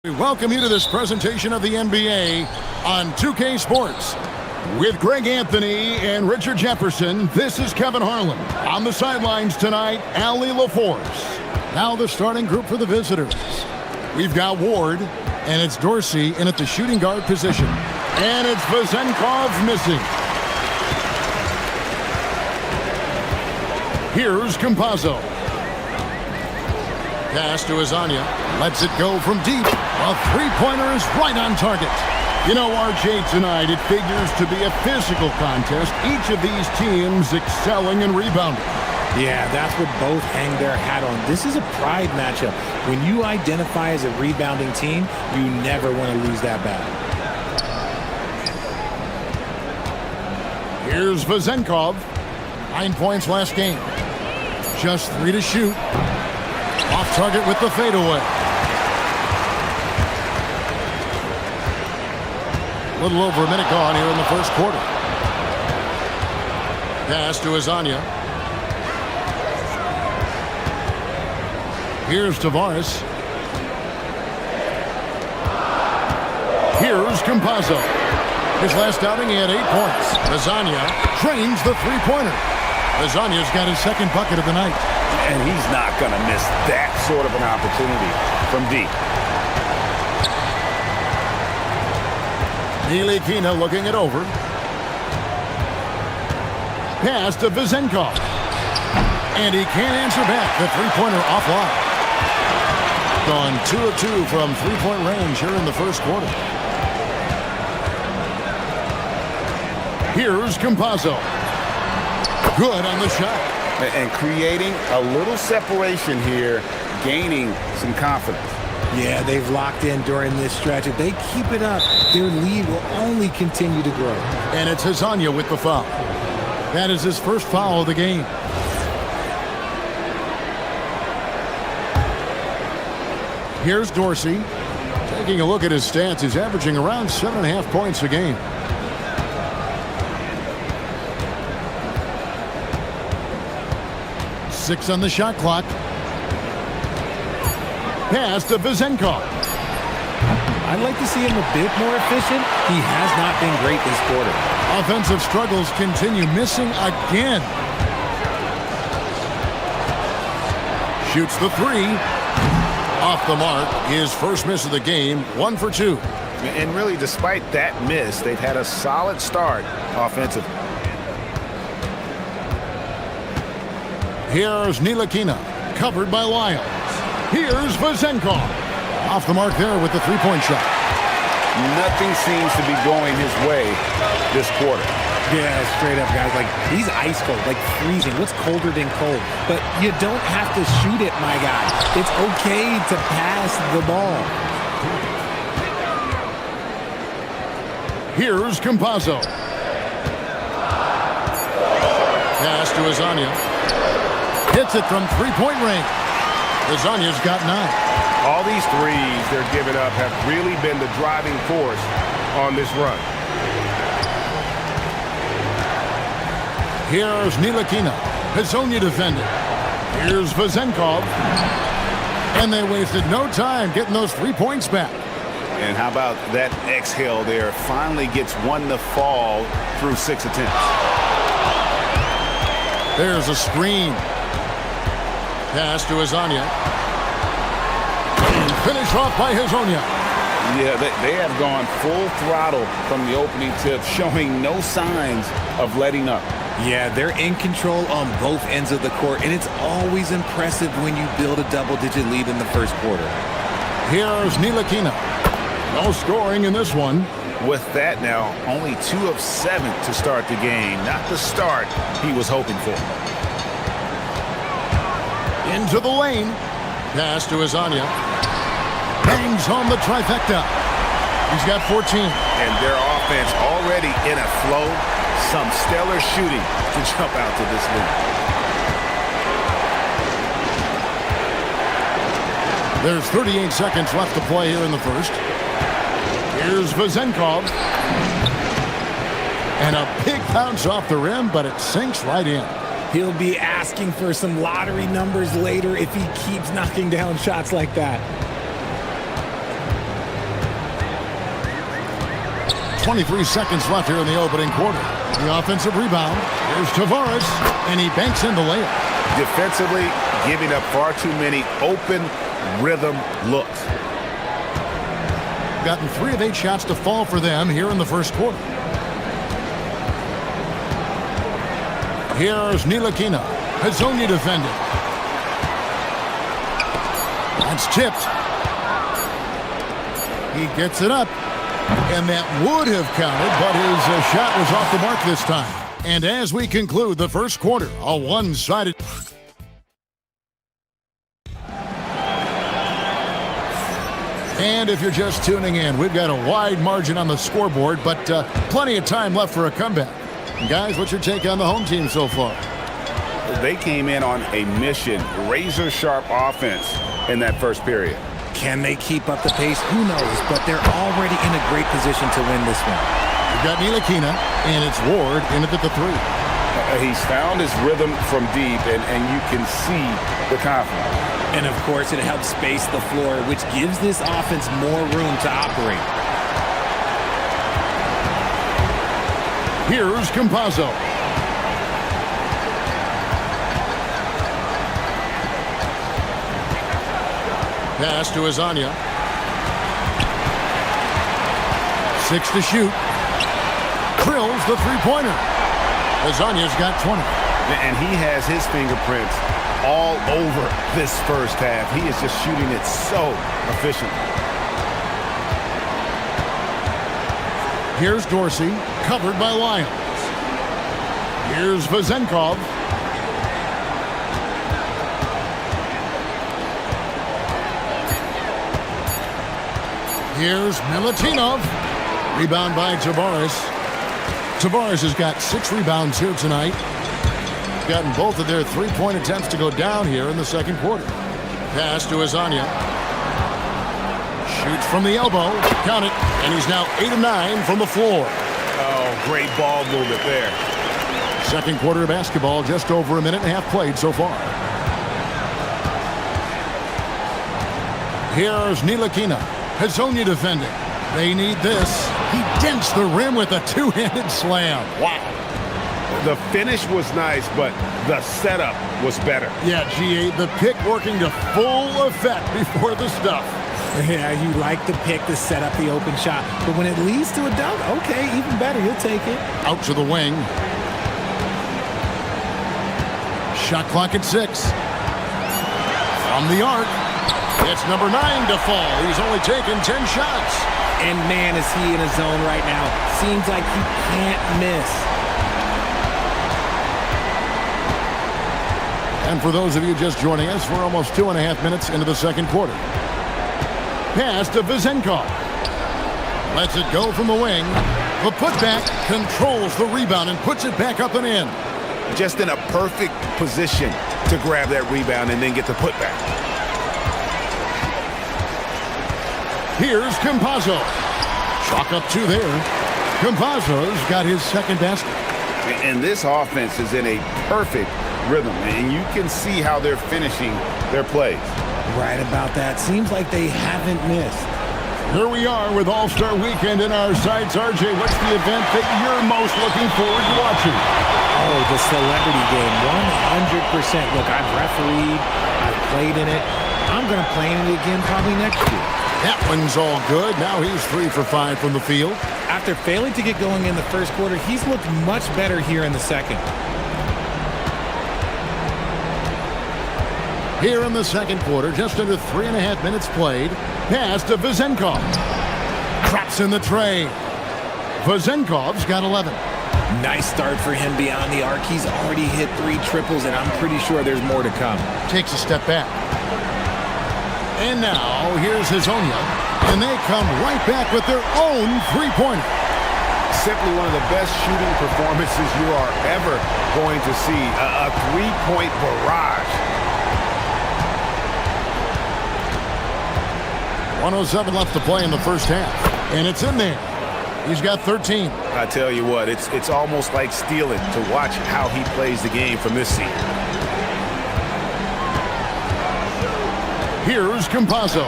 We welcome you to this presentation of the NBA on 2K Sports. With Greg Anthony and Richard Jefferson, this is Kevin Harlan. On the sidelines tonight, Allie LaForce. Now the starting group for the visitors. We've got Ward, and it's Dorsey in at the shooting guard position. And it's Vazenkov missing. Here's Campazzo. Pass to Azania. Lets it go from deep. A three-pointer is right on target. You know, RJ, tonight it figures to be a physical contest. Each of these teams excelling in rebounding. Yeah, that's what both hang their hat on. This is a pride matchup. When you identify as a rebounding team, you never want to lose that battle. Here's Vazenkov. 9 points last game. Just 3 to shoot. Off target with the fadeaway. A little over a minute gone here in the first quarter. Pass to Azania. Here's Tavares. Here's Campazzo. His last outing, he had 8 points. Azania trains the three-pointer. Azania's got his second bucket of the night. And he's not going to miss that sort of an opportunity from deep. Ntilikina looking it over. Pass to Vazenkov. And he can't answer back. The three-pointer offline. Gone 2 of 2 from three-point range here in the first quarter. Here's Campazzo. Good on the shot. And creating a little separation here, gaining some confidence. Yeah, they've locked in during this stretch. If they keep it up, their lead will only continue to grow. And it's Azania with the foul. That is his first foul of the game. Here's Dorsey. Taking a look at his stats, he's averaging around 7.5 points a game. Six on the shot clock. Pass to Vazenkov. I'd like to see him a bit more efficient. He has not been great this quarter. Offensive struggles continue, missing again. Shoots the three. Off the mark. His first miss of the game, 1 for 2. And really, despite that miss, they've had a solid start offensively. Here's Ntilikina, covered by Lyles. Here's Vazenkov. Off the mark there with the three-point shot. Nothing seems to be going his way this quarter. Yeah, straight up, guys. Like, he's ice cold, like freezing. What's colder than cold? But you don't have to shoot it, my guy. It's okay to pass the ball. Here's Campazzo. Pass to Azania. Hits it from three-point range. Azania's got 9. All these threes they're giving up have really been the driving force on this run. Here's Ntilikina. Hazonia defending. Here's Vazenkov. And they wasted no time getting those 3 points back. And how about that exhale there? Finally gets one to fall through 6 attempts. There's a screen. Pass to Azania. And finish off by Hazonia. Yeah, they have gone full throttle from the opening tip, showing no signs of letting up. Yeah, they're in control on both ends of the court, and it's always impressive when you build a double-digit lead in the first quarter. Here's Ntilikina. No scoring in this one. With that now, only 2 of 7 to start the game. Not the start he was hoping for. Into the lane. Pass to Azania. Bangs home the trifecta. He's got 14. And their offense already in a flow. Some stellar shooting to jump out to this lead. There's 38 seconds left to play here in the first. Here's Vazenkov. And a big bounce off the rim, but it sinks right in. He'll be asking for some lottery numbers later if he keeps knocking down shots like that. 23 seconds left here in the opening quarter. The offensive rebound. Here's Tavares, and he banks in the layup. Defensively, giving up far too many open rhythm looks. Gotten 3 of 8 shots to fall for them here in the first quarter. Here's Ntilikina. Hazonia defending. That's tipped. He gets it up. And that would have counted, but his shot was off the mark this time. And as we conclude the first quarter, a one-sided... And if you're just tuning in, we've got a wide margin on the scoreboard, but plenty of time left for a comeback. And guys, what's your take on the home team so far? They came in on a mission, razor-sharp offense in that first period. Can they keep up the pace? Who knows, but they're already in a great position to win this one. We've got Ntilikina, and it's Ward in it at the 3. He's found his rhythm from deep, and you can see the confidence. And, of course, it helps space the floor, which gives this offense more room to operate. Here's Campazzo. Pass to Azania. 6 to shoot. Drills the three-pointer. Azania's got 20. And he has his fingerprints all over this first half. He is just shooting it so efficiently. Here's Dorsey, covered by Lyons. Here's Vazenkov. Here's Milutinov. Rebound by Tavares. Tavares has got 6 rebounds here tonight. Gotten both of their three-point attempts to go down here in the second quarter. Pass to Azania. Shoots from the elbow. Count it. And he's now 8 of 9 from the floor. Oh, great ball movement there. Second quarter of basketball, just over a minute and a half played so far. Here's Ntilikina. Hazonia defending. They need this. He dents the rim with a two-handed slam. Wow. The finish was nice, but the setup was better. Yeah, G8, the pick working to full effect before the stuff. Yeah, you like the pick to set up the open shot. But when it leads to a dunk, okay, even better. You'll take it. Out to the wing. Shot clock at 6. From the arc. It's number 9 to fall. He's only taken 10 shots. And man, is he in a zone right now. Seems like he can't miss. And for those of you just joining us, we're almost 2.5 minutes into the second quarter. Pass to Vazenkov. Lets it go from the wing. The putback controls the rebound and puts it back up and in. Just in a perfect position to grab that rebound and then get the putback. Here's Campazzo. Chalk up 2 there. Campazzo's got his second basket. And this offense is in a perfect rhythm, and you can see how they're finishing their plays. Right about that. Seems like they haven't missed. Here we are with All-Star Weekend in our sights. RJ, what's the event that you're most looking forward to watching? Oh, the celebrity game, 100%. Look, I've refereed, I've played in it. I'm going to play in it again probably next year. That one's all good. Now he's 3 for 5 from the field. After failing to get going in the first quarter, he's looked much better here in the second. Here in the second quarter, just under 3.5 minutes played. Pass to Vazenkov. Drops in the tray. Vazenkov's got 11. Nice start for him beyond the arc. He's already hit 3 triples, and I'm pretty sure there's more to come. Takes a step back. And now, here's Hazonia. And they come right back with their own three-pointer. Simply one of the best shooting performances you are ever going to see. A three-point barrage. 1:07 left to play in the first half. And it's in there. He's got 13. I tell you what, it's almost like stealing to watch how he plays the game from this seat. Here's Campazzo.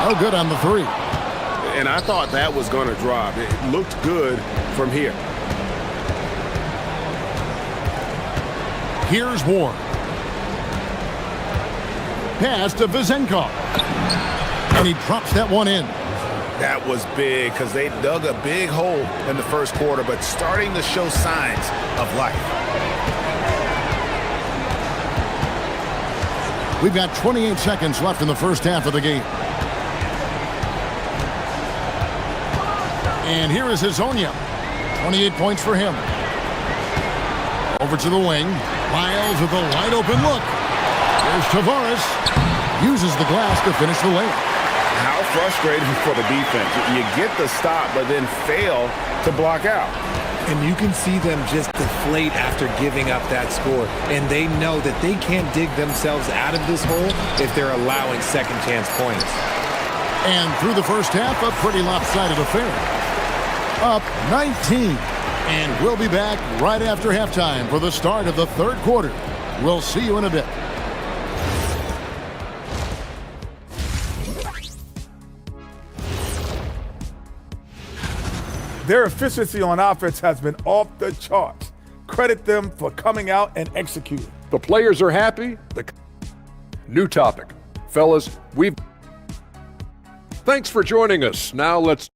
No good on the 3. and I thought that was going to drop. It looked good from here. Here's Ward. Pass to Vizenkov. And he drops that one in. That was big because they dug a big hole in the first quarter, but starting to show signs of life. We've got 28 seconds left in the first half of the game. And here is Hazonia. 28 points for him. Over to the wing. Miles with a wide open look. There's Tavares. Uses the glass to finish the layup. How frustrating for the defense. You get the stop, but then fail to block out. And you can see them just deflate after giving up that score. And they know that they can't dig themselves out of this hole if they're allowing second chance points. And through the first half, a pretty lopsided affair. Up 19. And we'll be back right after halftime for the start of the third quarter. We'll see you in a bit. Their efficiency on offense has been off the charts. Credit them for coming out and executing. The players are happy. New topic. Fellas, Thanks for joining us. Now let's...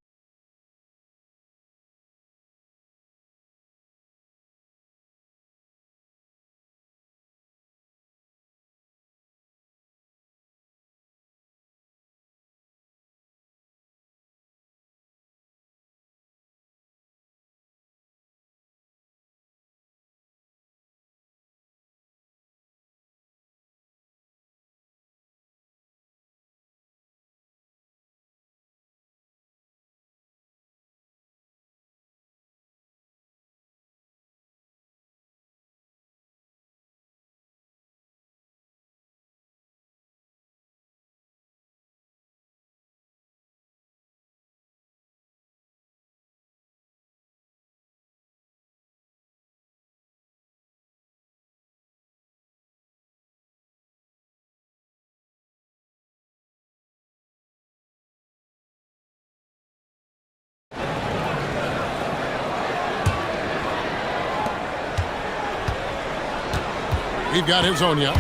We've got Hazonia,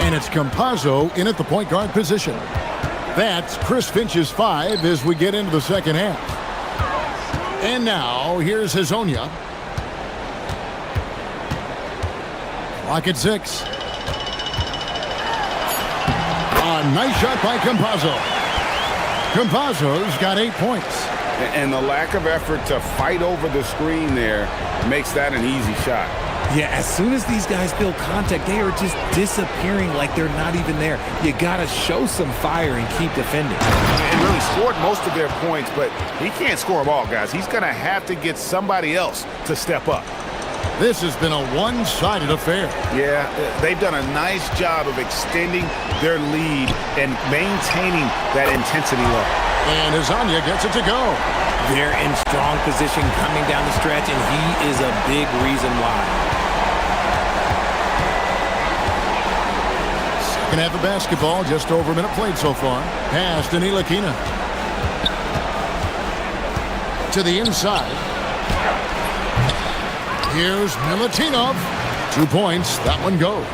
and it's Campazzo in at the point guard position. That's Chris Finch's 5 as we get into the second half. And now, here's Hazonia. Clock at 6. A nice shot by Campazzo. Campazzo's got 8 points. And the lack of effort to fight over the screen there makes that an easy shot. Yeah, as soon as these guys build contact, they are just disappearing like they're not even there. You got to show some fire and keep defending. And really scored most of their points, but he can't score them all, guys. He's going to have to get somebody else to step up. This has been a one-sided affair. Yeah, they've done a nice job of extending their lead and maintaining that intensity level. And Hazonia gets it to go. They're in strong position coming down the stretch, and he is a big reason why. Second half of basketball, just over a minute played so far. Pass to Ntilikina. To the inside. Here's Milutinov. 2 points. That one goes.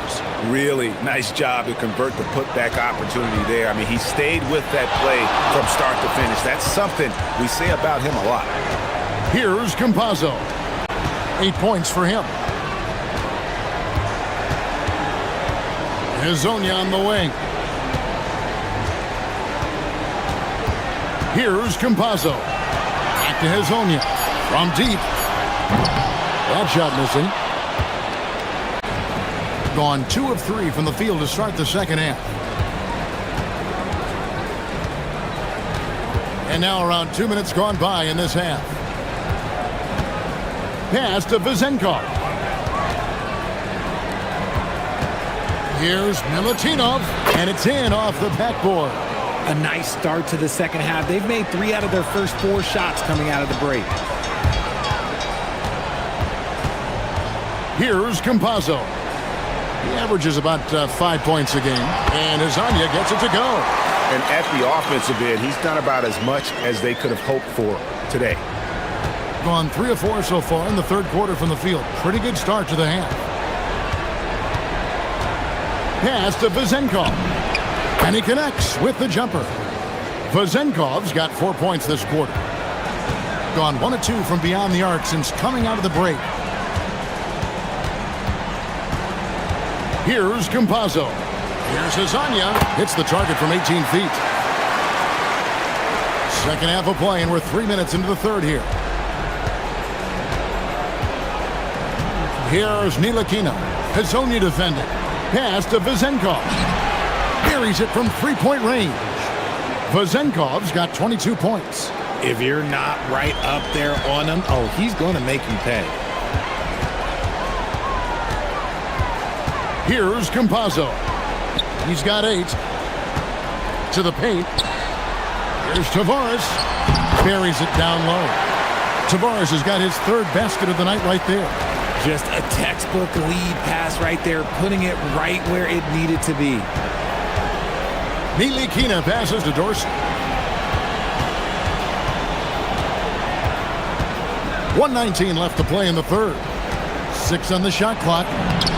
Really nice job to convert the putback opportunity there. I mean, he stayed with that play from start to finish. That's something we say about him a lot. Here's Campazzo. 8 points for him. Hazonia on the wing. Here's Campazzo. Back to Hazonia. From deep. That shot missing. Gone 2 of 3 from the field to start the second half. And now around 2 minutes gone by in this half. Pass to Vizenkov. Here's Milutinov, and it's in off the backboard. A nice start to the second half. They've made 3 out of their first 4 shots coming out of the break. Here's Campazzo. He averages about 5 points a game, and Hazonia gets it to go. And at the offensive end, he's done about as much as they could have hoped for today. Gone 3 of 4 so far in the third quarter from the field. Pretty good start to the half. Pass to Vezenkov. And he connects with the jumper. Vezenkov's got 4 points this quarter. Gone 1 of 2 from beyond the arc since coming out of the break. Here's Campazzo. Here's Hazanya. Hits the target from 18 feet. Second half of play, and we're 3 minutes into the third here. Here's Nilakina. Hazanya defending. Pass to Vezenkov. Buries it from three-point range. Vezenkov's got 22 points. If you're not right up there on him, oh, he's going to make you pay. Here's Campazzo. He's got 8. To the paint. Here's Tavares. Buries it down low. Tavares has got his third basket of the night right there. Just a textbook lead pass right there, putting it right where it needed to be. Nilakina passes to Dorsey. 1:19 left to play in the third. 6 on the shot clock,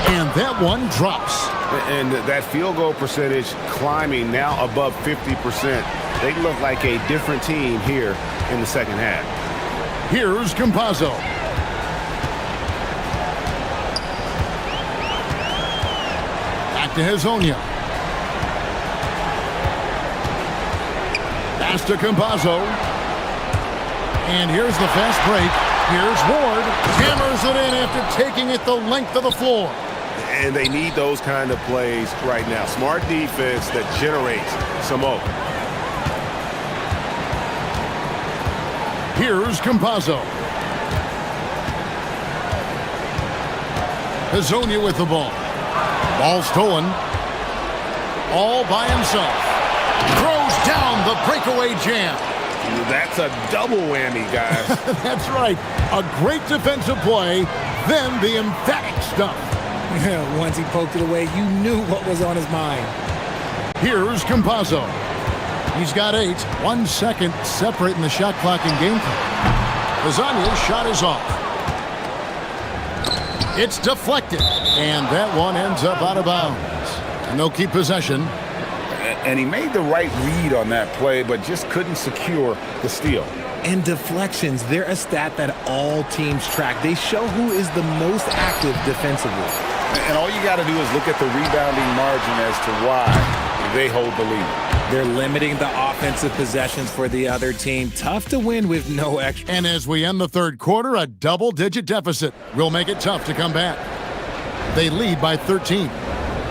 and that one drops. And that field goal percentage climbing now above 50%. They look like a different team here in the second half. Here's Campazzo. Back to Hazanya. Pass to Campazzo. And here's the fast break. Here's Ward. Hammers it in after taking it the length of the floor. And they need those kind of plays right now. Smart defense that generates some more. Here's Campazzo. Hazanya with the ball. Ball stolen. All by himself. Throws down the breakaway jam. That's a double whammy, guys. That's right. A great defensive play, then the emphatic stuff. Once he poked it away, you knew what was on his mind. Here's Campazzo. He's got 8. 1 second separating the shot clock and game time. Hazanya's shot is off. It's deflected, and that one ends up out of bounds. And they'll keep possession. And he made the right read on that play, but just couldn't secure the steal. And deflections, they're a stat that all teams track. They show who is the most active defensively. And all you got to do is look at the rebounding margin as to why they hold the lead. They're limiting the offensive possessions for the other team. Tough to win with no extra. And as we end the third quarter, a double-digit deficit will make it tough to come back. They lead by 13.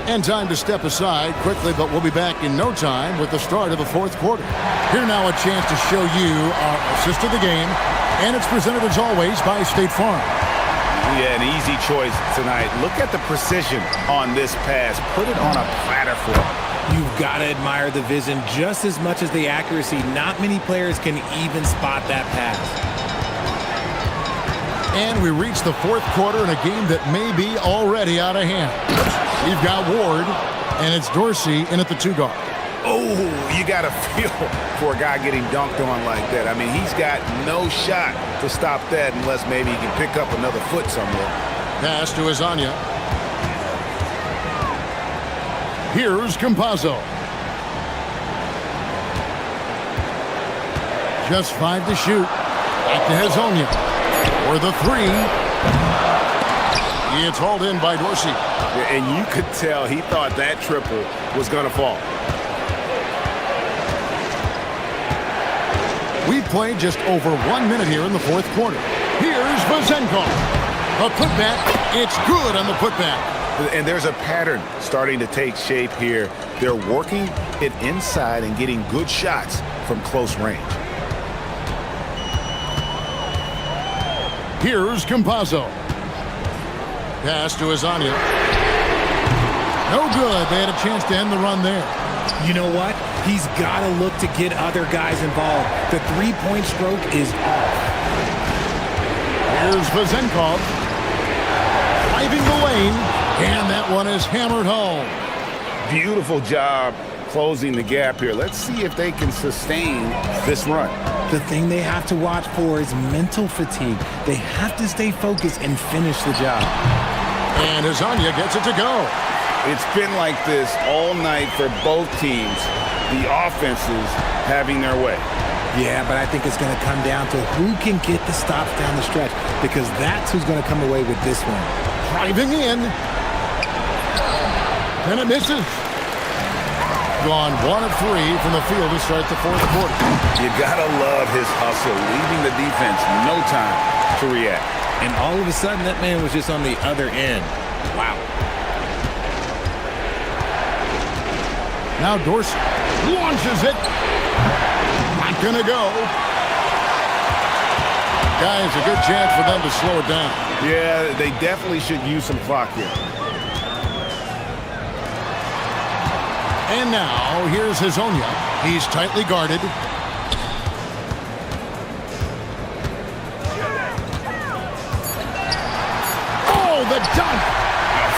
And time to step aside quickly, but we'll be back in no time with the start of the fourth quarter. Here now a chance to show you our assist of the game, and it's presented as always by State Farm. Yeah, an easy choice tonight. Look at the precision on this pass. Put it on a platter for him. You've got to admire the vision just as much as the accuracy. Not many players can even spot that pass. And we reach the fourth quarter in a game that may be already out of hand. We've got Ward, and it's Dorsey in at the 2 guard. Oh, you got to feel for a guy getting dunked on like that. I mean, he's got no shot to stop that unless maybe he can pick up another foot somewhere. Pass to Hazanya. Here's Campazzo. Just 5 to shoot. Back to Hazanya. For the 3. It's hauled in by Dorsey. And you could tell he thought that triple was going to fall. We've played just over 1 minute here in the fourth quarter. Here's Vezenkov. A putback. It's good on the putback. And there's a pattern starting to take shape here. They're working it inside and getting good shots from close range. Here's Campazzo. Pass to Hazanya. No good. They had a chance to end the run there. You know what? He's got to look to get other guys involved. The three-point stroke is off. Here's Vezenkov. Driving the lane, and that one is hammered home. Beautiful job closing the gap here. Let's see if they can sustain this run. The thing they have to watch for is mental fatigue. They have to stay focused and finish the job. And Hazonia gets it to go. It's been like this all night for both teams. The offenses having their way. Yeah, but I think it's going to come down to who can get the stops down the stretch, because that's who's going to come away with this one. Driving in. And it misses. Gone 1 of 3 from the field to start the fourth quarter. You gotta love his hustle, leaving the defense no time to react. And all of a sudden, that man was just on the other end. Wow. Now Dorsey launches it. Not gonna go. Guys, a good chance for them to slow it down. Yeah, they definitely should use some clock here. And now, here's Hazonia. He's tightly guarded. Oh, the dunk!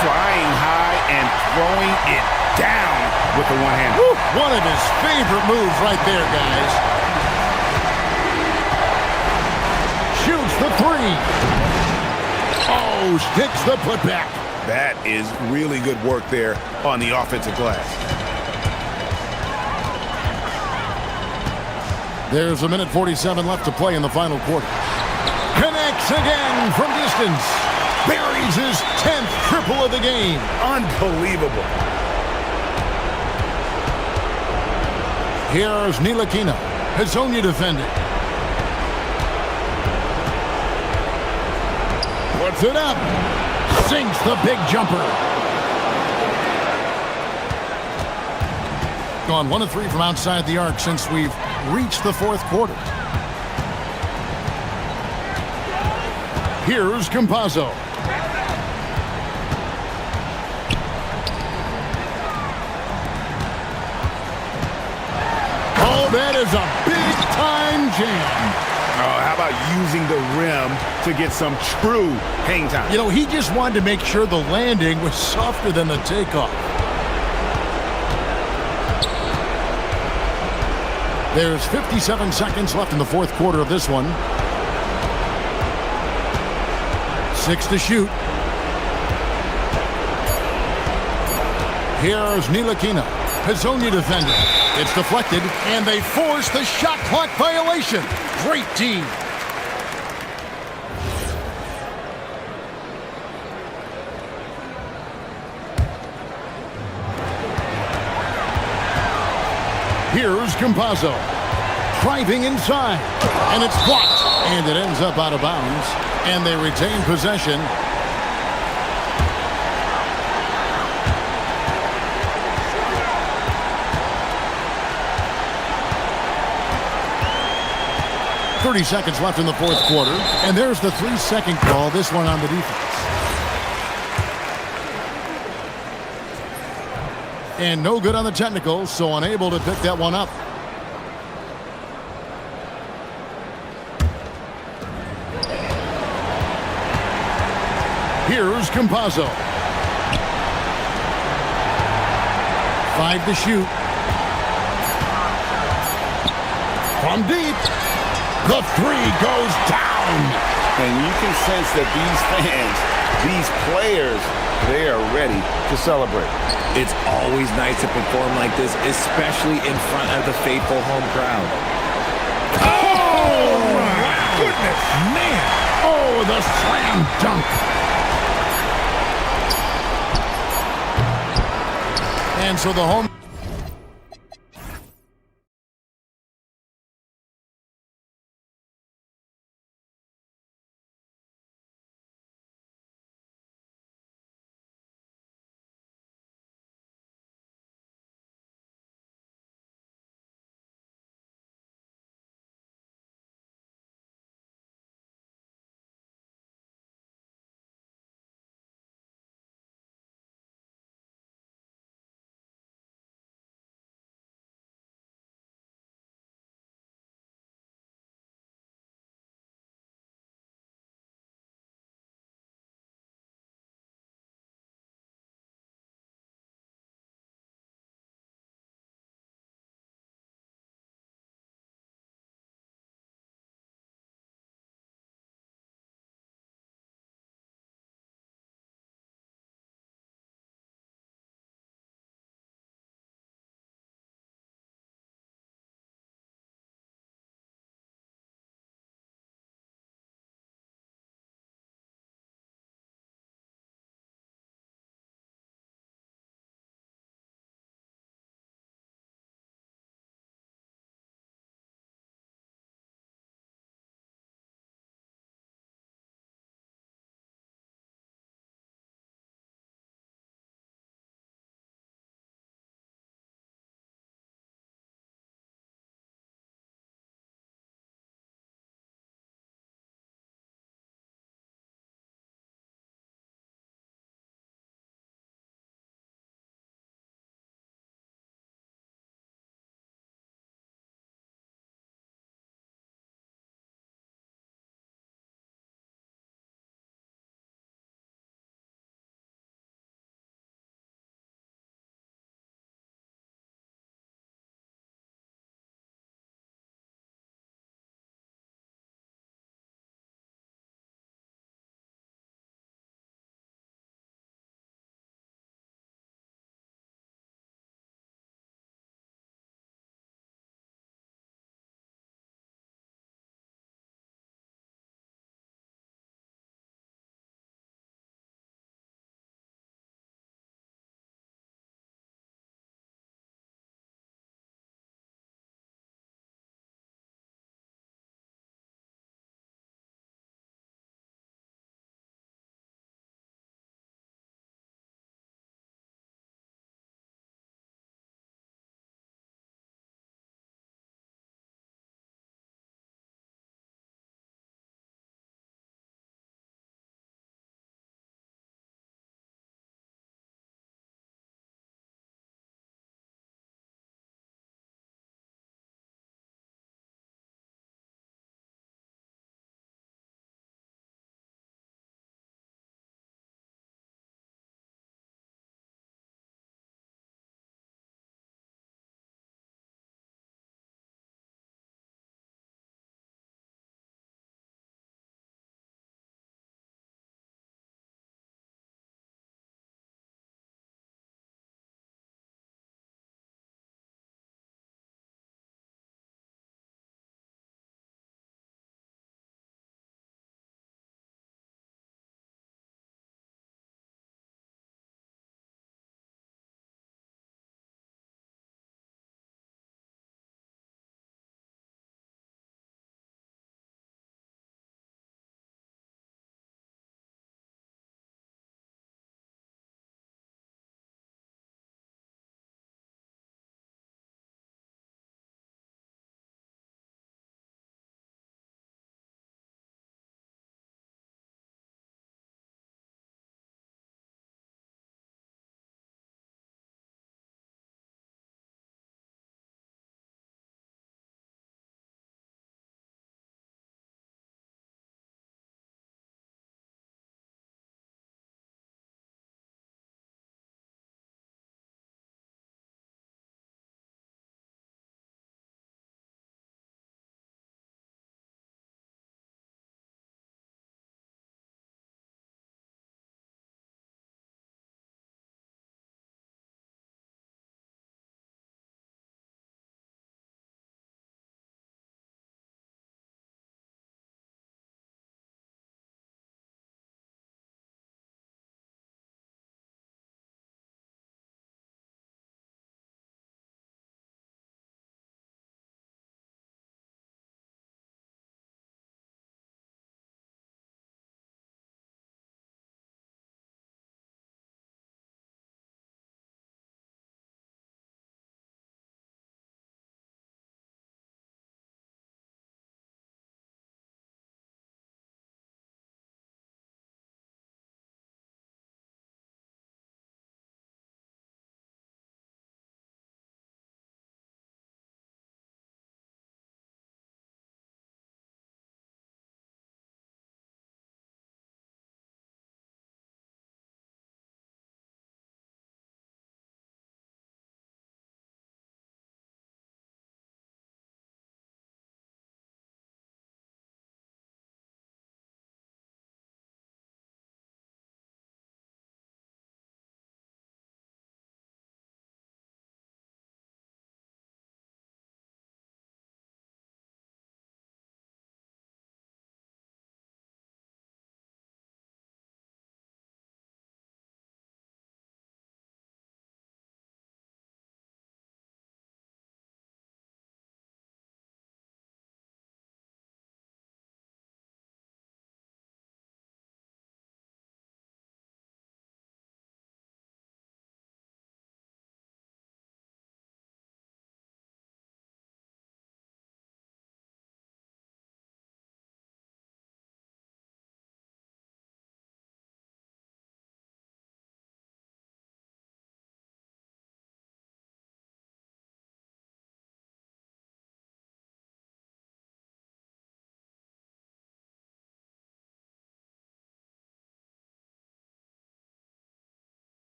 Flying high and throwing it down with the one hand. One of his favorite moves right there, guys. Shoots the 3. Oh, sticks the putback. That is really good work there on the offensive glass. There's 1:47 left to play in the final quarter. Connects again from distance. Buries his 10th triple of the game. Unbelievable. Here's Ntilikina. Hazonia defending. Puts it up. Sinks the big jumper. Gone 1 of 3 from outside the arc since we've reached the fourth quarter. Here's Campazzo. Oh, that is a big-time jam. Oh, how about using the rim to get some true hang time? You know, he just wanted to make sure the landing was softer than the takeoff. There's 57 seconds left in the fourth quarter of this one. 6 to shoot. Here's Ntilikina. Hazonia defending. It's deflected, and they force the shot clock violation. Great team. Here's Campazzo. Driving inside. And it's blocked. And it ends up out of bounds. And they retain possession. .30 seconds left in the fourth quarter. And there's the 3-second call, this one on the defense. And no good on the technical, so unable to pick that one up. Here's Campazzo. 5 to shoot. From deep. The 3 goes down. And you can sense that these fans, these players, they are ready to celebrate. It's always nice to perform like this, especially in front of the faithful home crowd. Oh, my goodness, man. Oh, the slam dunk. And so the home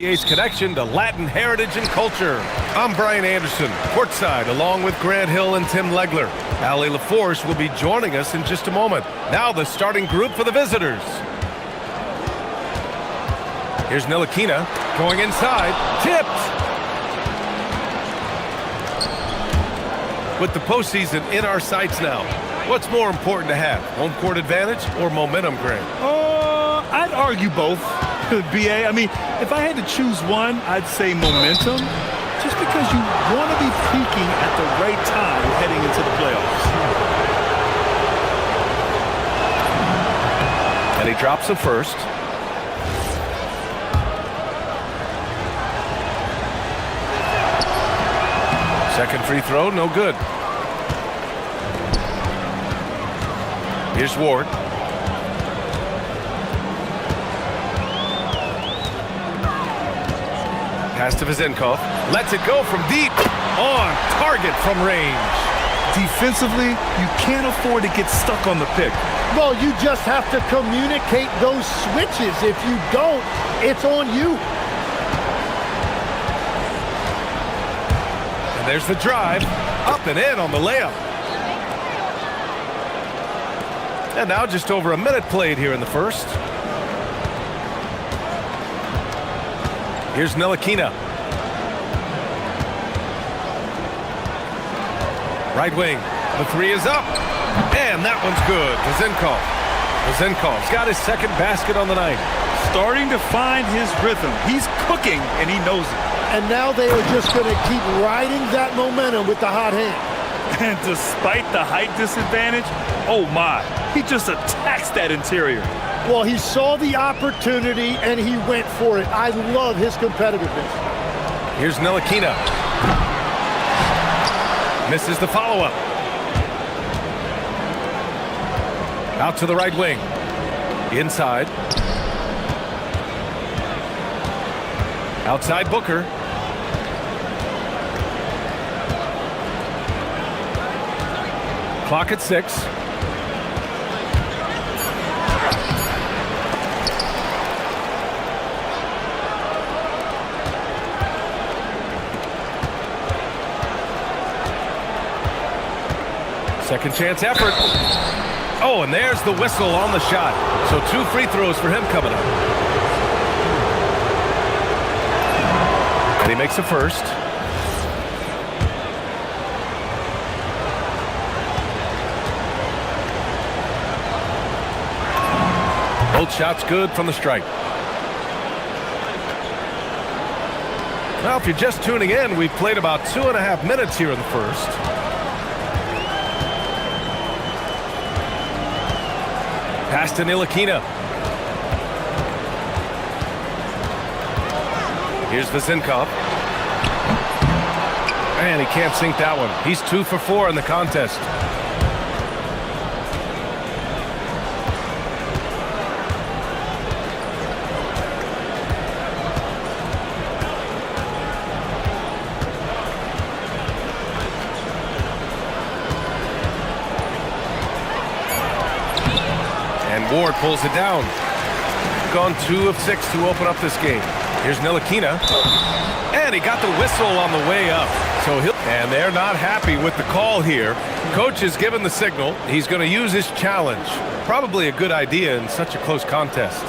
NBA's connection to Latin heritage and culture. I'm Brian Anderson, courtside, along with Grant Hill and Tim Legler. Ali LaForce will be joining us in just a moment. Now the starting group for the visitors. Here's Ntilikina going inside, tipped. With the postseason in our sights now, what's more important to have, home court advantage or momentum, Grant? I'd argue both, BA. I mean, if I had to choose one, I'd say momentum, just because you want to be peaking at the right time heading into the playoffs. And he drops the first. Second free throw, no good. Here's Ward. Pass to Vezenkov. Lets it go from deep. On target from range. Defensively, you can't afford to get stuck on the pick. Well, you just have to communicate those switches. If you don't, it's on you. And there's the drive. Up and in on the layup. And now just over a minute played here in the first. Here's Ntilikina. Right wing. The three is up. And that one's good. Vezenkov's got his second basket on the night. Starting to find his rhythm. He's cooking, and he knows it. And now they are just going to keep riding that momentum with the hot hand. And despite the height disadvantage, oh my, he just attacks that interior. Well, he saw the opportunity, and he went for it. I love his competitiveness. Here's Ntilikina. Misses the follow-up. Out to the right wing. Inside. Outside Booker. Clock at 6. Second chance effort. Oh, and there's the whistle on the shot. So 2 free throws for him coming up. And he makes the first. Both shots good from the stripe. Now, if you're just tuning in, we've played about 2.5 minutes here in the first. Pass to Ntilikina. Here's Vezenkov. And he can't sink that one. He's 2 for 4 in the contest. Ward pulls it down. Gone 2 of 6 to open up this game. Here's Ntilikina. And he got the whistle on the way up. And they're not happy with the call here. Coach has given the signal. He's going to use his challenge. Probably a good idea in such a close contest.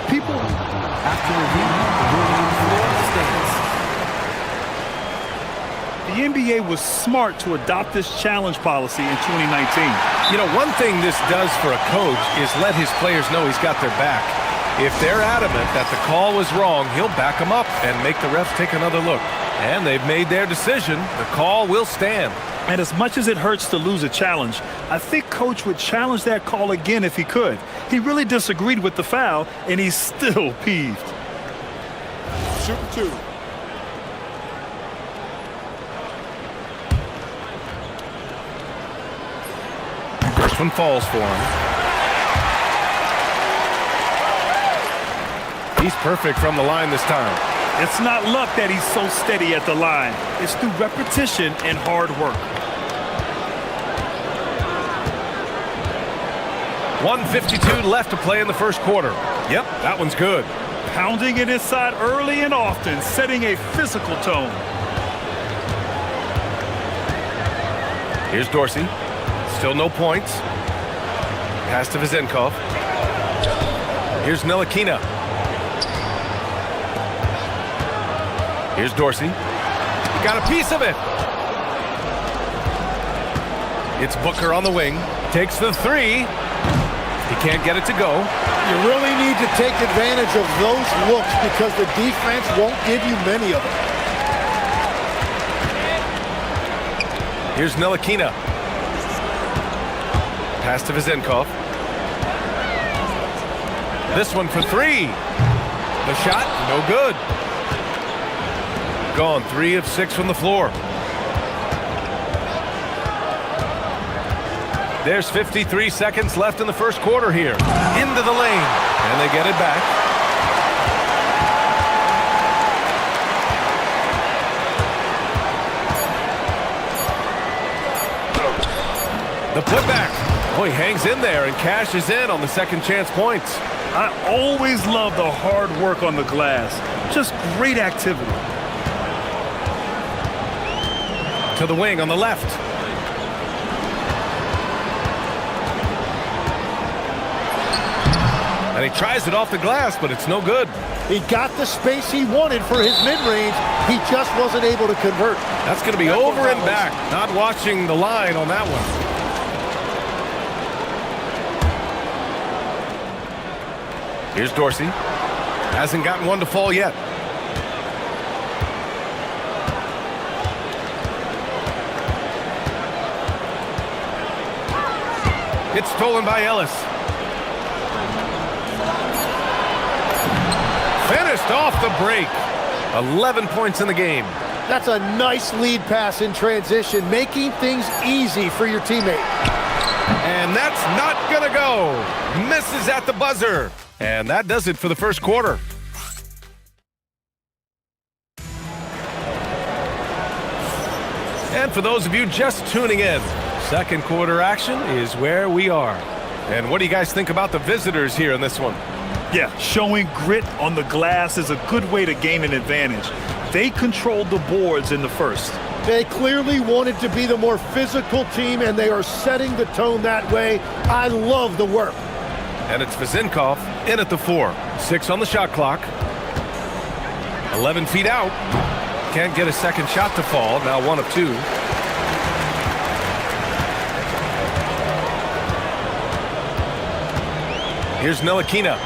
People have to review The NBA was smart to adopt this challenge policy in 2019. You know, one thing this does for a coach is let his players know he's got their back. If they're adamant that the call was wrong, he'll back them up and make the refs take another look. And they've made their decision. The call will stand. And as much as it hurts to lose a challenge, I think Coach would challenge that call again if he could. He really disagreed with the foul, and he's still peeved. Shooting 2. First one falls for him. He's perfect from the line this time. It's not luck that he's so steady at the line. It's through repetition and hard work. 1:52 left to play in the first quarter. Yep, that one's good. Pounding it inside early and often, setting a physical tone. Here's Dorsey. Still no points. Pass to Vezenkov. Here's Ntilikina. Here's Dorsey. He got a piece of it. It's Booker on the wing. Takes the three. He can't get it to go. You really need to take advantage of those looks because the defense won't give you many of them. Here's Ntilikina. Pass to Vezenkov. This one for three. The shot, no good. Gone, 3 of 6 from the floor. There's 53 seconds left in the first quarter here. Into the lane, and they get it back. The putback. Oh, he hangs in there and cashes in on the second chance points. I always love the hard work on the glass. Just great activity. To the wing on the left. And he tries it off the glass, but it's no good. He got the space he wanted for his mid-range. He just wasn't able to convert. That's going to be over and back. Not watching the line on that one. Here's Dorsey. Hasn't gotten one to fall yet. It's stolen by Ellis. Finished off the break. 11 points in the game. That's a nice lead pass in transition, making things easy for your teammate. And that's not gonna go. Misses at the buzzer. And that does it for the first quarter. And for those of you just tuning in, second quarter action is where we are. And what do you guys think about the visitors here in this one? Yeah, showing grit on the glass is a good way to gain an advantage. They controlled the boards in the first. They clearly wanted to be the more physical team, and they are setting the tone that way. I love the work. And it's Vezenkov in at the 4. 6 on the shot clock. 11 feet out. Can't get a second shot to fall. Now 1 of 2. Here's Ntilikina.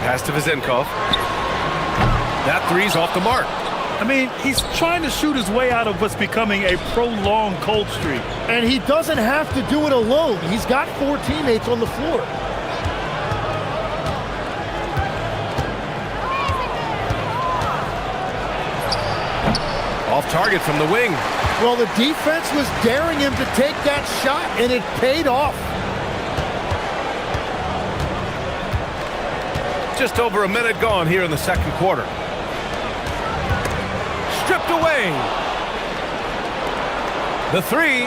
Pass to Vezenkov. That three's off the mark. I mean, he's trying to shoot his way out of what's becoming a prolonged cold streak. And he doesn't have to do it alone. He's got 4 teammates on the floor. Off target from the wing. Well, the defense was daring him to take that shot, and it paid off. Just over a minute gone here in the second quarter. Stripped away. The 3.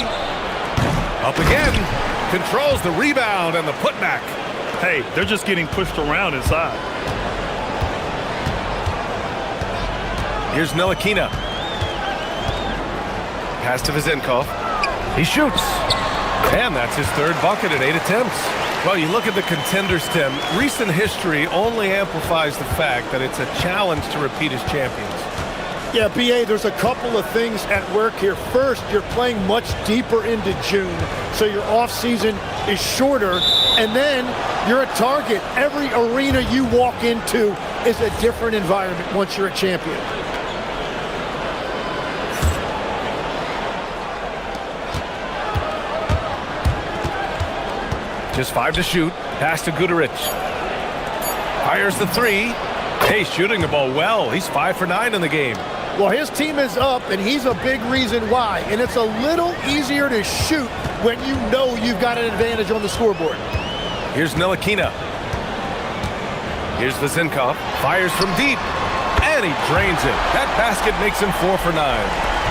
Up again. Controls the rebound and the putback. Hey, they're just getting pushed around inside. Here's Ntilikina. Pass to Vezenkov. He shoots. And that's his 3rd bucket at 8 attempts. Well, you look at the contenders, Tim. Recent history only amplifies the fact that it's a challenge to repeat as champions. Yeah, BA, there's a couple of things at work here. First, you're playing much deeper into June, so your offseason is shorter. And then you're a target. Every arena you walk into is a different environment once you're a champion. Just 5 to shoot. Pass to Guduric. Fires the 3. Hey, shooting the ball well. He's 5 for 9 in the game. Well, his team is up, and he's a big reason why. And it's a little easier to shoot when you know you've got an advantage on the scoreboard. Here's Ntilikina. Here's Vezenkov. Fires from deep. And he drains it. That basket makes him 4 for 9.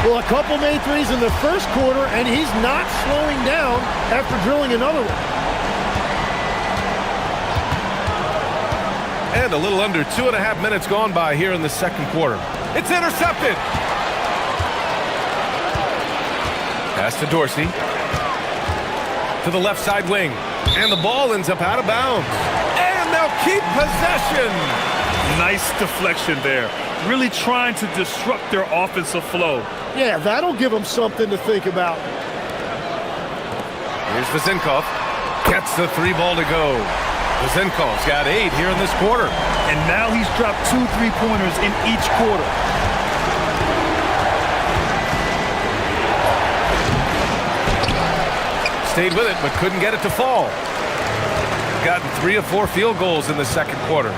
Well, a couple made threes in the first quarter, and he's not slowing down after drilling another one. And a little under 2.5 minutes gone by here in the second quarter. It's intercepted. Pass to Dorsey. To the left side wing. And the ball ends up out of bounds. And they'll keep possession. Nice deflection there. Really trying to disrupt their offensive flow. Yeah, that'll give them something to think about. Here's Vezinkov. Gets the 3 ball to go. Vezinkov's got 8 here in this quarter. And now he's dropped 2 3-pointers in each quarter. Stayed with it, but couldn't get it to fall. Gotten 3 of 4 field goals in the second quarter.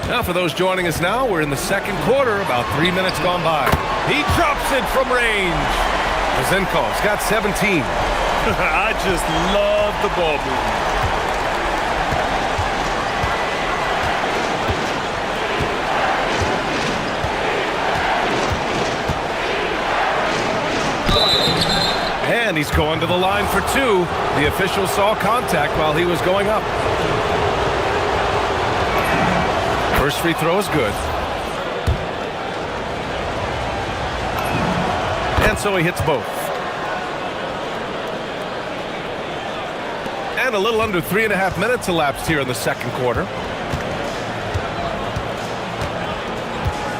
Now for those joining us now, we're in the second quarter, about 3 minutes gone by. He drops it from range. Vezinkov's got 17. I just love the ball movement. And he's going to the line for 2. The official saw contact while he was going up. First free throw is good. And so he hits both. And a little under 3.5 minutes elapsed here in the second quarter.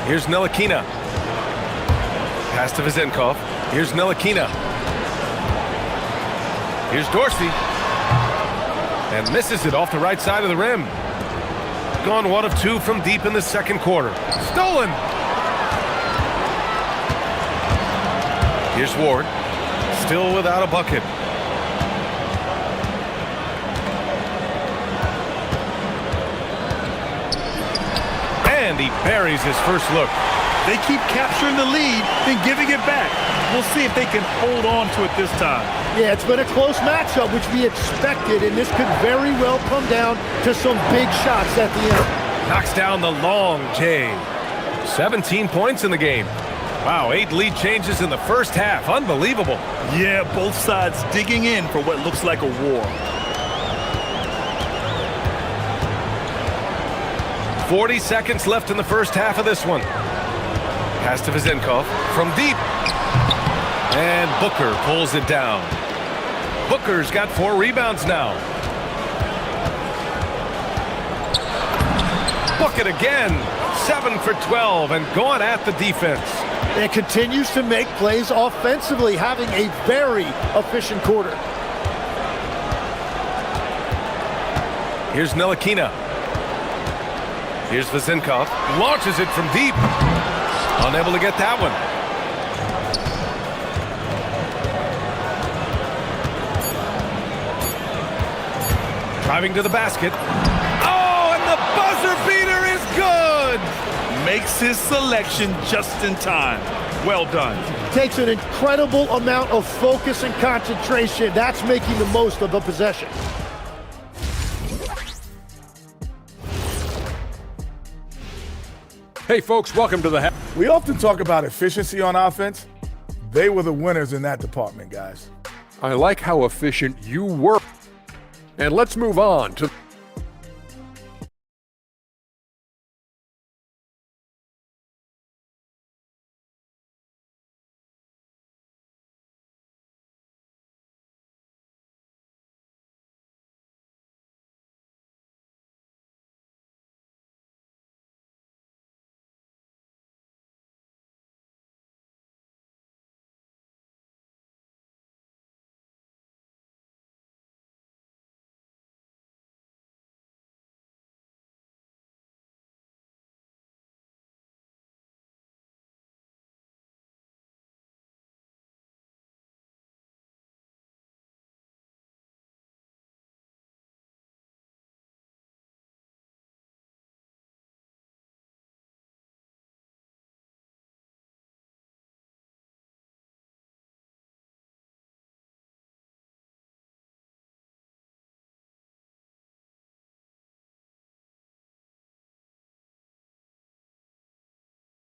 Here's Ntilikina. Pass to Vezinkov. Here's Ntilikina. Here's Dorsey. And misses it off the right side of the rim. Gone 1 of 2 from deep in the second quarter. Stolen. Here's Ward. Still without a bucket. And he buries his first look. They keep capturing the lead, then giving it back. We'll see if they can hold on to it this time. Yeah, it's been a close matchup, which we expected, and this could very well come down to some big shots at the end. Knocks down the long J. 17 points in the game. Wow, 8 lead changes in the first half. Unbelievable. Yeah, both sides digging in for what looks like a war. 40 seconds left in the first half of this one. Pass to Vezinkov from deep. And Booker pulls it down. Booker's got 4 rebounds now. Bucket again. 7 for 12 and going at the defense. And continues to make plays offensively, having a very efficient quarter. Here's Ntilikina. Here's Vezinkov. Launches it from deep. Unable to get that one. Driving to the basket. Oh, and the buzzer beater is good! Makes his selection just in time. Well done. Takes an incredible amount of focus and concentration. That's making the most of the possession. Hey, folks, welcome to the... We often talk about efficiency on offense. They were the winners in that department, guys. I like how efficient you were. And let's move on to...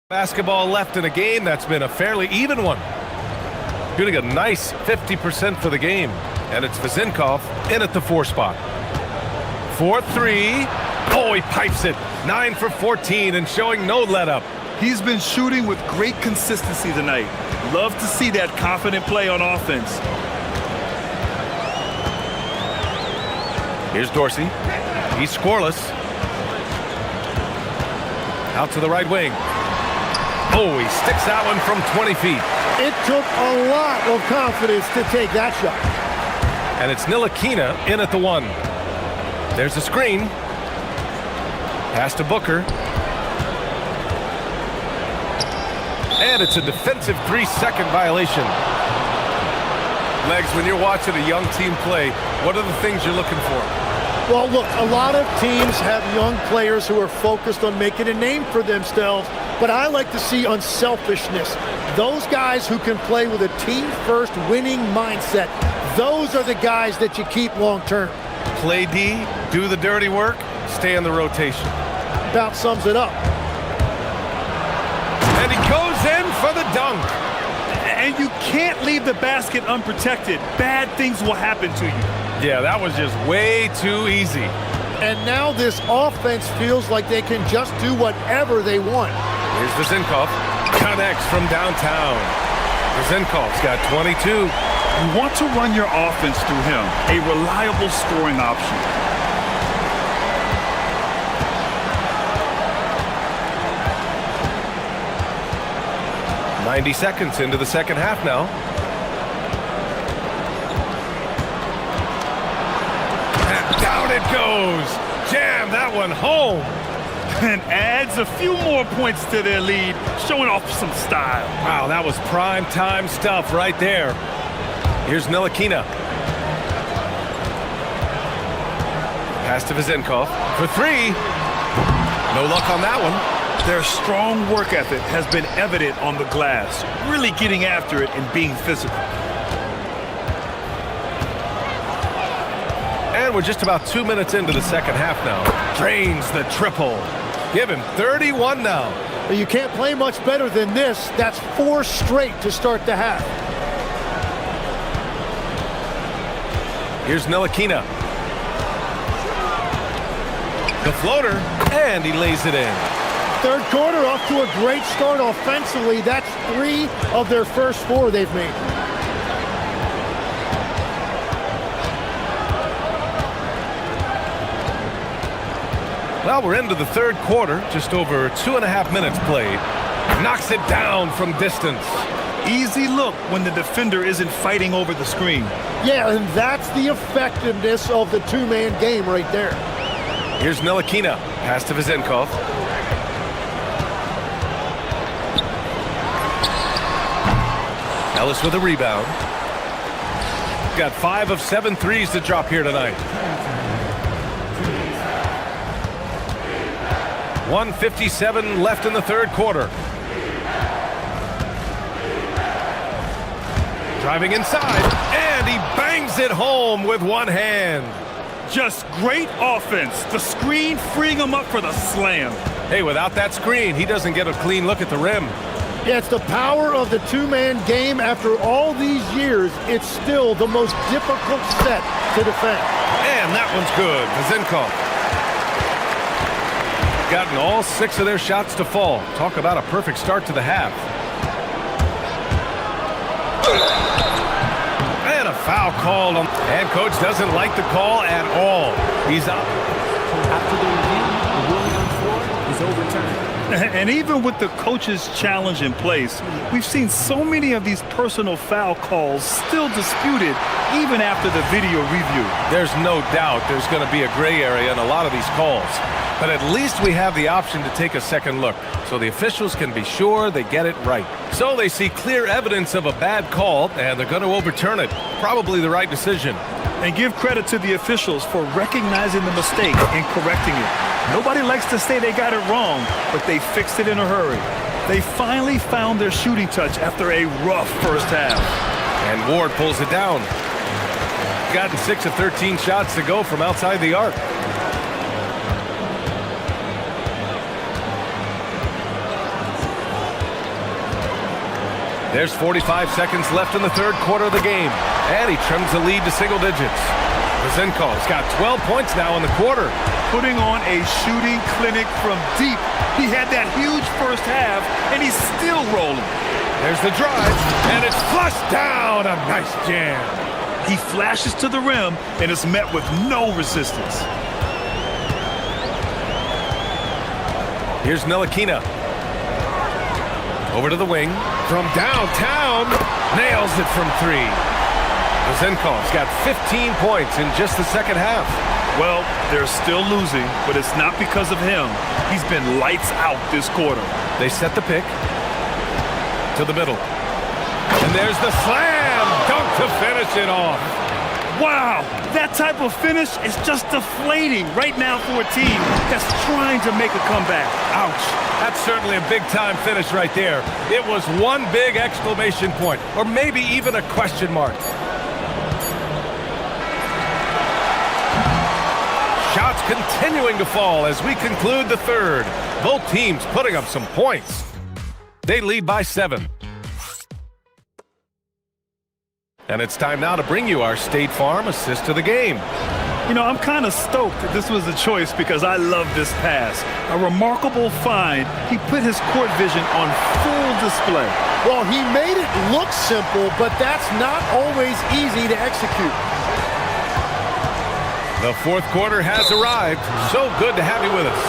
Basketball left in a game that's been a fairly even one. Shooting a nice 50% for the game. And it's Vezinkov in at the 4 spot. for three. Oh, he pipes it. 9 for 14 and showing no let-up. He's been shooting with great consistency tonight. Love to see that confident play on offense. Here's Dorsey. He's scoreless. Out to the right wing. Oh, he sticks that one from 20 feet. It took a lot of confidence to take that shot. And it's Ntilikina in at the 1. There's a screen. Pass to Booker. And it's a defensive 3-second violation. Legs, when you're watching a young team play, what are the things you're looking for? Well, look, a lot of teams have young players who are focused on making a name for themselves, but I like to see unselfishness. Those guys who can play with a team-first winning mindset, those are the guys that you keep long-term. Play D, do the dirty work, stay in the rotation. About sums it up. And he goes in for the dunk. And you can't leave the basket unprotected. Bad things will happen to you. Yeah, that was just way too easy. And now this offense feels like they can just do whatever they want. Here's Vezinkov. Connects from downtown. Vezinkov's got 22. You want to run your offense through him, a reliable scoring option. "90 seconds into the second half now. And down it goes. Jam that one home. And adds a few more points to their lead, showing off some style. Wow, that was prime time stuff right there. Here's Ntilikina. Pass to Vezinkov for three. No luck on that one. Their strong work ethic has been evident on the glass, really getting after it and being physical. And we're just about 2 minutes into the second half now. Drains the triple. Give him 31 now. You can't play much better than this. That's 4 straight to start the half. Here's Ntilikina. The floater, and he lays it in. Third quarter off to a great start offensively. That's 3 of their first 4 they've made. Well, we're into the third quarter, just over 2.5 minutes played. Knocks it down from distance. Easy look when the defender isn't fighting over the screen. Yeah, and that's the effectiveness of the two-man game right there. Here's Ntilikina. Pass to Vezinkov. Ellis with a rebound. Got 5 of 7 threes to drop here tonight. 1:57 left in the third quarter. Driving inside, and he bangs it home with one hand. Just great offense. The screen freeing him up for the slam. Hey, without that screen, he doesn't get a clean look at the rim. Yeah, it's the power of the two-man game. After all these years, it's still the most difficult set to defend. And that one's good. Vezinkov. Gotten all 6 of their shots to fall. Talk about a perfect start to the half. And a foul called on. And coach doesn't like the call at all. He's out. After the review, the ruling on the floor is overturned. And even with the coach's challenge in place, we've seen so many of these personal foul calls still disputed even after the video review. There's no doubt there's going to be a gray area in a lot of these calls. But at least we have the option to take a second look, so the officials can be sure they get it right. So they see clear evidence of a bad call, and they're going to overturn it. Probably the right decision. And give credit to the officials for recognizing the mistake and correcting it. Nobody likes to say they got it wrong, but they fixed it in a hurry. They finally found their shooting touch after a rough first half. And Ward pulls it down. Gotten 6 of 13 shots to go from outside the arc. There's 45 seconds left in the third quarter of the game, and he trims the lead to single digits. Vezinkov's got 12 points now in the quarter. Putting on a shooting clinic from deep. He had that huge first half, and he's still rolling. There's the drive, and it's flushed down. A nice jam. He flashes to the rim, and is met with no resistance. Here's Ntilikina. Over to the wing. From downtown. Nails it from three. Vezinkov's got 15 points in just the second half. Well, they're still losing, but it's not because of him. He's been lights out this quarter. They set the pick. To the middle. And there's the slam dunk to finish it off. Wow, that type of finish is just deflating right now for a team that's trying to make a comeback. Ouch. That's certainly a big-time finish right there. It was one big exclamation point, or maybe even a question mark. Shots continuing to fall as we conclude the third. Both teams putting up some points. They lead by 7. And it's time now to bring you our State Farm assist to the game. You know, I'm kind of stoked that this was a choice because I love this pass. A remarkable find. He put his court vision on full display. Well, he made it look simple, but that's not always easy to execute. The fourth quarter has arrived. So good to have you with us.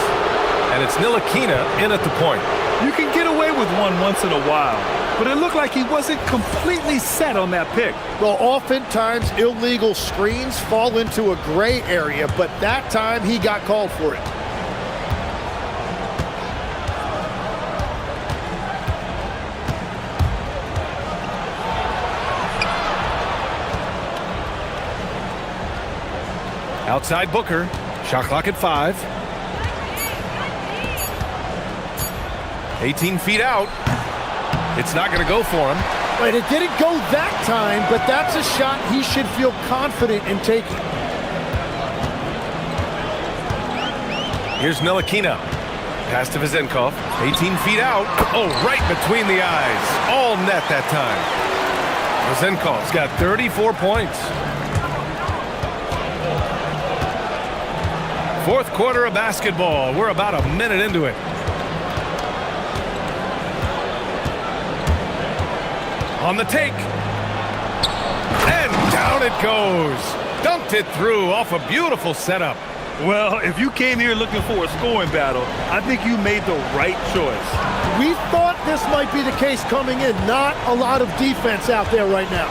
And it's Ntilikina in at the point. You can get away with one once in a while, but it looked like he wasn't completely set on that pick. Well, oftentimes illegal screens fall into a gray area, but that time he got called for it. Outside Booker. Shot clock at 5. 18 feet out. It's not going to go for him. But it didn't go that time, but that's a shot he should feel confident in taking. Here's Ntilikina. Pass to Vezinkov. 18 feet out. Oh, right between the eyes. All net that time. Vezinkov's got 34 points. Fourth quarter of basketball. We're about a minute into it. On the take. And down it goes. Dunked it through off a beautiful setup. Well, if you came here looking for a scoring battle, I think you made the right choice. We thought this might be the case coming in. Not a lot of defense out there right now.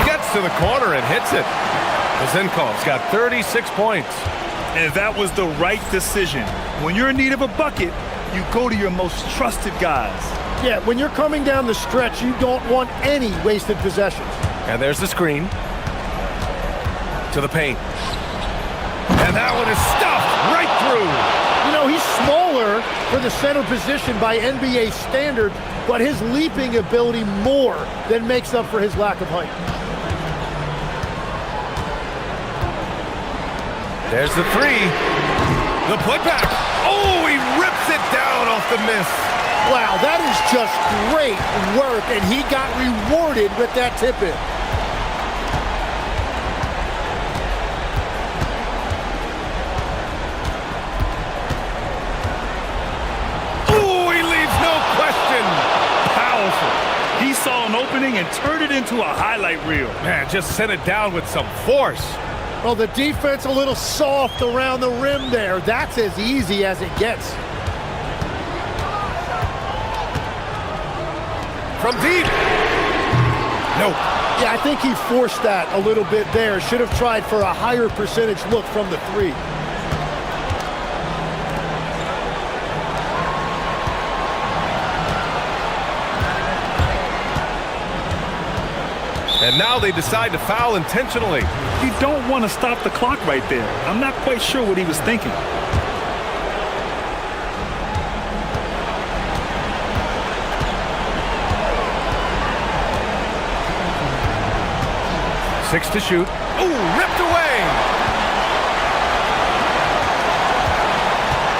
Gets to the corner and hits it. Vezinkov's got 36 points. And that was the right decision. When you're in need of a bucket, you go to your most trusted guys. Yeah, when you're coming down the stretch, you don't want any wasted possessions. And there's the screen. To the paint. And that one is stuffed right through. You know, he's smaller for the center position by NBA standard, but his leaping ability more than makes up for his lack of height. There's the three. The putback. Oh, he rips it down off the miss. Wow, that is just great work, and he got rewarded with that tip-in. Oh, he leaves no question. Powerful. He saw an opening and turned it into a highlight reel. Man, just sent it down with some force. Well, the defense a little soft around the rim there. That's as easy as it gets. From deep. Nope. Yeah, I think he forced that a little bit there. Should have tried for a higher percentage look from the three. And now they decide to foul intentionally. You don't want to stop the clock right there. I'm not quite sure what he was thinking. Six to shoot. Ooh, ripped away.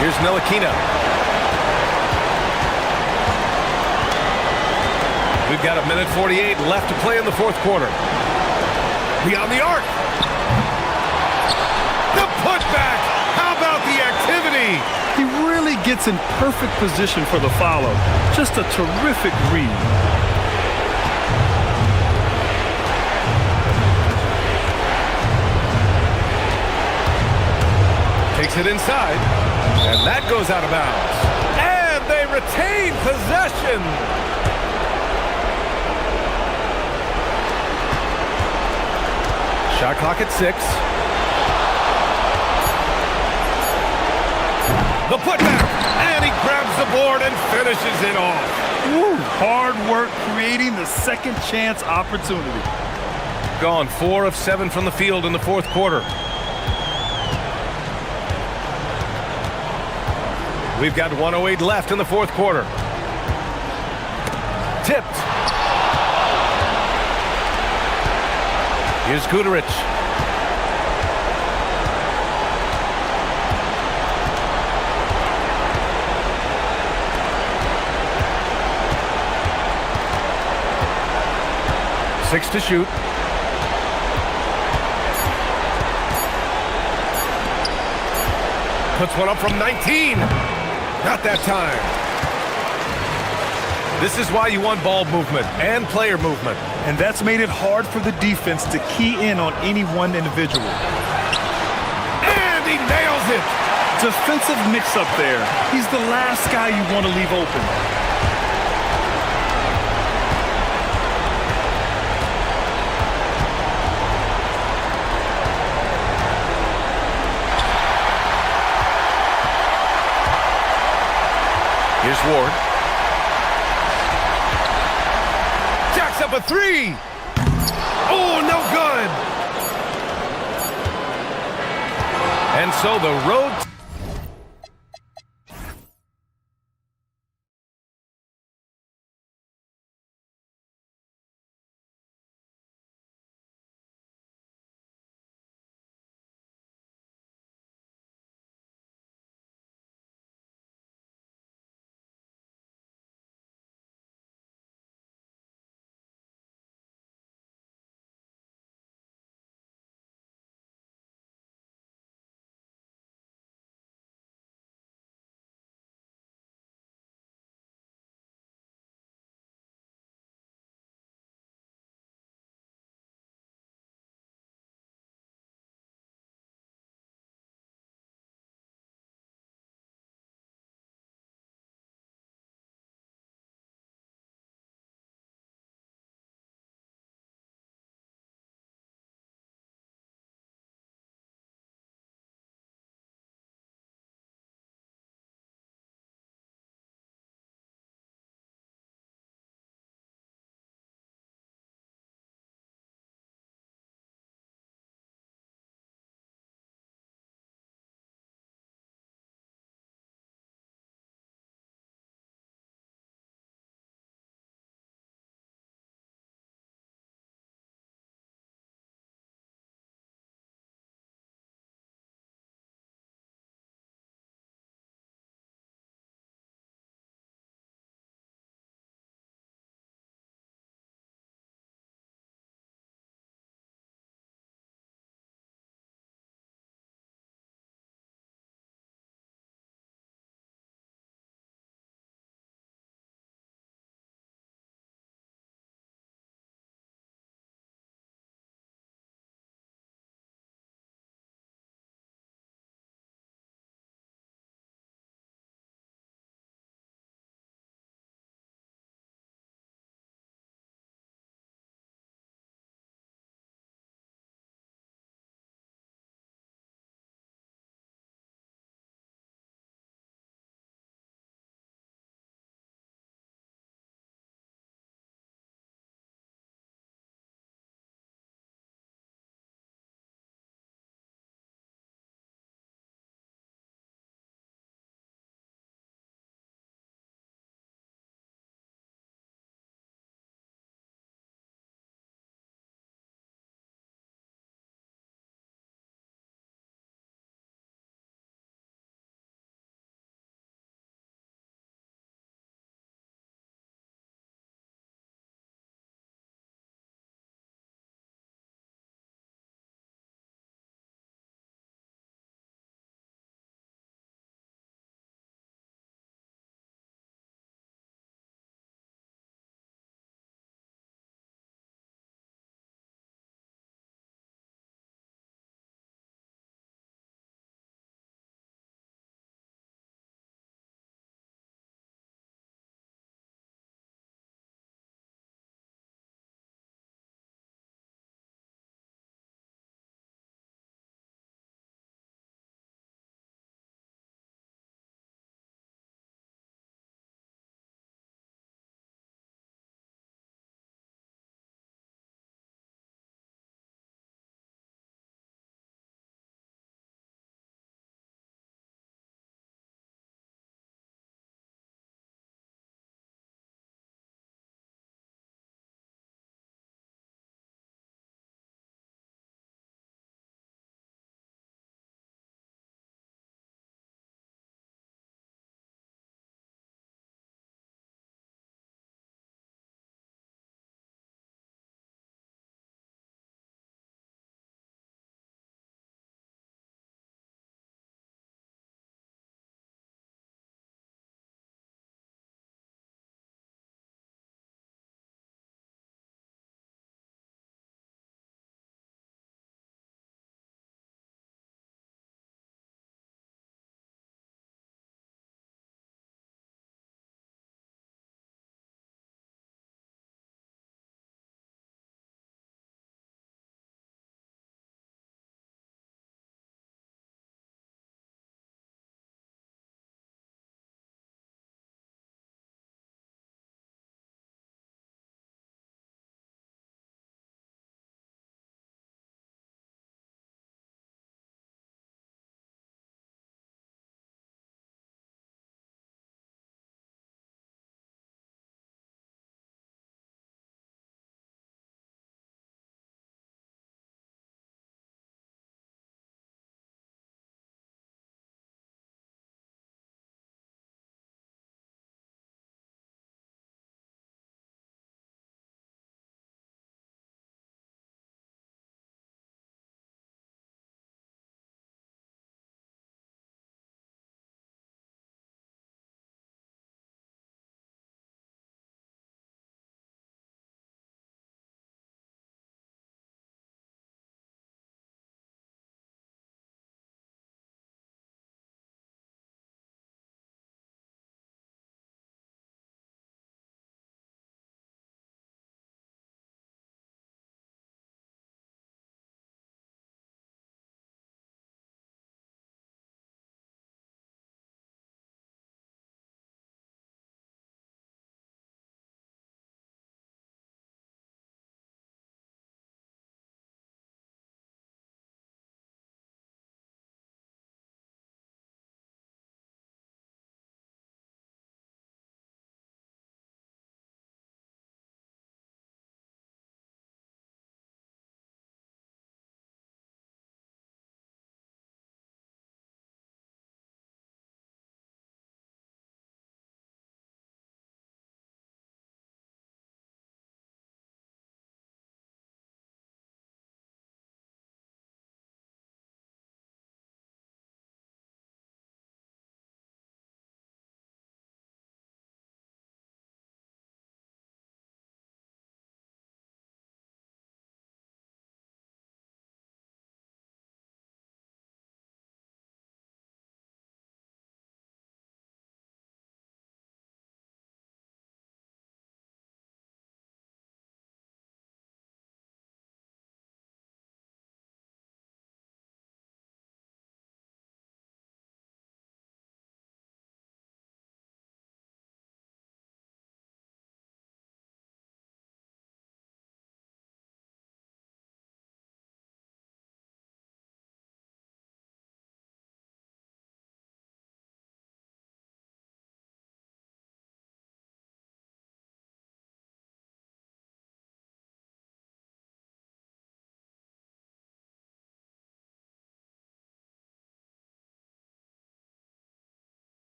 Here's Ntilikina. We've got 1:48 left to play in the fourth quarter. Beyond the arc. The putback. How about the activity? He really gets in perfect position for the follow. Just a terrific read. Takes it inside, and that goes out of bounds. And they retain possession. Shot clock at 6. The putback, and he grabs the board and finishes it off. Woo, hard work creating the second chance opportunity. Gone 4 of 7 from the field in the fourth quarter. We've got 1:08 left in the fourth quarter. Tipped. Here's Guterich. Six to shoot. Puts one up from 19. Not that time. This is why you want ball movement and player movement. And that's made it hard for the defense to key in on any one individual. And he nails it. Defensive mix-up there. He's the last guy you want to leave open. Here's Ward. Jacks up a 3. Oh, no good. And so the road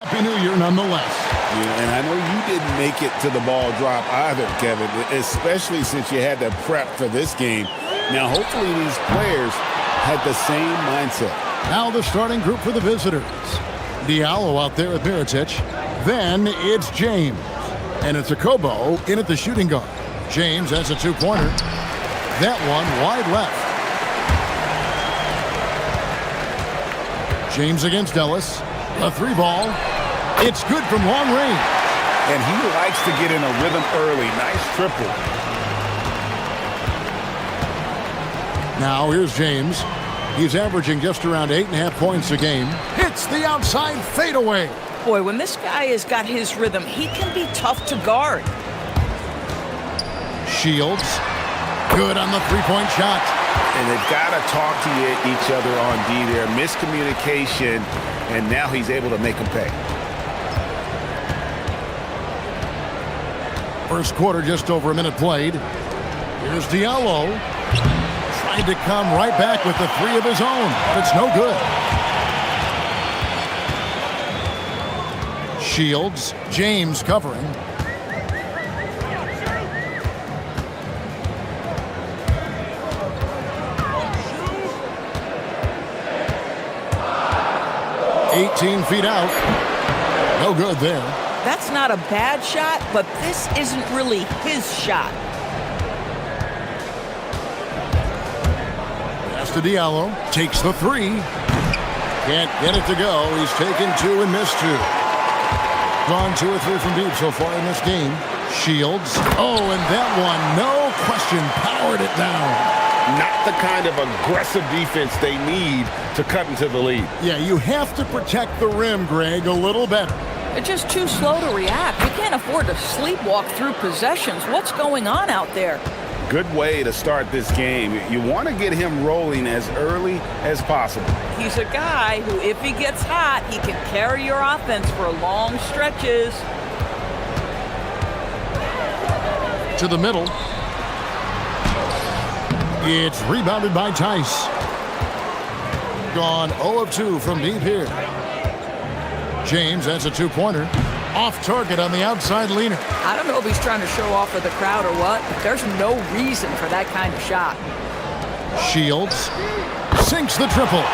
Happy New Year nonetheless. Yeah, and I know you didn't make it to the ball drop either, Kevin, especially since you had to prep for this game. Now, hopefully these players had the same mindset. Now the starting group for the visitors. Diallo out there at Mirotic. Then it's James. And it's Akobo in at the shooting guard. James has a two-pointer. That one wide left. James against Ellis. A three ball. It's good from long range. And he likes to get in a rhythm early. Nice triple. Now here's James. He's averaging just around 8.5 points a game. Hits the outside fadeaway. Boy, when this guy has got his rhythm, he can be tough to guard. Shields. Good on the three-point shot. And they've got to talk to each other on D there. Miscommunication, and now he's able to make them pay. First quarter, just over a minute played. Here's Diallo. Tried to come right back with the three of his own, but it's no good. Shields. James covering. $18 feet out. No good there. That's not a bad shot, but this isn't really his shot. Pass to Diallo. Takes the three. Can't get it to go. He's taken two and missed two. Gone 2 or 3 from deep so far in this game. Shields. Oh, and that one, no question, powered it down. Not the kind of aggressive defense they need to cut into the lead. Yeah, you have to protect the rim, Greg, a little better. They're just too slow to react. You can't afford to sleepwalk through possessions. What's going on out there? Good way to start this game. You want to get him rolling as early as possible. He's a guy who, if he gets hot, he can carry your offense for long stretches. To the middle. It's rebounded by Tice. Gone 0 of 2 from deep here. James, that's a two-pointer. Off target on the outside leaner. I don't know if he's trying to show off for the crowd or what, but there's no reason for that kind of shot. Shields sinks the triple.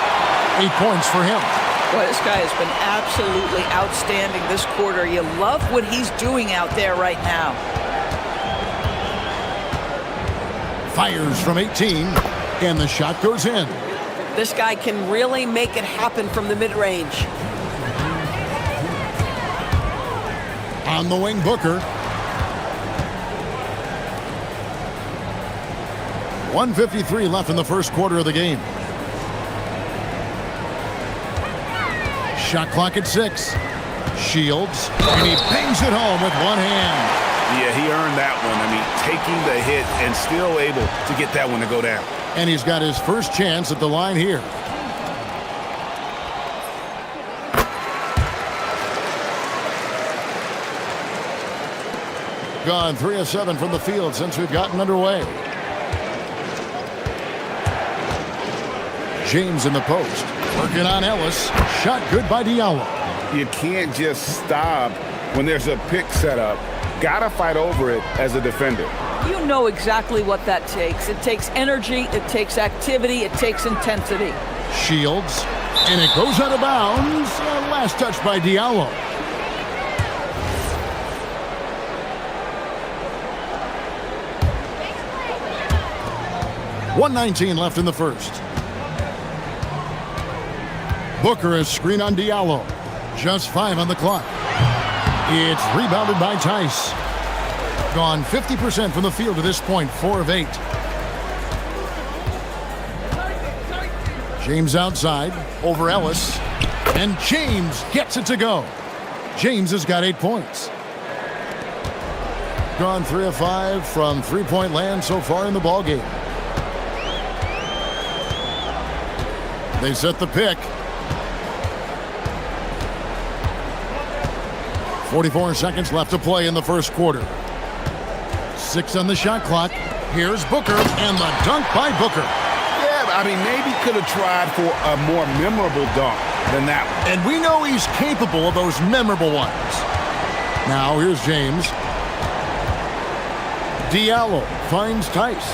8 points for him. Boy, this guy has been absolutely outstanding this quarter. You love what he's doing out there right now. Fires from 18, and the shot goes in. This guy can really make it happen from the mid-range. On the wing, Booker. 1:53 left in the first quarter of the game. Shot clock at 6. Shields, and he bangs it home with one hand. Yeah, he earned that one. I mean, taking the hit and still able to get that one to go down. And he's got his first chance at the line here. Gone 3 of 7 from the field since we've gotten underway. James in the post. Working on Ellis. Shot good by Diallo. You can't just stop when there's a pick set up. Gotta fight over it as a defender. You know exactly what that takes. It takes energy, it takes activity, it takes intensity. Shields. And it goes out of bounds. Last touch by Diallo. .119 left in the first. Booker is screen on Diallo. Just 5 on the clock. It's rebounded by Tice. Gone 50% from the field to this point, 4 of 8. James outside, over Ellis. And James gets it to go. James has got 8 points. Gone 3 of 5 from three-point land so far in the ballgame. They set the pick. 44 seconds left to play in the first quarter. 6 on the shot clock. Here's Booker, and the dunk by Booker. Yeah, I mean, maybe could have tried for a more memorable dunk. than that one. And we know he's capable of those memorable ones. Now here's James. Diallo finds Tice.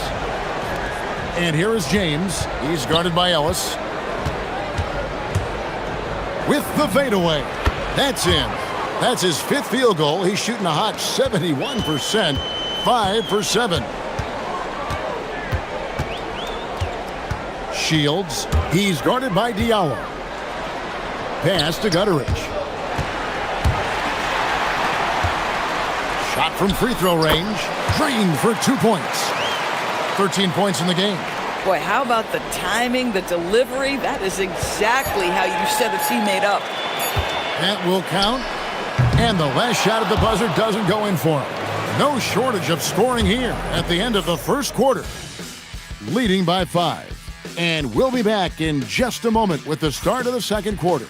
And here is James. He's guarded by Ellis. With the fadeaway. That's in. That's his 5th field goal. He's shooting a hot 71%. 5 for 7. Shields. He's guarded by Diallo. Pass to Gutteridge. Shot from free throw range. Drained for 2 points. 13 points in the game. Boy, how about the timing, the delivery? That is exactly how you set a teammate up. That will count. And the last shot at the buzzer doesn't go in for him. No shortage of scoring here at the end of the first quarter. Leading by 5. And we'll be back in just a moment with the start of the second quarter.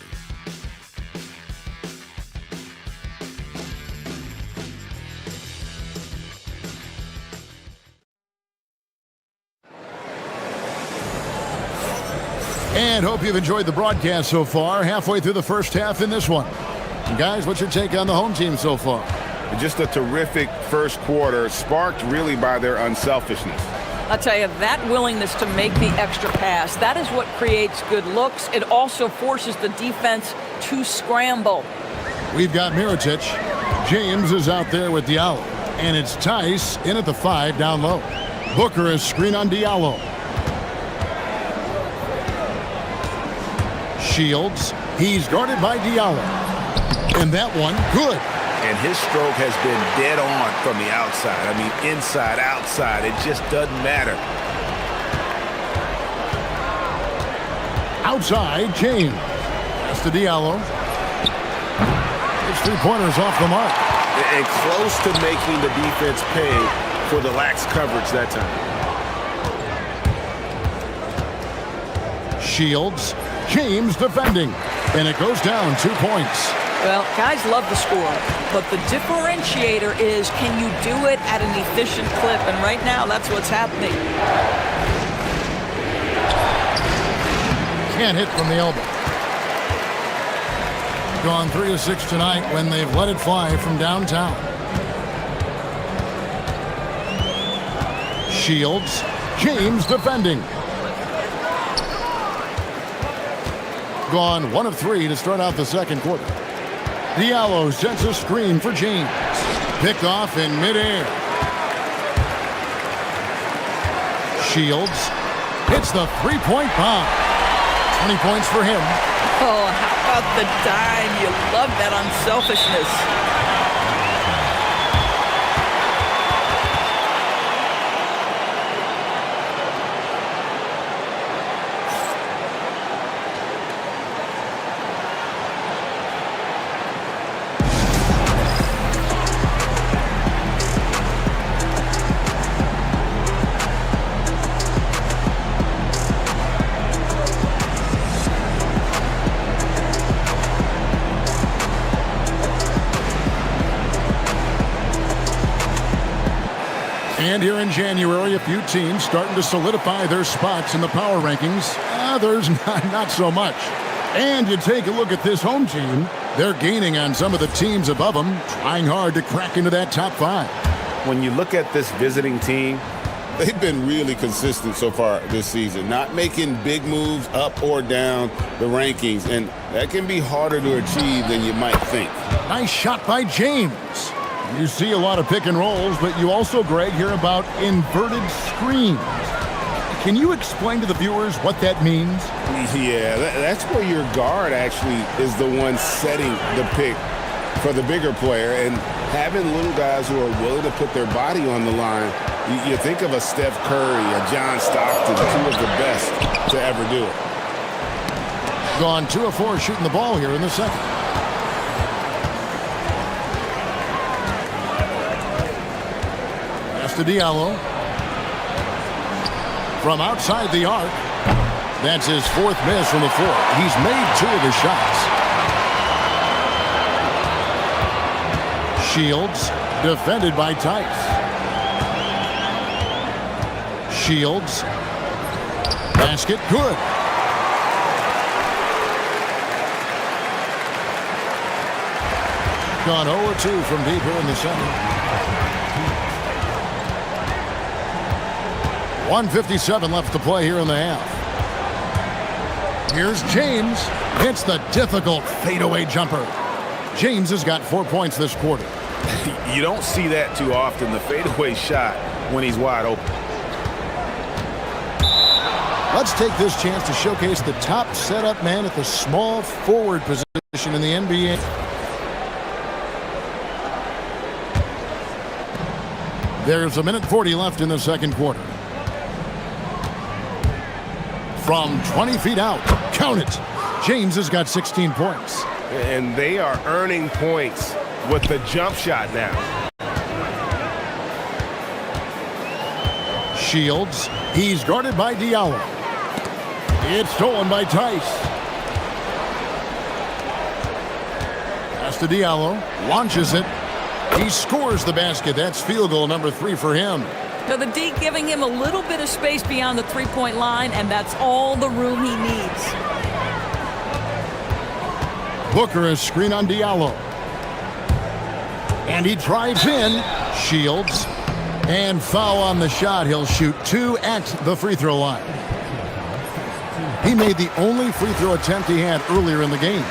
And hope you've enjoyed the broadcast so far. Halfway through the first half in this one. And guys, what's your take on the home team so far? Just a terrific first quarter, sparked really by their unselfishness. I'll tell you, that willingness to make the extra pass, that is what creates good looks. It also forces the defense to scramble. We've got Mirotic. James is out there with Diallo. And it's Tice in at the 5 down low. Booker is screen on Diallo. Shields. He's guarded by Diallo. And that one, good. And his stroke has been dead on from the outside. I mean, inside, outside, it just doesn't matter. Outside, James. That's to Diallo. His 3-pointers off the mark. And close to making the defense pay for the lax coverage that time. Shields. James defending. And it goes down 2 points. Well, guys love the score, but the differentiator is, can you do it at an efficient clip? And right now, that's what's happening. Can't hit from the elbow. Gone 3 of 6 tonight when they've let it fly from downtown. Shields. James defending. Gone 1 of 3 to start out the second quarter. Diallo sets a screen for James. Picked off in midair. Shields hits the 3-point bomb. 20 points for him. Oh, how about the dime? You love that unselfishness. And here in January, a few teams starting to solidify their spots in the power rankings. Others, not so much. And you take a look at this home team, they're gaining on some of the teams above them, trying hard to crack into that top 5. When you look at this visiting team, they've been really consistent so far this season, not making big moves up or down the rankings, and that can be harder to achieve than you might think. Nice shot by James. You see a lot of pick and rolls, but you also, Greg, hear about inverted screens. Can you explain to the viewers what that means? Yeah, that's where your guard actually is the one setting the pick for the bigger player, and having little guys who are willing to put their body on the line. You think of a Steph Curry, a John Stockton, 2 of the best to ever do it. Gone 2 of 4 shooting the ball here in the second. To Diallo. From outside the arc. That's his 4th miss from the floor. He's made 2 of his shots. Shields defended by Tice. Shields. Basket good. Gone 0-2 from deep here in the second. 1:57 left to play here in the half. Here's James. Hits the difficult fadeaway jumper. James has got 4 points this quarter. You don't see that too often, the fadeaway shot when he's wide open. Let's take this chance to showcase the top setup man at the small forward position in the NBA. There's 1:40 left in the second quarter. From 20 feet out, count it. James has got 16 points. And they are earning points with the jump shot now. Shields. He's guarded by Diallo. It's stolen by Tice. Pass to Diallo. Launches it. He scores the basket. That's field goal number 3 for him. So the D giving him a little bit of space beyond the three-point line, and that's all the room he needs. Booker is screen on Diallo. And he drives in. Shields. And foul on the shot. He'll shoot 2 at the free throw line. He made the only free throw attempt he had earlier in the game.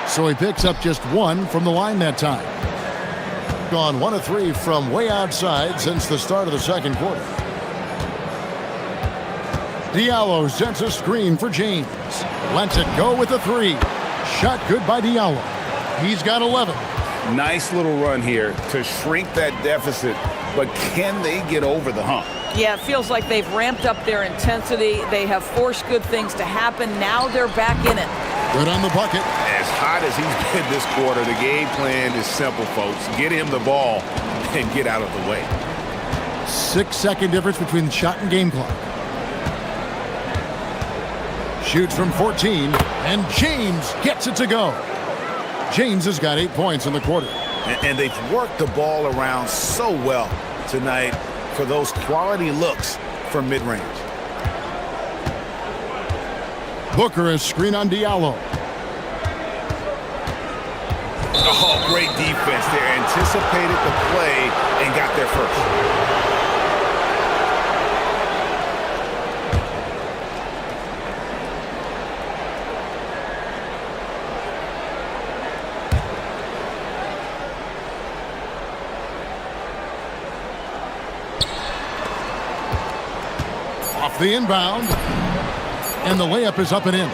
So he picks up just 1 from the line that time. Gone 1 of 3 from way outside since the start of the second quarter. Diallo sets a screen for James. Lets it go with a 3. Shot good by Diallo. He's got 11. Nice little run here to shrink that deficit, but can they get over the hump? Yeah, it feels like they've ramped up their intensity. They have forced good things to happen. Now they're back in it. Good on the bucket. As hot as he's been this quarter, the game plan is simple, folks. Get him the ball and get out of the way. 6-second difference between the shot and game clock. Shoots from 14, and James gets it to go. James has got 8 points in the quarter. And they've worked the ball around so well tonight for those quality looks from mid-range. Booker is screen on Diallo. Oh, great defense there. Anticipated the play and got there first. The inbound, and the layup is up and in.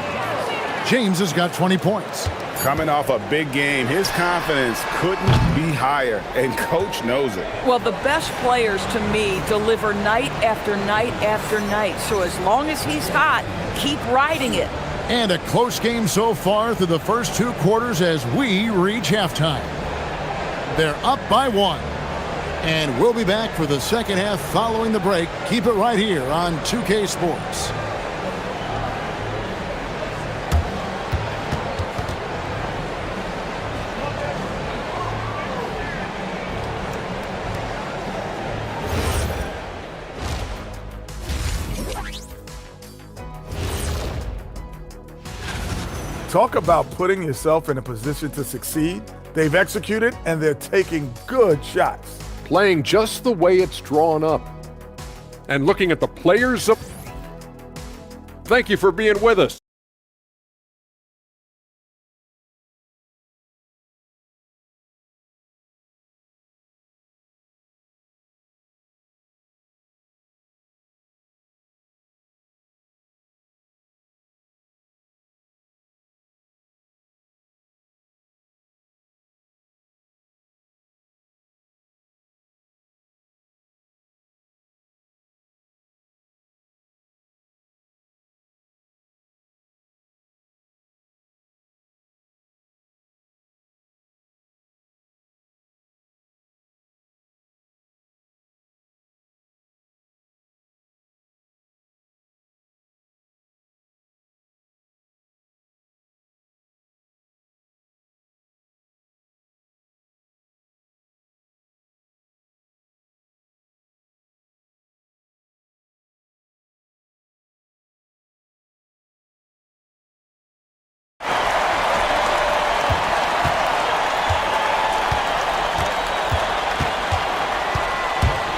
James has got 20 points. Coming off a big game, his confidence couldn't be higher, and coach knows it. Well, the best players, to me, deliver night after night after night. So as long as he's hot, keep riding it. And a close game so far through the first 2 quarters as we reach halftime. They're up by 1. And we'll be back for the second half following the break. Keep it right here on 2K Sports. Talk about putting yourself in a position to succeed. They've executed, and they're taking good shots. Playing just the way it's drawn up. And looking at the players of... Thank you for being with us.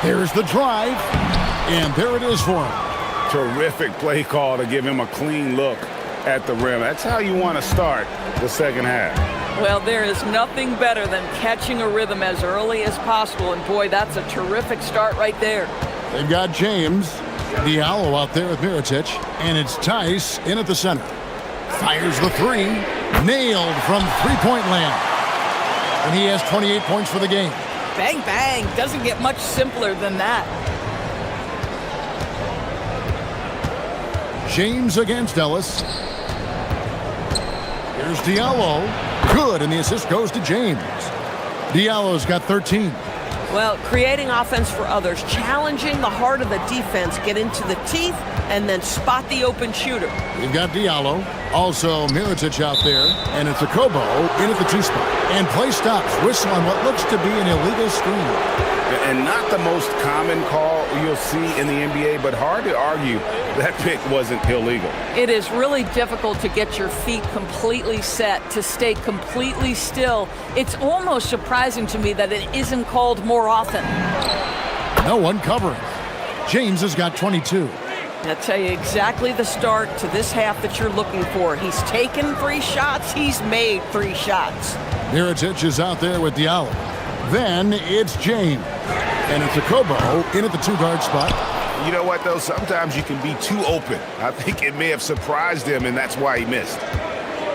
There's the drive, and there it is for him. Terrific play call to give him a clean look at the rim. That's how you want to start the second half. Well, there is nothing better than catching a rhythm as early as possible, and boy, that's a terrific start right there. They've got James Diallo out there with Mirotic, and it's Tice in at the center. Fires the three, nailed from three-point land. And he has 28 points for the game. Bang, bang. Doesn't get much simpler than that. James against Ellis. Here's Diallo. Good, and the assist goes to James. Diallo's got 13. Well, creating offense for others, challenging the heart of the defense, get into the teeth, and then spot the open shooter. We've got Diallo, also Mirotic out there, and it's a Kobo in at the two spot. And play stops, whistle on what looks to be an illegal screen. And not the most common call you'll see in the NBA, but hard to argue that pick wasn't illegal. It is really difficult to get your feet completely set, to stay completely still. It's almost surprising to me that it isn't called more often. No one covering. James has got 22. I'll tell you exactly the start to this half that you're looking for. He's taken 3 shots. He's made 3 shots. Mirotic is out there with Diallo. Then it's James. And it's a Kobo in at the two-guard spot. You know what, though? Sometimes you can be too open. I think it may have surprised him, and that's why he missed.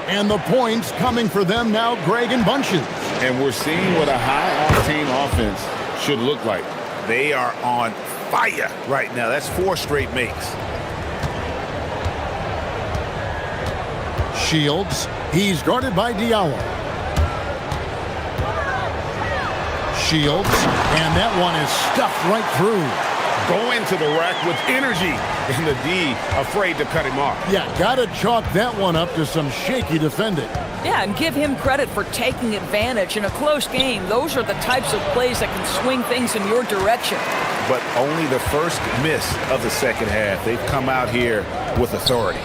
And the points coming for them now, Greg and bunches. And we're seeing what a high-octane offense should look like. They are on fire right now. That's 4 straight makes. Shields. He's guarded by Diallo. Shields. And that one is stuffed right through. Going to the rack with energy. And the D afraid to cut him off. Yeah, gotta chalk that one up to some shaky defending. Yeah, and give him credit for taking advantage in a close game. Those are the types of plays that can swing things in your direction. But only the first miss of the second half. They've come out here with authority.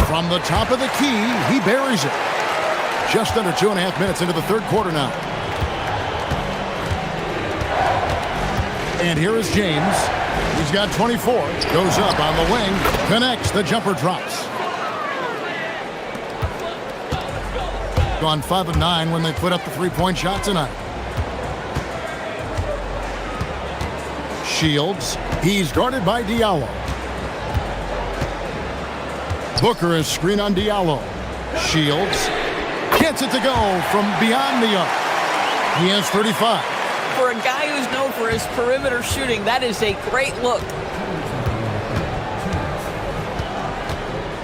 From the top of the key, he buries it. Just under 2.5 minutes into the third quarter now. And here is James. He's got 24. Goes up on the wing. Connects. The jumper drops. Gone 5 of 9 when they put up the three-point shot tonight. Shields. He's guarded by Diallo. Booker is screen on Diallo. Shields gets it to go from beyond the arc. He has 35. For a guy who's known for his perimeter shooting, that is a great look.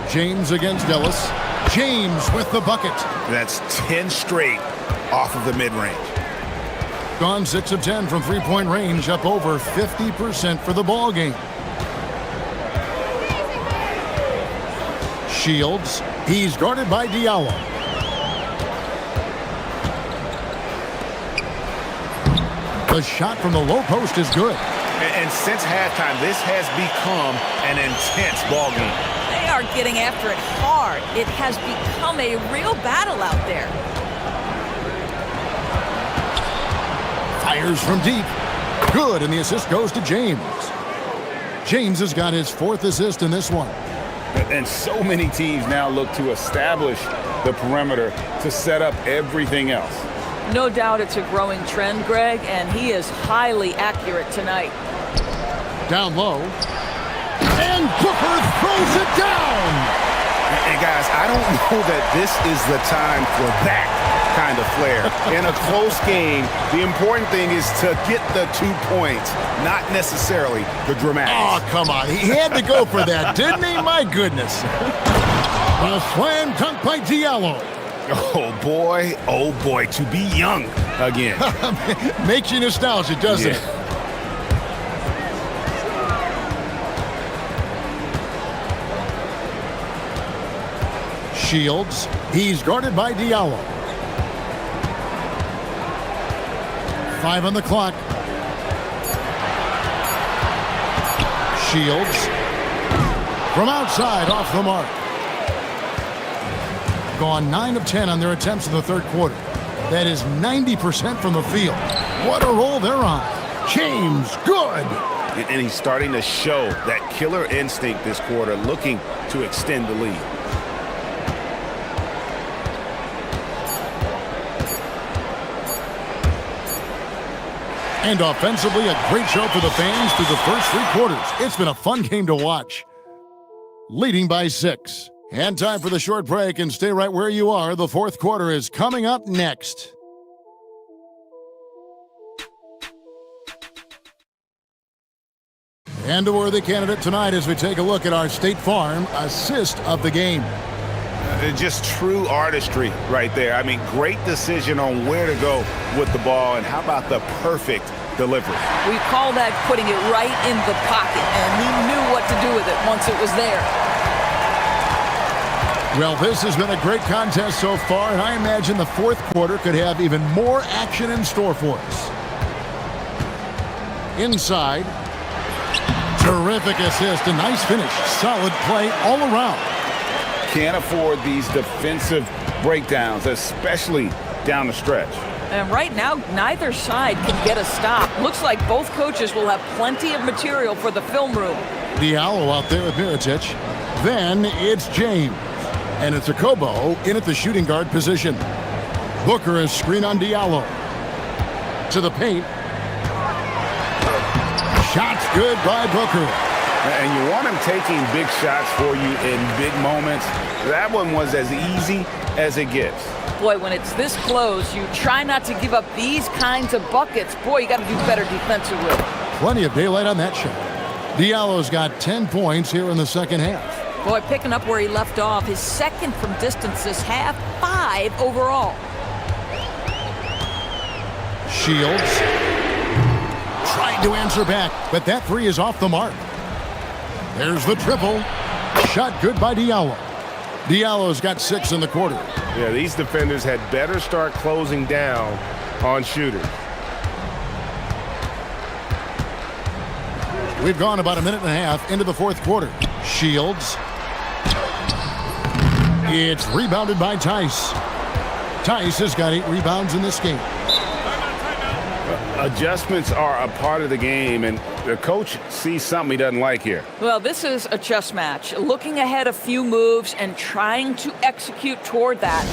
James against Ellis. James with the bucket. That's 10 straight off of the mid-range. Gone 6 of 10 from three-point range, up over 50% for the ball game. Shields. He's guarded by Diallo. The shot from the low post is good. And since halftime, this has become an intense ball game. They are getting after it hard. It has become a real battle out there. Fires from deep. Good, and the assist goes to James. James has got his 4th assist in this one. And so many teams now look to establish the perimeter to set up everything else. No doubt it's a growing trend, Greg, and he is highly accurate tonight. Down low. And Booker throws it down! And guys, I don't know that this is the time for that kind of flair. In a close game, the important thing is to get the 2 points, not necessarily the dramatics. Oh, come on. He had to go for that, didn't he? My goodness. A slam dunk by Diallo. Oh boy, to be young again. Makes you nostalgic, doesn't it? Shields. He's guarded by Diallo. 5 on the clock. Shields. From outside, off the mark. Gone 9 of 10 on their attempts in the third quarter. That is 90% from the field. What a roll they're on. James, good. And he's starting to show that killer instinct this quarter, looking to extend the lead. And offensively, a great show for the fans through the first 3 quarters. It's been a fun game to watch. Leading by 6. And time for the short break, and stay right where you are. The fourth quarter is coming up next. And a worthy candidate tonight as we take a look at our State Farm assist of the game. Just true artistry right there. I mean, great decision on where to go with the ball, and how about the perfect delivery? We call that putting it right in the pocket, and he knew what to do with it once it was there. Well, this has been a great contest so far, and I imagine the fourth quarter could have even more action in store for us. Inside. Terrific assist, a nice finish. Solid play all around. Can't afford these defensive breakdowns, especially down the stretch. And right now, neither side can get a stop. Looks like both coaches will have plenty of material for the film room. Diallo out there with Mirotic. Then it's James. And it's Akobo in at the shooting guard position. Booker is screen on Diallo. To the paint. Shots good by Booker. And you want him taking big shots for you in big moments. That one was as easy as it gets. Boy, when it's this close, you try not to give up these kinds of buckets. Boy, you got to do better defensively. Plenty of daylight on that shot. Diallo's got 10 points here in the second half. Boy, picking up where he left off. His second from distance this half, 5 overall. Shields tried to answer back, but that 3 is off the mark. There's the triple. Shot good by Diallo. Diallo's got 6 in the quarter. Yeah, these defenders had better start closing down on shooters. We've gone about a minute and a half into the fourth quarter. Shields. It's rebounded by Tice. Tice has got 8 rebounds in this game. Adjustments are a part of the game, and the coach sees something he doesn't like here. Well, this is a chess match. Looking ahead a few moves and trying to execute toward that.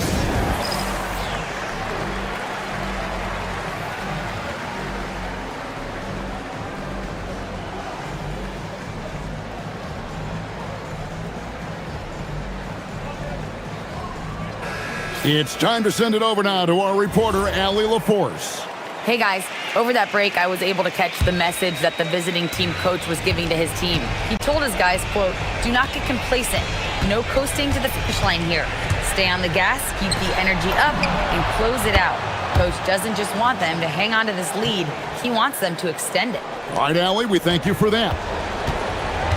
It's time to send it over now to our reporter, Allie LaForce. Hey guys, over that break, I was able to catch the message that the visiting team coach was giving to his team. He told his guys, quote, "Do not get complacent. No coasting to the finish line here. Stay on the gas, keep the energy up, and close it out." Coach doesn't just want them to hang on to this lead. He wants them to extend it. All right, Allie, we thank you for that.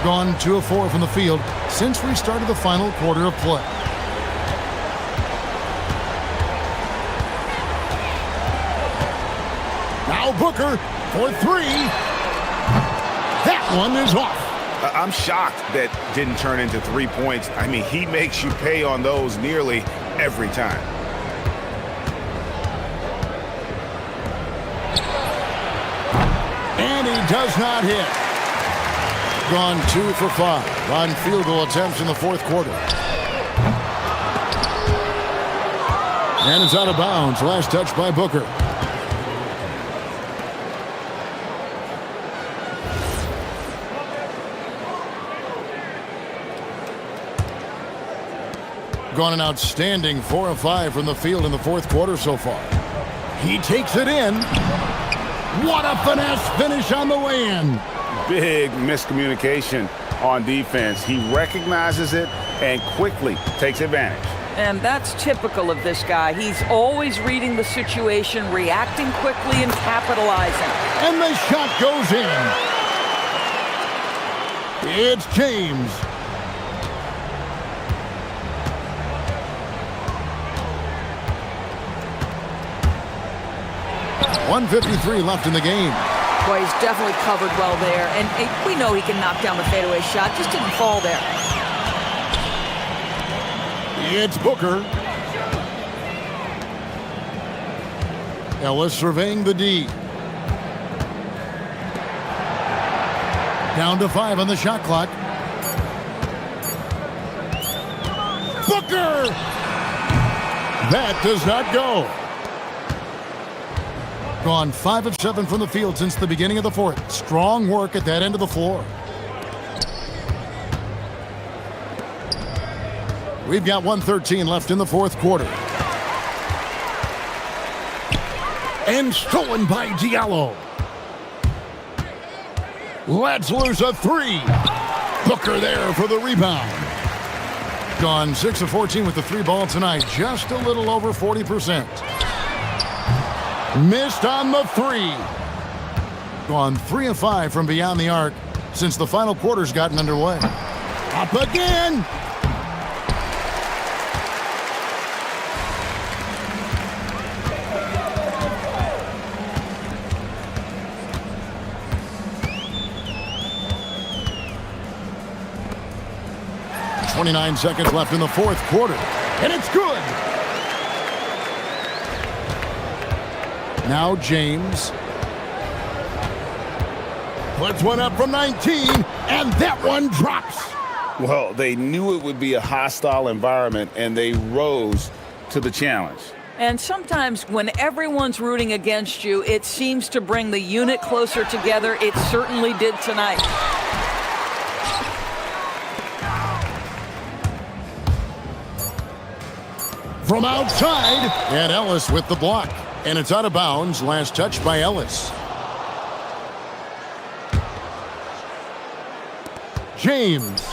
Gone 2 of 4 from the field since we started the final quarter of play. Now Booker for 3. That one is off. I'm shocked that didn't turn into 3 points. I mean, he makes you pay on those nearly every time. And he does not hit. Gone 2 for 5 on field goal attempts in the fourth quarter. And it's out of bounds. Last touch by Booker. Gone an outstanding 4 of 5 from the field in the fourth quarter so far. He takes it in. What a finesse finish on the way in. Big miscommunication on defense. He recognizes it and quickly takes advantage. And that's typical of this guy. He's always reading the situation, reacting quickly, and capitalizing. And the shot goes in. It's James. .153 left in the game. Boy, he's definitely covered well there. And we know he can knock down the fadeaway shot. Just didn't fall there. It's Booker. Ellis surveying the D. Down to 5 on the shot clock. Booker! That does not go. Gone 5 of 7 from the field since the beginning of the fourth. Strong work at that end of the floor. We've got 1:13 left in the fourth quarter. And stolen by Diallo. Let's lose a 3. Booker there for the rebound. Gone 6 of 14 with the 3 ball tonight. Just a little over 40%. Missed on the 3. Gone 3 of 5 from beyond the arc since the final quarter's gotten underway. Up again. .29 seconds left in the fourth quarter, and it's good. Now James puts one up from 19, and that one drops. Well, they knew it would be a hostile environment, and they rose to the challenge. And sometimes when everyone's rooting against you, it seems to bring the unit closer together. It certainly did tonight. From outside, and Ellis with the block. And it's out of bounds. Last touch by Ellis. James.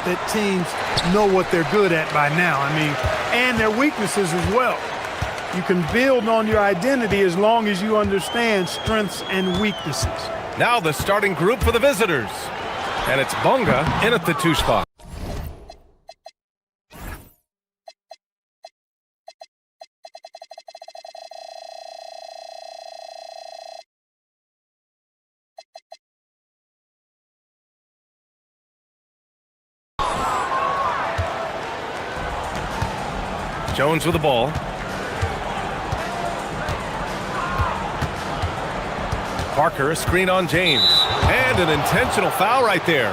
that teams know what they're good at by now. I mean, and their weaknesses as well. You can build on your identity as long as you understand strengths and weaknesses. Now the starting group for the visitors. And it's Bonga in at the 2 spot. Jones with the ball. Parker, a screen on James. And an intentional foul right there.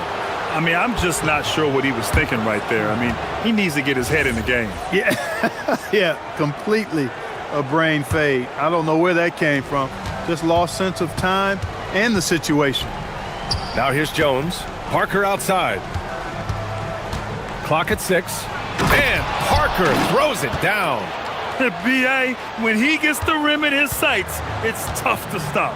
I mean, I'm just not sure what he was thinking right there. I mean, he needs to get his head in the game. Yeah, yeah, completely a brain fade. I don't know where that came from. Just lost sense of time and the situation. Now here's Jones. Parker outside. Clock at 6. And Parker throws it down. B.A., when he gets the rim in his sights, it's tough to stop.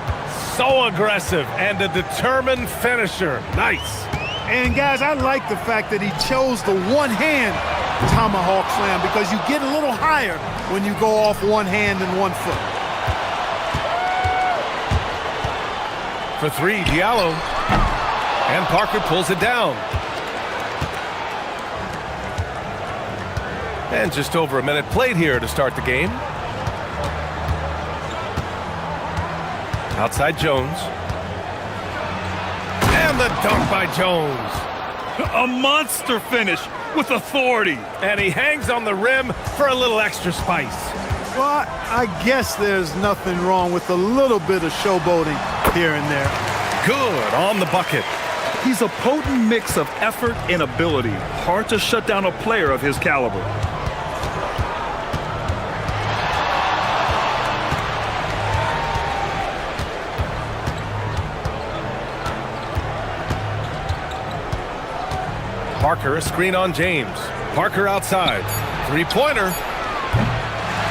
So aggressive and a determined finisher. Nice. And guys, I like the fact that he chose the one-hand tomahawk slam because you get a little higher when you go off one hand and 1 foot. For 3, Diallo. And Parker pulls it down. And just over a minute played here to start the game. Outside Jones. And the dunk by Jones. A monster finish with authority. And he hangs on the rim for a little extra spice. Well, I guess there's nothing wrong with a little bit of showboating here and there. Good on the bucket. He's a potent mix of effort and ability. Hard to shut down a player of his caliber. Parker, a screen on James. Parker outside. 3-pointer.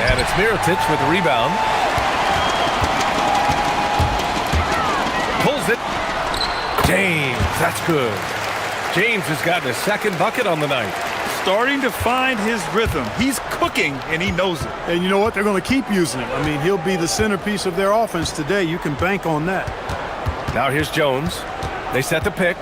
And it's Mirotic with the rebound. Pulls it. James, that's good. James has gotten his 2nd bucket on the night. Starting to find his rhythm. He's cooking, and he knows it. And you know what? They're going to keep using him. I mean, he'll be the centerpiece of their offense today. You can bank on that. Now here's Jones. They set the pick.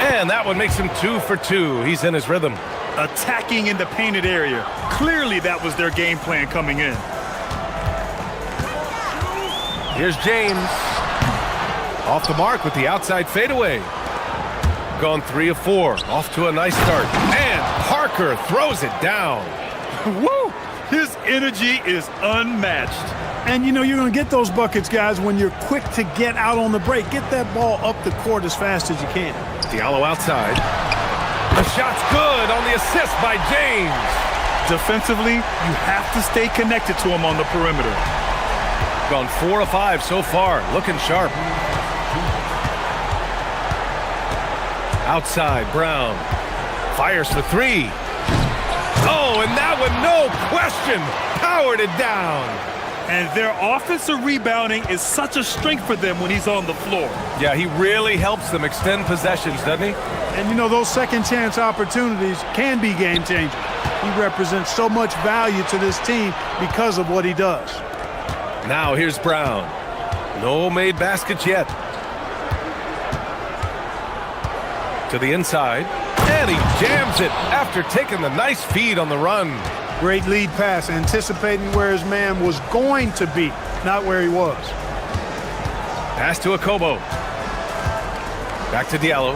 And that one makes him 2 for 2. He's in his rhythm. Attacking in the painted area. Clearly that was their game plan coming in. Here's James. Off the mark with the outside fadeaway. Gone 3 of 4. Off to a nice start. And Parker throws it down. Woo! His energy is unmatched. And, you know, you're going to get those buckets, guys, when you're quick to get out on the break. Get that ball up the court as fast as you can. Diallo outside. The shot's good on the assist by James. Defensively, you have to stay connected to him on the perimeter. Gone 4 of 5 so far. Looking sharp. Outside, Brown. Fires for 3. Oh, and that one, no question, powered it down. And their offensive rebounding is such a strength for them when he's on the floor. Yeah, he really helps them extend possessions, doesn't he? And, you know, those second chance opportunities can be game changers. He represents so much value to this team because of what he does. Now here's Brown. No made baskets yet. To the inside. And he jams it after taking the nice feed on the run. Great lead pass, anticipating where his man was going to be, not where he was. Pass to Akobo. Back to Diallo.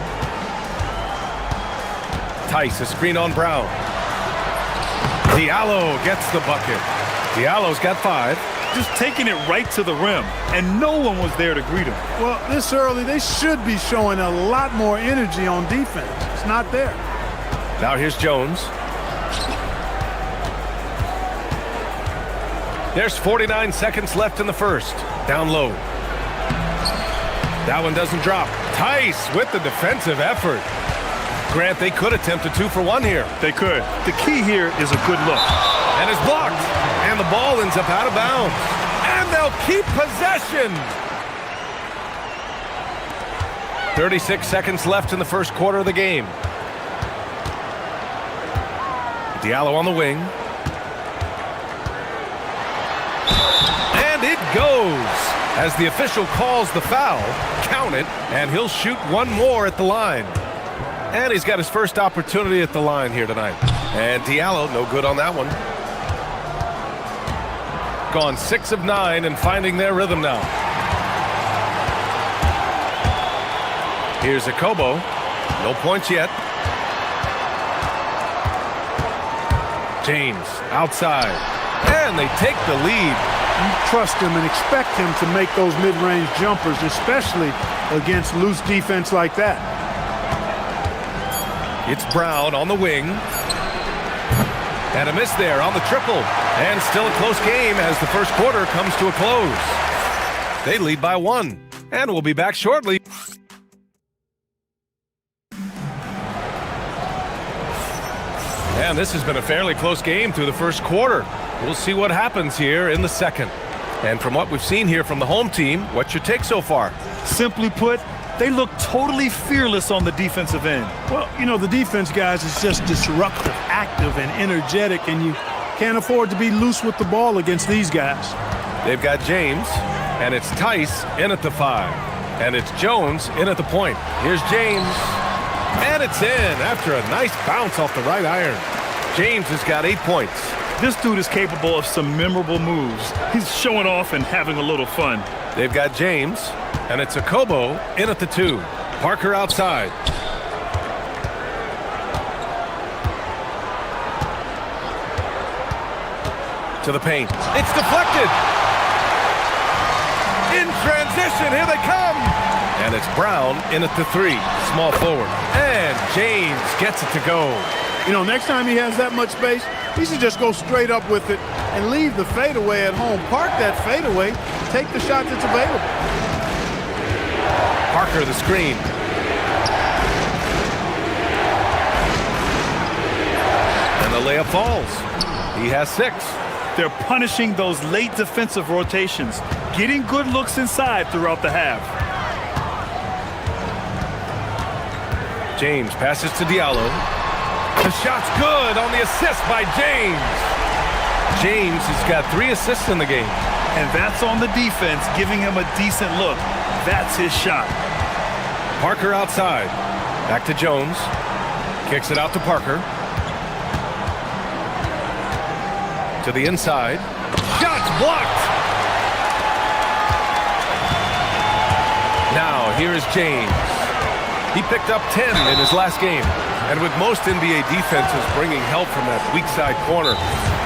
Tice, a screen on Brown. Diallo gets the bucket. Diallo's got 5. Just taking it right to the rim, and no one was there to greet him. Well, this early, they should be showing a lot more energy on defense. It's not there. Now here's Jones. There's 49 seconds left in the first. Down low. That one doesn't drop. Tice with the defensive effort. Grant, they could attempt a 2 for 1 here. They could. The key here is a good look. And it's blocked. And the ball ends up out of bounds. And they'll keep possession. 36 seconds left in the first quarter of the game. Diallo on the wing. And it goes! As the official calls the foul, count it, and he'll shoot one more at the line. And he's got his first opportunity at the line here tonight. And Diallo, no good on that one. Gone 6 of 9 and finding their rhythm now. Here's Akobo. No points yet. James outside. And they take the lead. You trust him and expect him to make those mid-range jumpers, especially against loose defense like that. It's Brown on the wing. And a miss there on the triple. And still a close game as the first quarter comes to a close. They lead by 1. And we'll be back shortly. And this has been a fairly close game through the first quarter. We'll see what happens here in the second. And from what we've seen here from the home team, what's your take so far? Simply put, they look totally fearless on the defensive end. Well, you know, the defense, guys, is just disruptive, active, and energetic, and you can't afford to be loose with the ball against these guys. They've got James, and it's Tice in at the 5. And it's Jones in at the point. Here's James. And it's in after a nice bounce off the right iron. James has got 8 points. This dude is capable of some memorable moves. He's showing off and having a little fun. They've got James, and it's Akobo in at the 2. Parker outside. To the paint. It's deflected. In transition, here they come. And it's Brown in at the 3, small forward. And James gets it to go. You know, next time he has that much space, he should just go straight up with it and leave the fadeaway at home. Park that fadeaway, take the shot that's available. Parker the screen. And the layup falls. He has 6. They're punishing those late defensive rotations, getting good looks inside throughout the half. James passes to Diallo. The shot's good on the assist by James. James has got 3 assists in the game. And that's on the defense, giving him a decent look. That's his shot. Parker outside. Back to Jones. Kicks it out to Parker. To the inside. Shot's blocked! Now, here is James. He picked up 10 in his last game. And with most NBA defenses bringing help from that weak side corner,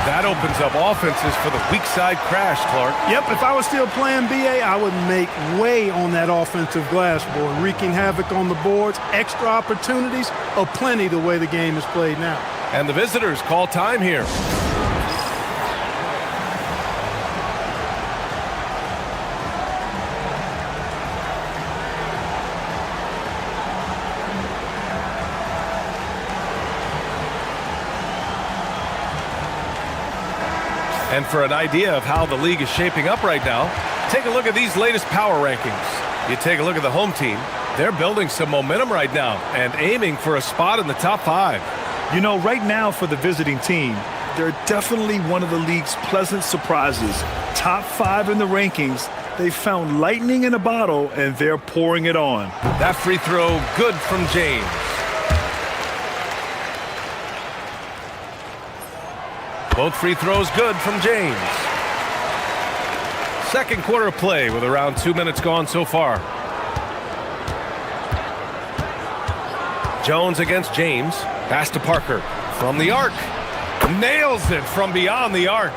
that opens up offenses for the weak side crash, Clark. Yep, if I was still playing BA, I would make way on that offensive glass board, wreaking havoc on the boards. Extra opportunities aplenty the way the game is played now. And the visitors call time here. And for an idea of how the league is shaping up right now, take a look at these latest power rankings. You take a look at the home team. They're building some momentum right now and aiming for a spot in the top 5. You know, right now for the visiting team, they're definitely one of the league's pleasant surprises. Top 5 in the rankings. They found lightning in a bottle, and they're pouring it on. That free throw, good from James. Both free throws good from James. Second quarter of play with around 2 minutes gone so far. Jones against James. Pass to Parker. From the arc. Nails it from beyond the arc.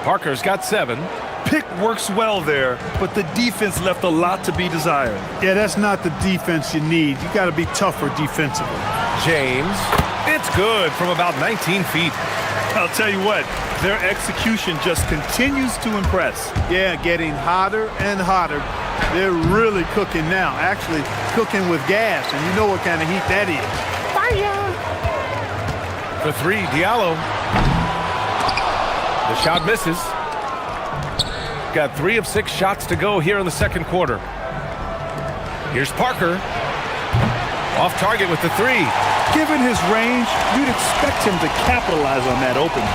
Parker's got 7. Pick works well there, but the defense left a lot to be desired. Yeah, that's not the defense you need. You got to be tougher defensively. James. It's good from about 19 feet. I'll tell you what, their execution just continues to impress. Yeah, getting hotter and hotter. They're really cooking now, actually cooking with gas, and you know what kind of heat that is. Fire! For 3, Diallo. The shot misses. Got 3 of 6 shots to go here in the second quarter. Here's Parker. Off target with the three. Given his range, you'd expect him to capitalize on that opening.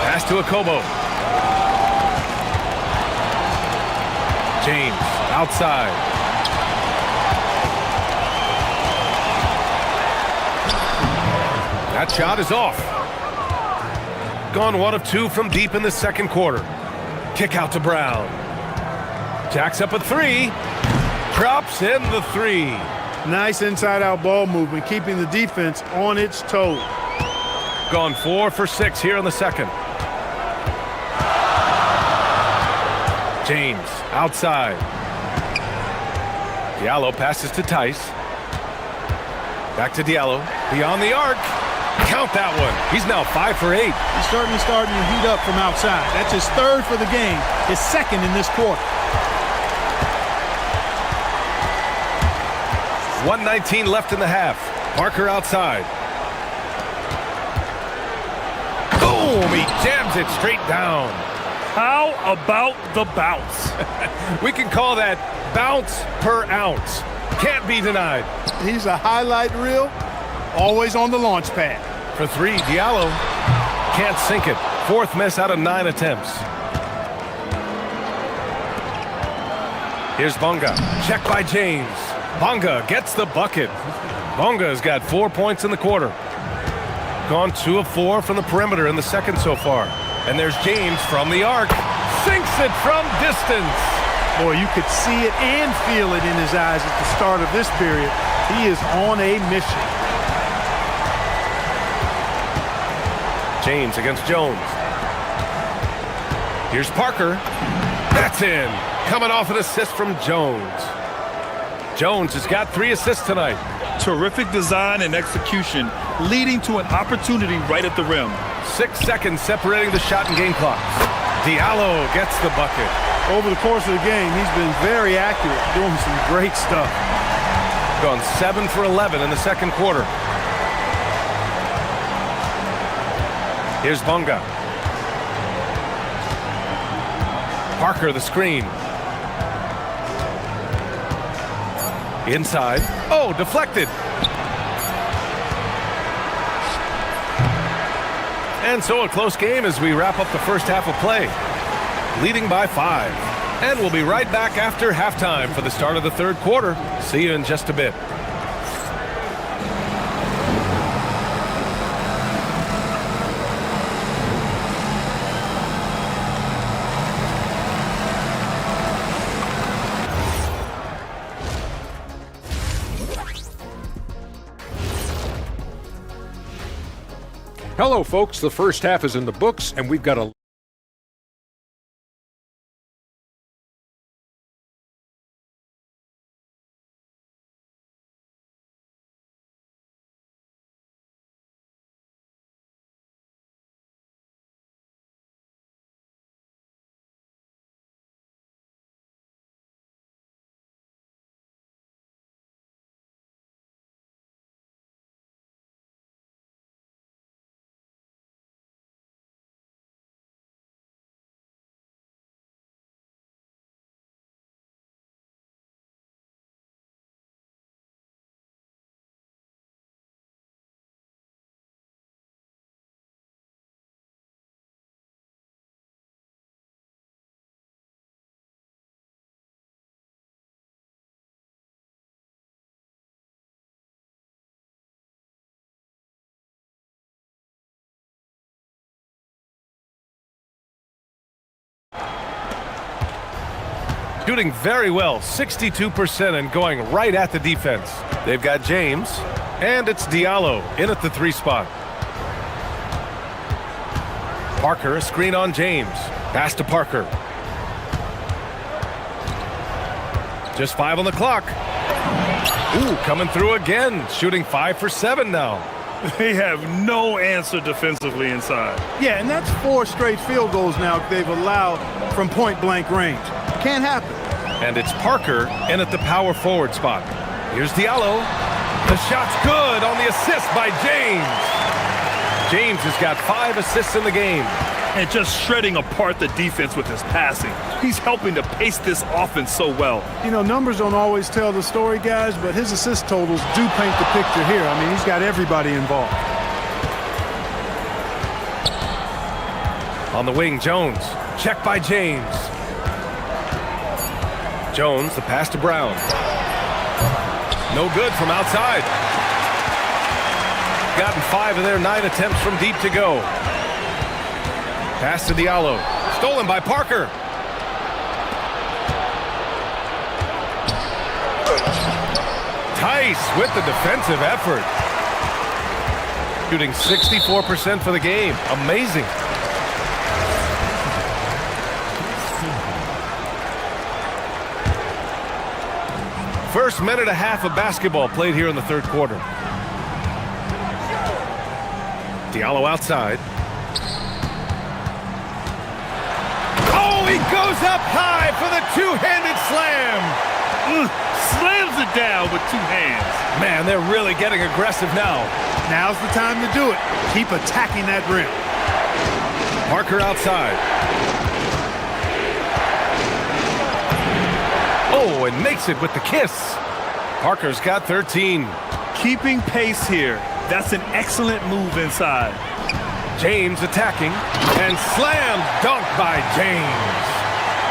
Pass to Akobo. James outside. That shot is off. Gone 1 of 2 from deep in the second quarter. Kick out to Brown. Jacks up a three. Drops in the three. Nice inside-out ball movement, keeping the defense on its toes. Gone 4 for 6 here in the second. James outside. Diallo passes to Tice. Back to Diallo. Beyond the arc. Count that one. He's now 5 for 8. He's starting to heat up from outside. That's his third for the game, his second in this quarter. 1:19 left in the half. Parker outside. Boom! He jams it straight down. How about the bounce? We can call that bounce per ounce. Can't be denied. He's a highlight reel, always on the launch pad. For three, Diallo can't sink it. 4th miss out of 9 attempts. Here's Bonga. Check by James. Bonga gets the bucket. Bonga's got 4 points in the quarter. Gone 2 of 4 from the perimeter in the second so far. And there's James from the arc. Sinks it from distance. Boy, you could see it and feel it in his eyes at the start of this period. He is on a mission. James against Jones. Here's Parker. That's in. Coming off an assist from Jones. Jones has got 3 assists tonight. Terrific design and execution, leading to an opportunity right at the rim. 6 seconds separating the shot and game clock. Diallo gets the bucket. Over the course of the game, he's been very accurate, doing some great stuff. Gone 7 for 11 in the second quarter. Here's Bonga. Parker, the screen. Inside. Oh, deflected. And so a close game as we wrap up the first half of play. Leading by 5. And we'll be right back after halftime for the start of the third quarter. See you in just a bit. Hello, folks. The first half is in the books, and we've got a Shooting very well, 62% and going right at the defense. They've got James, and it's Diallo in at the 3 spot. Parker, a screen on James. Pass to Parker. Just 5 on the clock. Ooh, coming through again, shooting 5 for 7 now. They have no answer defensively inside. Yeah, and that's 4 straight field goals now they've allowed from point-blank range. Can't happen. And it's Parker in at the power forward spot. Here's Diallo. The shot's good on the assist by James. James has got 5 assists in the game. and just shredding apart the defense with his passing. He's helping to pace this offense so well. You know, numbers don't always tell the story, guys, but his assist totals do paint the picture here. I mean, he's got everybody involved. On the wing, Jones. Check by James. Jones, the pass to Brown. No good from outside. Gotten 5 of their 9 attempts from deep to go. Pass to Diallo. Stolen by Parker. Tice with the defensive effort. Shooting 64% for the game. Amazing. First minute and a half of basketball played here in the third quarter. Diallo outside. Oh, he goes up high for the two-handed slam. Slams it down with 2 hands. Man, they're really getting aggressive now. Now's the time to do it. Keep attacking that rim. Parker outside. Oh, and makes it with the kiss. Parker's got 13. Keeping pace here. That's an excellent move inside. James attacking. And slam dunk by James.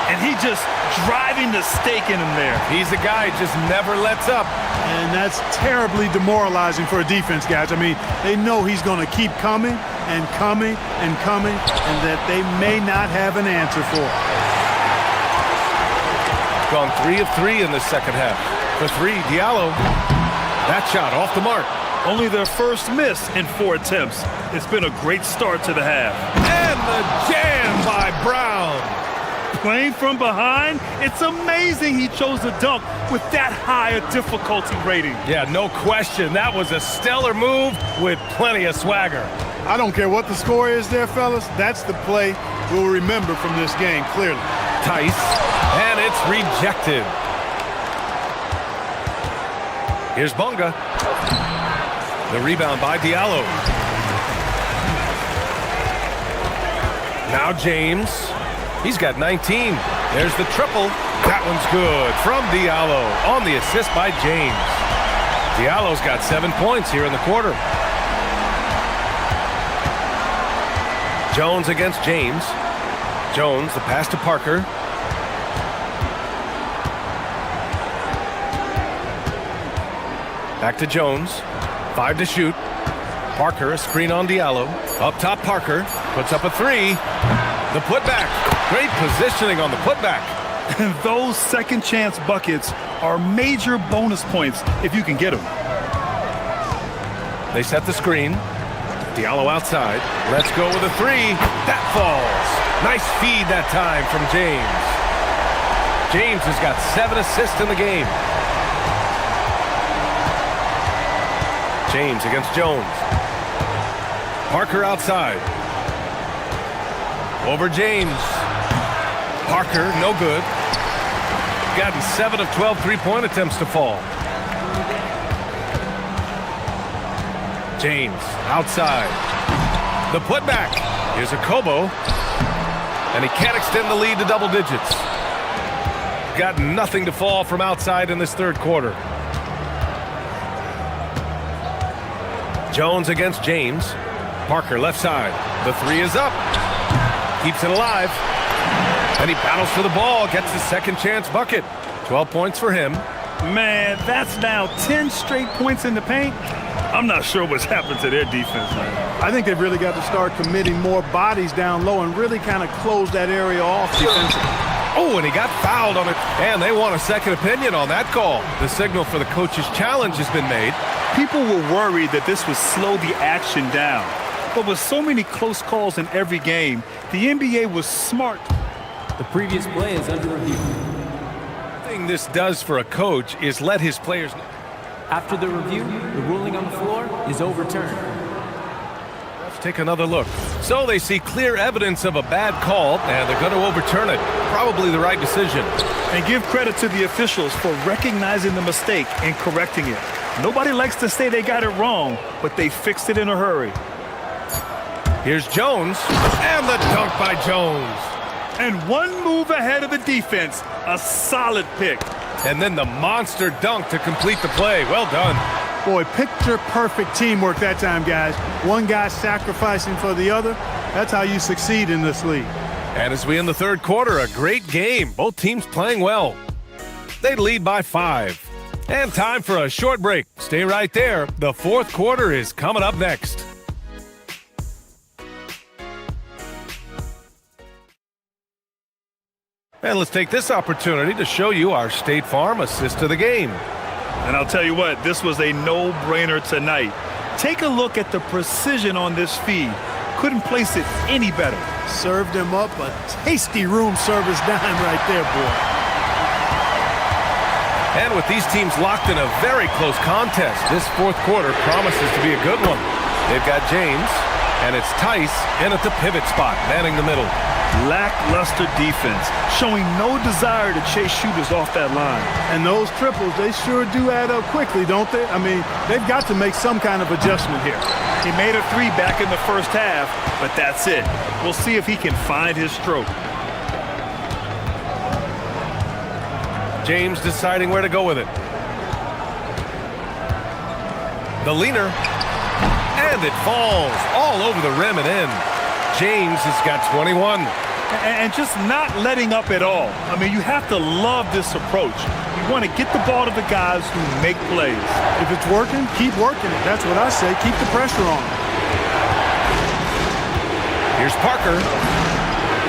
And he just driving the stake in him there. He's a guy just never lets up. And that's terribly demoralizing for a defense, guys. I mean, they know he's going to keep coming and coming and coming, and that they may not have an answer for it. Gone 3 of 3 in the second half. For 3, Diallo. That shot off the mark. Only their first miss in 4 attempts. It's been a great start to the half. And the jam by Brown. Playing from behind, it's amazing he chose to dunk with that high a difficulty rating. Yeah, no question. That was a stellar move with plenty of swagger. I don't care what the score is there, fellas. That's the play we'll remember from this game, clearly. Tice, and it's rejected. Here's Bunga. The rebound by Diallo. Now James. He's got 19. There's the triple. That one's good from Diallo on the assist by James. Diallo's got 7 points here in the quarter. Jones against James. Jones, the pass to Parker. Back to Jones. 5 to shoot. Parker, a screen on Diallo. Up top, Parker puts up a 3. The putback. Great positioning on the putback. And those second chance buckets are major bonus points if you can get them. They set the screen. Diallo outside. Let's go with a 3. That falls. Nice feed that time from James. James has got 7 assists in the game. James against Jones. Parker outside. Over James. Parker, no good. Gotten 7 of 12 three-point attempts to fall. James outside. The putback. Here's a Kobo. And he can't extend the lead to double digits. Got nothing to fall from outside in this third quarter. Jones against James. Parker left side. The 3 is up. Keeps it alive. And he battles for the ball. Gets his second chance bucket. 12 points for him. Man, that's now 10 straight points in the paint. I'm not sure what's happened to their defense, man. I think they've really got to start committing more bodies down low and really kind of close that area off defensively. Oh, and he got fouled on it. And they want a second opinion on that call. The signal for the coach's challenge has been made. People were worried that this would slow the action down. But with so many close calls in every game, the NBA was smart. The previous play is under review. The thing this does for a coach is let his players know. After the review, the ruling on the floor is overturned. Let's take another look. So they see clear evidence of a bad call, and they're going to overturn it. Probably the right decision. And give credit to the officials for recognizing the mistake and correcting it. Nobody likes to say they got it wrong, but they fixed it in a hurry. Here's Jones, and the dunk by Jones. And one move ahead of the defense. A solid pick. And then the monster dunk to complete the play. Well done. Boy, picture-perfect teamwork that time, guys. One guy sacrificing for the other. That's how you succeed in this league. And as we end the third quarter, a great game. Both teams playing well. They lead by 5. And time for a short break. Stay right there. The fourth quarter is coming up next. And let's take this opportunity to show you our State Farm assist to the game. And I'll tell you what, this was a no-brainer tonight. Take a look at the precision on this feed. Couldn't place it any better. Served him up a tasty room service dime right there, boy. And with these teams locked in a very close contest, this fourth quarter promises to be a good one. They've got James, and it's Tice in at the pivot spot, manning the middle. Lackluster defense, showing no desire to chase shooters off that line. And those triples, they sure do add up quickly, don't they? I mean, they've got to make some kind of adjustment here. He made a 3 back in the first half, but that's it. We'll see if he can find his stroke. James deciding where to go with it. The leaner. And it falls all over the rim and in. James has got 21. And just not letting up at all. I mean, you have to love this approach. You want to get the ball to the guys who make plays. If it's working, keep working it. That's what I say. Keep the pressure on. Here's Parker.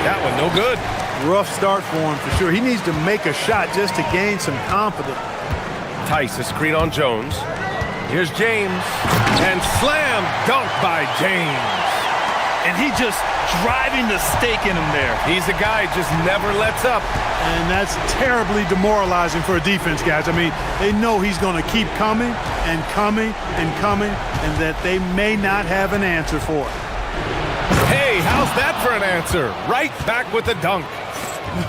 That one no good. Rough start for him for sure. He needs to make a shot just to gain some confidence. Tice a screen on Jones. Here's James. And slam dunk by James. And he just driving the stake in him there. He's a guy who just never lets up. And that's terribly demoralizing for a defense, guys. I mean, they know he's going to keep coming and coming and coming, and that they may not have an answer for it. Hey, how's that for an answer? Right back with the dunk.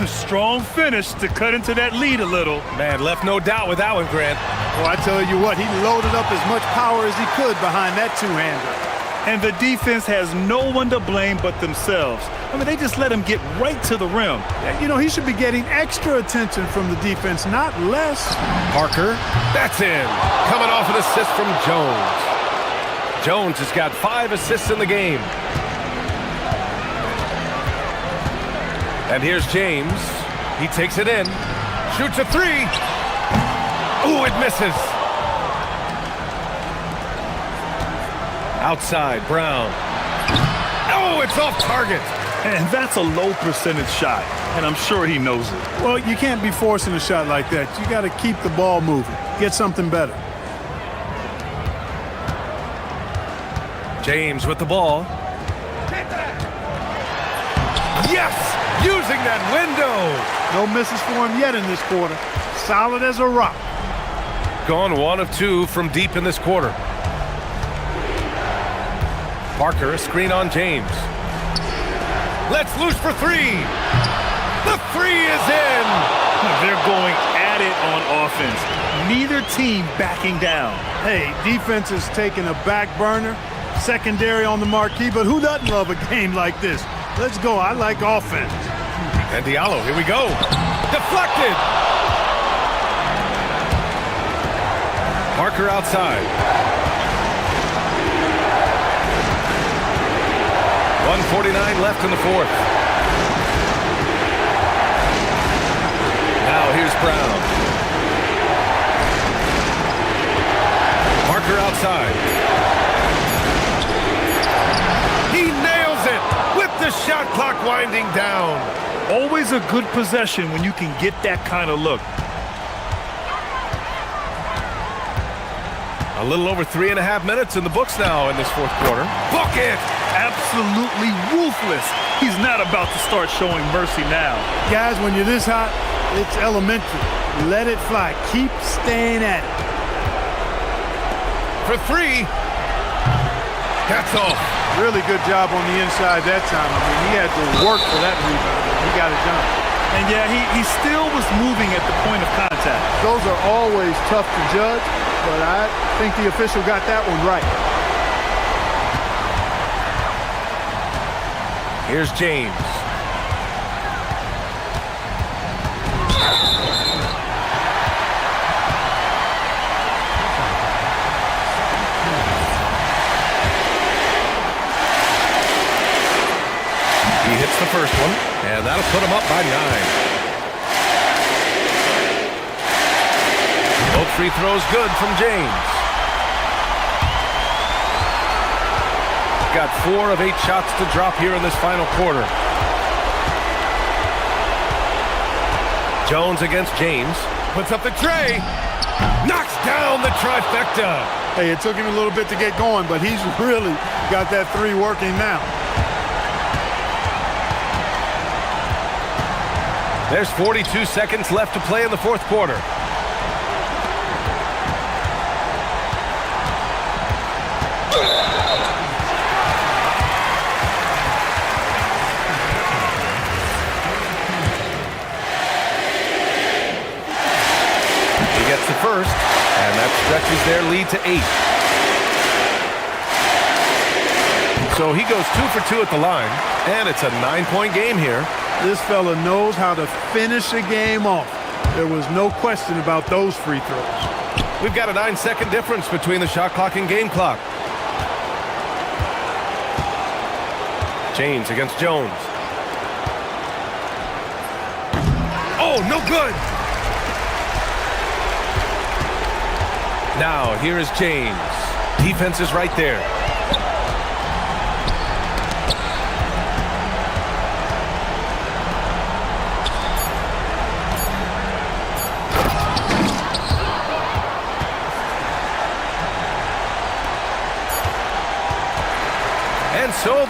Strong finish to cut into that lead a little. Man, left no doubt with that one, Grant. Well, I tell you what, he loaded up as much power as he could behind that two-hander. And the defense has no one to blame but themselves. I mean, they just let him get right to the rim. You know, he should be getting extra attention from the defense, not less. Parker, that's in. Coming off an assist from Jones. Jones has got 5 assists in the game. And here's James. He takes it in. Shoots a 3. Ooh, it misses. Outside, Brown. Oh, it's off target. And that's a low percentage shot, and I'm sure he knows it. Well, you can't be forcing a shot like that. You got to keep the ball moving. Get something better. James with the ball. Yes! Using that window. No misses for him yet in this quarter. Solid as a rock. Gone 1 of 2 from deep in this quarter. Parker, a screen on James. Let's loose for 3. The 3 is in. They're going at it on offense. Neither team backing down. Hey, defense is taking a back burner. Secondary on the marquee, but who doesn't love a game like this? Let's go. I like offense. And Diallo, here we go. Deflected. Parker outside. 1:49 left in the fourth. Now here's Brown. Parker outside. He nails it with the shot clock winding down. Always a good possession when you can get that kind of look. A little over 3.5 minutes in the books now in this fourth quarter. Bucket! Absolutely ruthless. He's not about to start showing mercy now. Guys, when you're this hot, it's elementary. Let it fly. Keep staying at it. For 3. That's off. Really good job on the inside that time. I mean, he had to work for that rebound. He got it done. And yeah, he still was moving at the point of contact. Those are always tough to judge, but I think the official got that one right. Here's James. He hits the first one, and that'll put him up by 9. Both free throws good from James. Got 4 of 8 shots to drop here in this final quarter. Jones against James. Puts up the tray. Knocks down the trifecta. Hey, it took him a little bit to get going, but he's really got that 3 working now. There's 42 seconds left to play in the fourth quarter. He gets the first, and that stretches their lead to 8. So he goes 2 for 2 at the line, and it's a 9-point game here. This fella knows how to finish a game off. There was no question about those free throws. We've got a 9-second difference between the shot clock and game clock. James against Jones. Oh, no good! Now, here is James. Defense is right there. And so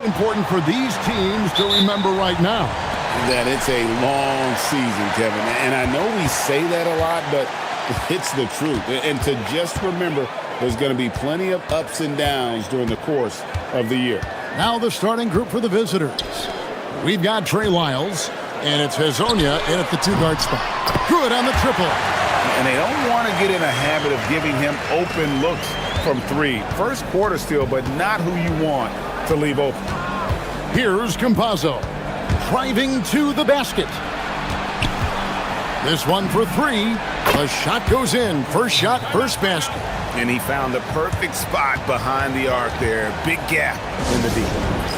Important for these teams to remember right now. That it's a long season, Kevin. And I know we say that a lot, but it's the truth. And to just remember, there's going to be plenty of ups and downs during the course of the year. Now the starting group for the visitors. We've got Trey Lyles, and it's Hazonia in at the two-guard spot. Good on the triple. And they don't want to get in a habit of giving him open looks from three. First quarter still, but not who you want to leave open. Here's Campazzo, driving to the basket. This one for three. The shot goes in. First shot, first basket. And he found the perfect spot behind the arc there. Big gap in the defense.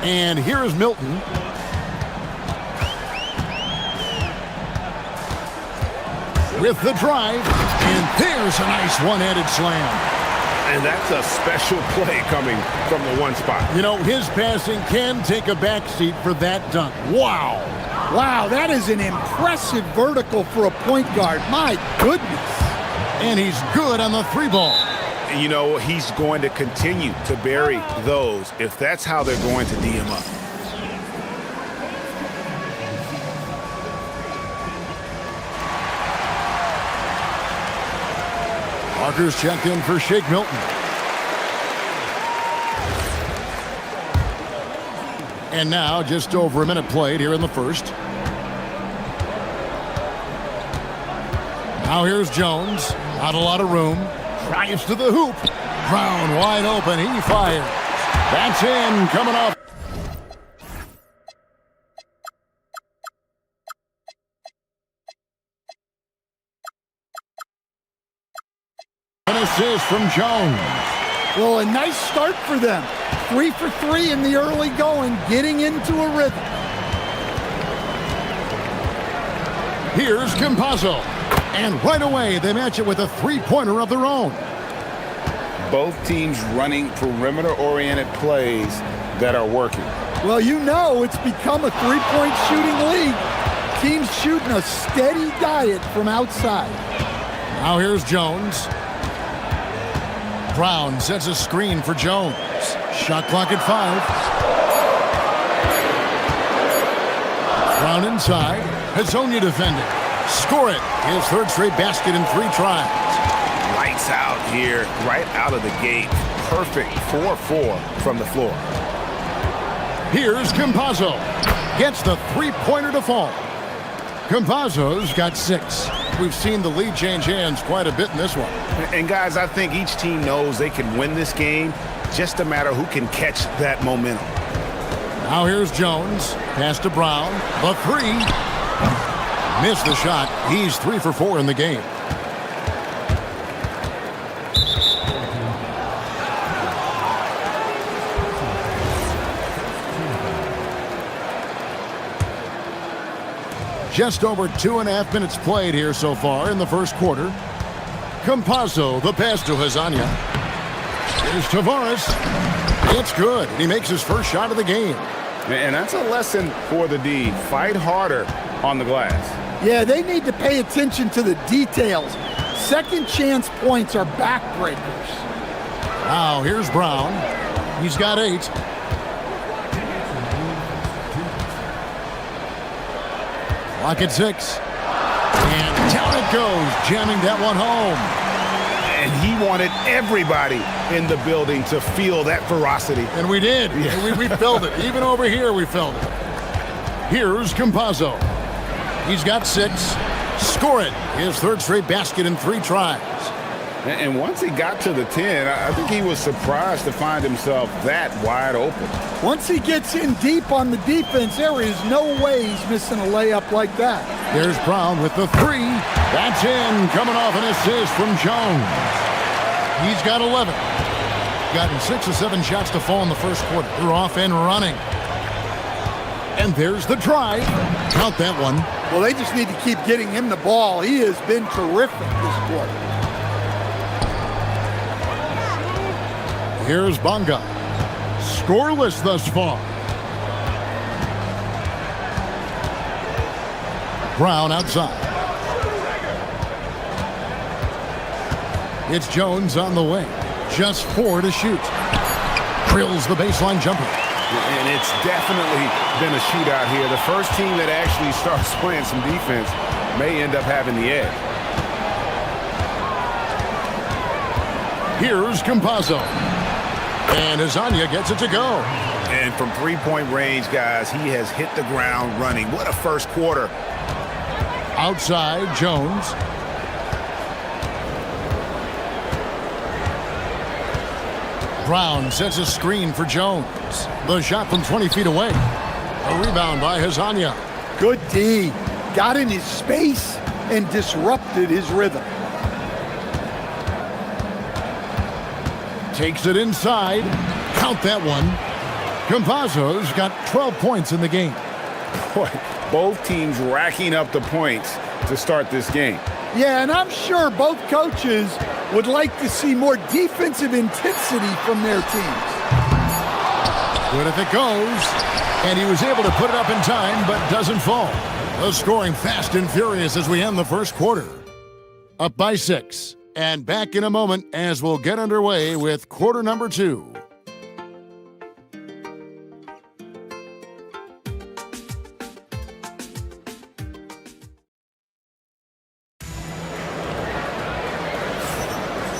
And here is Milton. With the drive, and there's a nice one-handed slam. And that's a special play coming from the one spot. You know, his passing can take a backseat for that dunk. Wow. Wow, that is an impressive vertical for a point guard. My goodness. And he's good on the three ball. And you know, he's going to continue to bury those if that's how they're going to D him up. Parker's checked in for Shake Milton. And now just over a minute played here in the first. Now here's Jones. Not a lot of room. Drives to the hoop. Brown wide open. He fires. That's in. Coming off. An assist from Jones. Well, a nice start for them. 3 for 3 in the early going, getting into a rhythm. Here's Campazzo. And right away, they match it with a three-pointer of their own. Both teams running perimeter-oriented plays that are working. Well, you know it's become a three-point shooting league. Teams shooting a steady diet from outside. Now here's Jones. Brown sets a screen for Jones. Shot clock at 5. Brown inside. Hazonia defending. Score it. His third straight basket in 3 tries. Lights out here, right out of the gate. Perfect 4-4 from the floor. Here's Campazzo. Gets the three-pointer to fall. Campazzo's got 6. We've seen the lead change hands quite a bit in this one. And guys, I think each team knows they can win this game. Just a matter who can catch that momentum. Now here's Jones. Pass to Brown. The 3. Missed the shot. He's 3 for 4 in the game. Just over 2.5 minutes played here so far in the first quarter. Campazzo, the pass to Hazonia. Here's Tavares. It's good. He makes his first shot of the game. And that's a lesson for the D. Fight harder on the glass. Yeah, they need to pay attention to the details. Second chance points are backbreakers. Now here's Brown. He's got 8. Clock at 6. And down it goes, jamming that one home. And he wanted everybody in the building to feel that ferocity. And we did. Yeah. We felt it. Even over here, we felt it. Here's Campazzo. He's got 6. Score it. His third straight basket in 3 tries. And once he got to the 10, I think he was surprised to find himself that wide open. Once he gets in deep on the defense, there is no way he's missing a layup like that. There's Brown with the 3. That's in. Coming off an assist from Jones. He's got 11. Gotten 6 or 7 shots to fall in the first quarter. They're off and running. And there's the drive. Count that one. Well, they just need to keep getting him the ball. He has been terrific this quarter. Here's Bonga. Scoreless thus far. Brown outside. It's Jones on the wing. Just 4 to shoot. Drills the baseline jumper. And it's definitely been a shootout here. The first team that actually starts playing some defense may end up having the edge. Here's Campazzo. And Azania gets it to go. And from three-point range, guys, he has hit the ground running. What a first quarter. Outside, Jones. Brown sets a screen for Jones. The shot from 20 feet away. A rebound by Hazania. Good D. Got in his space and disrupted his rhythm. Takes it inside. Count that one. Campazzo's got 12 points in the game. Boy, both teams racking up the points to start this game. Yeah, and I'm sure both coaches would like to see more defensive intensity from their teams. Good if it goes. And he was able to put it up in time, but doesn't fall. The scoring fast and furious as we end the first quarter. Up by 6. And back in a moment as we'll get underway with quarter number 2.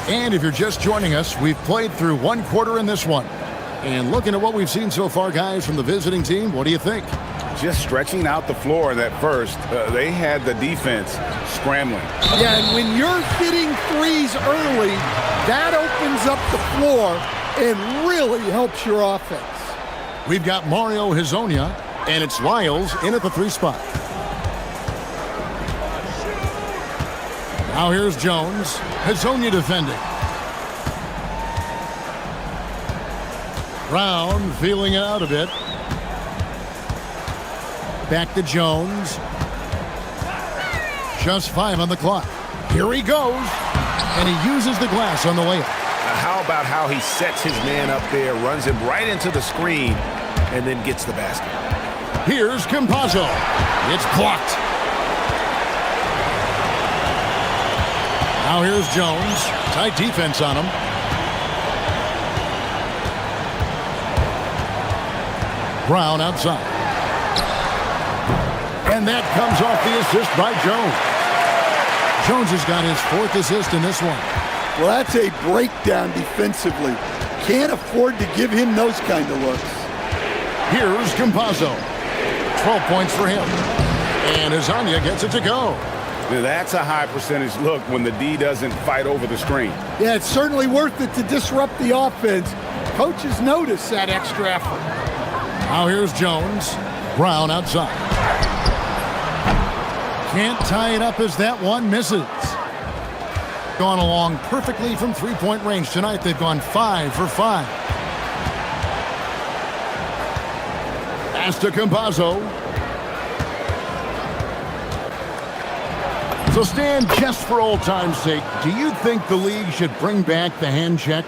And if you're just joining us, we've played through one quarter in this one. And looking at what we've seen so far, guys, from the visiting team, what do you think? Just stretching out the floor in that first. They had the defense scrambling. Yeah, and when you're hitting threes early, that opens up the floor and really helps your offense. We've got Mario Hazonia, and it's Lyles in at the 3 spot. Now here's Jones. Hazonia defending. Brown feeling it out a bit. Back to Jones. Just 5 on the clock. Here he goes. And he uses the glass on the way up. How about how he sets his man up there, runs him right into the screen, and then gets the basket. Here's Campazzo. It's blocked. Now here's Jones. Tight defense on him. Brown outside. And that comes off the assist by Jones. Jones has got his 4th assist in this one. Well, that's a breakdown defensively. Can't afford to give him those kind of looks. Here's Campazzo. 12 points for him. And Azania gets it to go. That's a high percentage look when the D doesn't fight over the screen. Yeah, it's certainly worth it to disrupt the offense. Coaches notice that extra effort. Now here's Jones. Brown outside. Can't tie it up as that one misses. Gone along perfectly from 3-point range tonight. They've gone 5 for 5. Pass to Campazzo. So Stan, just for old time's sake, do you think the league should bring back the hand check?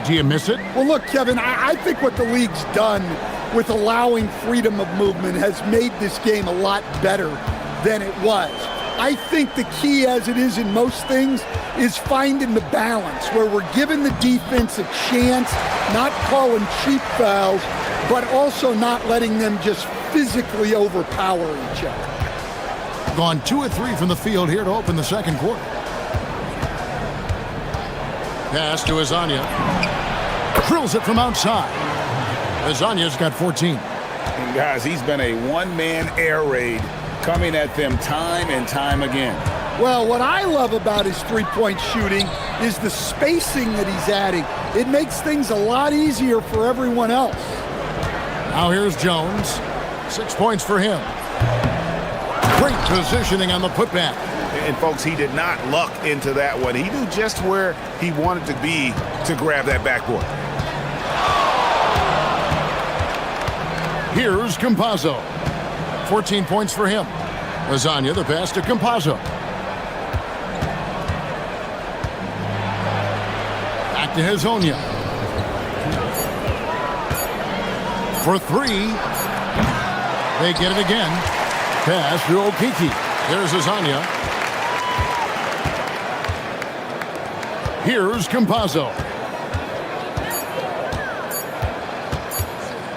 Do you miss it? Well, look, Kevin, I think what the league's done with allowing freedom of movement has made this game a lot better than it was. I think the key, as it is in most things, is finding the balance where we're giving the defense a chance, not calling cheap fouls, but also not letting them just physically overpower each other. Gone 2 of 3 from the field here to open the second quarter. Pass to Azania. Drills it from outside. Azania's got 14. And guys, he's been a one-man air raid coming at them time and time again. Well, what I love about his three-point shooting is the spacing that he's adding. It makes things a lot easier for everyone else. Now here's Jones. 6 points for him. Great positioning on the putback. And folks, he did not luck into that one. He knew just where he wanted to be to grab that backboard. Here's Campazzo. 14 points for him. Azania the pass to Campazzo. Back to Hazonia. for three. They get it again. Pass to Okiki. There's Azania. Here's Campazzo.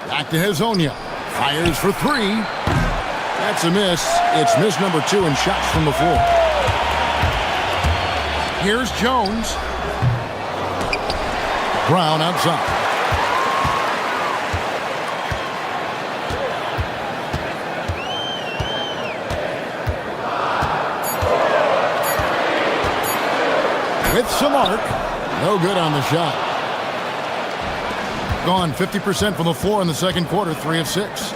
Back to Hazonia. Fires for three. That's a miss. It's miss number 2 and shots from the floor. Here's Jones. Brown outside. With some arc. No good on the shot. Gone 50% from the floor in the second quarter, 3 of 6.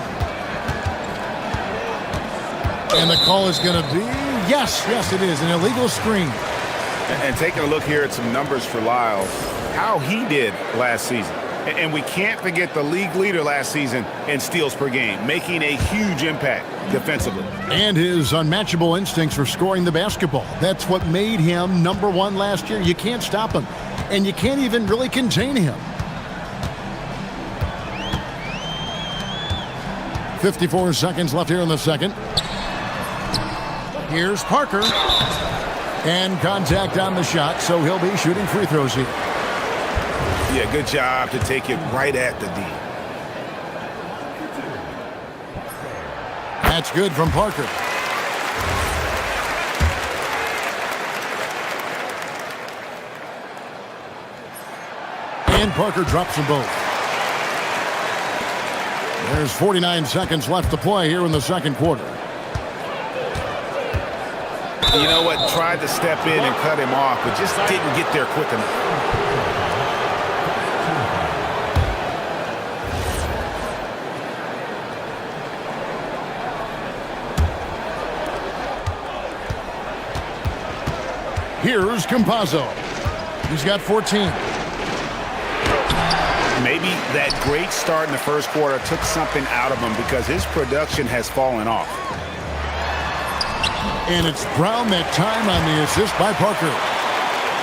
And the call is going to be, yes, it is, an illegal screen. And taking a look here at some numbers for Lyles, how he did last season. And we can't forget the league leader last season in steals per game, making a huge impact defensively. And his unmatchable instincts for scoring the basketball. That's what made him number 1 last year. You can't stop him, and you can't even really contain him. 54 seconds left here in the second. Here's Parker. And contact on the shot, so he'll be shooting free throws here. Yeah, good job to take it right at the D. That's good from Parker. And Parker drops them both. There's 49 seconds left to play here in the second quarter. You know what? Tried to step in and cut him off, but just didn't get there quick enough. Here's Campazzo. He's got 14. Maybe that great start in the first quarter took something out of him because his production has fallen off. And it's Brown that time on the assist by Parker.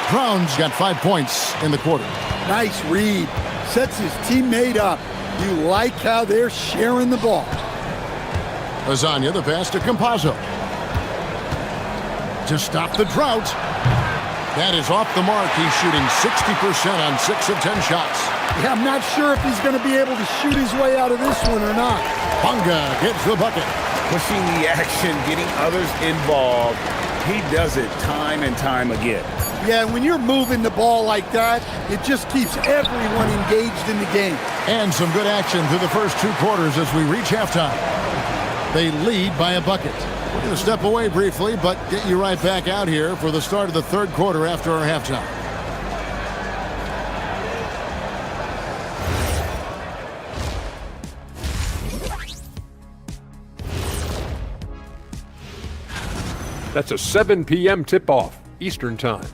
Brown's got 5 points in the quarter. Nice read. Sets his teammate up. You like how they're sharing the ball. Lasagna, the pass to Campazzo. To stop the drought. That is off the mark. He's shooting 60% on 6 of 10 shots. Yeah, I'm not sure if he's going to be able to shoot his way out of this one or not. Bunga gets the bucket. Pushing the action, getting others involved. He does it time and time again. Yeah, when you're moving the ball like that, it just keeps everyone engaged in the game. And some good action through the first 2 quarters as we reach halftime. They lead by a bucket. We're going to step away briefly, but get you right back out here for the start of the third quarter after our halftime. That's a 7 p.m. tip-off, Eastern Time.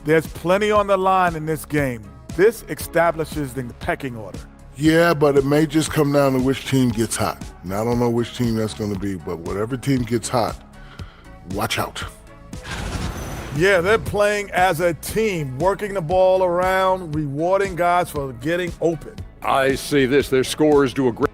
There's plenty on the line in this game. This establishes the pecking order. Yeah, but it may just come down to which team gets hot. Now, I don't know which team that's going to be, but whatever team gets hot, watch out. Yeah, they're playing as a team, working the ball around, rewarding guys for getting open. I see this. Their scorers do a great...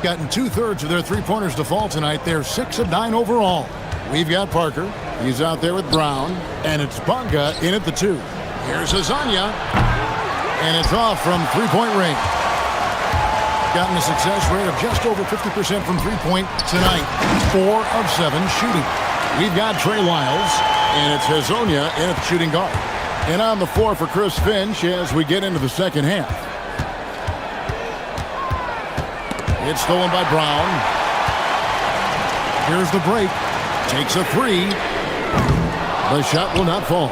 Gotten 2/3 of their three-pointers to fall tonight. They're 6 of 9 overall. We've got Parker. He's out there with Brown. And it's Bunga in at the 2. Here's Azania. And it's off from three-point range. Gotten a success rate of just over 50% from three-point tonight. 4 of 7 shooting. We've got Trey Lyles, and it's Hazonia in at shooting guard. And on the floor for Chris Finch as we get into the second half. It's stolen by Brown. Here's the break. Takes a three. The shot will not fall.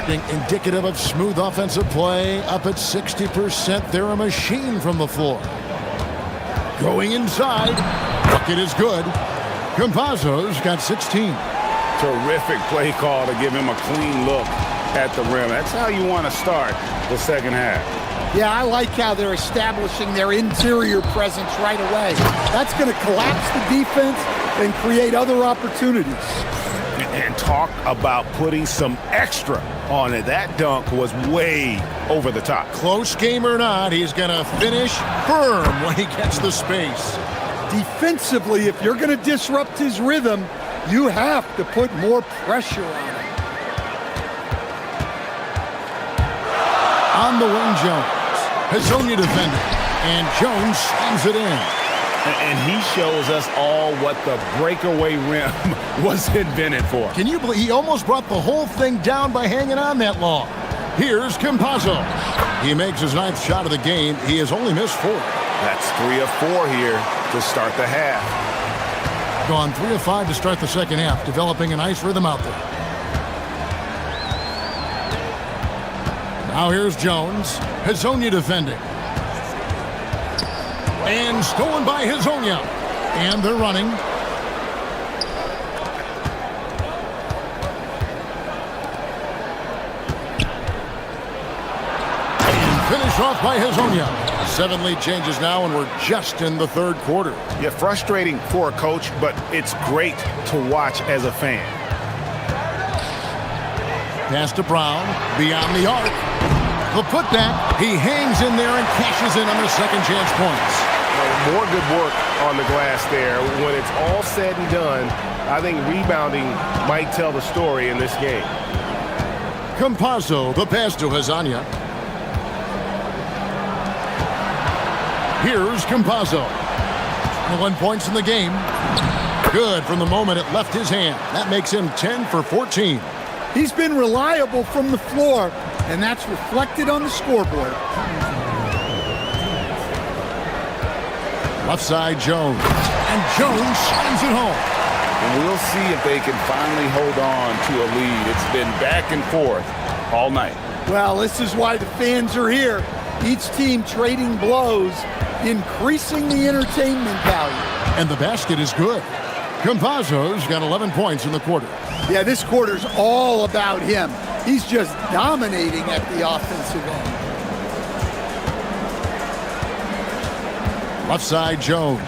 Indicative of smooth offensive play, up at 60%. They're a machine from the floor. Going inside. Bucket is good. Campazzo's got 16. Terrific play call to give him a clean look at the rim. That's how you want to start the second half. Yeah, I like how they're establishing their interior presence right away. That's going to collapse the defense and create other opportunities. And talk about putting some extra on it. That dunk was way over the top. Close game or not, he's going to finish firm when he gets the space. Defensively, if you're going to disrupt his rhythm, you have to put more pressure on him. On the wing, Jones. Hazonia defending. And Jones slams it in. And he shows us all what the breakaway rim was invented for. Can you believe he almost brought the whole thing down by hanging on that long? Here's Campazzo. He makes his 9th shot of the game. He has only missed 4. That's 3 of 4 here to start the half. Gone 3 of 5 to start the second half, developing a nice rhythm out there. Now here's Jones. Hazonia defending. And stolen by Hazonia. And they're running. And finished off by Hazonia. 7 lead changes now, and we're just in the third quarter. Yeah, frustrating for a coach, but it's great to watch as a fan. Pass to Brown. Beyond the arc. The putback. He hangs in there and cashes in on the second chance points. More good work on the glass there. When it's all said and done, I think rebounding might tell the story in this game. Campazzo, the pass to Hazonia. Here's Campazzo. 21 points in the game. Good from the moment it left his hand. That makes him 10 for 14. He's been reliable from the floor, and that's reflected on the scoreboard. Left side, Jones. And Jones slams it home. And we'll see if they can finally hold on to a lead. It's been back and forth all night. Well, this is why the fans are here. Each team trading blows, increasing the entertainment value. And the basket is good. Campazzo's got 11 points in the quarter. Yeah, this quarter's all about him. He's just dominating at the offensive end. Left side, Jones.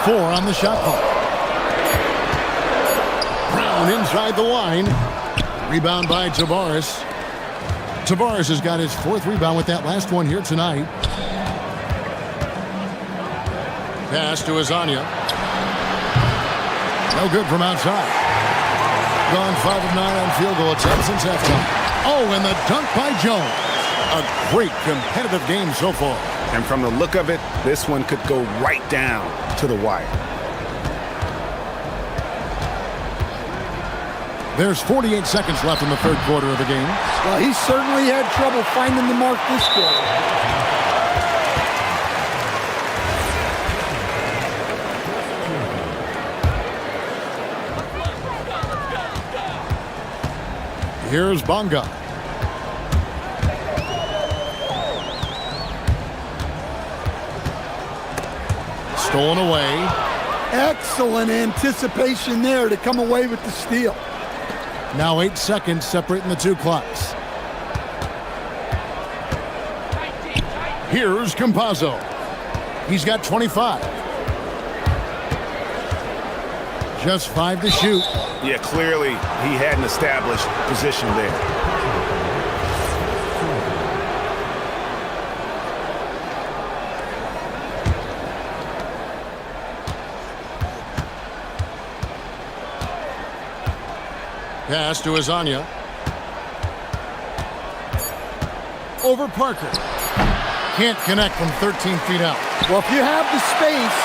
Four on the shot clock. Brown inside the line. Rebound by Tavares. Tavares has got his 4th rebound with that last one here tonight. Pass to Hazonia. No good from outside. Gone 5 of 9 on field goal attempts since halftime. Oh, and the dunk by Jones. A great competitive game so far. And from the look of it, this one could go right down to the wire. There's 48 seconds left in the third quarter of the game. Well, he certainly had trouble finding the mark this quarter. Here's Bonga. Stolen away. Excellent anticipation there to come away with the steal. Now 8 seconds separating the two clocks. Here's Campazzo. He's got 25. Just 5 to shoot. Yeah, clearly he hadn't established position there. Pass to Azania. Over Parker. Can't connect from 13 feet out. Well, if you have the space,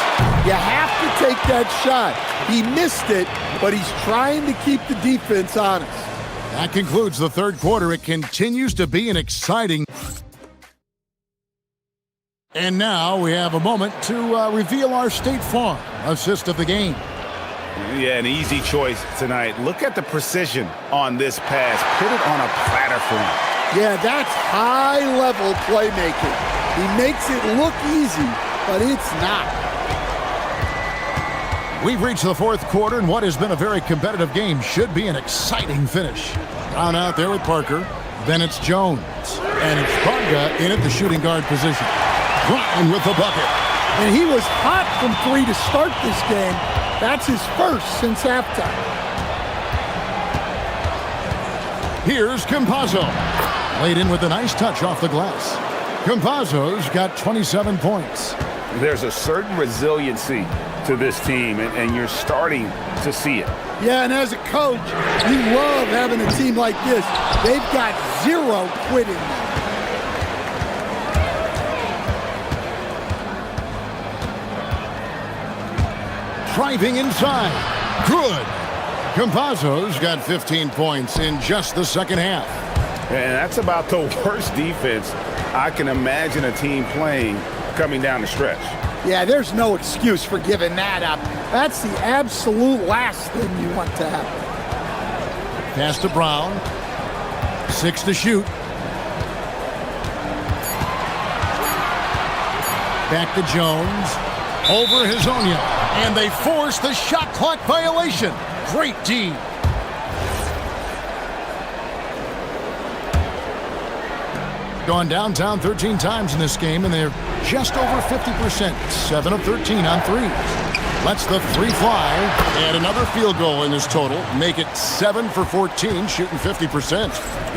you have to take that shot. He missed it, but he's trying to keep the defense honest. That concludes the third quarter. It continues to be an exciting... And now we have a moment to reveal our State Farm assist of the game. Yeah, an easy choice tonight. Look at the precision on this pass. Put it on a platter for him. Yeah, that's high-level playmaking. He makes it look easy, but it's not. We've reached the fourth quarter, and what has been a very competitive game should be an exciting finish. Down out there with Parker. Then it's Jones. And it's Bonga in at the shooting guard position. Brown with the bucket. And he was hot from three to start this game. That's his first since halftime. Here's Campazzo. Laid in with a nice touch off the glass. Campazzo's got 27 points. There's a certain resiliency to this team, and you're starting to see it. Yeah, and as a coach, you love having a team like this. They've got zero quitting. Driving inside. Good. Campazzo's got 15 points in just the second half. And that's about the worst defense I can imagine a team playing coming down the stretch. Yeah, there's no excuse for giving that up. That's the absolute last thing you want to happen. Pass to Brown. 6 to shoot. Back to Jones. Over Hazonia. And they force the shot clock violation. Great D. Gone downtown 13 times in this game, and they're just over 50%. 7 of 13 on threes. Lets the three fly. And another field goal in this total. Make it 7 for 14, shooting 50%.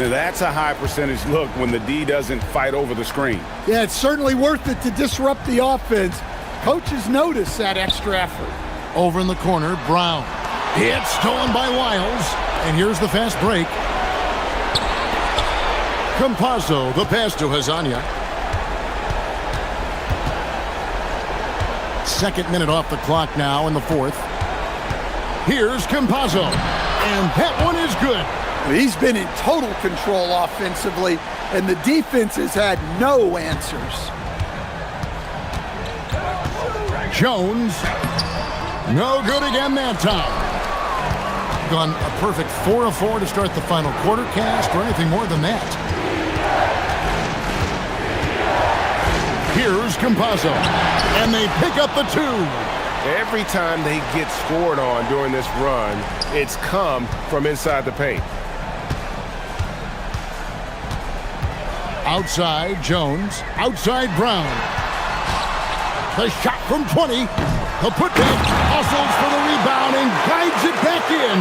That's a high percentage look when the D doesn't fight over the screen. Yeah, it's certainly worth it to disrupt the offense. Coaches notice that extra effort. Over in the corner, Brown. It's stolen by Wiles. And here's the fast break. Campazzo, the pass to Hazonia. Second minute off the clock now in the fourth. Here's Campazzo. And that one is good. He's been in total control offensively, and the defense has had no answers. Jones. No good again that time. Gone a perfect 4 of 4 to start the final quarter cast, or anything more than that. Here's Campazzo. And they pick up the 2. Every time they get scored on during this run, it's come from inside the paint. Outside, Jones. Outside, Brown. The shot from 20. The putback hustles for the rebound and guides it back in.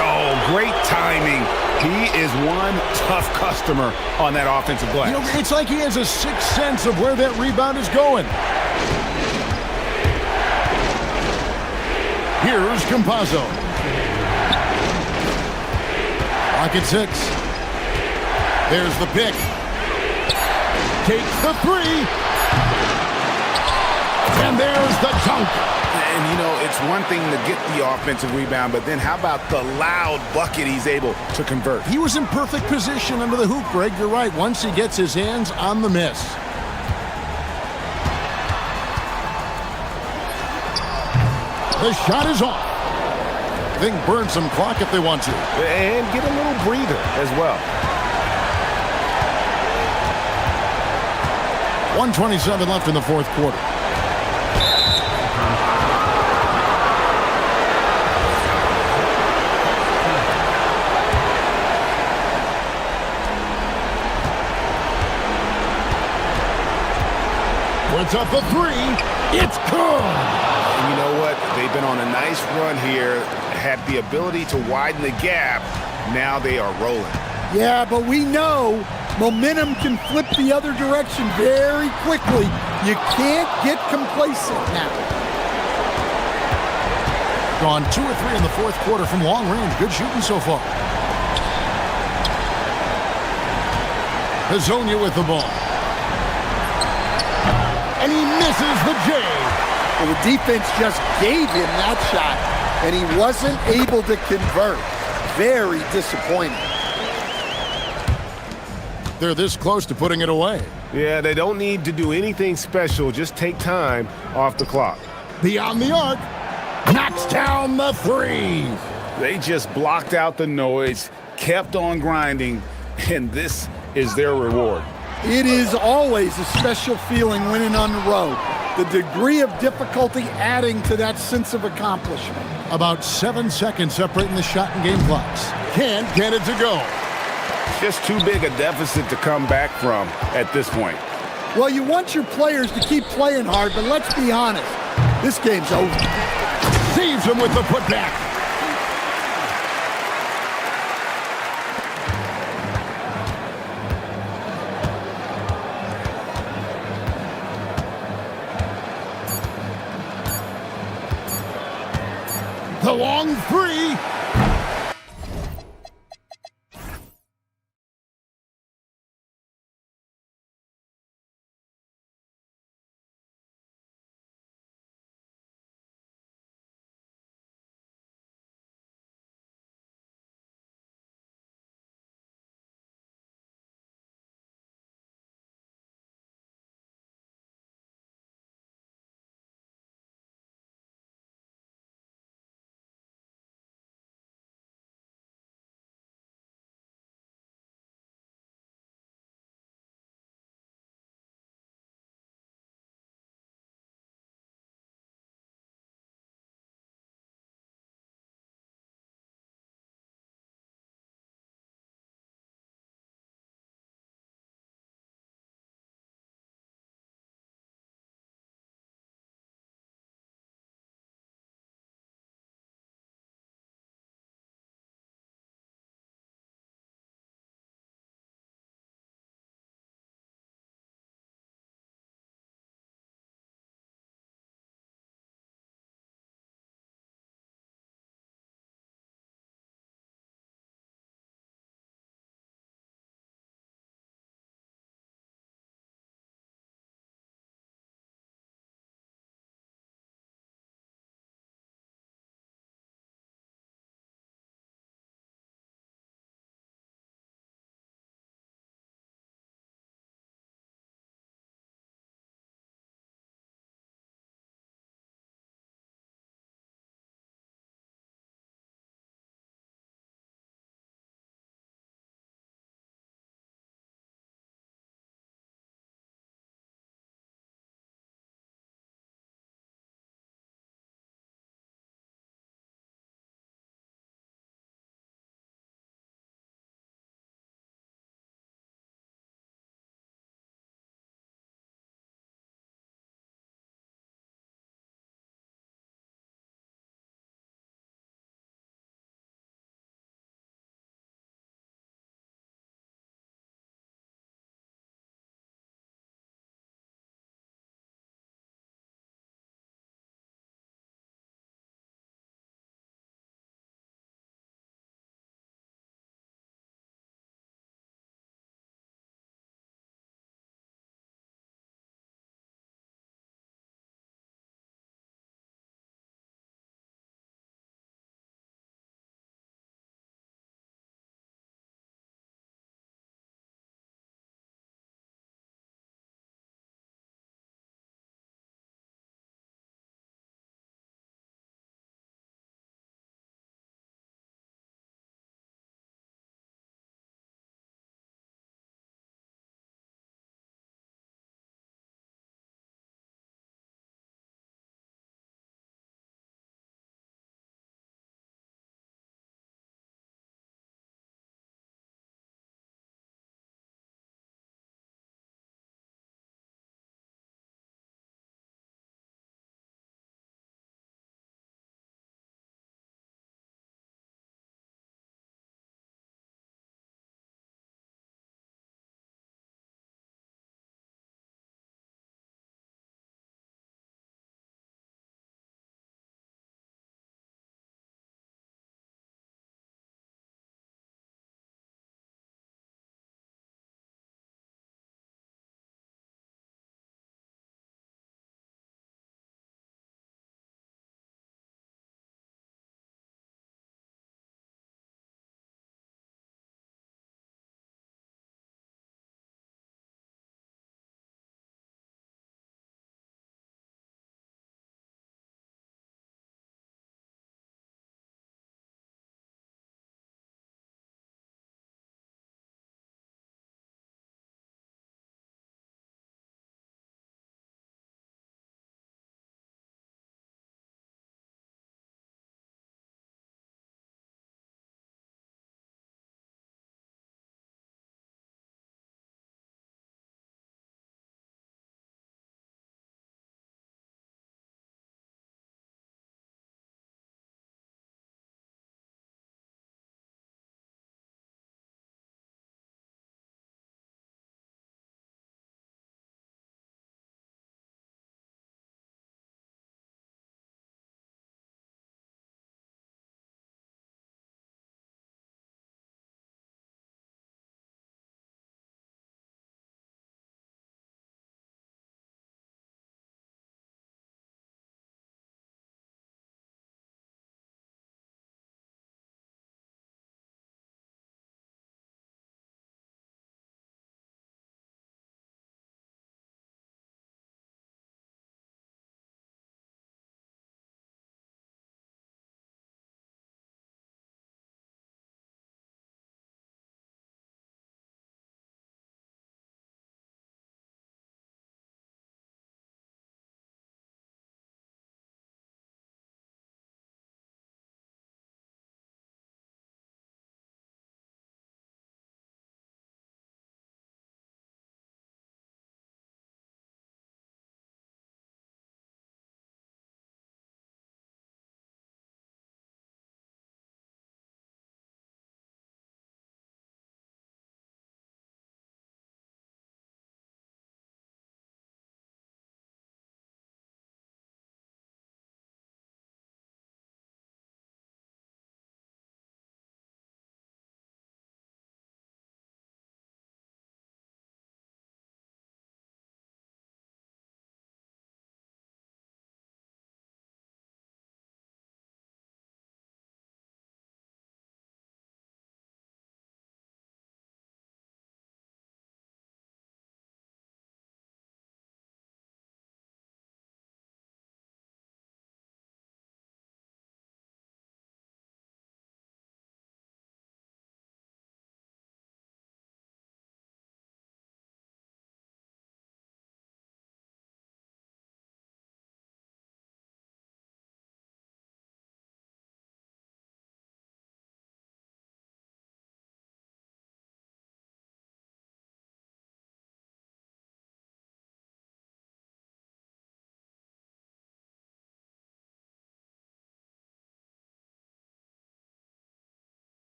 Oh, great timing. He is one tough customer on that offensive glass. You know, it's like he has a sixth sense of where that rebound is going. Here's Campazzo. Lock at 6. There's the pick. Takes the 3. And there's the dunk. And, you know, it's one thing to get the offensive rebound, but then how about the loud bucket he's able to convert? He was in perfect position under the hoop, Greg. You're right. Once he gets his hands on the miss. The shot is off. They can burn some clock if they want to. And get a little breather as well. 1:27 left in the fourth quarter. Puts up the 3. It's good. And you know what? They've been on a nice run here, had the ability to widen the gap. Now they are rolling. Yeah, but we know momentum can flip the other direction very quickly. You can't get complacent now. Gone 2 or 3 in the fourth quarter from long range. Good shooting so far. Hazonia with the ball. And he misses the J. Well, the defense just gave him that shot, and he wasn't able to convert. Very disappointing. They're this close to putting it away. Yeah, they don't need to do anything special. Just take time off the clock. Beyond the arc. Knocks down the three. They just blocked out the noise, kept on grinding, and this is their reward. It is always a special feeling winning on the road. The degree of difficulty adding to that sense of accomplishment. About 7 seconds separating the shot and game clocks. Can't get it to go. Just too big a deficit to come back from at this point. Well, you want your players to keep playing hard, but let's be honest. This game's over. Saves him with the putback. The long three.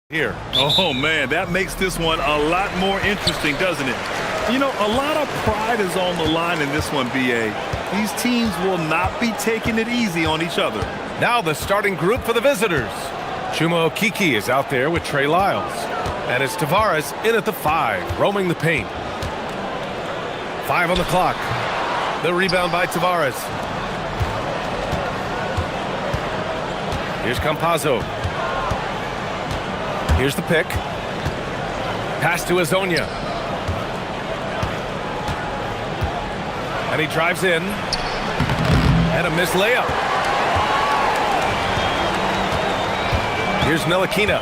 Here. Oh, man, that makes this one a lot more interesting, doesn't it? You know, a lot of pride is on the line in this one, B.A. These teams will not be taking it easy on each other. Now the starting group for the visitors. Chuma Okiki is out there with Trey Lyles. And it's Tavares in at the 5, roaming the paint. 5 on the clock. The rebound by Tavares. Here's Campazzo. Here's the pick. Pass to Azonia. And he drives in. And a missed layup. Here's Ntilikina.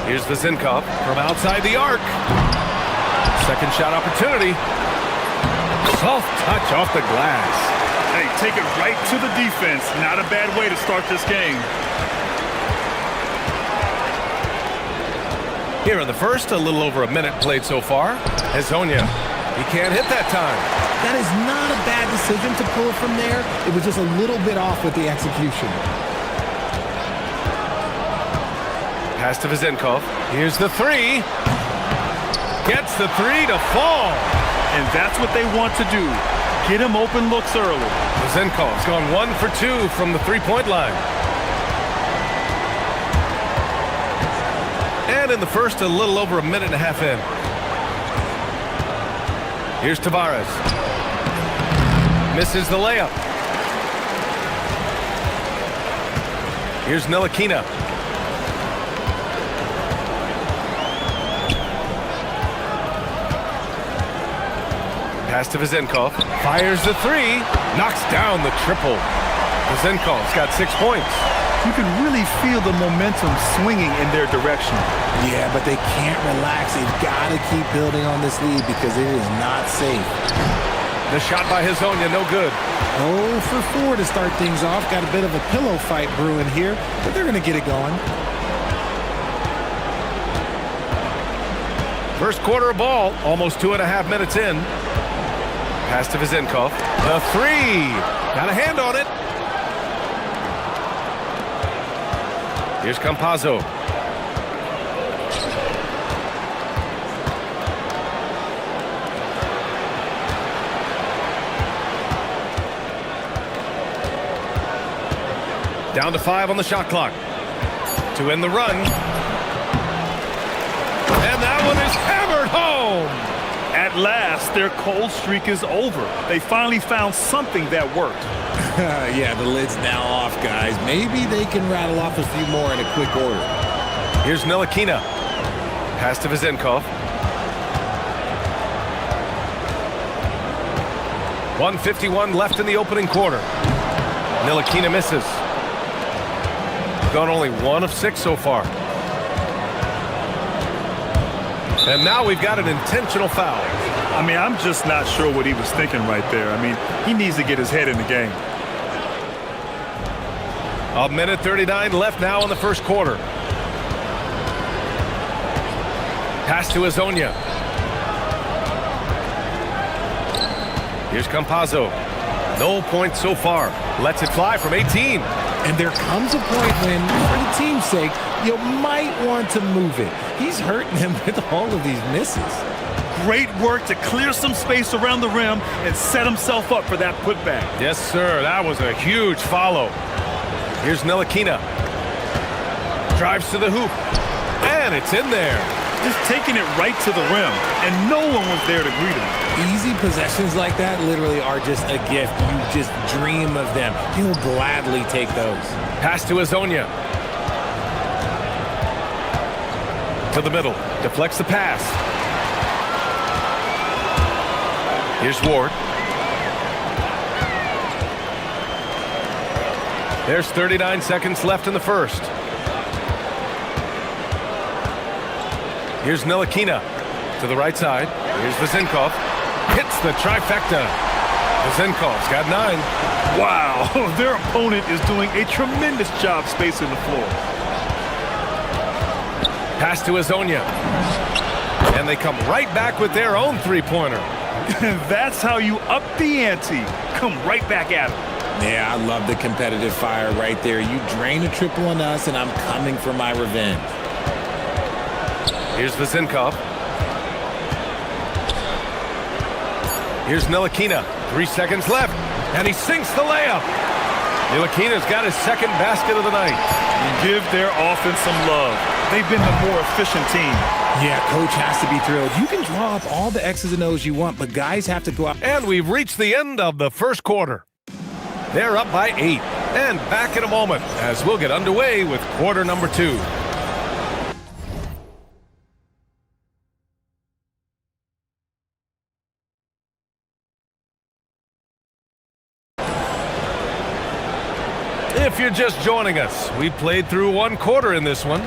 Here's Vezinkov from outside the arc. Second shot opportunity. Soft touch off the glass. Hey, take it right to the defense. Not a bad way to start this game. Here in the first, a little over a minute played so far. Azonia, he can't hit that time. That is not a bad decision to pull from there. It was just a little bit off with the execution. Pass to Vezinkov. Here's the 3. Gets the 3 to fall. And that's what they want to do. Get him open looks early. Vezinkov's gone 1 for 2 from the three-point line. And in the first, a little over a minute and a half in. Here's Tavares. Misses the layup. Here's Ntilikina. Pass to Vezinkov. Fires the 3. Knocks down the triple. Vezinkov's got 6 points. You can really feel the momentum swinging in their direction. Yeah, but they can't relax. They've got to keep building on this lead because it is not safe. The shot by Azonia, no good. 0 for 4 to start things off. Got a bit of a pillow fight brewing here, but they're going to get it going. First quarter of ball, almost 2.5 minutes in. Pass to Vezinkov. The 3. Got a hand on it. Here's Campazzo. Down to 5 on the shot clock. To end the run. And that one is hammered home. At last, their cold streak is over. They finally found something that worked. Yeah, the lid's now off, guys. Maybe they can rattle off a few more in a quick order. Here's Ntilikina. Pass to Vezinkov. 1:51 left in the opening quarter. Ntilikina misses. Gone only 1 of 6 so far. And now we've got an intentional foul. I mean, I'm just not sure what he was thinking right there. I mean, he needs to get his head in the game. 1:39 left now in the first quarter. Pass to Azonia. Here's Campazzo. No points so far. Lets it fly from 18. And there comes a point when, for the team's sake, you might want to move it. He's hurting them with all of these misses. Great work to clear some space around the rim and set himself up for that putback. Yes, sir. That was a huge follow. Here's Ntilikina. Drives to the hoop. And it's in there. Just taking it right to the rim, and no one was there to greet him. Easy possessions like that literally are just a gift. You just dream of them. He'll gladly take those. Pass to Azonia. To the middle. Deflects the pass. Here's Ward. There's 39 seconds left in the first. Here's Ntilikina to the right side. Here's Vezinkov. Hits the trifecta. Vezinkov's got 9. Wow, their opponent is doing a tremendous job spacing the floor. Pass to Azonia. And they come right back with their own three-pointer. That's how you up the ante. Come right back at him. Yeah, I love the competitive fire right there. You drain a triple on us, and I'm coming for my revenge. Here's Vezinkov. Here's Ntilikina. 3 seconds left, and he sinks the layup. Ntilikina's got his second basket of the night. Give their offense some love. They've been the more efficient team. Yeah, coach has to be thrilled. You can draw up all the X's and O's you want, but guys have to go out. And we've reached the end of the first quarter. They're up by 8. And back in a moment as we'll get underway with quarter number 2. If you're just joining us, we played through 1 quarter in this one.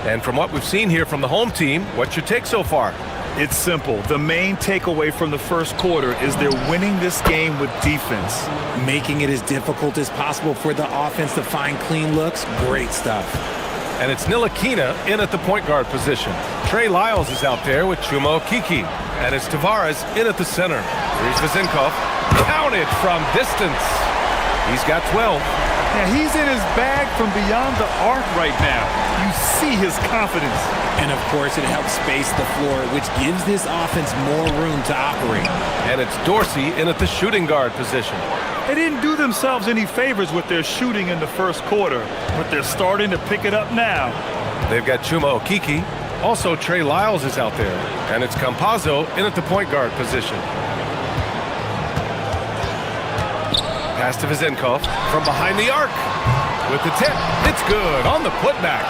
And from what we've seen here from the home team, what's your take so far? It's simple. The main takeaway from the first quarter is they're winning this game with defense. Making it as difficult as possible for the offense to find clean looks. Great stuff. And it's Ntilikina in at the point guard position. Trey Lyles is out there with Chuma Okeke. And it's Tavares in at the center. Here's Vezinkov. Counted from distance. He's got 12. Now, he's in his bag from beyond the arc right now. You see his confidence. And, of course, it helps space the floor, which gives this offense more room to operate. And it's Dorsey in at the shooting guard position. They didn't do themselves any favors with their shooting in the first quarter, but they're starting to pick it up now. They've got Chuma Okeke. Also, Trey Lyles is out there. And it's Campazzo in at the point guard position. Pass to Vezinkov from behind the arc. With the tip, it's good on the putback.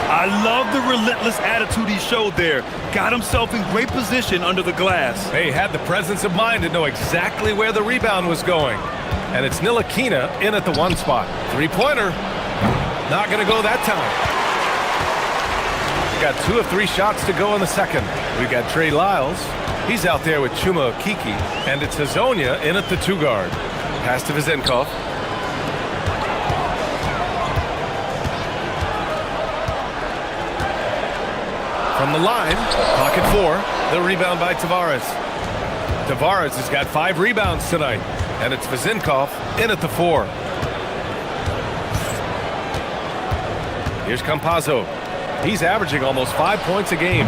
I love the relentless attitude he showed there. Got himself in great position under the glass. They had the presence of mind to know exactly where the rebound was going. And it's Ntilikina in at the 1 spot. 3-pointer. Not going to go that time. Got 2 of 3 shots to go in the second. We've got Trey Lyles. He's out there with Chuma Okeke. And it's Hazonia in at the 2 guard. Pass to Vezinkov. From the line, pocket 4, the rebound by Tavares. Tavares has got 5 rebounds tonight, and it's Vezinkov in at the 4. Here's Campazzo. He's averaging almost 5 points a game.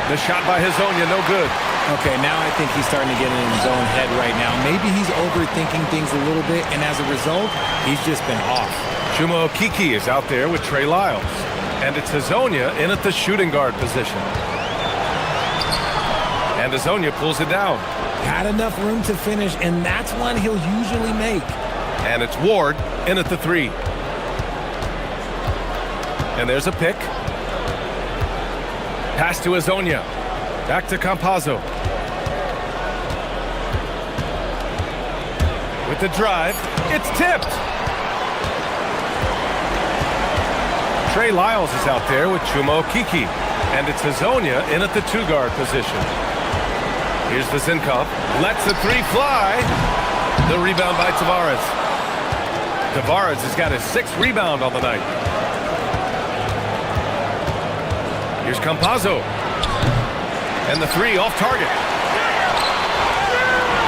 The shot by Hazonia, no good. Okay, now I think he's starting to get in his own head right now. Maybe he's overthinking things a little bit, and as a result, he's just been off. Chuma Okeke is out there with Trey Lyles. And it's Hazonia in at the shooting guard position. And Hazonia pulls it down. Had enough room to finish, and that's one he'll usually make. And it's Ward in at the 3. And there's a pick. Pass to Hazonia. Back to Campazzo. With the drive, it's tipped. Trey Lyles is out there with Chuma Okeke. And it's Hazonia in at the 2 guard position. Here's Vezinkov. Lets the 3 fly. The rebound by Tavares. Tavares has got his 6th rebound on the night. Here's Campazzo. And the 3 off target.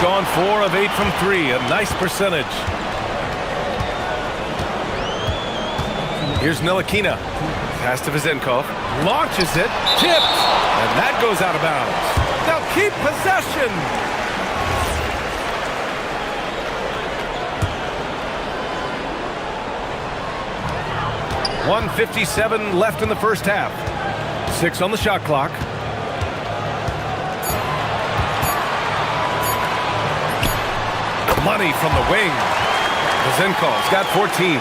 Gone 4 of 8 from 3. A nice percentage. Here's Ntilikina. Pass to Vezinkov. Launches it. Tipped. And that goes out of bounds. Now keep possession. .157 left in the first half. 6 on the shot clock. Money from the wing. Vezinkov's got 14.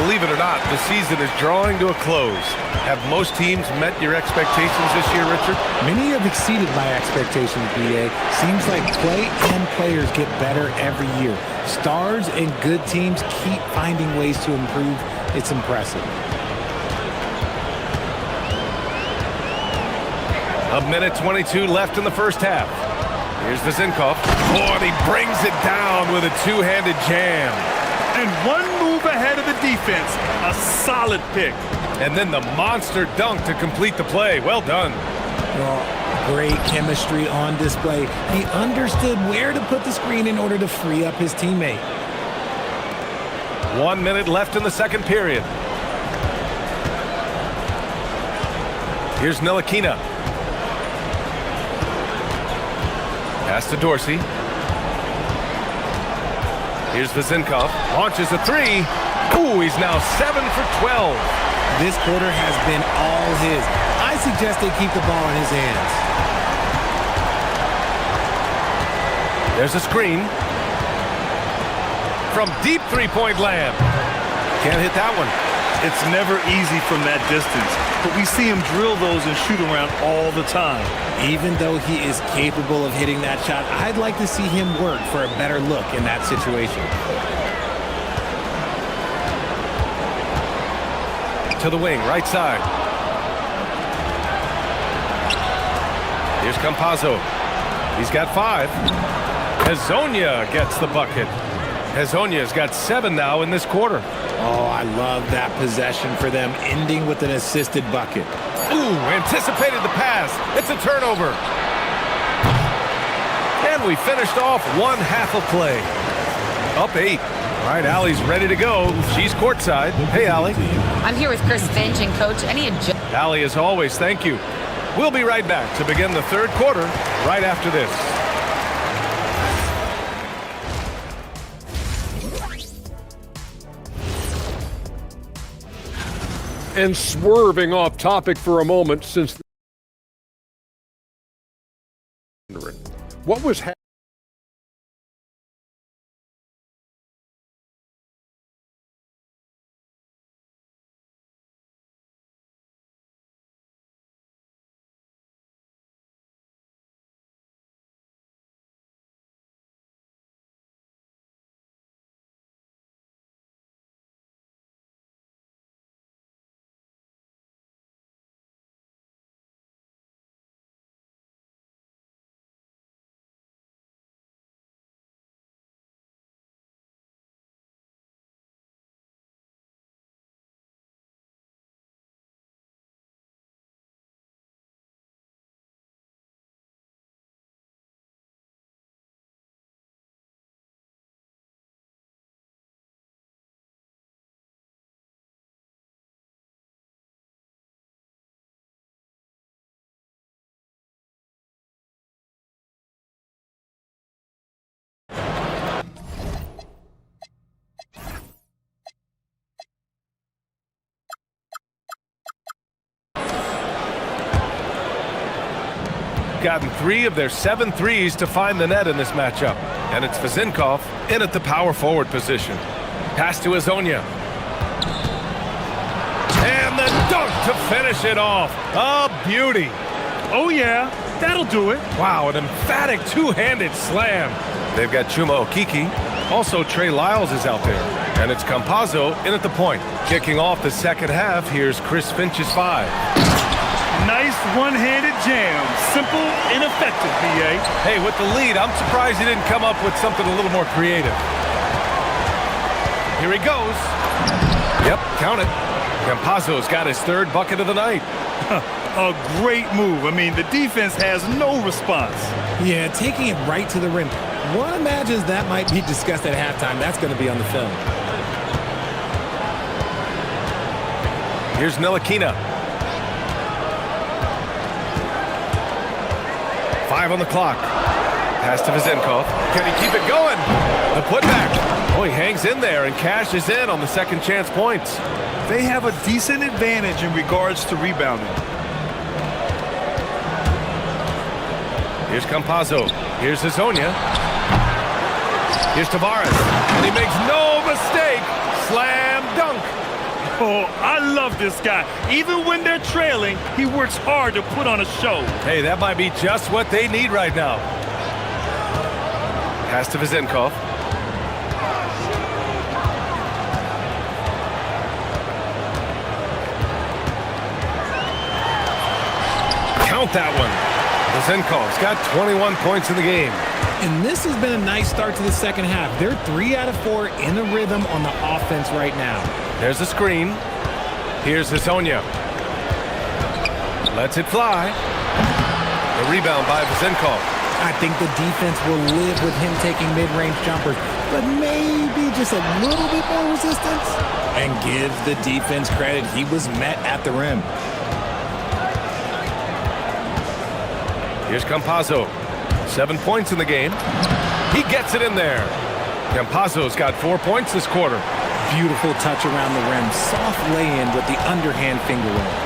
Believe it or not, the season is drawing to a close. Have most teams met your expectations this year, Richard? Many have exceeded my expectations, BA. Seems like play and players get better every year. Stars and good teams keep finding ways to improve. It's impressive. A minute 22 left in the first half. Here's Vezinkov. Oh, and he brings it down with a two-handed jam. And one move ahead of the defense. A solid pick. And then the monster dunk to complete the play. Well done. Well, great chemistry on display. He understood where to put the screen in order to free up his teammate. 1 minute left in the second period. Here's Ntilikina. Pass to Dorsey. Here's Vezinkov. Launches a three. Ooh, he's now 7 for 12. This quarter has been all his. I suggest they keep the ball in his hands. There's a screen. From deep three-point land. Can't hit that one. It's never easy from that distance, but we see him drill those and shoot around all the time. Even though he is capable of hitting that shot, I'd like to see him work for a better look in that situation. To the wing, right side. Here's Campazzo. He's got 5. Hezonja gets the bucket. Hezonja's got 7 now in this quarter. Oh, I love that possession for them, ending with an assisted bucket. Ooh, anticipated the pass. It's a turnover. And we finished off one half of play. Up 8. All right, Allie's ready to go. She's courtside. Hey, Allie. I'm here with Chris Finch, and Coach, any adjustments? Allie, as always, thank you. We'll be right back to begin the third quarter right after this. And swerving off topic for a moment, since what was happening? Gotten 3 of their 7 threes to find the net in this matchup. And it's Vezinkov in at the power forward position. Pass to Hezonja. And the dunk to finish it off. A beauty. Oh, yeah, that'll do it. Wow, an emphatic two-handed slam. They've got Chuma Okeke. Also, Trey Lyles is out there. And it's Campazzo in at the point. Kicking off the second half, here's Chris Finch's 5. Nice one-handed jam. Simple and effective, B.A. Hey, with the lead, I'm surprised he didn't come up with something a little more creative. Here he goes. Yep, count it. Campazzo's got his 3rd bucket of the night. A great move. I mean, the defense has no response. Yeah, taking it right to the rim. One imagines that might be discussed at halftime. That's going to be on the film. Here's Ntilikina. 5 on the clock. Pass to Vezinkov. Can he keep it going? The putback. Oh, he hangs in there and cashes in on the second chance points. They have a decent advantage in regards to rebounding. Here's Campazzo. Here's Hezonja. Here's Tavares. And he makes no mistake. Slam dunk. Oh, I love this guy. Even when they're trailing, he works hard to put on a show. Hey, that might be just what they need right now. Pass to Vezinkov. Count that one. Vezinkov's got 21 points in the game. And this has been a nice start to the second half. They're 3 out of 4 in the rhythm on the offense right now. There's a screen. Here's Hezonja. Lets it fly. The rebound by Vezinkov. I think the defense will live with him taking mid-range jumpers. but maybe just a little bit more resistance. And give the defense credit. He was met at the rim. Here's Campazzo. 7 points in the game. He gets it in there. Campazzo's got 4 points this quarter. Beautiful touch around the rim. Soft lay-in with the underhand finger roll.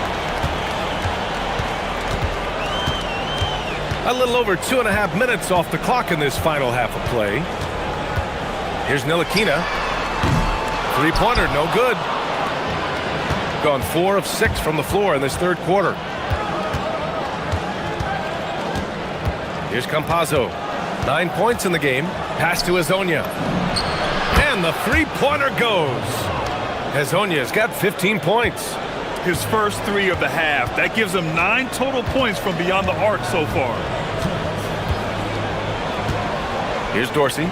A little over 2.5 minutes off the clock in this final half of play. Here's Ntilikina. Three-pointer, no good. Gone 4 of 6 from the floor in this third quarter. Here's Campazzo. 9 points in the game. Pass to Hezonja. And the three-pointer goes. Hezonja's got 15 points. His first 3 of the half. That gives him 9 total points from beyond the arc so far. Here's Dorsey.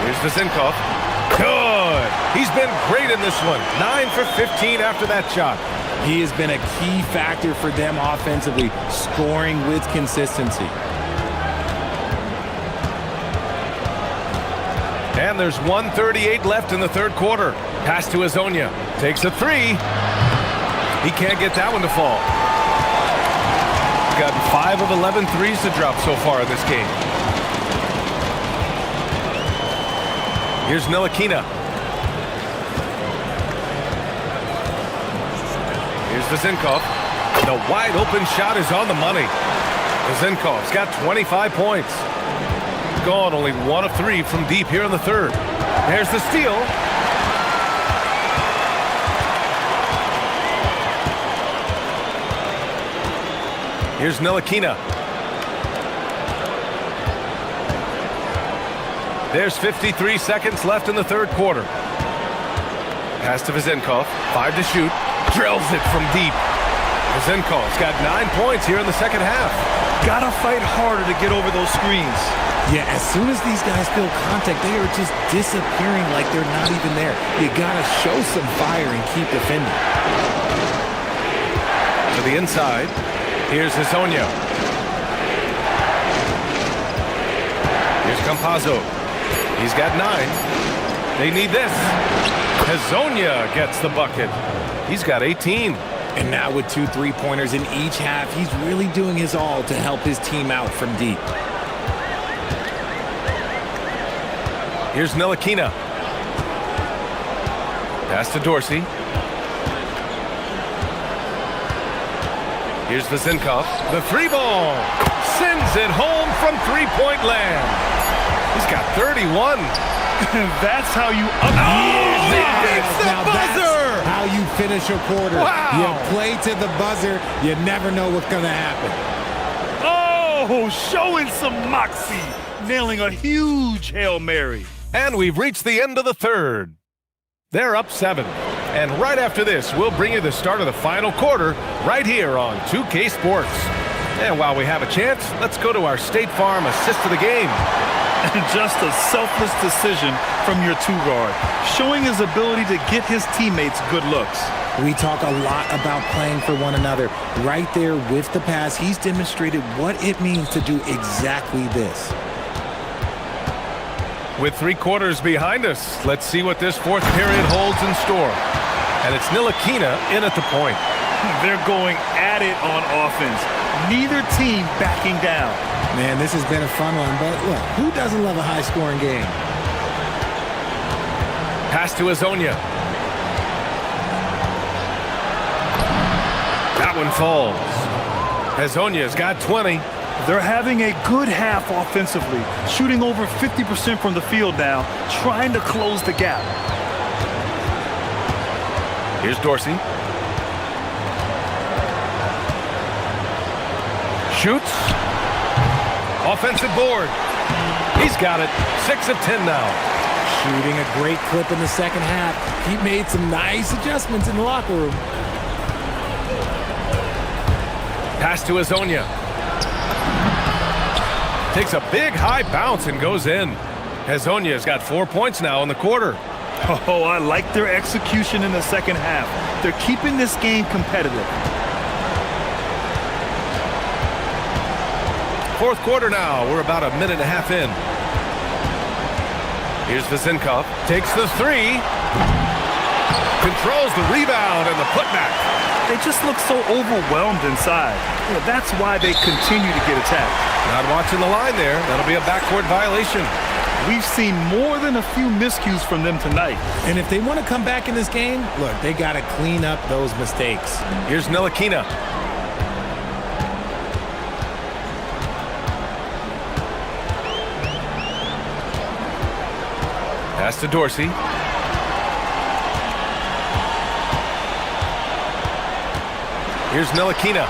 Here's Vezinkov. Good. He's been great in this one. 9 for 15 after that shot. He has been a key factor for them offensively, scoring with consistency. And there's 1:38 left in the third quarter. Pass to Hezonja. Takes a 3. He can't get that one to fall. Got 5 of 11 threes to drop so far in this game. Here's Ntilikina. Here's Vezinkov. The wide open shot is on the money. Vezinkov's got 25 points. Gone only 1 of 3 from deep here in the third. There's the steal. Here's Ntilikina. There's 53 seconds left in the third quarter. Pass to Vezinkov. 5 to shoot. Drills it from deep. Vezinkov's got 9 points here in the second half. Gotta fight harder to get over those screens. Yeah, as soon as these guys feel contact, they are just disappearing like they're not even there. You gotta show some fire and keep defending. To the inside. Here's Hezonja. Here's Campazzo. He's got 9. They need this. Hezonja gets the bucket. He's got 18. And now with 2 3-pointers in each half, he's really doing his all to help his team out from deep. Here's Ntilikina. Pass to Dorsey. Here's Vezinkov. The 3-ball. Sends it home from three-point land. He's got 31. That's how you beats the buzzer! How you finish a quarter. Wow. You play to the buzzer. You never know what's going to happen. Oh, showing some moxie. Nailing a huge Hail Mary. And we've reached the end of the third. They're up 7. And right after this, we'll bring you the start of the final quarter right here on 2K Sports. And while we have a chance, let's go to our State Farm assist of the game. And just a selfless decision from your 2-guard, showing his ability to get his teammates good looks. We talk a lot about playing for one another. Right there with the pass, he's demonstrated what it means to do exactly this. With 3 quarters behind us, let's see what this fourth period holds in store. And it's Ntilikina in at the point. They're going at it on offense. Neither team backing down. Man, this has been a fun one, but look, who doesn't love a high-scoring game? Pass to Hezonja. That one falls. Hezonja's got 20. They're having a good half offensively, shooting over 50% from the field now, trying to close the gap. Here's Dorsey. Shoots. Offensive board. He's got it. 6 of 10 now. Shooting a great clip in the second half. He made some nice adjustments in the locker room. Pass to Hezonja. Takes a big high bounce and goes in. Hezonja's got 4 points now in the quarter. Oh, I like their execution in the second half. They're keeping this game competitive. Fourth quarter now. We're about a minute and a half in. Here's Vezinkov. Takes the three. Controls the rebound and the putback. They just look so overwhelmed inside. That's why they continue to get attacked. Not watching the line there. That'll be a backcourt violation. We've seen more than a few miscues from them tonight. And if they want to come back in this game, look, they got to clean up those mistakes. Here's Ntilikina. Pass to Dorsey. Here's Ntilikina.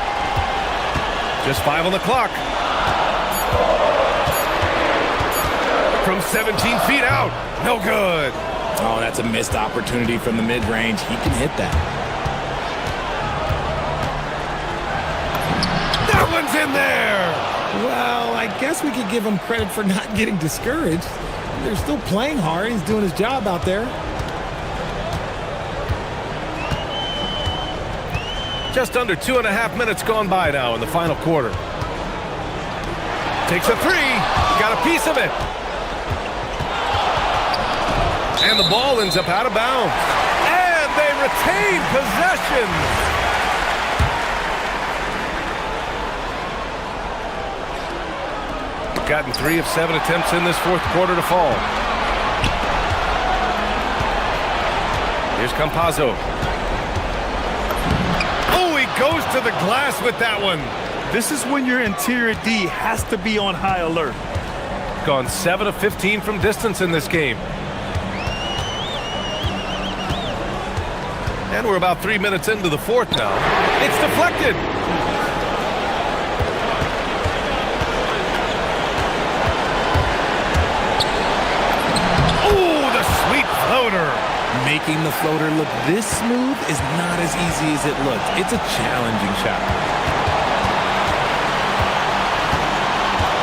Just 5 on the clock. From 17 feet out. No good. Oh, that's a missed opportunity from the mid-range. He can hit that. That one's in there. Well, I guess we could give him credit for not getting discouraged. They're still playing hard. He's doing his job out there. Just under 2.5 minutes gone by now in the final quarter. Takes a three. Got a piece of it. And the ball ends up out of bounds. And they retain possession. Gotten 3 of 7 attempts in this fourth quarter to fall. Here's Campazzo. Oh, he goes to the glass with that one. This is when your interior D has to be on high alert. Gone 7 of 15 from distance in this game. And we're about 3 minutes into the fourth now. It's deflected. Oh, the sweet floater. Making the floater look this smooth is not as easy as it looks. It's a challenging shot.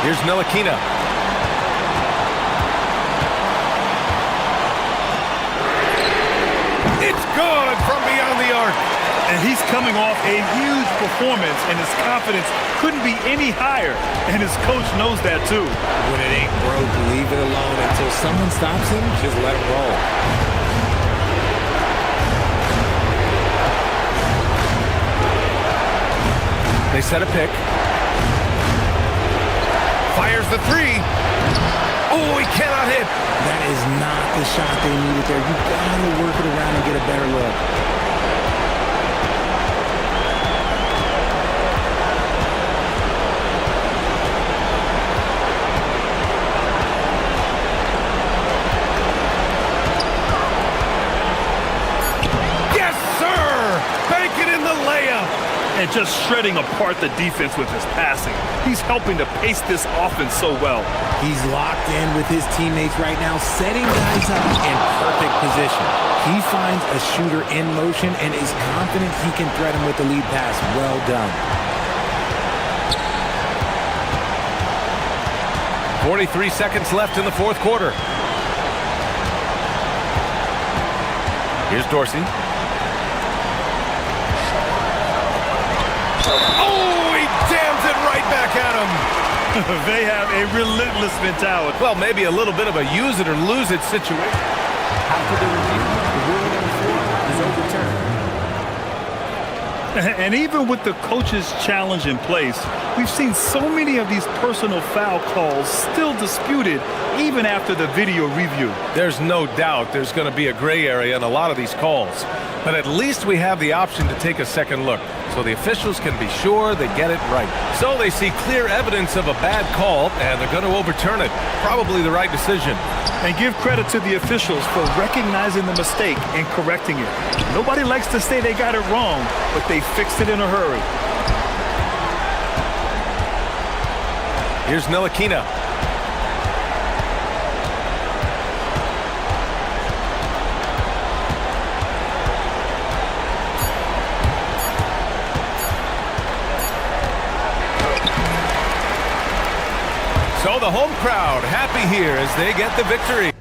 Here's Ntilikina. It's good from beyond the arc. And he's coming off a huge performance, and his confidence couldn't be any higher. And his coach knows that, too. When it ain't broke, leave it alone. Until someone stops him, just let him roll. They set a pick. Fires the three. Oh, he cannot hit. That is not the shot they needed there. You gotta work it around and get a better look. Yes, sir! Bank it in the layup. And just shredding apart the defense with his passing. He's helping to pace this offense so well. He's locked in with his teammates right now, setting guys up in perfect position. He finds a shooter in motion and is confident he can thread him with the lead pass. Well done. 43 seconds left in the fourth quarter. Here's Dorsey. Oh, he jams it right back at him. They have a relentless mentality. Well, maybe a little bit of a use it or lose it situation. After the review, the ruling on the floor is overturned. And even with the coach's challenge in place, we've seen so many of these personal foul calls still disputed even after the video review. There's no doubt there's going to be a gray area in a lot of these calls. But at least we have the option to take a second look, so the officials can be sure they get it right. So they see clear evidence of a bad call, and they're going to overturn it. Probably the right decision. And give credit to the officials for recognizing the mistake and correcting it. Nobody likes to say they got it wrong, but they fixed it in a hurry. Here's Ntilikina. So the home crowd happy here as they get the victory.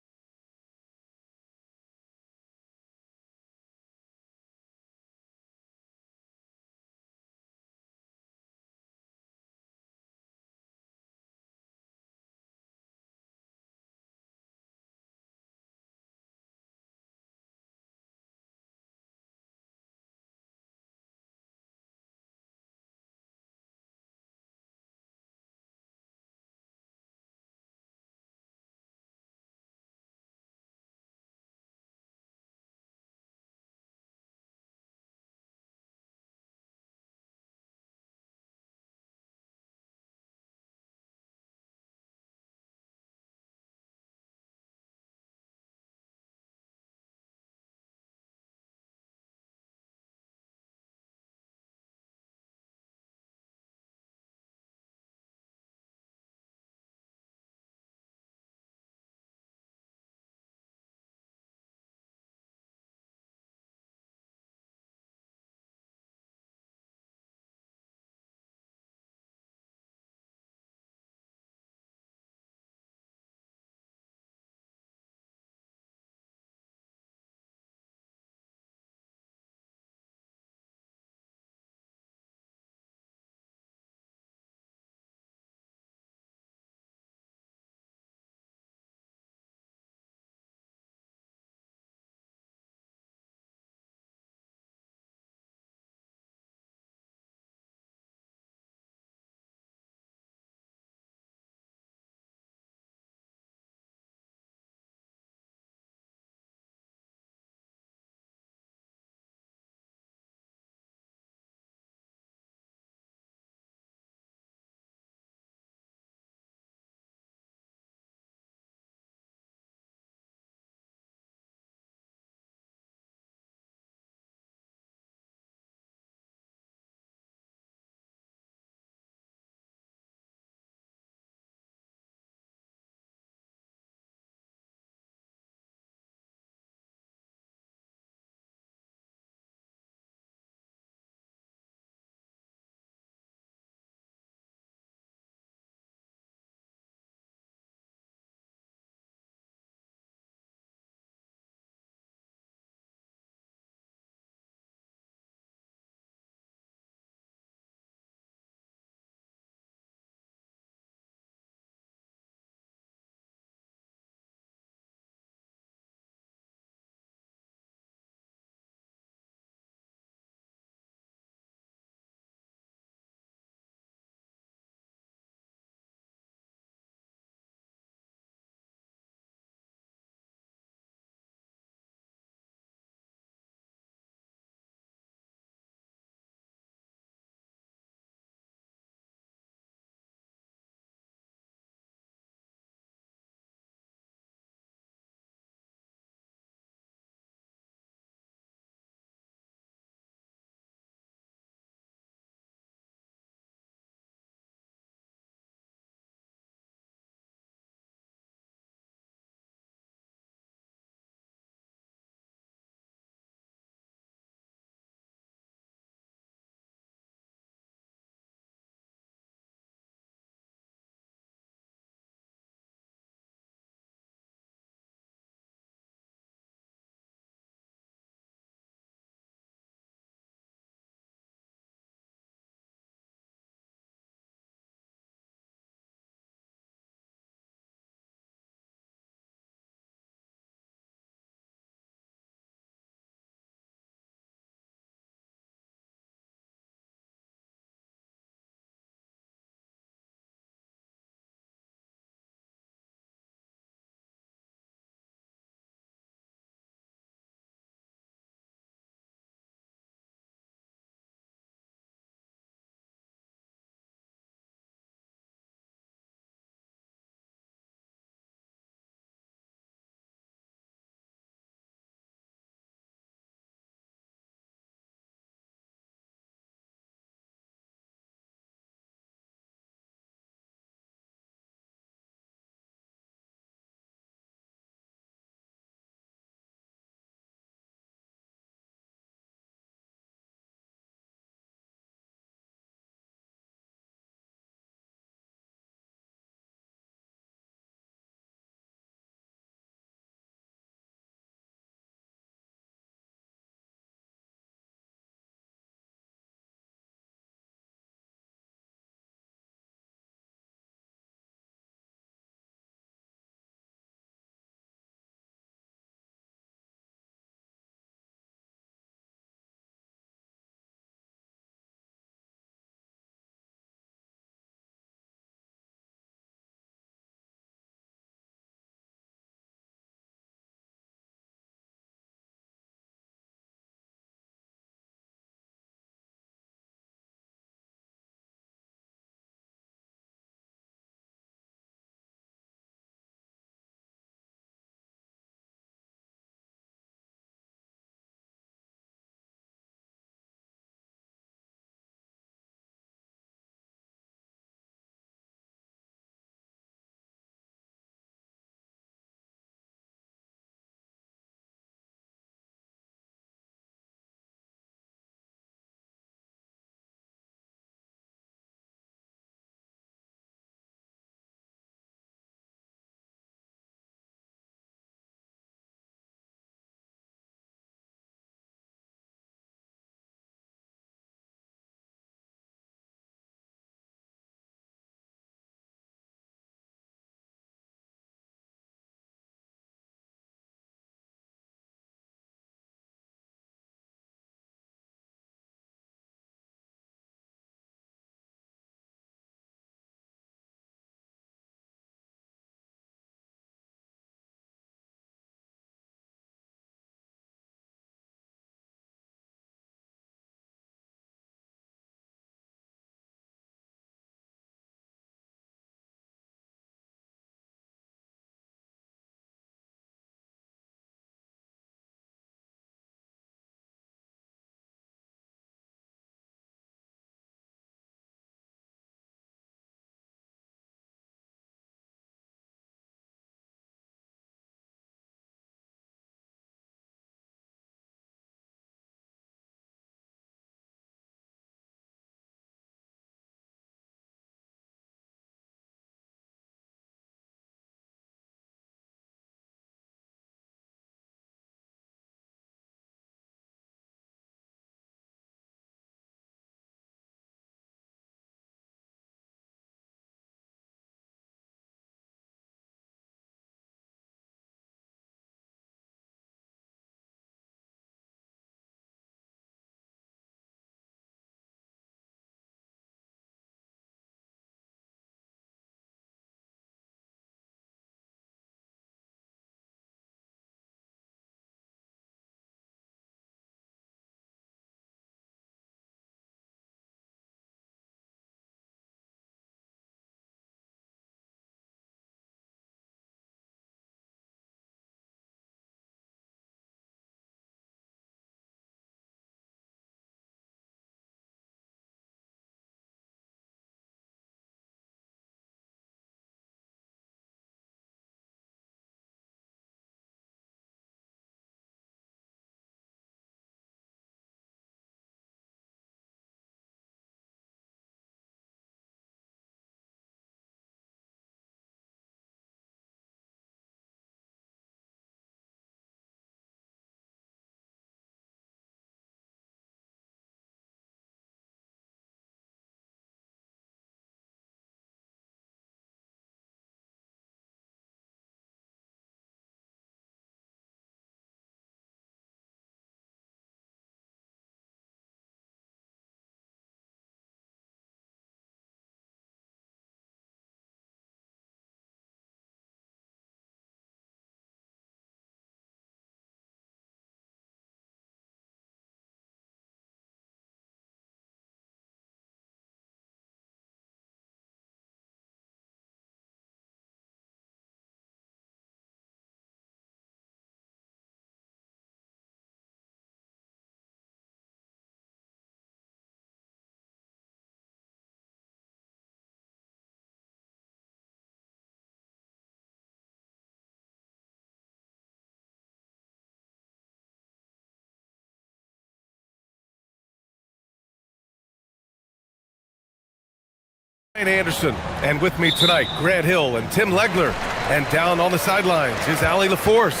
Anderson, and with me tonight, Grant Hill and Tim Legler. And down on the sidelines is Ali LaForce.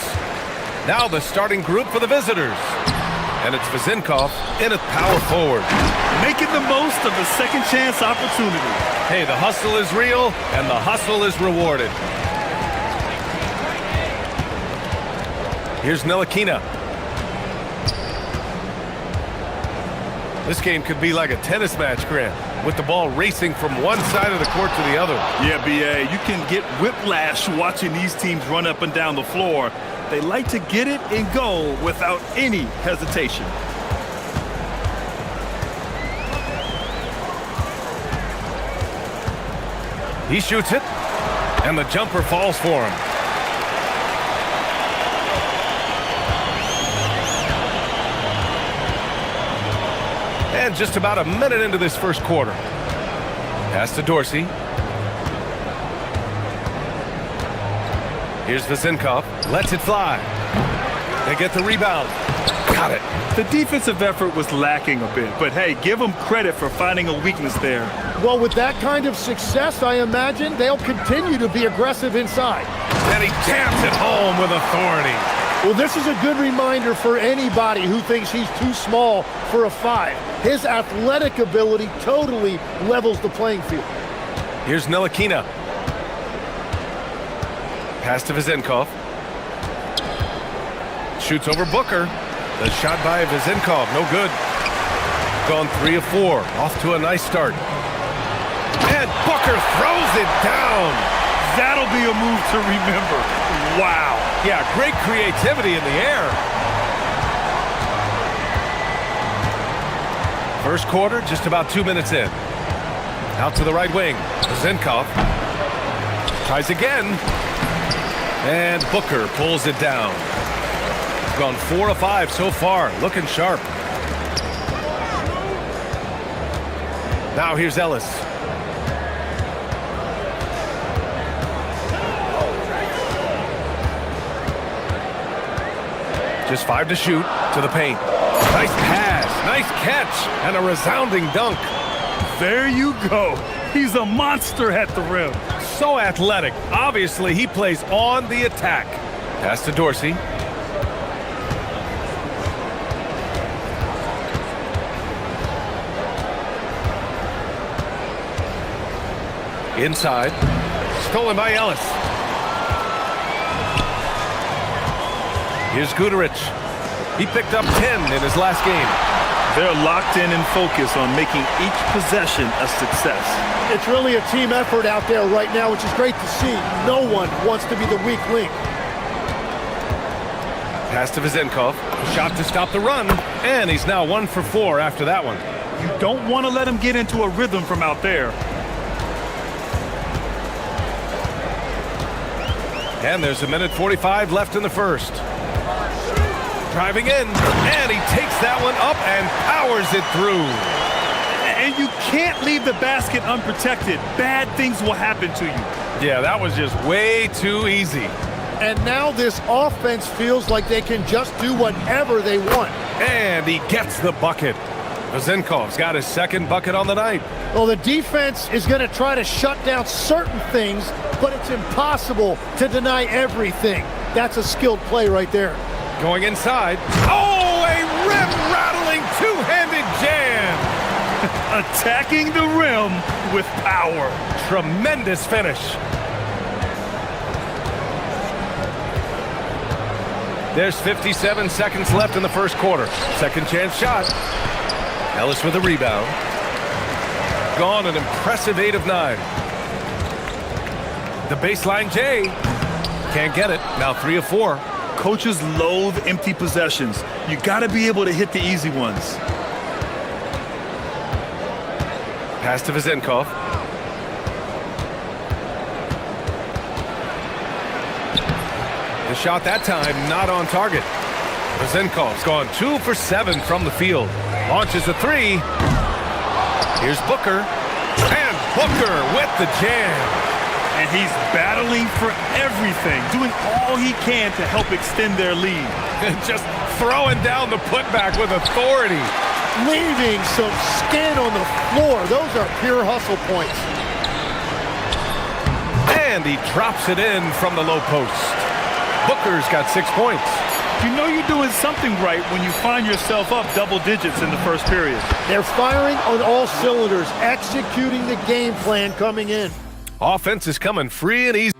Now the starting group for the visitors. And it's Vizinkov in at power forward. Making the most of the second chance opportunity. Hey, the hustle is real, and the hustle is rewarded. Here's Ntilikina. This game could be like a tennis match, Grant, with the ball racing from one side of the court to the other. Yeah, B.A., you can get whiplash watching these teams run up and down the floor. They like to get it and go without any hesitation. He shoots it, and the jumper falls for him. And just about a minute into this first quarter. Pass to Dorsey. Here's Vizinkov. Lets it fly. They get the rebound. Got it. The defensive effort was lacking a bit, but hey, give them credit for finding a weakness there. Well, with that kind of success, I imagine they'll continue to be aggressive inside. And he jams it home with authority. Well, this is a good reminder for anybody who thinks he's too small for a 5. His athletic ability totally levels the playing field. Here's Ntilikina. Pass to Vizinkov. Shoots over Booker. The shot by Vizinkov, no good. Gone 3 of 4. Off to a nice start. And Booker throws it down. That'll be a move to remember. Wow. Yeah, great creativity in the air. First quarter, just about 2 minutes in. Out to the right wing. Vizinkov tries again. And Booker pulls it down. Gone 4 of 5 so far. Looking sharp. Now here's Ellis. Just 5 to shoot. To the paint. Nice pass. Nice catch. And a resounding dunk. There you go. He's a monster at the rim. So athletic. Obviously, he plays on the attack. Pass to Dorsey. Inside. Stolen by Ellis. Here's Guduric. He picked up 10 in his last game. They're locked in and focused on making each possession a success. It's really a team effort out there right now, which is great to see. No one wants to be the weak link. Pass to Vizinkov. Shot to stop the run. And he's now 1 for 4 after that one. You don't want to let him get into a rhythm from out there. And there's a minute 45 left in the first. Driving in, and he takes that one up and powers it through. And you can't leave the basket unprotected. Bad things will happen to you. Yeah, that was just way too easy. And now this offense feels like they can just do whatever they want. And he gets the bucket. Vizinkov's got his second bucket on the night. Well, the defense is going to try to shut down certain things, but it's impossible to deny everything. That's a skilled play right there. Going inside. Oh, a rim-rattling two-handed jam. Attacking the rim with power. Tremendous finish. There's 57 seconds left in the first quarter. Second chance shot. Ellis with a rebound. Gone an impressive 8 of 9. The baseline J. Can't get it. Now 3 of 4. Coaches loathe empty possessions. You got to be able to hit the easy ones. Pass to Vizinkov. The shot that time not on target. Vizinkov's gone 2 for 7 from the field. Launches a 3. Here's Booker. And Booker with the jam. And he's battling for everything, doing all he can to help extend their lead. Just throwing down the putback with authority. Leaving some skin on the floor. Those are pure hustle points. And he drops it in from the low post. Booker's got 6 points. You know you're doing something right when you find yourself up double digits in the first period. They're firing on all cylinders, executing the game plan coming in. Offense is coming free and easy.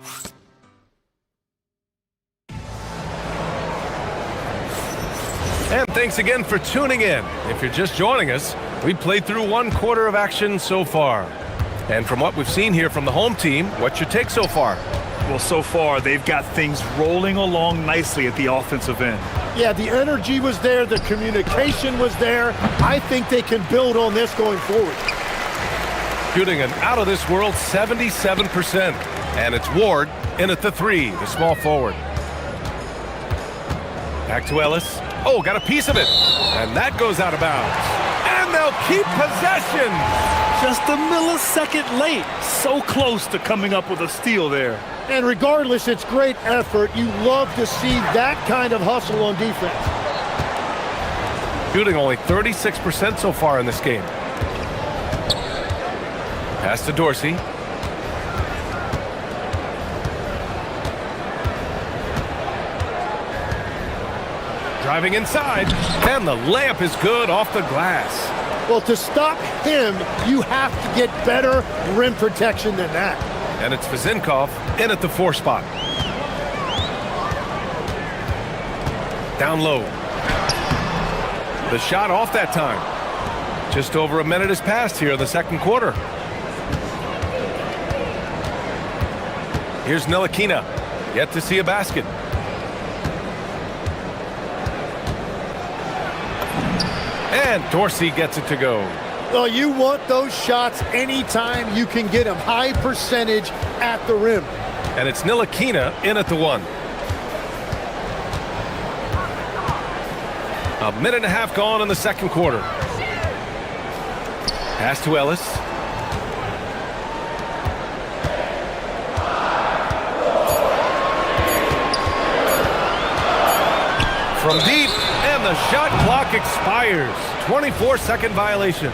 And thanks again for tuning in. If you're just joining us, we played through 1 quarter of action so far. And from what we've seen here from the home team, what's your take so far? Well, so far, they've got things rolling along nicely at the offensive end. Yeah, the energy was there, the communication was there. I think they can build on this going forward. Shooting an out-of-this-world 77%. And it's Ward in at the 3, the small forward. Back to Ellis. Oh, got a piece of it. And that goes out of bounds. And they'll keep possession. Just a millisecond late. So close to coming up with a steal there. And regardless, it's great effort. You love to see that kind of hustle on defense. Shooting only 36% so far in this game. Pass to Dorsey. Driving inside, and the layup is good off the glass. Well, to stop him, you have to get better rim protection than that. And it's Vezinkov in at the 4 spot. Down low. The shot off that time. Just over a minute has passed here in the second quarter. Here's Ntilikina. Yet to see a basket. And Dorsey gets it to go. Well, you want those shots anytime you can get them. High percentage at the rim. And it's Ntilikina in at the 1. A minute and a half gone in the second quarter. Pass to Ellis. From deep, and the shot clock expires. 24-second violation.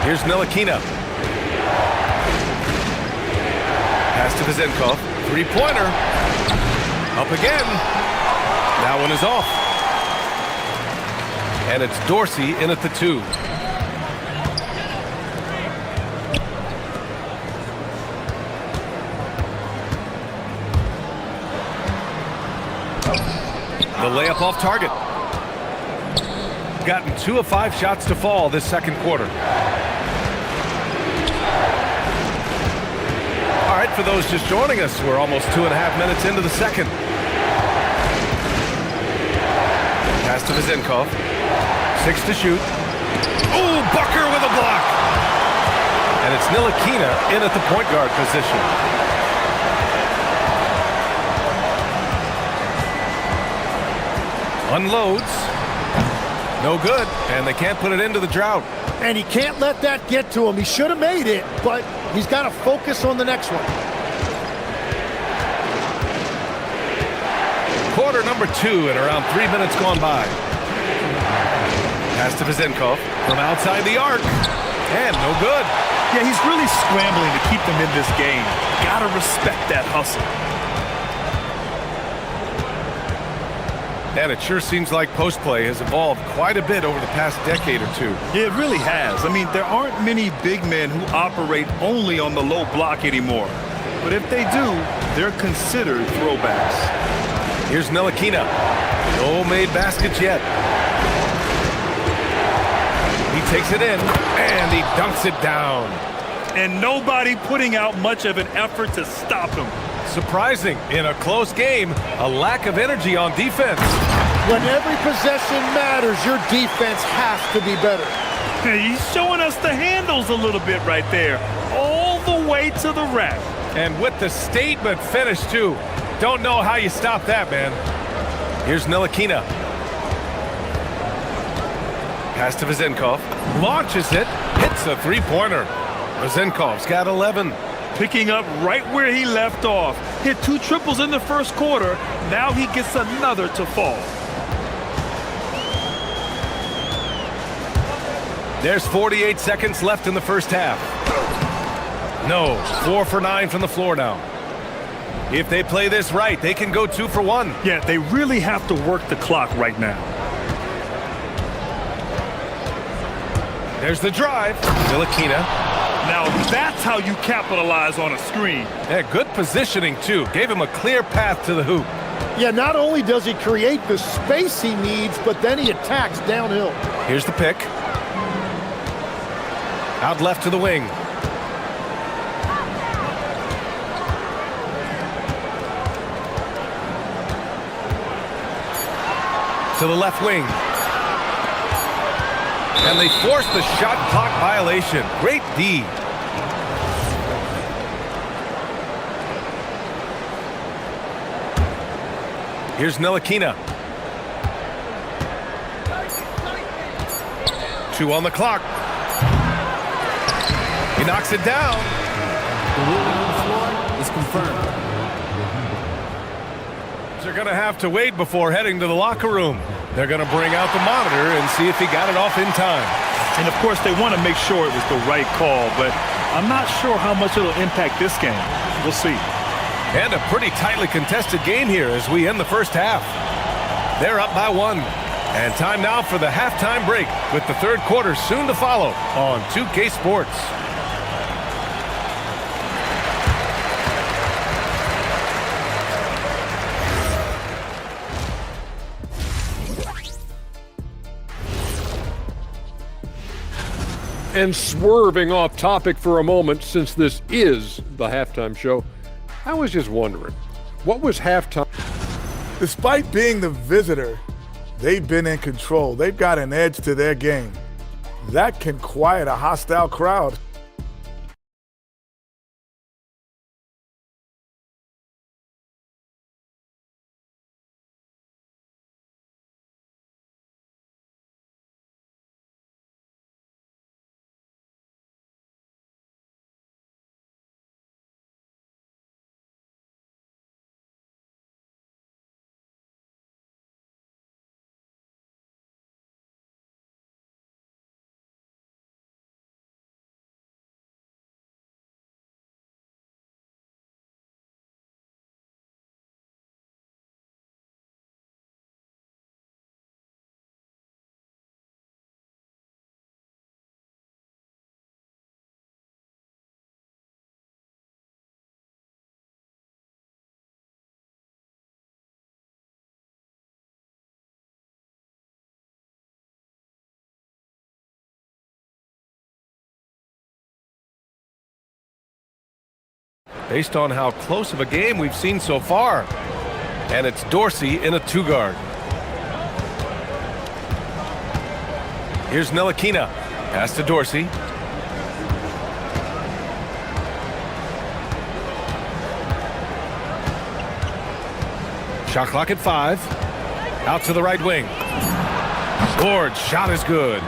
Here's Ntilikina. Pass to Vezinkov. 3-pointer. Up again. That one is off. And it's Dorsey in at the 2. The layup off target. Gotten 2 of 5 shots to fall this second quarter. All right, for those just joining us, we're almost 2.5 minutes into the second. Pass to Vezinkov. 6 to shoot. Oh, Bucker with a block. And it's Ntilikina in at the point guard position. Unloads. No good, and they can't put it into the drought. And he can't let that get to him. He should have made it, but he's got to focus on the next one. Quarter number 2 and around 3 minutes gone by. Pass to Vezinkov from outside the arc. And no good. Yeah, he's really scrambling to keep them in this game. Gotta respect that hustle. And it sure seems like post play has evolved quite a bit over the past decade or 2. Yeah, it really has. I mean, there aren't many big men who operate only on the low block anymore. But if they do, they're considered throwbacks. Here's Ntilikina. No made baskets yet. He takes it in, and he dunks it down. And nobody putting out much of an effort to stop him. Surprising, in a close game, a lack of energy on defense. When every possession matters, your defense has to be better. He's showing us the handles a little bit right there, all the way to the rack. And with the statement finish, too. Don't know how you stop that, man. Here's Ntilikina. Pass to Vezinkov. Launches it. Hits a 3-pointer. Vezinkov's got 11. Picking up right where he left off. Hit 2 triples in the first quarter. Now he gets another to fall. There's 48 seconds left in the first half. No, 4 for 9 from the floor now. If they play this right, they can go 2 for 1. Yeah, they really have to work the clock right now. There's the drive. Ntilikina. Now that's how you capitalize on a screen. Yeah, good positioning, too. Gave him a clear path to the hoop. Yeah, not only does he create the space he needs, but then he attacks downhill. Here's the pick. Out left to the wing. To the left wing. And they force the shot clock violation. Great D. Here's Ntilikina. 2 on the clock. He knocks it down. The ruling on the floor is confirmed. They're going to have to wait before heading to the locker room. They're going to bring out the monitor and see if he got it off in time. And of course, they want to make sure it was the right call, but I'm not sure how much it'll impact this game. We'll see. And a pretty tightly contested game here as we end the first half. They're up by 1. And time now for the halftime break with the third quarter soon to follow on 2K Sports. And swerving off topic for a moment, since this is the halftime show, I was just wondering, what was halftime? Despite being the visitor, they've been in control. They've got an edge to their game. That can quiet a hostile crowd. Based on how close of a game we've seen so far. And it's Dorsey in a 2-guard. Here's Ntilikina. Pass to Dorsey. Shot clock at 5. Out to the right wing. Ward's shot is good.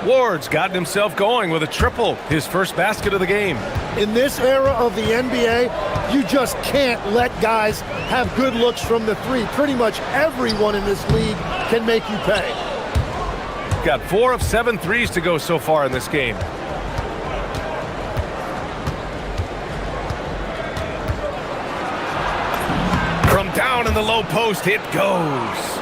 Ward's gotten himself going with a triple, his first basket of the game. In this era of the NBA, you just can't let guys have good looks from the 3. Pretty much everyone in this league can make you pay. Got 4 of 7 threes to go so far in this game. From down in the low post, it goes.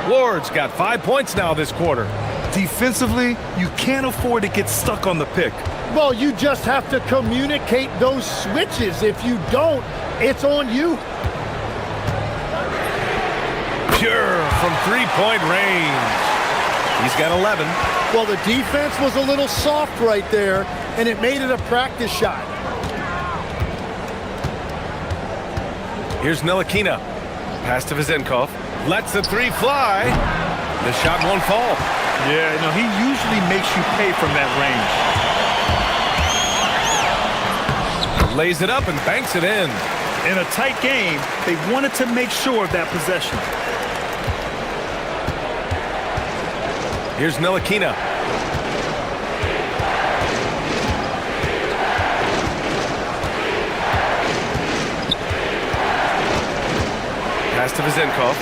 Ward's got 5 points now this quarter. Defensively, you can't afford to get stuck on the pick. Well, you just have to communicate those switches. If you don't, it's on you. Pure from 3-point range. He's got 11. Well, the defense was a little soft right there, and it made it a practice shot. Here's Ntilikina. Pass to Vezenkov. Lets the 3 fly. The shot won't fall. Yeah, no, he usually makes you pay from that range. Lays it up and banks it in. In a tight game, they wanted to make sure of that possession. Here's Ntilikina. Pass to Vezenkov.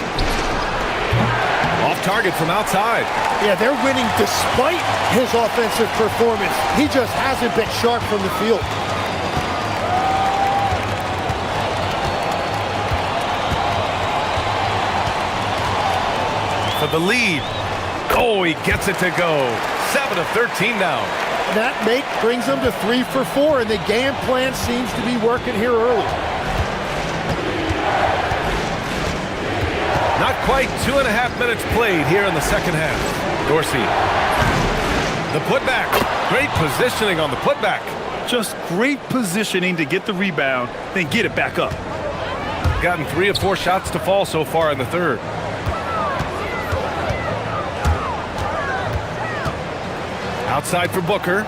Off target from outside. Yeah, they're winning despite his offensive performance. He just hasn't been sharp from the field. For the lead. Oh, he gets it to go. 7 of 13 now. That make brings them to 3 for 4, and the game plan seems to be working here early. Not quite 2.5 minutes played here in the second half. Dorsey. The putback. Great positioning on the putback. Just great positioning to get the rebound, then get it back up. Gotten 3 of 4 shots to fall so far in the third. Outside for Booker.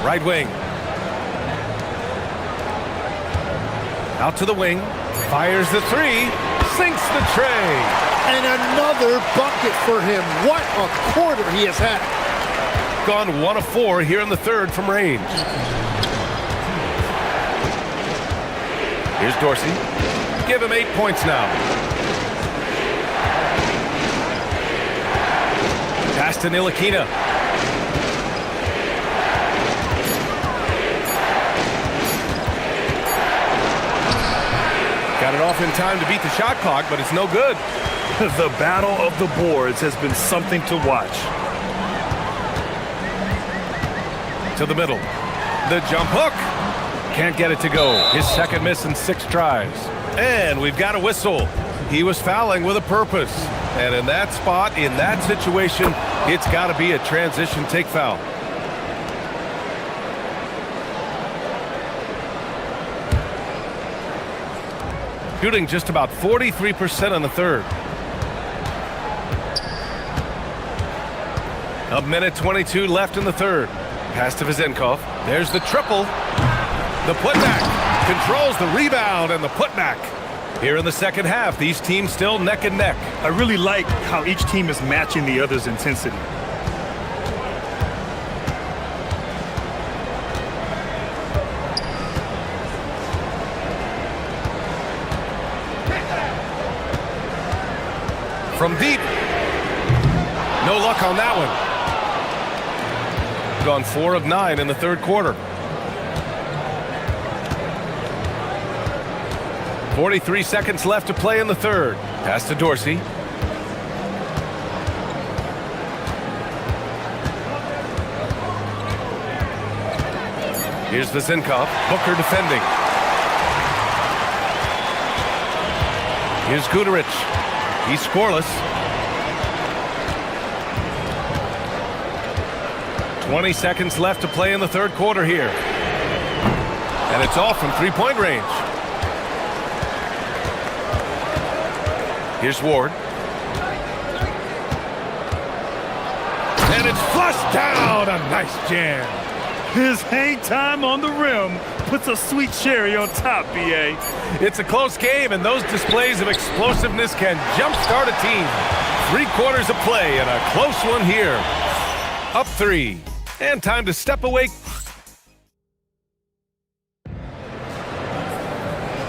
Right wing. Out to the wing. Fires the 3. Sinks the tray. And another bucket for him. What a quarter he has had. Gone 1 of 4 here in the third from range. Here's Dorsey. Give him 8 points now. Pass to Ntilikina. Got it off in time to beat the shot clock, but it's no good. The battle of the boards has been something to watch. To the middle. The jump hook. Can't get it to go. His second miss in 6 tries. And we've got a whistle. He was fouling with a purpose. And in that spot, in that situation, it's got to be a transition take foul. Shooting just about 43% in the third. A minute 22 left in the third. Pass to Vezenkov. There's the triple. The putback. Controls the rebound and the putback. Here in the second half, these teams still neck and neck. I really like how each team is matching the other's intensity. From deep. No luck on that one. Gone 4 of 9 in the third quarter. 43 seconds left to play in the third. Pass to Dorsey. Here's Vezenkov. Booker defending. Here's Guduric. He's scoreless. 20 seconds left to play in the third quarter here. And it's off from three-point range. Here's Ward. And it's flushed down. A nice jam. His hang time on the rim puts a sweet cherry on top, B.A. It's a close game, and those displays of explosiveness can jumpstart a team. 3 quarters of play, and a close one here. Up 3, and time to step away.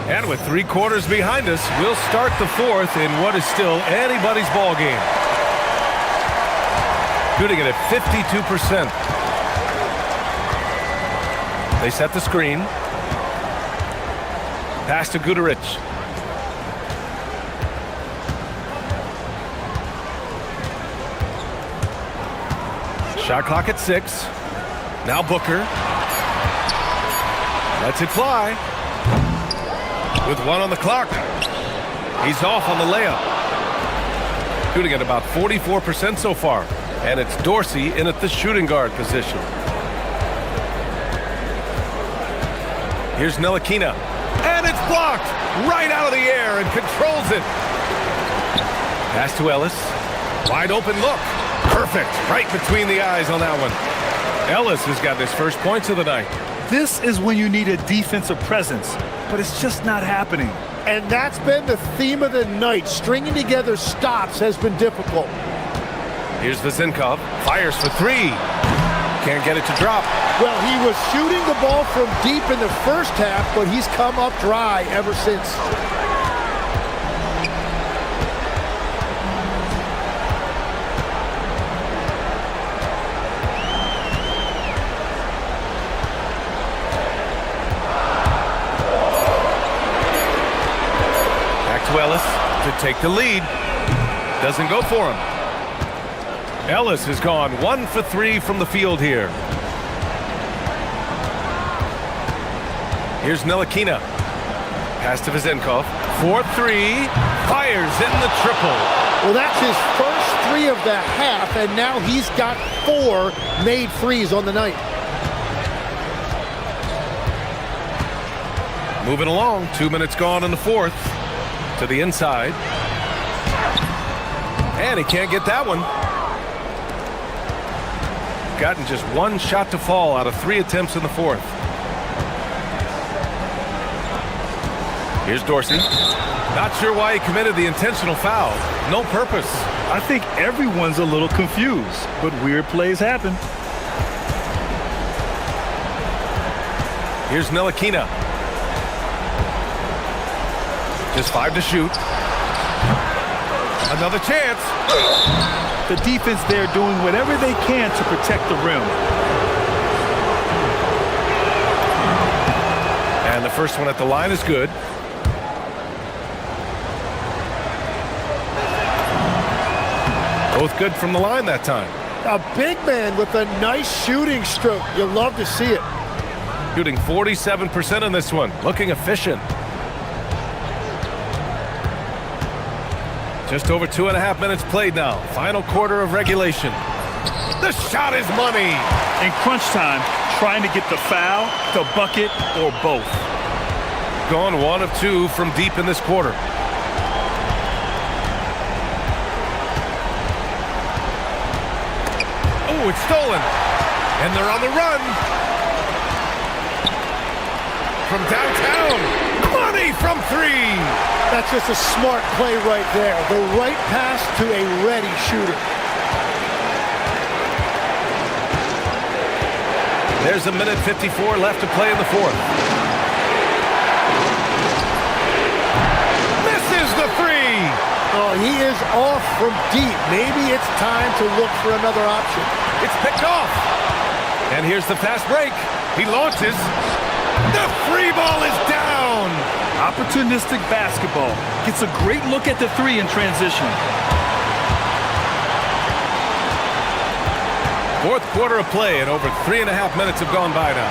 And with 3 quarters behind us, we'll start the fourth in what is still anybody's ball game. Shooting it at 52%. They set the screen. Pass to Guduric. Shot clock at 6. Now Booker. Lets it fly. With 1 on the clock. He's off on the layup. Shooting at about 44% so far. And it's Dorsey in at the shooting guard position. Here's Ntilikina. And it's blocked right out of the air and controls it. Pass to Ellis. Wide open look. Perfect. Right between the eyes on that one. Ellis has got his first points of the night. This is when you need a defensive presence, but it's just not happening. And that's been the theme of the night. Stringing together stops has been difficult. Here's Vezenkov. Fires for 3. Can't get it to drop. Well, he was shooting the ball from deep in the first half, but he's come up dry ever since. to take the lead. Doesn't go for him. Ellis has gone 1 for 3 from the field here. Here's Ntilikina. Pass to Vezenkov. 4-3. Fires in the triple. Well, that's his first 3 of the half, and now he's got 4 made threes on the night. Moving along. 2 minutes gone in the fourth. To the inside. And he can't get that one. Gotten just 1 shot to fall out of 3 attempts in the fourth. Here's Dorsey. Not sure why he committed the intentional foul. No purpose. I think everyone's a little confused, but weird plays happen. Here's Ntilikina. Just 5 to shoot. Another chance. The defense there doing whatever they can to protect the rim. And the first one at the line is good. Both good from the line that time. A big man with a nice shooting stroke. You'll love to see it. Shooting 47% on this one. Looking efficient. Just over 2.5 minutes played now. Final quarter of regulation. The shot is money. In crunch time, trying to get the foul, the bucket, or both. Gone 1 of 2 from deep in this quarter. Oh, it's stolen. And they're on the run. From downtown. Money from 3. That's just a smart play right there. The right pass to a ready shooter. There's 1:54 left to play in the fourth. Misses the 3. Oh, he is off from deep. Maybe it's time to look for another option. It's picked off. And here's the fast break. He launches. The 3 ball is down. Opportunistic basketball. Gets a great look at the 3 in transition. Fourth quarter of play, and over 3.5 minutes have gone by now.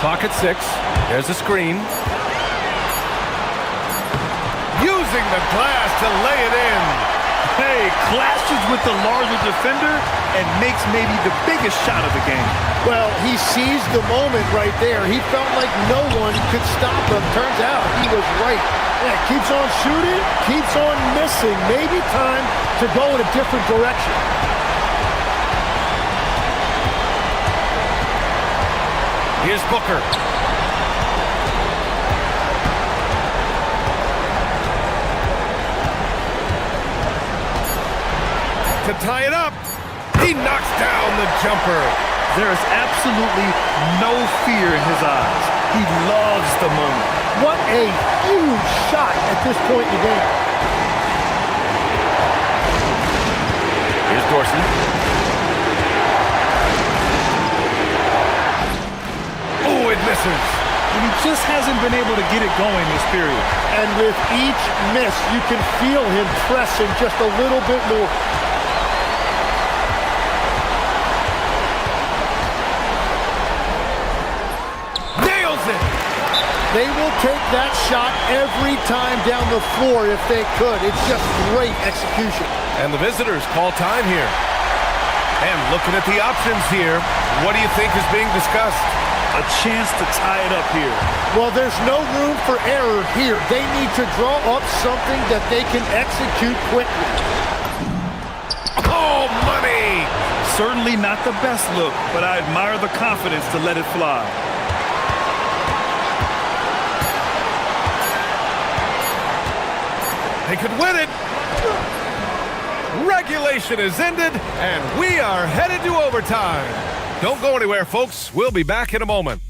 Clock at 6. There's a screen. Using the glass to lay it in. Hey, clashes with the larger defender and makes maybe the biggest shot of the game. Well, he seized the moment right there. He felt like no one could stop him. Turns out he was right. Yeah, keeps on shooting, keeps on missing. Maybe time to go in a different direction. Here's Booker. To tie it up. He knocks down the jumper. There is absolutely no fear in his eyes. He loves the moment. What a huge shot at this point in the game. Here's Dorsey. Oh, it misses. And he just hasn't been able to get it going this period. And with each miss, you can feel him pressing just a little bit more. They will take that shot every time down the floor if they could. It's just great execution. And the visitors call time here. And looking at the options here, what do you think is being discussed? A chance to tie it up here. Well, there's no room for error here. They need to draw up something that they can execute quickly. Oh, money! Certainly not the best look, but I admire the confidence to let it fly. They could win it. Regulation is ended, and we are headed to overtime. Don't go anywhere, folks. We'll be back in a moment.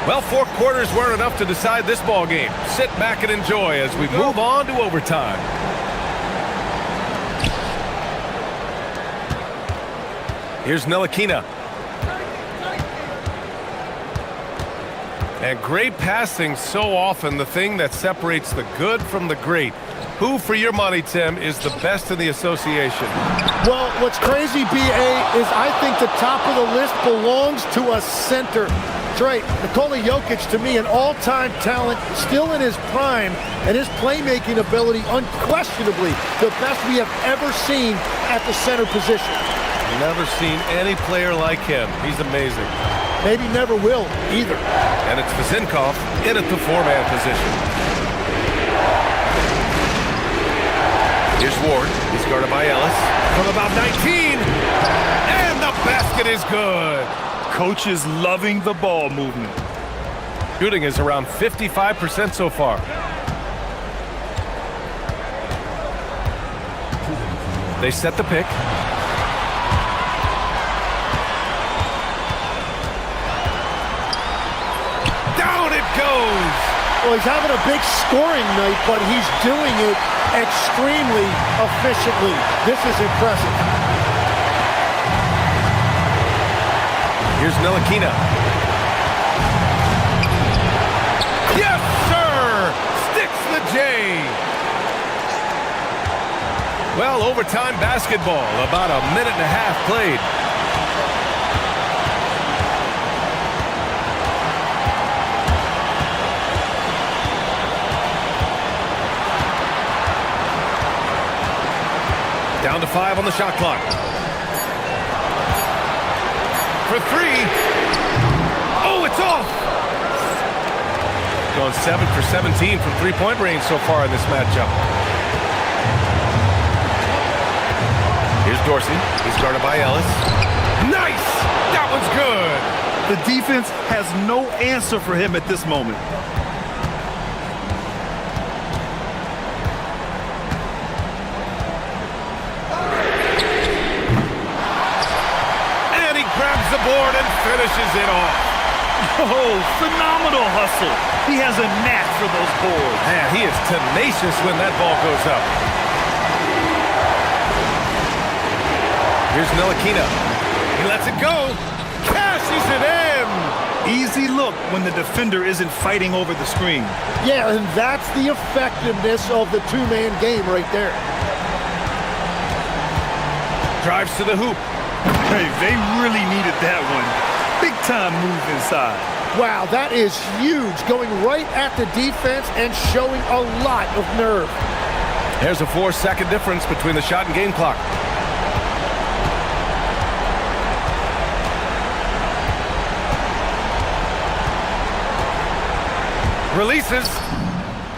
Well, 4 quarters weren't enough to decide this ball game. Sit back and enjoy as we move on to overtime. Here's Ntilikina. And great passing, so often the thing that separates the good from the great. Who, for your money, Tim, is the best in the association? Well, what's crazy, BA, is I think the top of the list belongs to a center. That's right. Nikola Jokic, to me, an all-time talent, still in his prime, and his playmaking ability, unquestionably, the best we have ever seen at the center position. Never seen any player like him. He's amazing. Maybe never will, either. And it's Vezinkov in at the four-man position. Here's Ward. He's guarded by Ellis. From about 19. And the basket is good. Coach is loving the ball movement. Shooting is around 55% so far. They set the pick. Down it goes. Well, he's having a big scoring night, but he's doing it extremely efficiently. This is impressive. Here's Ntilikina. Yes, sir! Sticks the J. Well, overtime basketball. About a minute and a half played. Down to 5 on the shot clock. For 3. Oh, it's off! Going 7 for 17 from three-point range so far in this matchup. Here's Dorsey. He's guarded by Ellis. Nice! That one's good! The defense has no answer for him at this moment. The board and finishes it off. Oh, phenomenal hustle. He has a knack for those boards. Man, he is tenacious when that ball goes up. Here's Ntilikina. He lets it go. Cashes it in. Easy look when the defender isn't fighting over the screen. Yeah, and that's the effectiveness of the two-man game right there. Drives to the hoop. Hey, they really needed that one. Big time move inside. Wow, that is huge. Going right at the defense and showing a lot of nerve. There's a 4-second difference between the shot and game clock. Releases.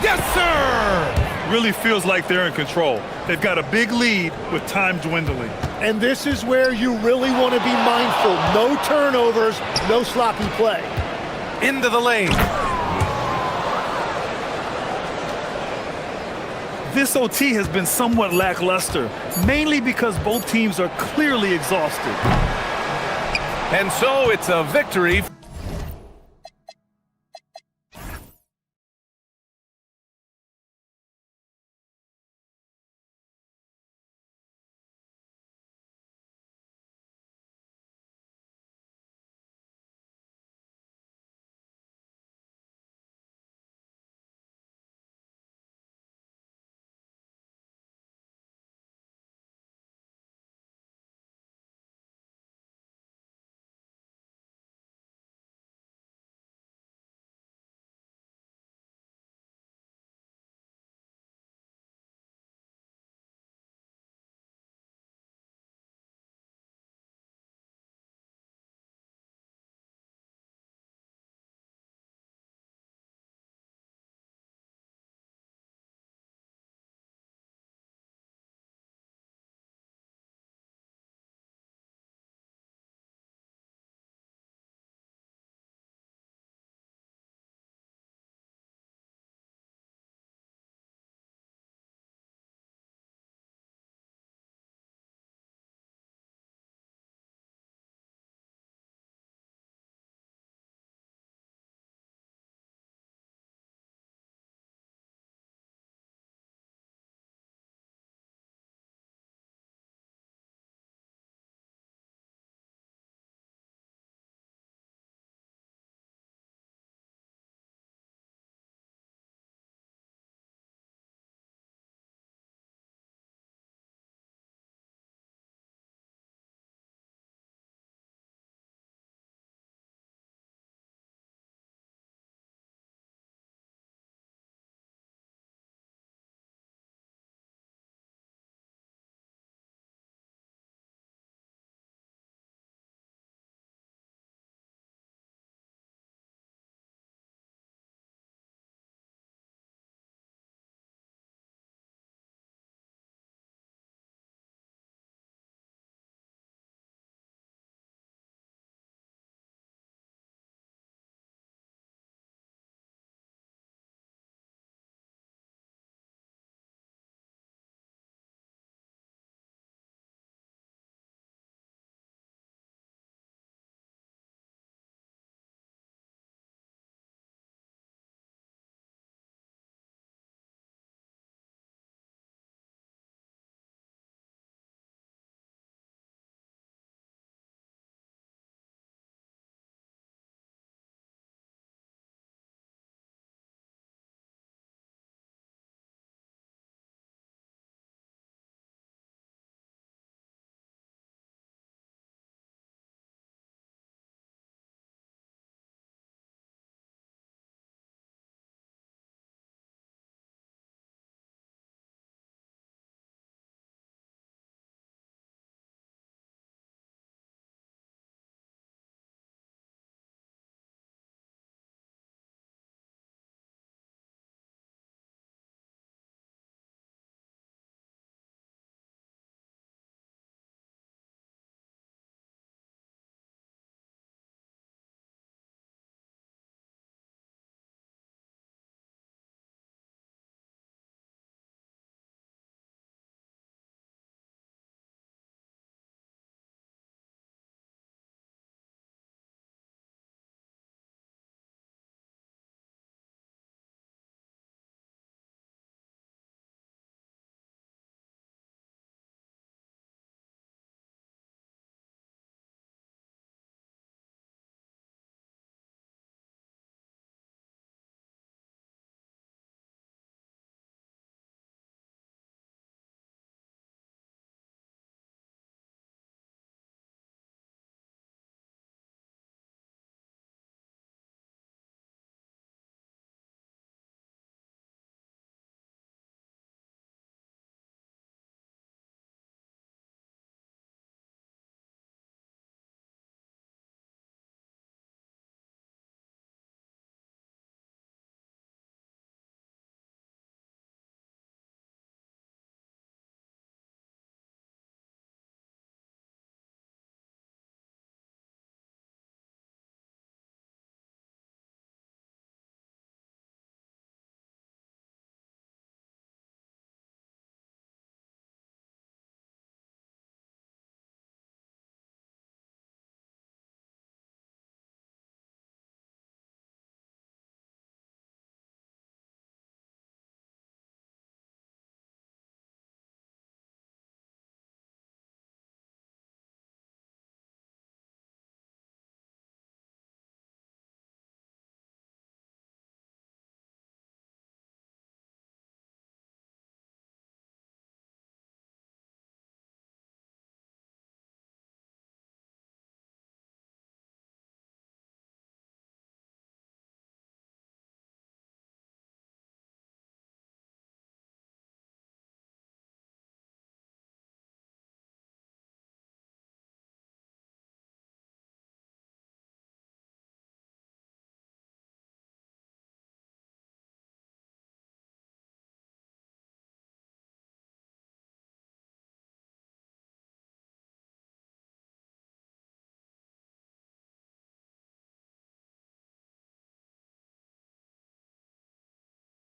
Yes, sir! Really feels like they're in control. They've got a big lead with time dwindling. And this is where you really want to be mindful. No turnovers, no sloppy play. Into the lane. This OT has been somewhat lackluster, mainly because both teams are clearly exhausted. And so it's a victory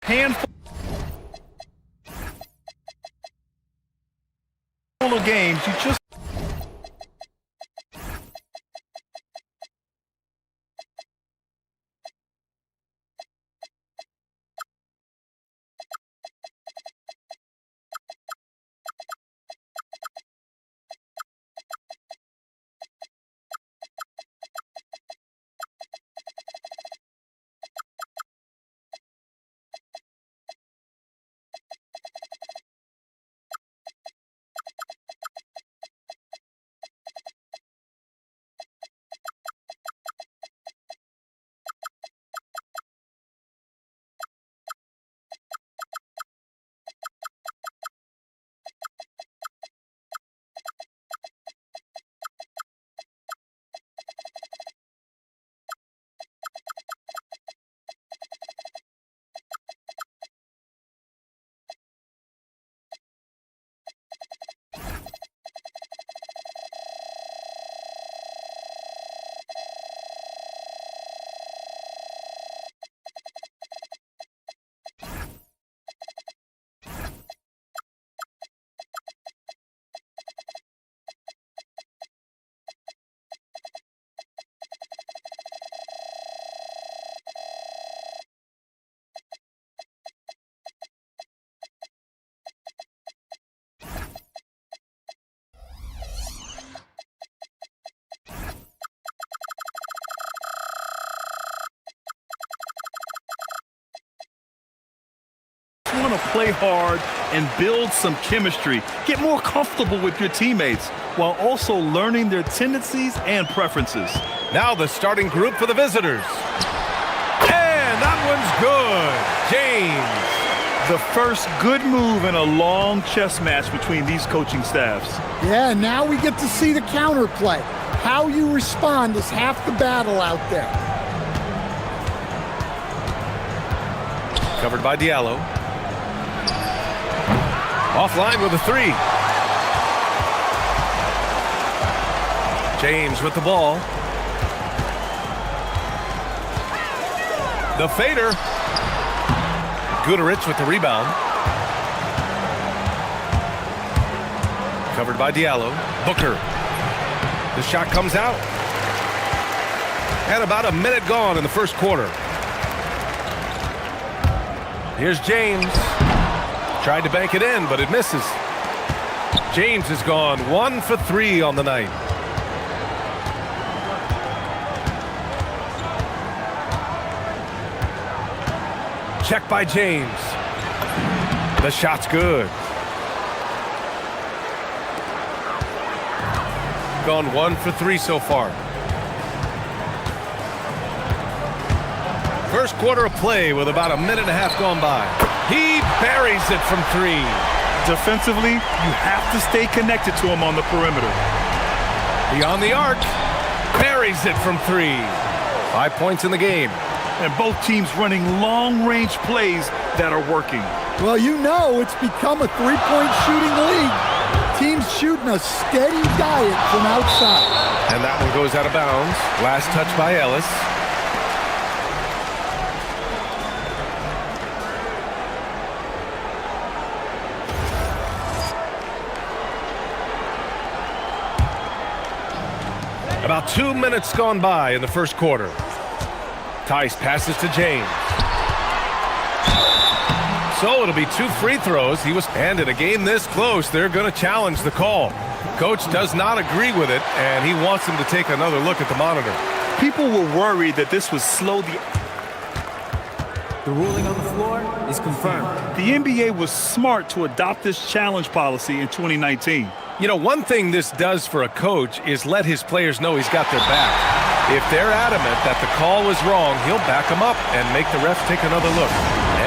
handful of games, you just want to play hard and build some chemistry. Get more comfortable with your teammates while also learning their tendencies and preferences. Now the starting group for the visitors. And that one's good. James. The first good move in a long chess match between these coaching staffs. Yeah, now we get to see the counterplay. How you respond is half the battle out there. Covered by Diallo. Offline with a three. James with the ball. The fader. Guterich with the rebound. Covered by Diallo. Booker. The shot comes out. And about a minute gone in the first quarter. Here's James. Tried to bank it in, but it misses. James has gone 1 for 3 on the night. Check by James. The shot's good. Gone 1 for 3 so far. First quarter of play with about a minute and a half gone by. He buries it from 3. Defensively, you have to stay connected to him on the perimeter. Beyond the arc. Buries it from 3. 5 points in the game. And both teams running long-range plays that are working. Well, you know it's become a three-point shooting league. Teams shooting a steady diet from outside. And that one goes out of bounds. Last touch by Ellis. About 2 minutes gone by in the first quarter. Tice passes to James. So it'll be 2 free throws. And in a game this close, they're going to challenge the call. Coach does not agree with it, and he wants him to take another look at the monitor. People were worried that this would slow the ruling on the floor is confirmed. The NBA was smart to adopt this challenge policy in 2019. You know, one thing this does for a coach is let his players know he's got their back. If they're adamant that the call was wrong, he'll back them up and make the refs take another look.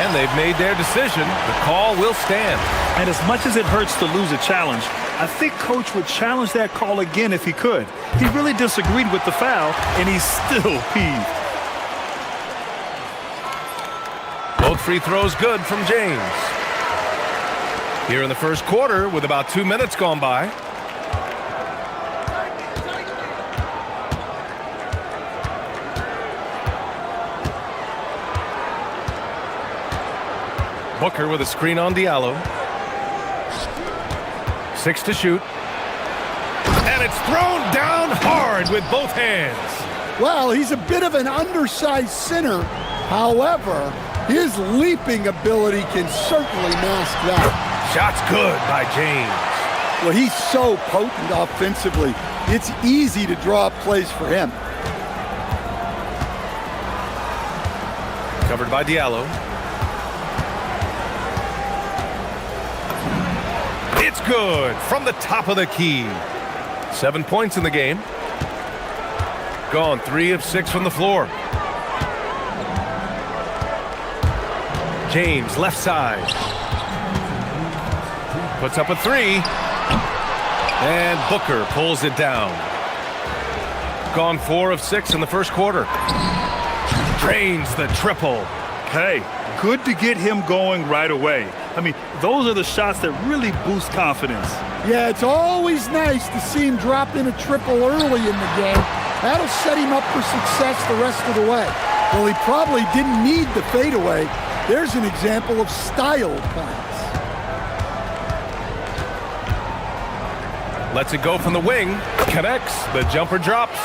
And they've made their decision. The call will stand. And as much as it hurts to lose a challenge, I think Coach would challenge that call again if he could. He really disagreed with the foul, and he's still peeved. Both free throws good from James. Here in the first quarter with about 2 minutes gone by. Booker with a screen on Diallo. 6 to shoot. And it's thrown down hard with both hands. Well, he's a bit of an undersized center. However, his leaping ability can certainly mask that. Shot's good by James. Well, he's so potent offensively. It's easy to draw up plays for him. Covered by Diallo. It's good from the top of the key. 7 points in the game. Gone 3 of 6 from the floor. James left side. Puts up a 3. And Booker pulls it down. Gone 4 of 6 in the first quarter. Drains the triple. Hey, good to get him going right away. I mean, those are the shots that really boost confidence. Yeah, it's always nice to see him drop in a triple early in the game. That'll set him up for success the rest of the way. Well, he probably didn't need the fadeaway. There's an example of style points. Lets it go from the wing. Connects. The jumper drops.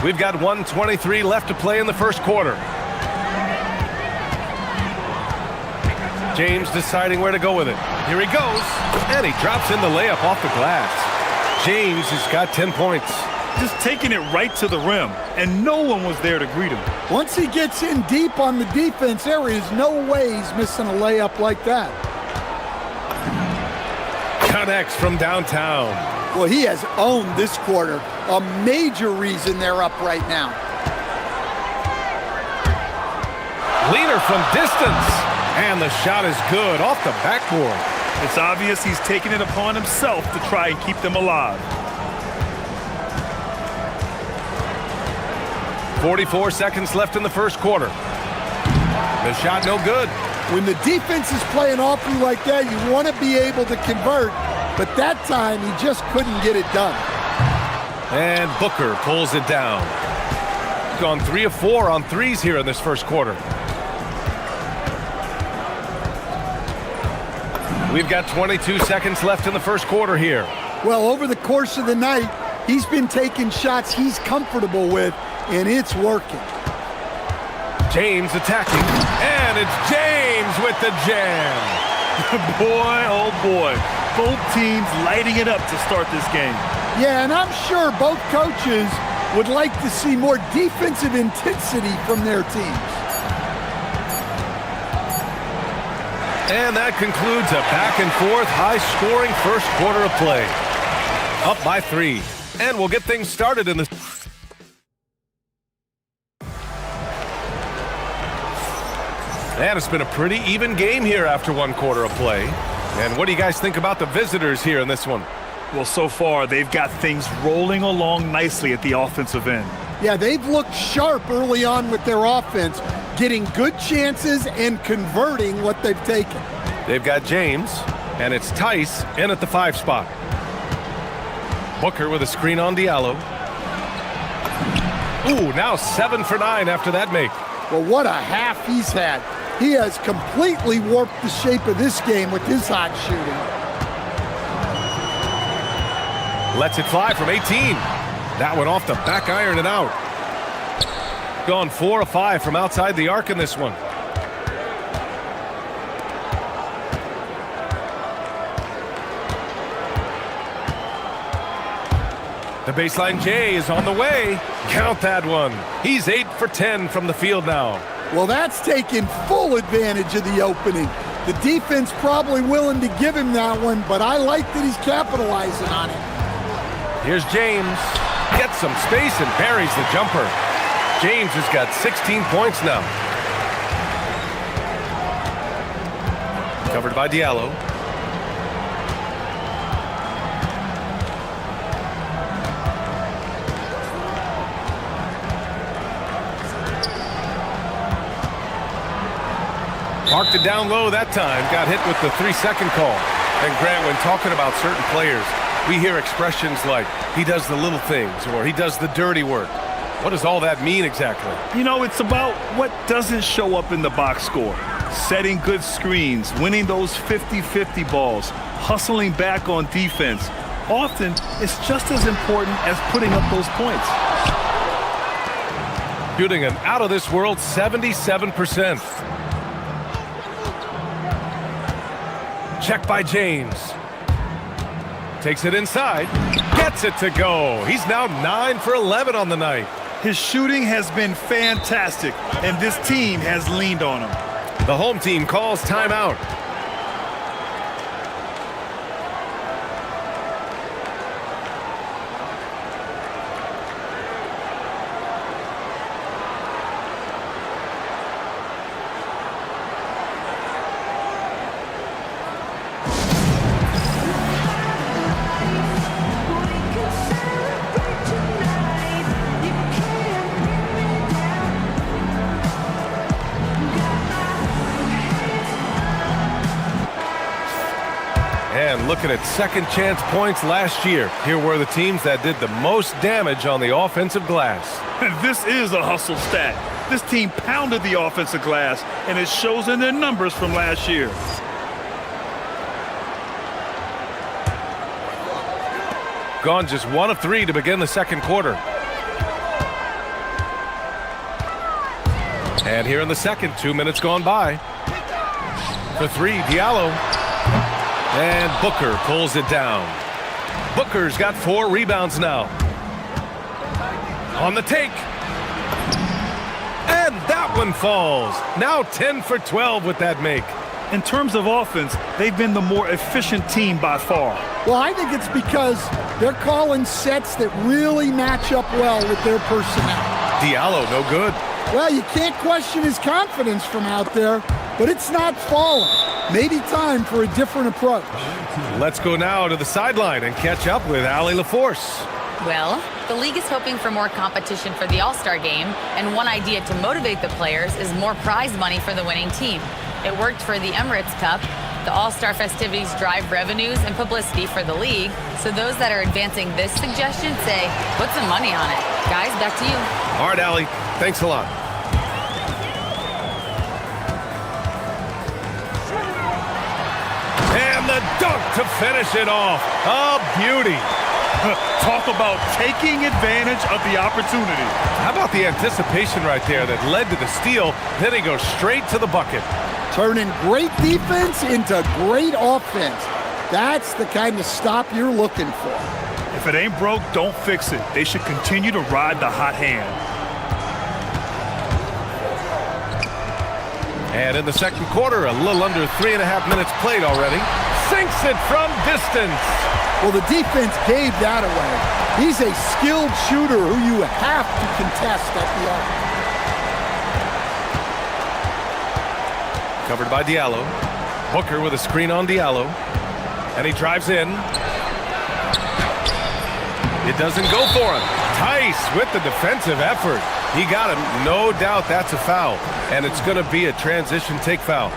We've got 1:23 left to play in the first quarter. James deciding where to go with it. Here he goes. And he drops in the layup off the glass. James has got 10 points. Just taking it right to the rim, and no one was there to greet him. Once he gets in deep on the defense, there is no way he's missing a layup like that. Connects from downtown. Well, he has owned this quarter. A major reason they're up right now. Leader from distance. And the shot is good off the backboard. It's obvious he's taking it upon himself to try and keep them alive. 44 seconds left in the first quarter. The shot no good. When the defense is playing awfully like that, you want to be able to convert, but that time he just couldn't get it done. And Booker pulls it down. Gone 3 of 4 on threes here in this first quarter. We've got 22 seconds left in the first quarter here. Well, over the course of the night, he's been taking shots he's comfortable with, and it's working. James attacking, and it's James with the jam. Boy, oh boy. Both teams lighting it up to start this game. Yeah, and I'm sure both coaches would like to see more defensive intensity from their teams. And that concludes a back-and-forth, high-scoring first quarter of play. Up by 3. And we'll get things started in the... And it's been a pretty even game here after one quarter of play. And what do you guys think about the visitors here in this one? Well, so far, they've got things rolling along nicely at the offensive end. Yeah, they've looked sharp early on with their offense, getting good chances and converting what they've taken. They've got James, and it's Tice in at the 5 spot. Booker with a screen on Diallo. Ooh, now 7 for 9 after that make. Well, what a half he's had. He has completely warped the shape of this game with his hot shooting. Lets it fly from 18. That one off the back iron and out. Gone 4 of 5 from outside the arc in this one. The baseline J is on the way. Count that one. He's 8 for 10 from the field now. Well, that's taken full advantage of the opening. The defense probably willing to give him that one, but I like that he's capitalizing on it. Here's James. Gets some space and buries the jumper. James has got 16 points now. Covered by Diallo. Marked it down low that time. Got hit with the 3-second call. And Grant, when talking about certain players, we hear expressions like, he does the little things, or he does the dirty work. What does all that mean exactly? You know, it's about what doesn't show up in the box score. setting good screens, winning those 50-50 balls, hustling back on defense. Often, it's just as important as putting up those points. Shooting an out-of-this-world 77%. Check by James. Takes it inside. Gets it to go. He's now 9 for 11 on the night. His shooting has been fantastic, and this team has leaned on him. The home team calls timeout. And looking at second chance points last year, here were the teams that did the most damage on the offensive glass. This is a hustle stat. This team pounded the offensive glass, and it shows in their numbers from last year. Gone just 1 of 3 to begin the second quarter. And here in the second, 2 minutes gone by. For 3, Diallo. And Booker pulls it down. Booker's got 4 rebounds now. On the take. And that one falls. Now 10 for 12 with that make. In terms of offense, they've been the more efficient team by far. Well, I think it's because they're calling sets that really match up well with their personnel. Diallo, no good. Well, you can't question his confidence from out there, but it's not falling. Maybe time for a different approach. Let's go now to the sideline and catch up with Allie LaForce. Well, the league is hoping for more competition for the All-Star game, and one idea to motivate the players is more prize money for the winning team. It worked for the Emirates Cup. The All-Star festivities drive revenues and publicity for the league, so those that are advancing this suggestion say, put some money on it. Guys, back to you. All right, Allie. Thanks a lot. And the dunk to finish it off. A beauty. Talk about taking advantage of the opportunity. How about the anticipation right there that led to the steal? Then he goes straight to the bucket. Turning great defense into great offense. That's the kind of stop you're looking for. If it ain't broke, don't fix it. They should continue to ride the hot hand. And in the second quarter, a little under 3.5 minutes played already. Sinks it from distance. Well, the defense gave that away. He's a skilled shooter who you have to contest at the arc. Covered by Diallo. Booker with a screen on Diallo. And he drives in. It doesn't go for him. Tice with the defensive effort. He got him. No doubt that's a foul. And it's going to be a transition take foul.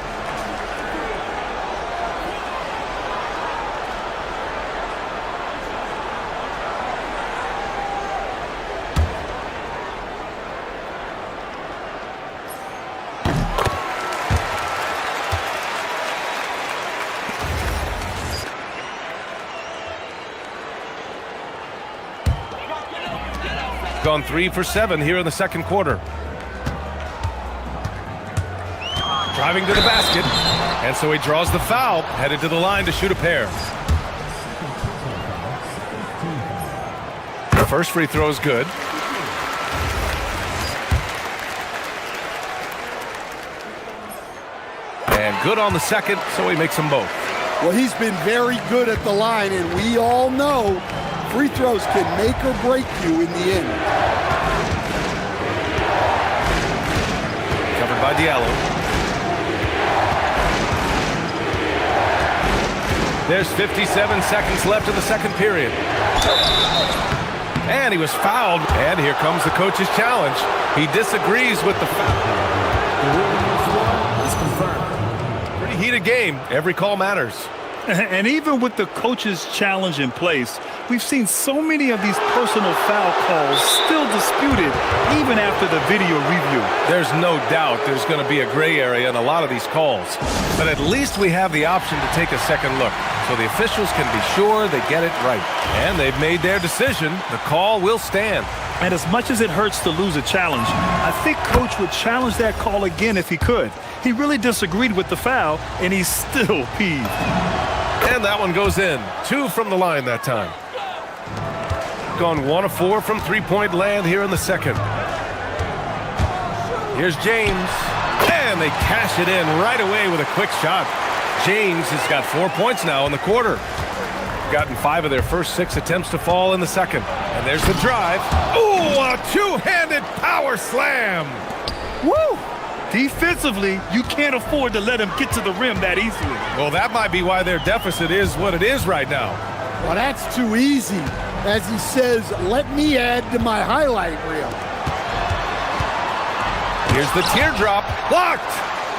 Gone 3 for 7 here in the second quarter. Driving to the basket, and so he draws the foul, headed to the line to shoot a pair. The first free throw is good. And good on the second, so he makes them both. Well, he's been very good at the line, and we all know free throws can make or break you in the end. Covered by Diallo. There's 57 seconds left in the second period. And he was fouled. And here comes the coach's challenge. He disagrees with the foul. The rule is confirmed. Pretty heated game. Every call matters. And even with the coach's challenge in place, we've seen so many of these personal foul calls still disputed even after the video review. There's no doubt there's going to be a gray area in a lot of these calls. But at least we have the option to take a second look, so the officials can be sure they get it right. And they've made their decision. The call will stand. And as much as it hurts to lose a challenge, I think Coach would challenge that call again if he could. He really disagreed with the foul, and he's still peeved. And that one goes in. 2 from the line that time. Gone 1 of 4 from three-point land here in the second. Here's James. And they cash it in right away with a quick shot. James has got 4 points now in the quarter. Gotten 5 of their first 6 attempts to fall in the second. And there's the drive. Ooh, a two-handed power slam. Woo! Defensively, you can't afford to let him get to the rim that easily. Well, that might be why their deficit is what it is right now. Well, that's too easy. As he says, let me add to my highlight reel. Here's the teardrop. Blocked!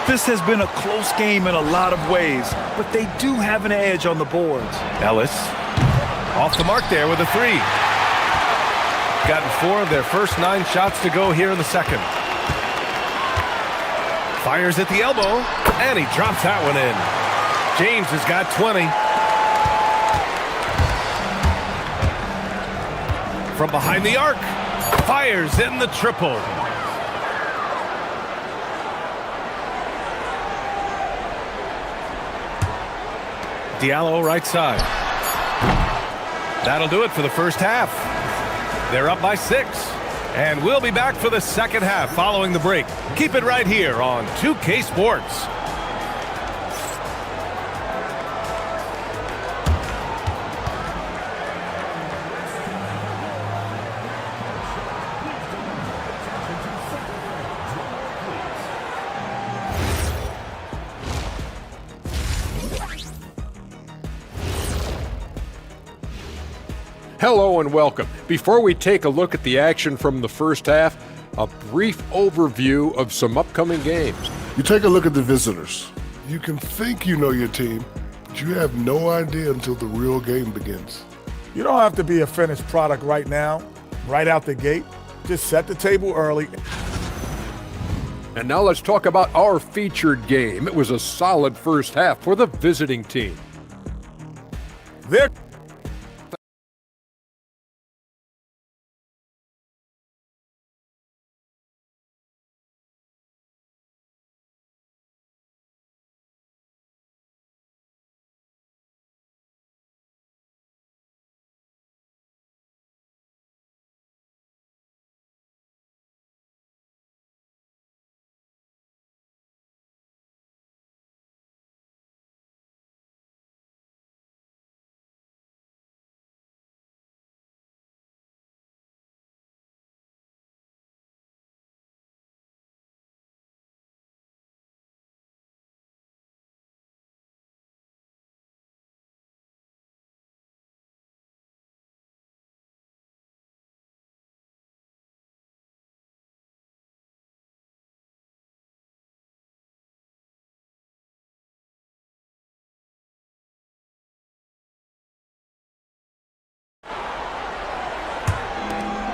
This has been a close game in a lot of ways, but they do have an edge on the boards. Ellis off the mark there with a 3. Gotten 4 of their first 9 shots to go here in the second. Fires at the elbow, and he drops that one in. James has got 20. From behind the arc, fires in the triple. Diallo right side. That'll do it for the first half. They're up by 6. And we'll be back for the second half following the break. Keep it right here on 2K Sports. Hello and welcome. Before we take a look at the action from the first half, a brief overview of some upcoming games. You take a look at the visitors. You can think you know your team, but you have no idea until the real game begins. You don't have to be a finished product right now, right out the gate. Just set the table early. And now let's talk about our featured game. It was a solid first half for the visiting team. They're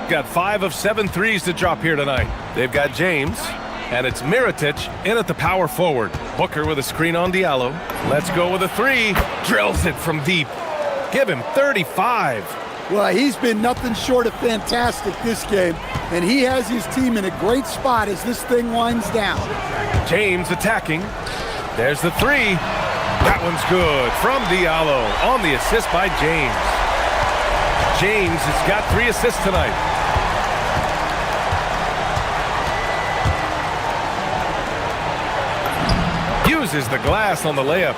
got 5 of 7 threes to drop here tonight. They've got James, and it's Mirotic in at the power forward. Booker with a screen on Diallo. Let's go with a 3. Drills it from deep. Give him 35. Well, he's been nothing short of fantastic this game, and he has his team in a great spot as this thing winds down. James attacking. There's the 3. That one's good from Diallo on the assist by James. James has got 3 assists tonight. Uses the glass on the layup.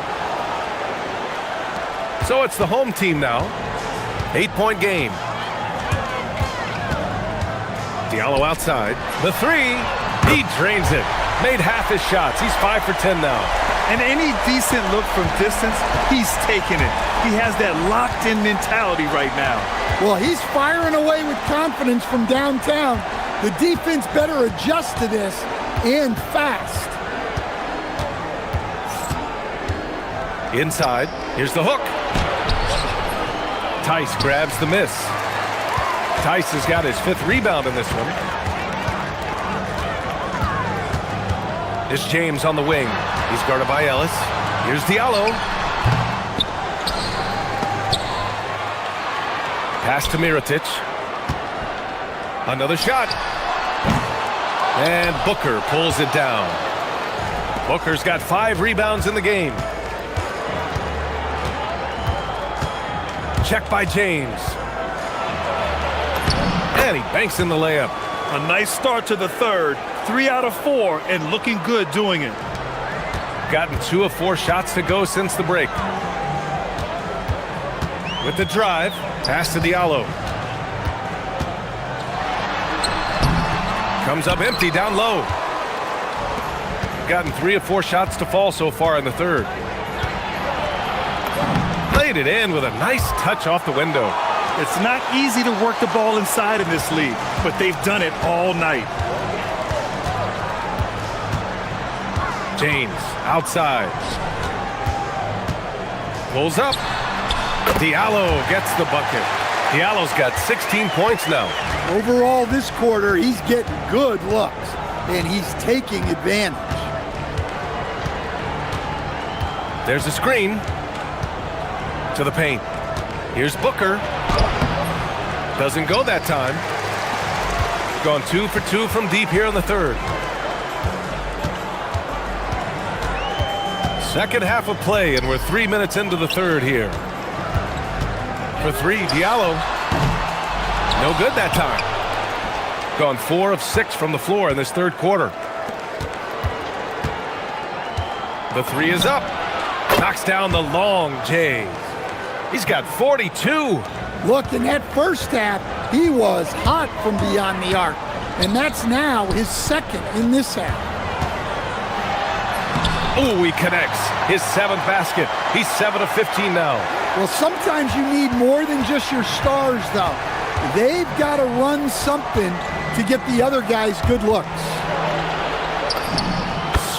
So it's the home team now. 8-point game. Diallo outside. The 3. He drains it. Made half his shots. He's 5 for 10 now. And any decent look from distance, he's taking it. He has that locked-in mentality right now. Well, he's firing away with confidence from downtown. The defense better adjust to this, and fast. Inside. Here's the hook. Tice grabs the miss. Tice has got his 5th rebound in this one. Here's James on the wing. He's guarded by Ellis. Here's Diallo. Pass to Mirotic. Another shot. And Booker pulls it down. Booker's got 5 rebounds in the game. Check by James. And he banks in the layup. A nice start to the third. 3 out of 4 and looking good doing it. Gotten 2 of 4 shots to go since the break. With the drive, pass to Diallo. Comes up empty down low. Gotten 3 of 4 shots to fall so far in the third. Played it in with a nice touch off the window. It's not easy to work the ball inside in this league, but they've done it all night. James outside. Pulls up. Diallo gets the bucket. Diallo's got 16 points now. Overall this quarter, he's getting good looks, and he's taking advantage. There's a screen. To the paint. Here's Booker. Doesn't go that time. Gone 2 for 2 from deep here in the third. Second half of play, and we're 3 minutes into the third here. For 3, Diallo. No good that time. Gone 4 of 6 from the floor in this third quarter. The 3 is up. Knocks down the long J. He's got 42. Look, in that first half, he was hot from beyond the arc, and that's now his 2nd in this half. Oh, he connects. His 7th basket. He's 7 of 15 now. Well, sometimes you need more than just your stars, though. They've got to run something to get the other guys good looks.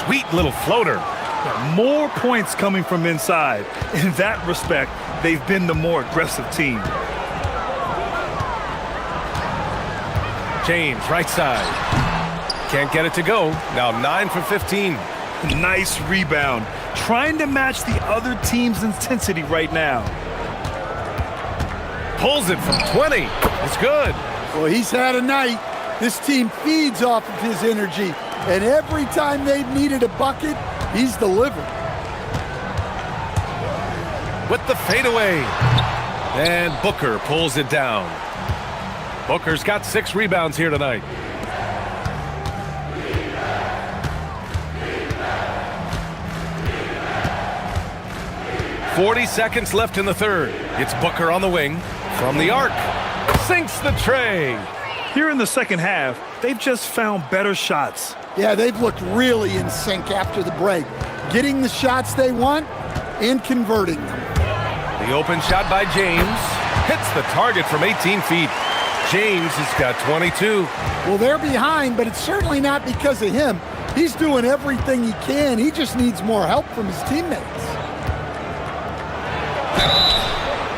Sweet little floater. More points coming from inside. In that respect, they've been the more aggressive team. James, right side. Can't get it to go. Now 9 for 15. Nice rebound. Trying to match the other team's intensity right now. Pulls it from 20. It's good. Well, he's had a night. This team feeds off of his energy, and every time they've needed a bucket, he's delivered. With the fadeaway. And Booker pulls it down. Booker's got 6 rebounds here tonight. .40 seconds left in the third. It's Booker on the wing. From the arc. Sinks the tray. Here in the second half, they've just found better shots. Yeah, they've looked really in sync after the break. Getting the shots they want and converting them. The open shot by James. Hits the target from 18 feet. James has got 22. Well, they're behind, but it's certainly not because of him. He's doing everything he can. He just needs more help from his teammates.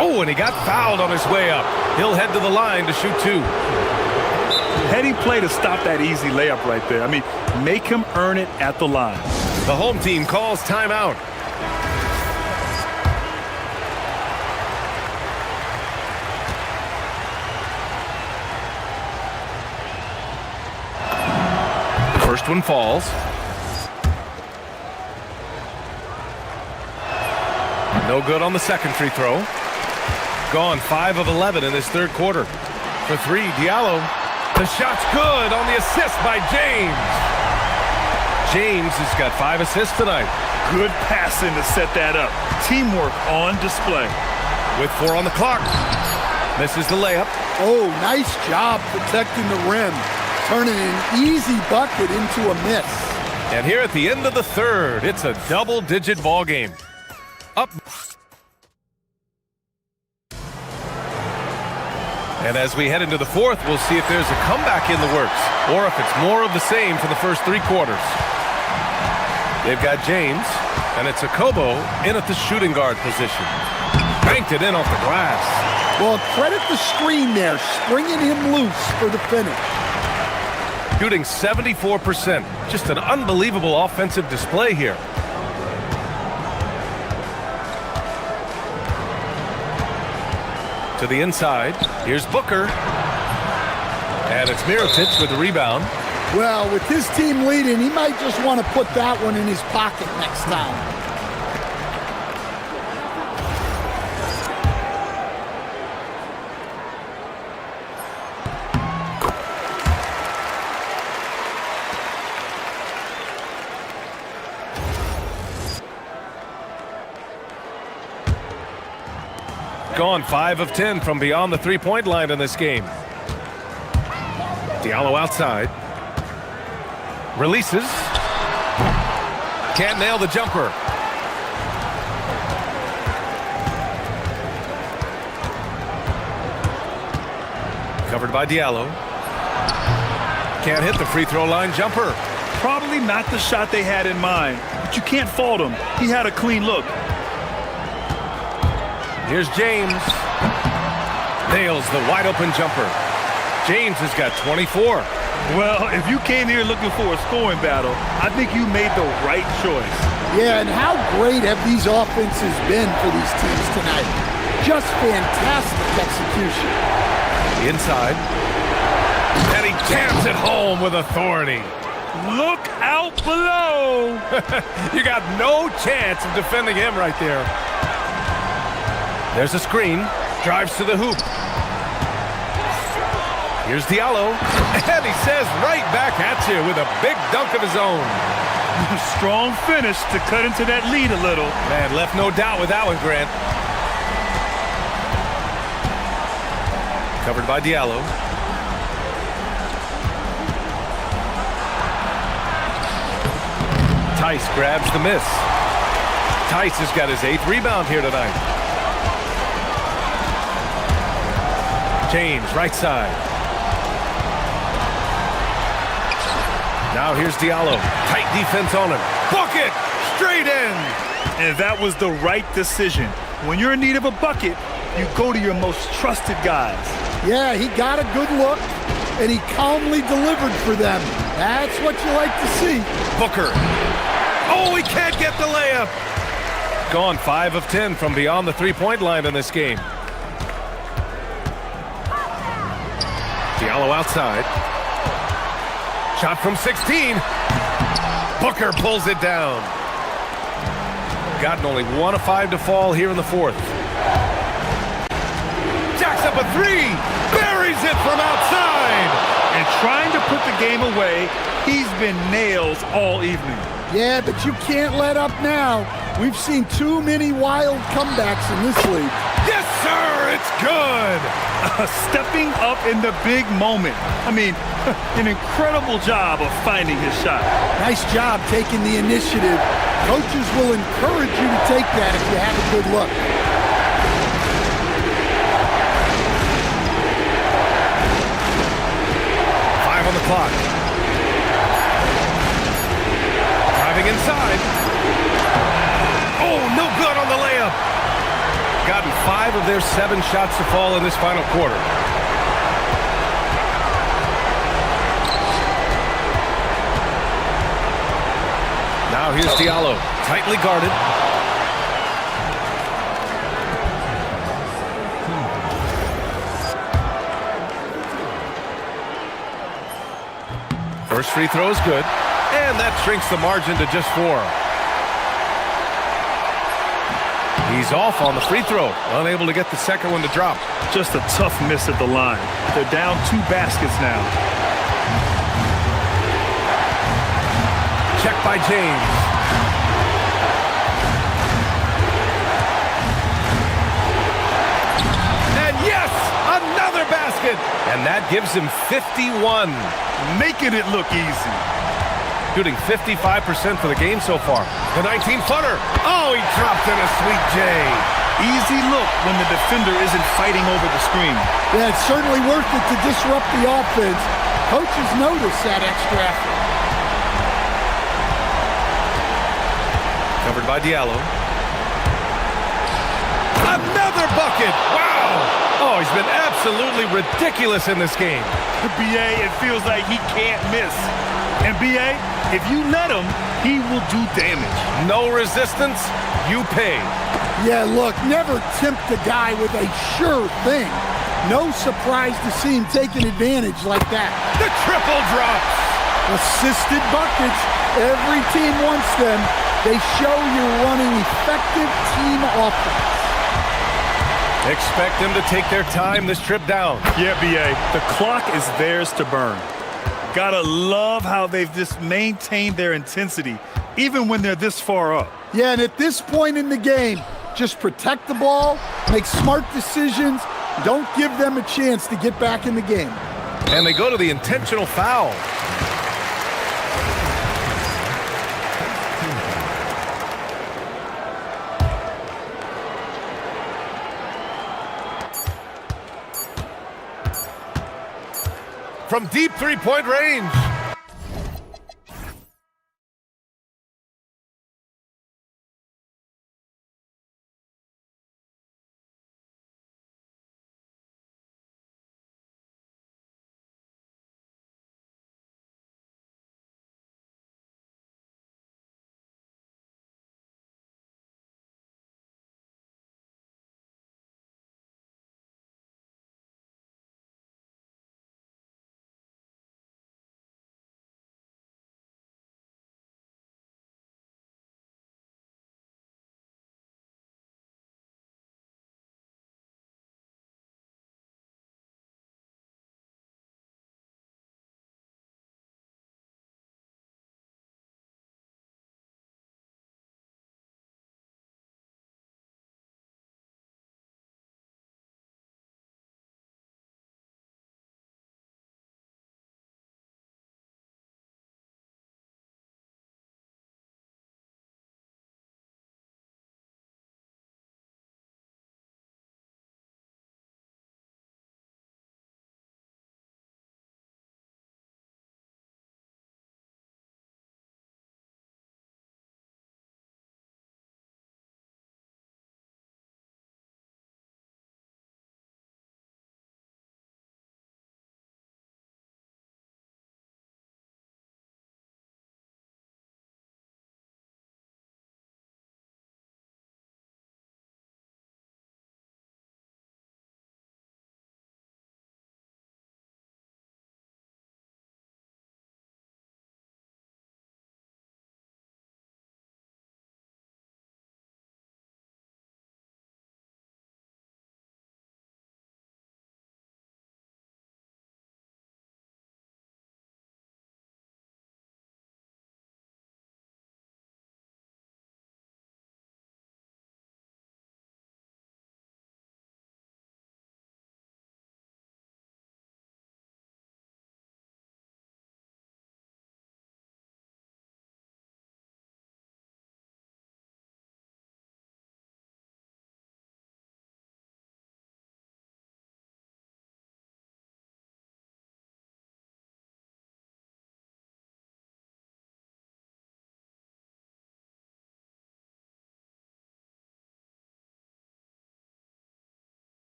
Oh, and he got fouled on his way up. He'll head to the line to shoot 2. Heading play to stop that easy layup right there. I mean, make him earn it at the line. The home team calls timeout. First one falls. No good on the second free throw. Gone 5 of 11 in this third quarter. For 3, Diallo. The shot's good on the assist by James. James has got 5 assists tonight. Good passing to set that up. Teamwork on display. With 4 on the clock. Misses the layup. Oh, nice job protecting the rim. Turning an easy bucket into a miss. And here at the end of the third, it's a double-digit ball game. Up. And as we head into the fourth, we'll see if there's a comeback in the works or if it's more of the same for the first 3 quarters. They've got James And it's Akobo in at the shooting guard position. Banked it in off the glass. Well, credit the screen there, springing him loose for the finish. Shooting 74%. Just an unbelievable offensive display here. To the inside. Here's Booker. And it's Mirotic with the rebound. Well, with his team leading, he might just want to put that one in his pocket next time. Gone 5 of 10 from beyond the three-point line in this game. Diallo outside. Releases. Can't nail the jumper. Covered by Diallo. Can't hit the free throw line jumper. Probably not the shot they had in mind, but you can't fault him. He had a clean look. Here's James. Nails the wide open jumper. James has got 24. Well, if you came here looking for a scoring battle, I think you made the right choice. Yeah, and how great have these offenses been for these teams tonight? Just fantastic execution. Inside. And he jams it home with authority. Look out below. You got no chance of defending him right there. There's a screen. Drives to the hoop. Here's Diallo. And he says right back at you with a big dunk of his own. Strong finish to cut into that lead a little. Man, left no doubt with that one, Grant. Covered by Diallo. Tice grabs the miss. Tice has got his 8th rebound here tonight. James, right side. Now here's Diallo. Tight defense on him. Bucket! Straight in! And that was the right decision. When you're in need of a bucket, you go to your most trusted guys. Yeah, he got a good look, and he calmly delivered for them. That's what you like to see. Booker. Oh, he can't get the layup. Gone 5 of 10 from beyond the three-point line in this game. Diallo outside. Shot from 16. Booker pulls it down. Gotten only 1 of 5 to fall here in the 4th. Jacks up a 3. Buries it from outside. And trying to put the game away, he's been nails all evening. Yeah, but you can't let up now. We've seen too many wild comebacks in this league. Yes, sir, it's good. Stepping up in the big moment. I mean, an incredible job of finding his shot. Nice job taking the initiative. Coaches will encourage you to take that if you have a good look. On the clock. Driving inside. Oh, no good on the layup. Gotten 5 of their 7 shots to fall in this final quarter. Now here's Diallo. Tightly guarded. First free throw is good, and that shrinks the margin to just 4. He's off on the free throw, unable to get the second one to drop. Just a tough miss at the line. They're down 2 baskets now. Check by James. And yes, another basket, and that gives him 51. Making it look easy. Shooting 55% for the game so far. The 19-footer. Oh, he dropped in a sweet J. Easy look when the defender isn't fighting over the screen. Yeah, it's certainly worth it to disrupt the offense. Coaches notice that extra effort. Covered by Diallo. Another bucket! Wow! Oh, he's been absolutely ridiculous in this game. BA, it feels like he can't miss. And BA, if you let him, he will do damage. No resistance, you pay. Yeah, look, never tempt a guy with a sure thing. No surprise to see him taking advantage like that. The triple drops. Assisted buckets. Every team wants them. They show you're running effective team offense. Expect them to take their time this trip down. Yeah, BA, the clock is theirs to burn. Gotta love how they've just maintained their intensity, even when they're this far up. Yeah, and at this point in the game, just protect the ball, make smart decisions, don't give them a chance to get back in the game. And they go to the intentional foul. From deep three-point range.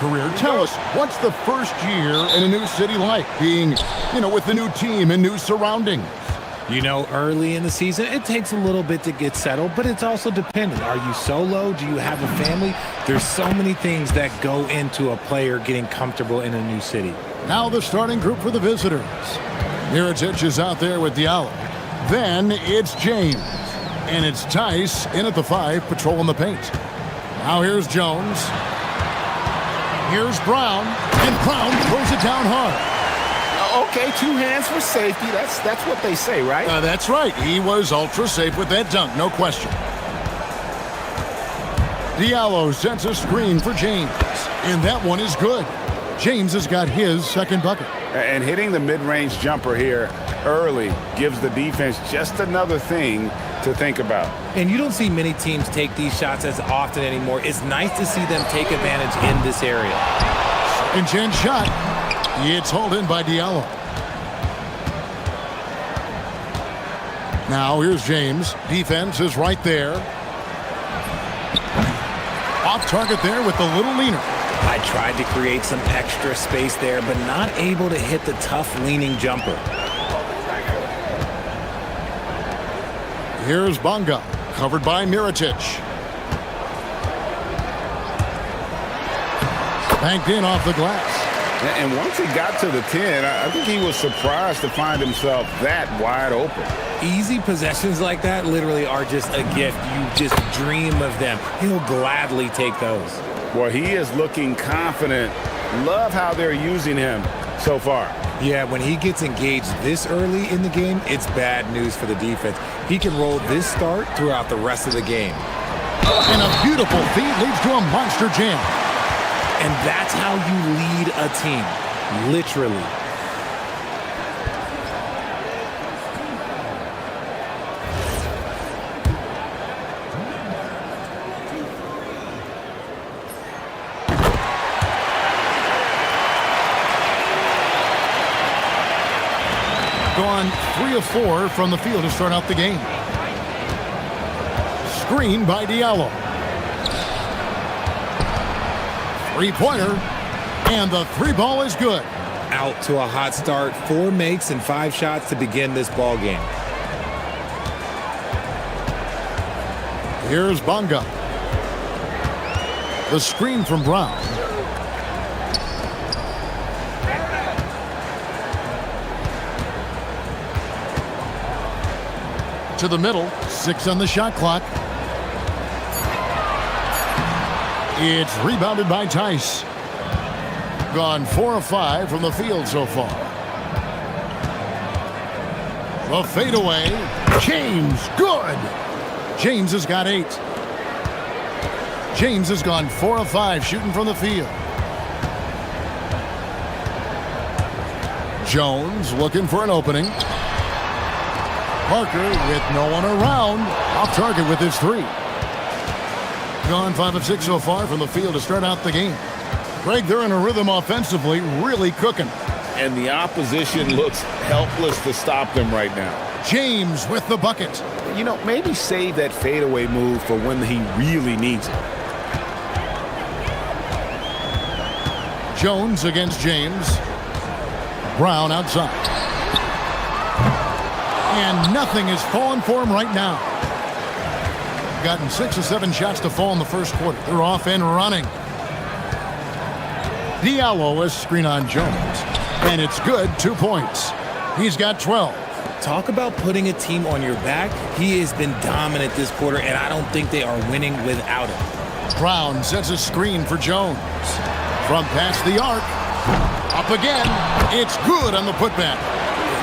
career. Tell us, what's the first year in a new city like, being, with the new team and new surroundings? Early in the season, it takes a little bit to get settled, but it's also dependent. Are you solo? Do you have a family? There's so many things that go into a player getting comfortable in a new city. Now the starting group for the visitors. Mirotic is out there with Diallo. Then it's James. And it's Tice in at the 5, patrolling the paint. Now here's Jones. Here's Brown. And Brown throws it down hard. Okay, 2 hands for safety. That's what they say, right? That's right. He was ultra safe with that dunk, no question. Diallo sets a screen for James. And that one is good. James has got his second bucket. And hitting the mid-range jumper here early gives the defense just another thing to think about. And you don't see many teams take these shots as often anymore. It's nice to see them take advantage in this area. Second chance shot. It's hauled in by Diallo. Now here's James. Defense is right there. Off target there with the little leaner. I tried to create some extra space there, but not able to hit the tough leaning jumper. Here's Bonga, covered by Mirotic. Banked in off the glass. And once he got to the 10, I think he was surprised to find himself that wide open. Easy possessions like that literally are just a gift. You just dream of them. He'll gladly take those. Well, he is looking confident. Love how they're using him so far. Yeah, when he gets engaged this early in the game, it's bad news for the defense. He can roll this start throughout the rest of the game. And a beautiful feed leads to a monster jam. And that's how you lead a team, literally. Gone 3 of 4 from the field to start out the game. Screen by Diallo. Three-pointer, and the 3 ball is good. Out to a hot start, 4 makes and 5 shots to begin this ball game. Here's Bonga. The screen from Brown. To the middle, 6 on the shot clock. It's rebounded by Tice. Gone 4 of 5 from the field so far. The fadeaway. James, good. James has got 8. James has gone 4 of 5 shooting from the field. Jones looking for an opening. Parker with no one around. Off target with his 3. Gone 5 of 6 so far from the field to start out the game. Greg, they're in a rhythm offensively, really cooking. And the opposition looks helpless to stop them right now. James with the bucket. Maybe save that fadeaway move for when he really needs it. Jones against James. Brown outside. And nothing is falling for him right now. Gotten 6 or 7 shots to fall in the first quarter. They're off and running. Diallo is screen on Jones. And it's good, 2 points. He's got 12. Talk about putting a team on your back. He has been dominant this quarter, and I don't think they are winning without him. Brown sets a screen for Jones. From past the arc. Up again. It's good on the putback.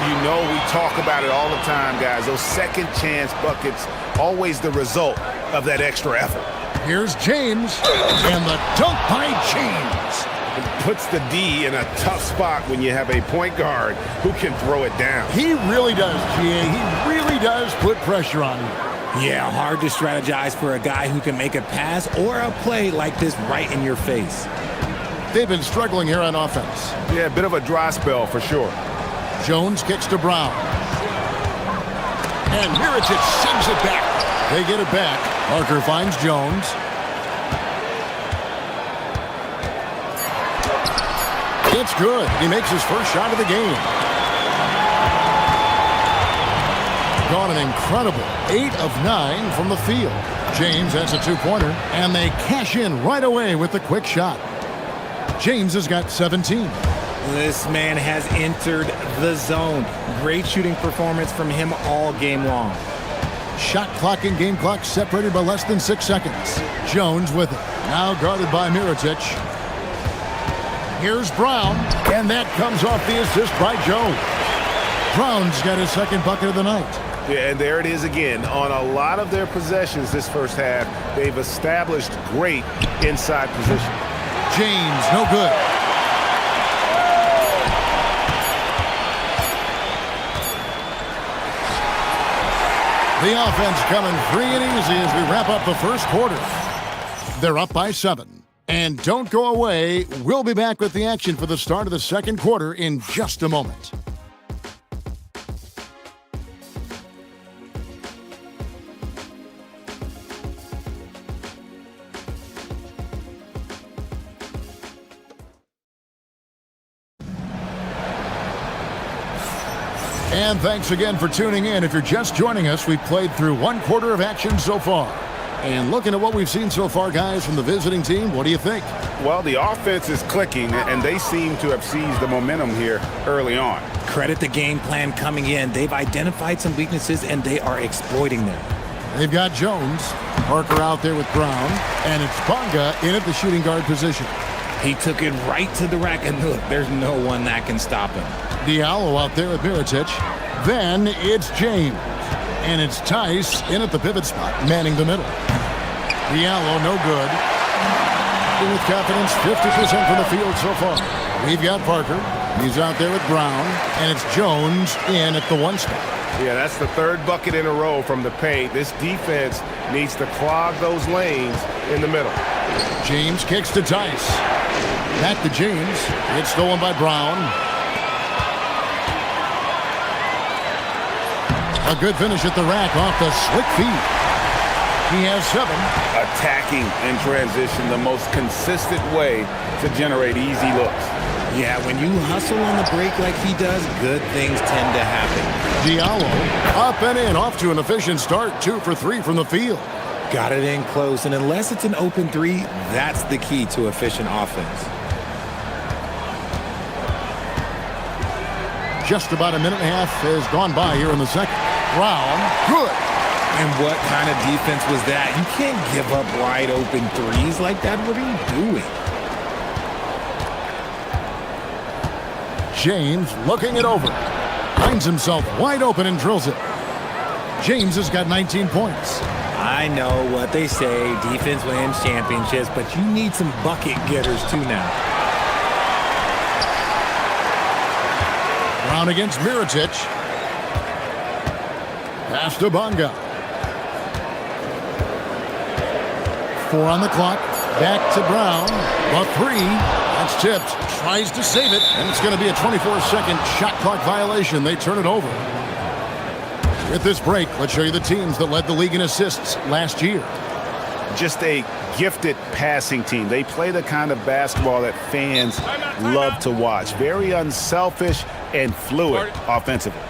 We talk about it all the time, guys. Those second chance buckets, always the result of that extra effort. Here's James, and the dunk by James. It puts the D in a tough spot when you have a point guard who can throw it down. He really does, GA. He really does put pressure on you. Yeah, hard to strategize for a guy who can make a pass or a play like this right in your face. They've been struggling here on offense. Yeah, a bit of a dry spell for sure. Jones kicks to Brown. And Mirotic sends it back. They get it back. Parker finds Jones. It's good. He makes his first shot of the game. Gone an incredible 8 of 9 from the field. James has a two-pointer, and they cash in right away with the quick shot. James has got 17. This man has entered the zone. Great shooting performance from him all game long. Shot clock and game clock separated by less than 6 seconds. Jones with it. Now guarded by Mirotic. Here's Brown, and that comes off the assist by Jones. Brown's got his second bucket of the night. Yeah, and there it is again. On a lot of their possessions this first half, they've established great inside position. James, no good. The offense coming free and easy as we wrap up the first quarter. They're up by 7. And don't go away. We'll be back with the action for the start of the second quarter in just a moment. And thanks again for tuning in. If you're just joining us, we've played through one quarter of action so far. And looking at what we've seen so far, guys, from the visiting team, what do you think? Well, the offense is clicking, and they seem to have seized the momentum here early on. Credit the game plan coming in. They've identified some weaknesses, and they are exploiting them. They've got Jones, Parker out there with Brown, and it's Bonga in at the shooting guard position. He took it right to the rack, and look, there's no one that can stop him. Diallo out there with Mirotic. Then it's James. And it's Tice in at the pivot spot, manning the middle. Diallo, no good. With confidence, 50% from the field so far. We've got Parker. He's out there with Brown. And it's Jones in at the 1 spot. Yeah, that's the third bucket in a row from the paint. This defense needs to clog those lanes in the middle. James kicks to Tice. Back to James. It's stolen by Brown. A good finish at the rack off the slick feed. He has 7. Attacking in transition, the most consistent way to generate easy looks. Yeah, when you hustle on the break like he does, good things tend to happen. Diallo up and in, off to an efficient start. 2 for 3 from the field. Got it in close, and unless it's an open 3, that's the key to efficient offense. Just about a minute and a half has gone by here in the second. Brown, good. And what kind of defense was that? You can't give up wide open 3s like that. What are you doing? James looking it over. Finds himself wide open and drills it. James has got 19 points. I know what they say, defense wins championships, but you need some bucket getters too now. Brown against Mirotic. Pass to Bonga. 4 on the clock. Back to Brown. A 3. That's tipped. Tries to save it. And it's going to be a 24-second shot clock violation. They turn it over. With this break, let's show you the teams that led the league in assists last year. Just a gifted passing team. They play the kind of basketball that fans love to watch. Very unselfish and fluid offensively.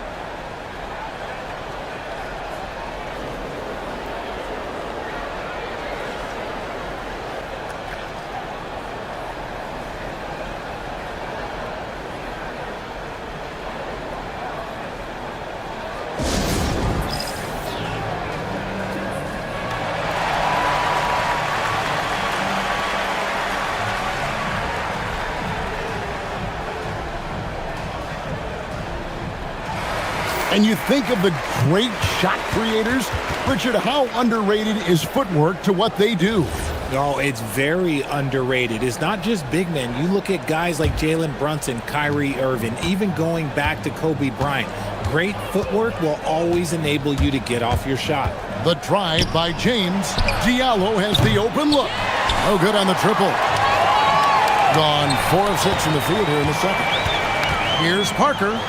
And you think of the great shot creators, Richard, how underrated is footwork to what they do? No, it's very underrated. It's not just big men. You look at guys like Jalen Brunson, Kyrie Irving, even going back to Kobe Bryant. Great footwork will always enable you to get off your shot. The drive by James. Diallo has the open look. No good on the triple. Gone 4 of 6 in the field here in the second. Here's Parker.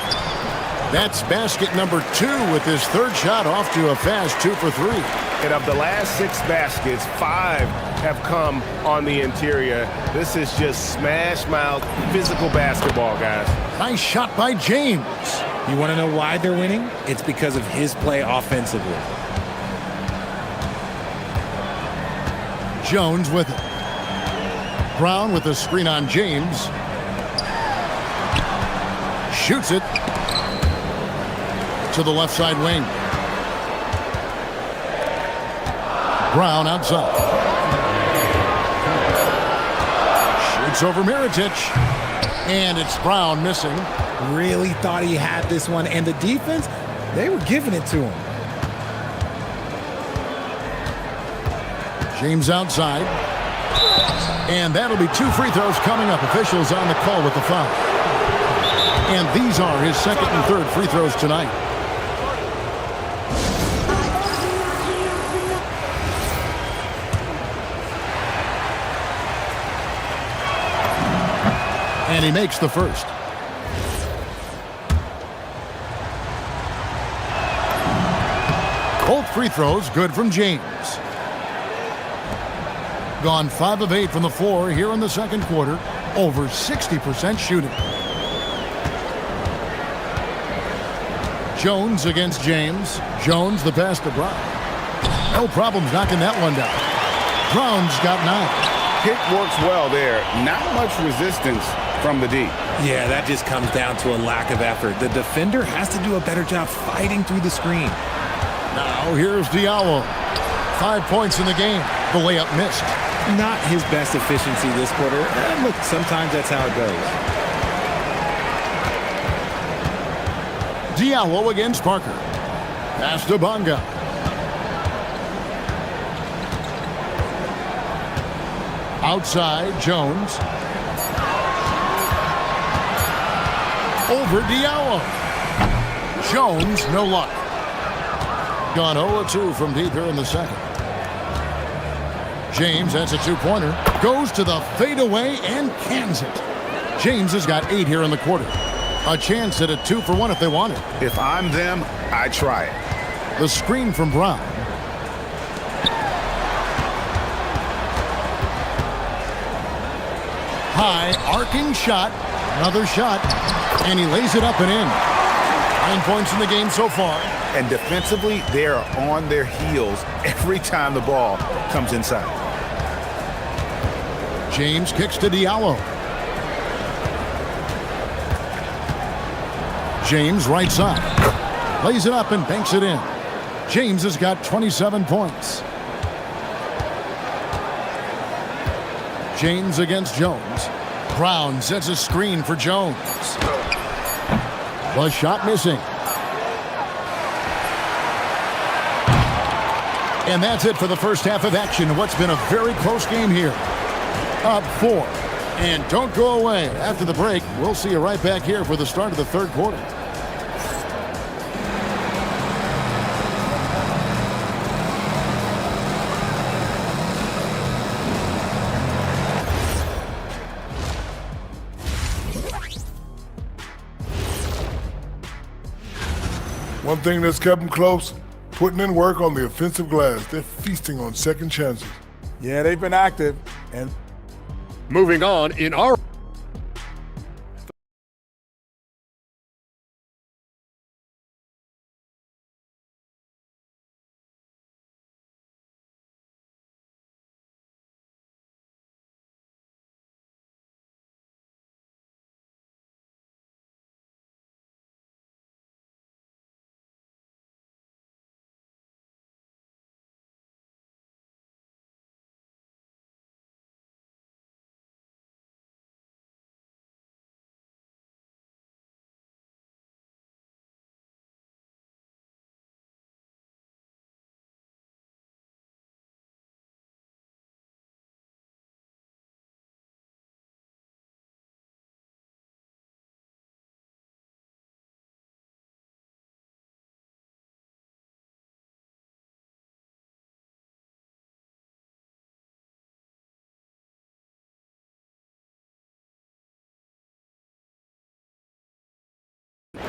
That's basket number 2 with his third shot off to a fast 2 for 3. And of the last 6 baskets, 5 have come on the interior. This is just smash mouth physical basketball, guys. Nice shot by James. You want to know why they're winning? It's because of his play offensively. Jones with it. Brown with a screen on James. Shoots it to the left side wing. Brown outside. Shoots over Mirotic. And it's Brown missing. Really thought he had this one. And the defense, they were giving it to him. James outside. And that'll be 2 free throws coming up. Officials on the call with the foul. And these are his second and third free throws tonight. And he makes the first. Both free throws good from James. Gone 5 of 8 from the floor here in the second quarter. Over 60% shooting. Jones against James. Jones the pass to Brown. No problems knocking that one down. Brown's got 9. Pick works well there. Not much resistance from the D. Yeah, that just comes down to a lack of effort. The defender has to do a better job fighting through the screen. Now here's Diallo. 5 points in the game. The layup missed. Not his best efficiency this quarter. Look, sometimes that's how it goes. Diallo against Parker. Pass to Bonga. Outside, Jones. Over Diallo. Jones, no luck. Gone 0-2 from deep here in the second. James, that's a 2-pointer. Goes to the fadeaway and cans it. James has got 8 here in the quarter. A chance at a 2-for-1 if they want it. If I'm them, I try it. The screen from Brown. High, arcing shot. Another shot. And he lays it up and in. 9 points in the game so far. And defensively, they are on their heels every time the ball comes inside. James kicks to Diallo. James right side. Lays it up and banks it in. James has got 27 points. James against Jones. Brown sets a screen for Jones. The shot missing. And that's it for the first half of action in what's been a very close game here. Up 4. And don't go away. After the break, we'll see you right back here for the start of the third quarter. One thing that's kept them close, putting in work on the offensive glass. They're feasting on second chances. Yeah, they've been active. And moving on in our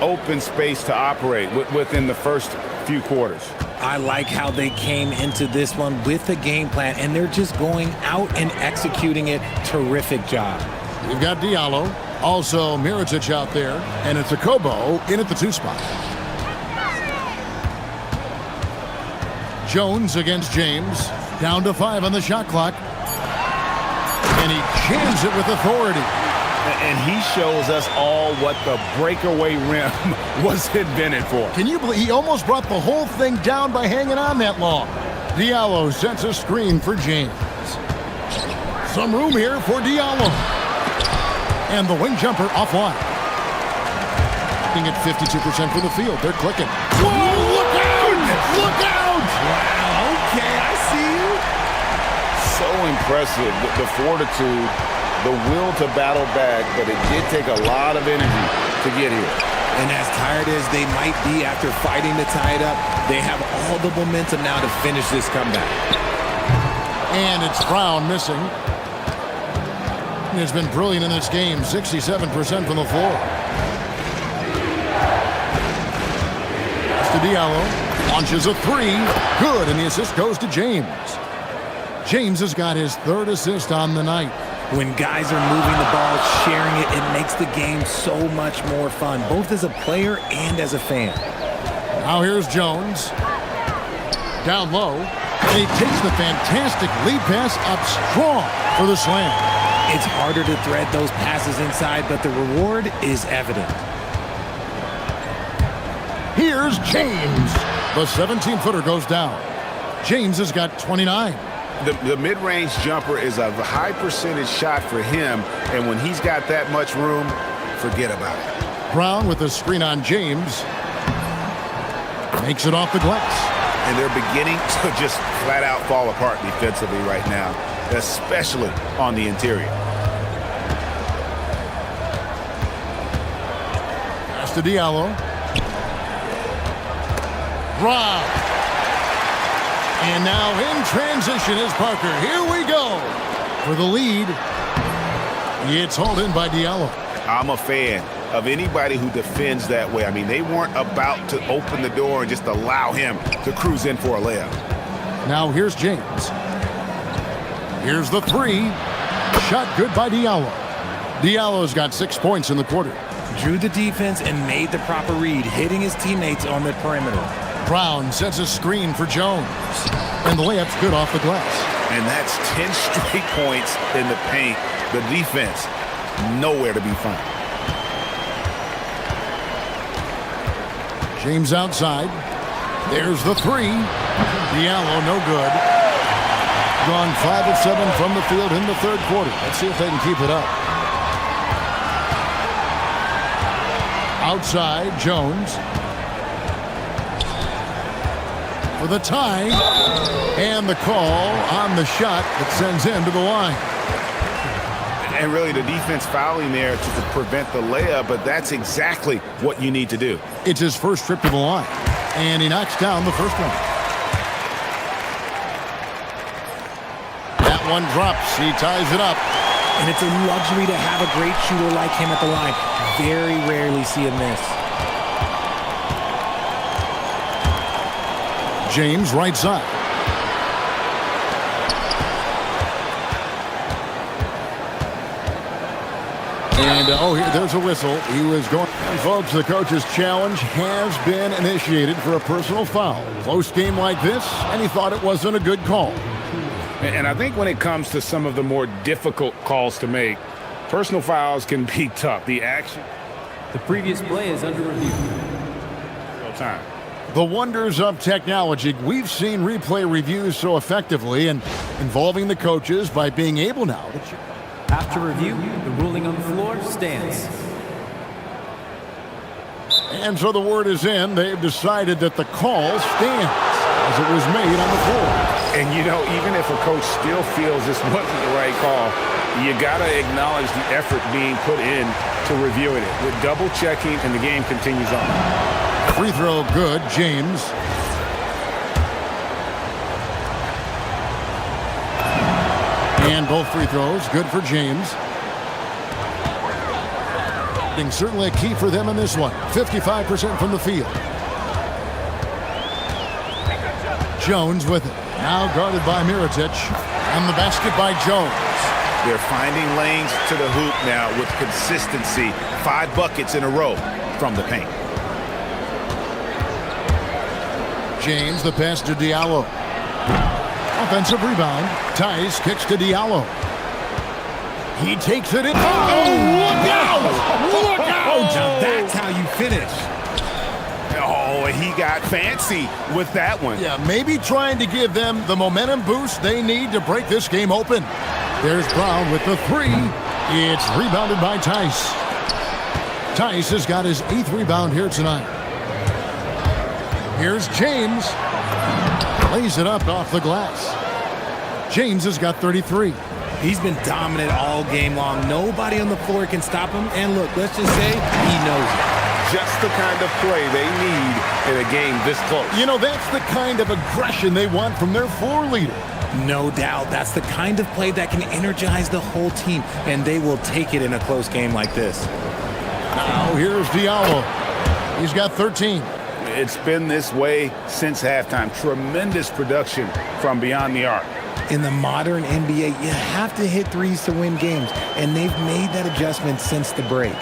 open space to operate within the first few quarters. I like how they came into this one with a game plan, and they're just going out and executing it. Terrific job. We've got Diallo, also Mirotic out there, and it's a Kobo in at the 2 spot. Jones against James, down to 5 on the shot clock. And he jams it with authority. And he shows us all what the breakaway rim was invented for. Can you believe he almost brought the whole thing down by hanging on that long? Diallo sets a screen for James. Some room here for Diallo. And the wing jumper offline. Looking at 52% from the field. They're clicking. Whoa, look out! Look out! Wow, okay, I see you. So impressive, the fortitude, the will to battle back, but it did take a lot of energy to get here. And as tired as they might be after fighting to tie it up, they have all the momentum now to finish this comeback. And it's Brown missing. He has been brilliant in this game, 67% from the floor. To Diallo, launches a 3, good, and the assist goes to James. James has got his 3rd assist on the night. When guys are moving the ball, sharing it, it makes the game so much more fun, both as a player and as a fan. Now here's Jones. Down low, and he takes the fantastic lead pass up strong for the slam. It's harder to thread those passes inside, but the reward is evident. Here's James. The 17-footer goes down. James has got 29. The mid-range jumper is a high percentage shot for him, and when he's got that much room, forget about it. Brown with the screen on James. Makes it off the glass. And they're beginning to just flat-out fall apart defensively right now, especially on the interior. Pass to Diallo. Rob. And now in transition is Parker. Here we go for the lead. It's hauled in by Diallo. I'm a fan of anybody who defends that way. I mean, they weren't about to open the door and just allow him to cruise in for a layup. Now here's James. Here's the 3. Shot good by Diallo. Diallo's got 6 points in the quarter. Drew the defense and made the proper read, hitting his teammates on the perimeter. Brown sets a screen for Jones. And the layup's good off the glass. And that's 10 straight points in the paint. The defense, nowhere to be found. James outside. There's the 3. Diallo, no good. Gone 5 of 7 from the field in the 3rd quarter. Let's see if they can keep it up. Outside, Jones. For the tie, and the call on the shot that sends him to the line. And really the defense fouling there to prevent the layup, but that's exactly what you need to do. It's his first trip to the line, and he knocks down the first one. That one drops, he ties it up. And it's a luxury to have a great shooter like him at the line. Very rarely see him miss. James right side. And there's a whistle. He was going. And folks, the coach's challenge has been initiated for a personal foul. Close game like this, and he thought it wasn't a good call. And I think when it comes to some of the more difficult calls to make, personal fouls can be tough. The action. The previous play is under review. No time. The wonders of technology. We've seen replay reviews so effectively and involving the coaches by being able now to... After review, the ruling on the floor stands. And so the word is in. They've decided that the call stands as it was made on the floor. And, you know, even if a coach still feels this wasn't the right call, you got to acknowledge the effort being put in to reviewing it. With double checking, and the game continues on. Free throw good, James. And both free throws good for James. Being certainly a key for them in this one. 55% from the field. Jones with it. Now guarded by Mirotic. And the basket by Jones. They're finding lanes to the hoop now with consistency. 5 buckets in a row from the paint. James, the pass to Diallo. Offensive rebound. Tice kicks to Diallo. He takes it in. Oh, look out! Look out! Now that's how you finish. Oh, he got fancy with that one. Yeah, maybe trying to give them the momentum boost they need to break this game open. There's Brown with the 3. It's rebounded by Tice. Tice has got his 8th rebound here tonight. Here's James. Lays it up off the glass. James has got 33. He's been dominant all game long. Nobody on the floor can stop him. And look, let's just say he knows it. Just the kind of play they need in a game this close. You know, that's the kind of aggression they want from their floor leader. No doubt. That's the kind of play that can energize the whole team, and they will take it in a close game like this. Now here's Diallo. He's got 13. It's been this way since halftime. Tremendous production from beyond the arc. In the modern NBA, you have to hit threes to win games, and they've made that adjustment since the break.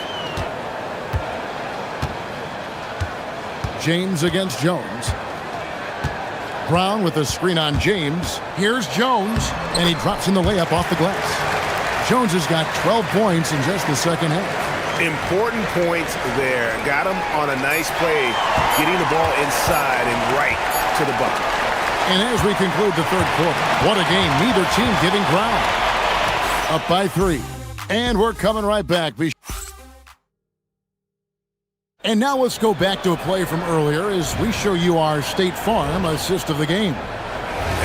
James against Jones. Brown with a screen on James. Here's Jones, and he drops in the layup off the glass. Jones has got 12 points in just the second half. Important points there. Got him on a nice play, getting the ball inside and right to the bucket. And as we conclude the third quarter, what a game. Neither team giving ground. Up by 3. And we're coming right back. And now let's go back to a play from earlier as we show you our State Farm assist of the game.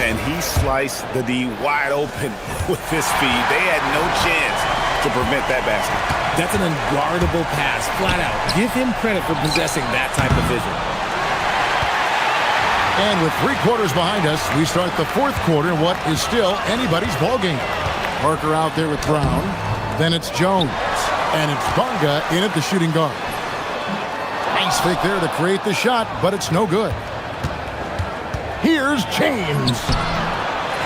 And he sliced the D wide open with his speed. They had no chance to prevent that basket. That's an unguardable pass, flat out. Give him credit for possessing that type of vision. And with 3 quarters behind us, we start the fourth quarter in what is still anybody's ballgame. Parker out there with Brown. Then it's Jones. And it's Bonga in at the shooting guard. Nice fake there to create the shot, but it's no good. Here's James.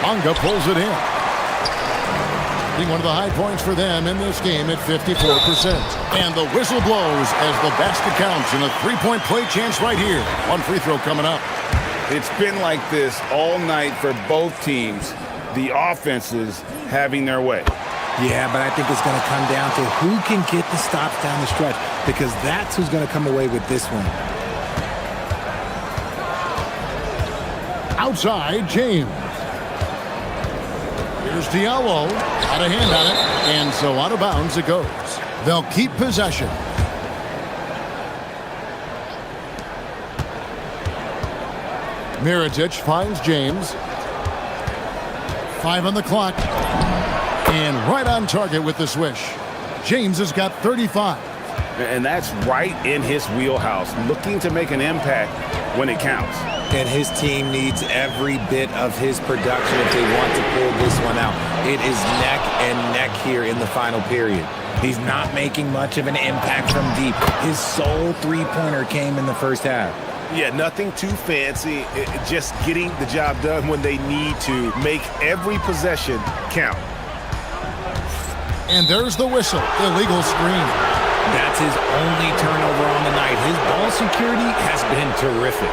Bonga pulls it in. Being one of the high points for them in this game at 54%. And the whistle blows as the basket counts and a 3-point play chance right here. One free throw coming up. It's been like this all night for both teams. The offenses having their way. Yeah, but I think it's going to come down to who can get the stops down the stretch, because that's who's going to come away with this one. Outside, James. Here's Diallo. Had a hand on it, and so out of bounds it goes. They'll keep possession. Mirotic finds James. 5 on the clock. And right on target with the swish. James has got 35. And that's right in his wheelhouse, looking to make an impact when it counts. And his team needs every bit of his production if they want to pull this one out. It is neck and neck here in the final period. He's not making much of an impact from deep. His sole three-pointer came in the first half. Yeah, nothing too fancy, just getting the job done when they need to. Make every possession count. And there's the whistle. Illegal screen. That's his only turnover on the night. His ball security has been terrific.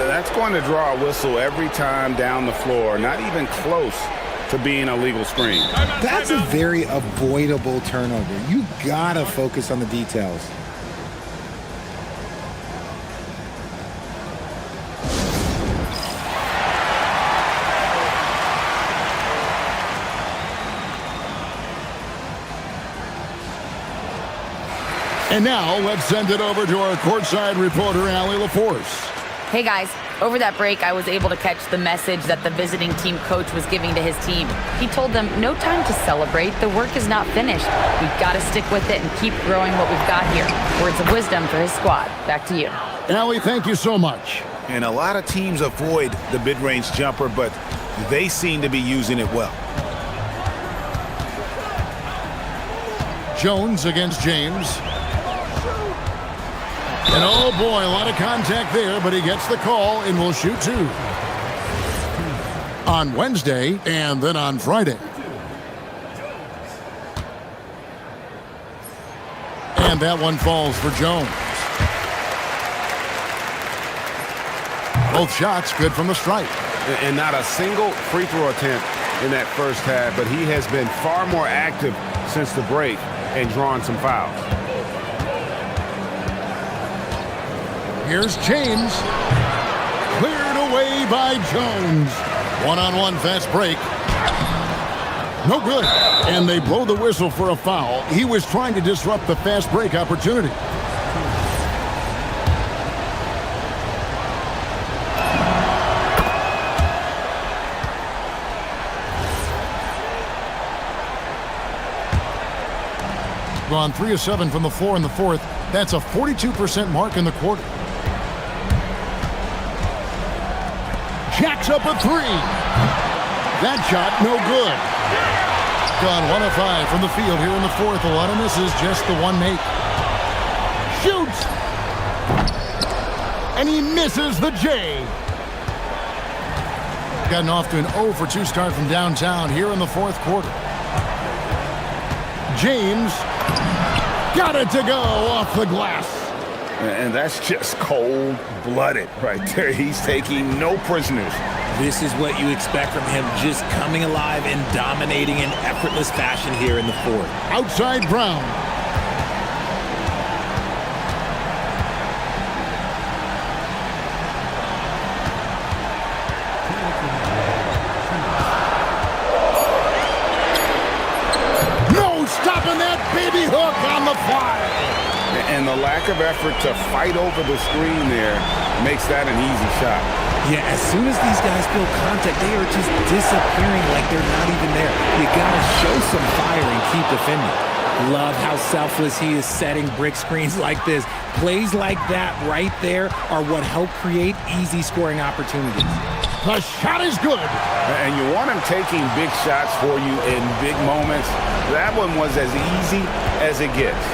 That's going to draw a whistle every time down the floor. Not even close to being a legal screen. That's a very avoidable turnover. You gotta focus on the details. And now let's send it over to our courtside reporter, Allie LaForce. Hey guys, over that break, I was able to catch the message that the visiting team coach was giving to his team. He told them, no time to celebrate. The work is not finished. We've got to stick with it and keep growing what we've got here. Words of wisdom for his squad. Back to you. Allie, thank you so much. And a lot of teams avoid the mid-range jumper, but they seem to be using it well. Jones against James. And oh boy, a lot of contact there, but he gets the call and will shoot 2. on Wednesday and then on Friday. And that one falls for Jones. Both shots good from the stripe. And not a single free throw attempt in that first half, but he has been far more active since the break and drawn some fouls. Here's James. Cleared away by Jones. One-on-one fast break. No good. And they blow the whistle for a foul. He was trying to disrupt the fast break opportunity. Gone 3 of 7 from the floor in the fourth. That's a 42% mark in the quarter. Jacks up a three. That shot, no good. Gone 1 of 5 from the field here in the fourth. A lot of misses, just the one make. Shoots! And he misses the J. Gotten off to an 0 for 2 start from downtown here in the fourth quarter. James got it to go off the glass. And that's just cold-blooded right there. He's taking no prisoners. This is what you expect from him, just coming alive and dominating in effortless fashion here in the fourth. Outside Brown. No stopping that baby hook on the fly. And the lack of effort to fight over the screen there makes that an easy shot. Yeah, as soon as these guys feel contact, they are just disappearing like they're not even there. You gotta show some fire and keep defending. Love how selfless he is setting brick screens like this. Plays like that right there are what help create easy scoring opportunities. The shot is good. And you want him taking big shots for you in big moments. That one was as easy as it gets.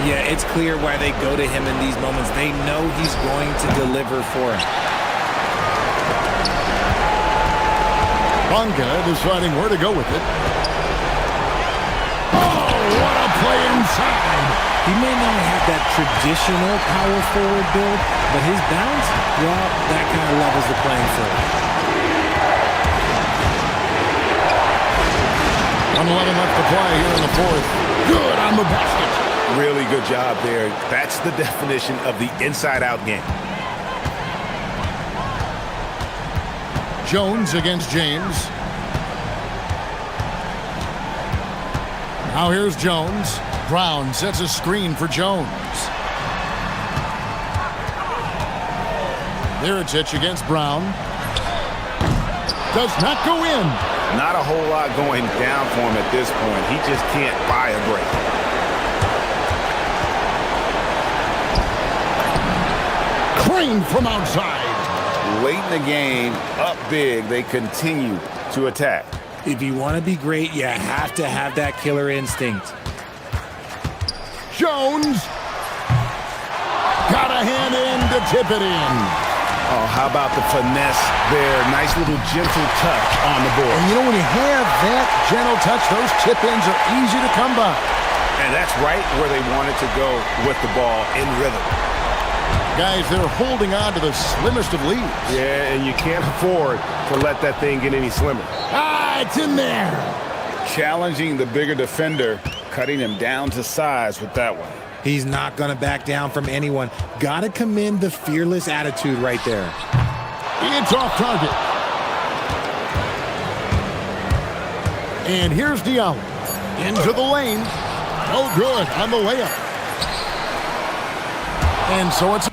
Yeah, it's clear why they go to him in these moments. They know he's going to deliver for him. Bonga deciding where to go with it. Oh, what a play inside. He may not have that traditional power forward build, but his bounce, well, that kind of levels the playing field. 1:11 left to play here in the fourth. Good on the basket. Really good job there. That's the definition of the inside-out game. Jones against James. Now here's Jones. Brown sets a screen for Jones. Miritich against Brown. Does not go in. Not a whole lot going down for him at this point. He just can't buy a break. Crane from outside. Late in the game, up big, they continue to attack. If you want to be great, you have to have that killer instinct. Jones got a hand in to tip it in. Oh, how about the finesse there? Nice little gentle touch on the board. And you know, when you have that gentle touch, those tip-ins are easy to come by. And that's right where they wanted to go with the ball in rhythm. Guys, they're holding on to the slimmest of leads. Yeah, and you can't afford to let that thing get any slimmer. Ah, it's in there. Challenging the bigger defender, cutting him down to size with that one. He's not going to back down from anyone. Got to commend the fearless attitude right there. It's off target. And here's Diallo. Into the lane. Oh, good on the layup. And so it's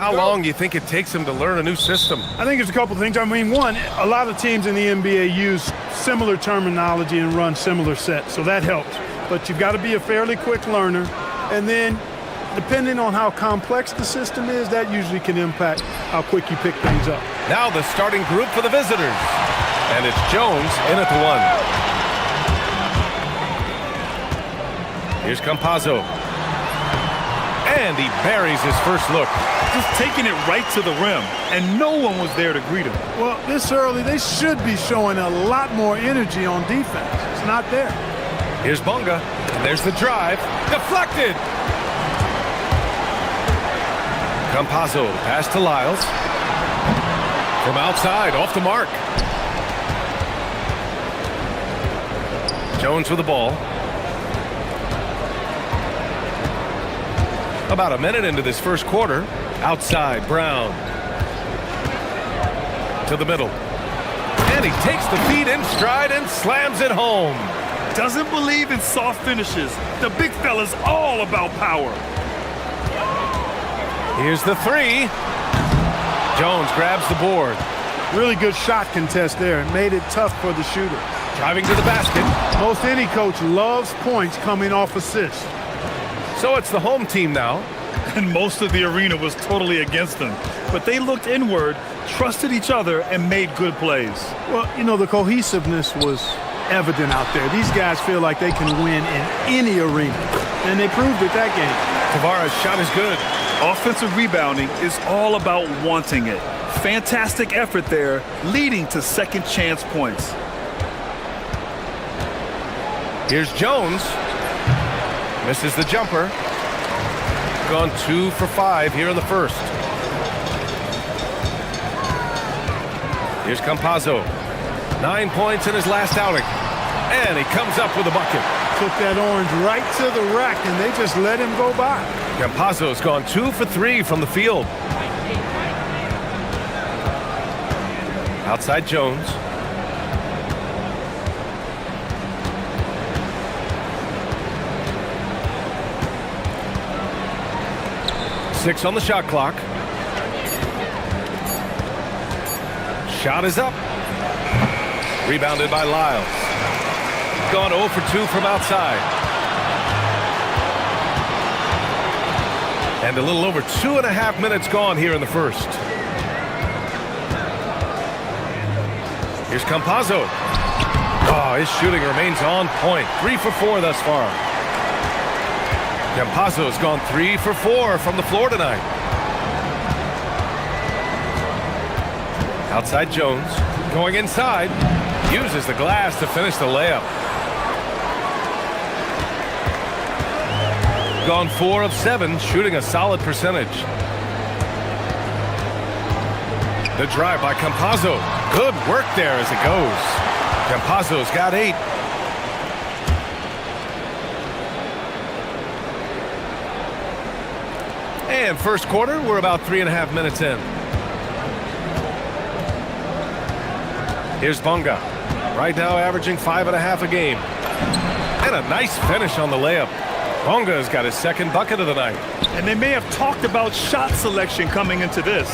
How long do you think it takes him to learn a new system? I think it's a couple things. I mean, one, a lot of teams in the NBA use similar terminology and run similar sets, so that helps. But you've got to be a fairly quick learner. And then, depending on how complex the system is, that usually can impact how quick you pick things up. Now the starting group for the visitors. And it's Jones in at the one. Here's Campazzo. And he buries his first look. Just taking it right to the rim, and no one was there to greet him. Well, this early, they should be showing a lot more energy on defense. It's not there. Here's Bonga. And there's the drive. Deflected! Campazzo, pass to Lyles. From outside, off the mark. Jones with the ball. About a minute into this first quarter. Outside, Brown. To the middle. And he takes the feed in stride and slams it home. Doesn't believe in soft finishes. The big fella's all about power. Here's the three. Jones grabs the board. Really good shot contest there. It made it tough for the shooter. Driving to the basket. Most any coach loves points coming off assists. So it's the home team now. And most of the arena was totally against them. But they looked inward, trusted each other, and made good plays. Well, you know, the cohesiveness was evident out there. These guys feel like they can win in any arena. And they proved it that game. Tavares' shot is good. Offensive rebounding is all about wanting it. Fantastic effort there, leading to second chance points. Here's Jones. Misses the jumper. Gone 2 for 5 here in the first. Here's Campazzo. 9 points in his last outing. And he comes up with a bucket. Took that orange right to the rack, and they just let him go by. Campazzo's gone 2 for 3 from the field. Outside Jones. Six on the shot clock. Shot is up. Rebounded by Lyles. Gone 0 for 2 from outside. And a little over 2.5 minutes gone here in the first. Here's Campazzo. Oh, his shooting remains on point. 3 for 4 thus far. Campazzo's gone 3 for 4 from the floor tonight. Outside Jones. Going inside. Uses the glass to finish the layup. Gone 4 of 7, shooting a solid percentage. The drive by Campazzo. Good work there as it goes. Campazzo's got 8. And first quarter, we're about 3.5 minutes in. Here's Bonga. Right now averaging 5.5 a game. And a nice finish on the layup. Bonga's got his second bucket of the night. And they may have talked about shot selection coming into this.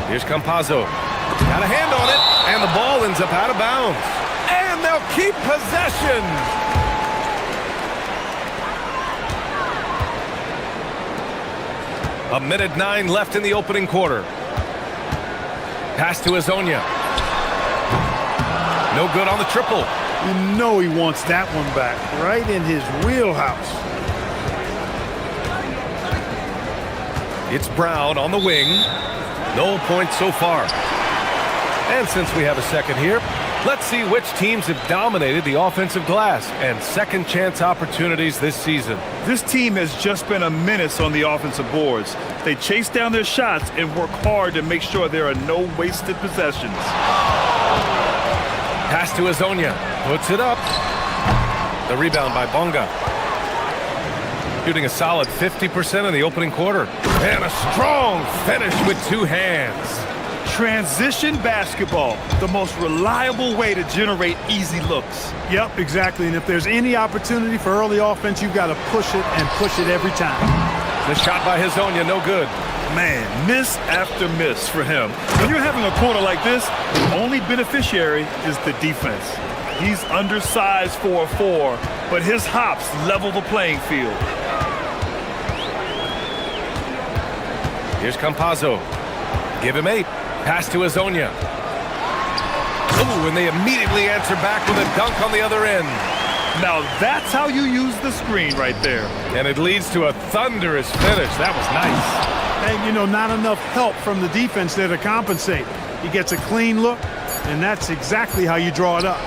Here's Campazzo. Got a hand on it, and the ball ends up out of bounds. And they'll keep possession. A minute 9 left in the opening quarter. Pass to Azonia. No good on the triple. You know he wants that one back, right in his wheelhouse. It's Brown on the wing. No points so far. And since we have a second here, let's see which teams have dominated the offensive glass and second chance opportunities this season. This team has just been a menace on the offensive boards. They chase down their shots and work hard to make sure there are no wasted possessions. Pass to Azonia. Puts it up. The rebound by Bonga. Shooting a solid 50% in the opening quarter. And a strong finish with 2 hands. Transition basketball, the most reliable way to generate easy looks. Yep, exactly. And if there's any opportunity for early offense, you've got to push it and push it every time. The shot by Hazonia, no good. Man, miss after miss for him. When you're having a quarter like this, the only beneficiary is the defense. He's undersized for a 4, but his hops level the playing field. Here's Campazzo. Give him 8. Pass to Hazonia. Ooh, and they immediately answer back with a dunk on the other end. Now that's how you use the screen right there. And it leads to a thunderous finish. That was nice. And, you know, not enough help from the defense there to compensate. He gets a clean look, and that's exactly how you draw it up.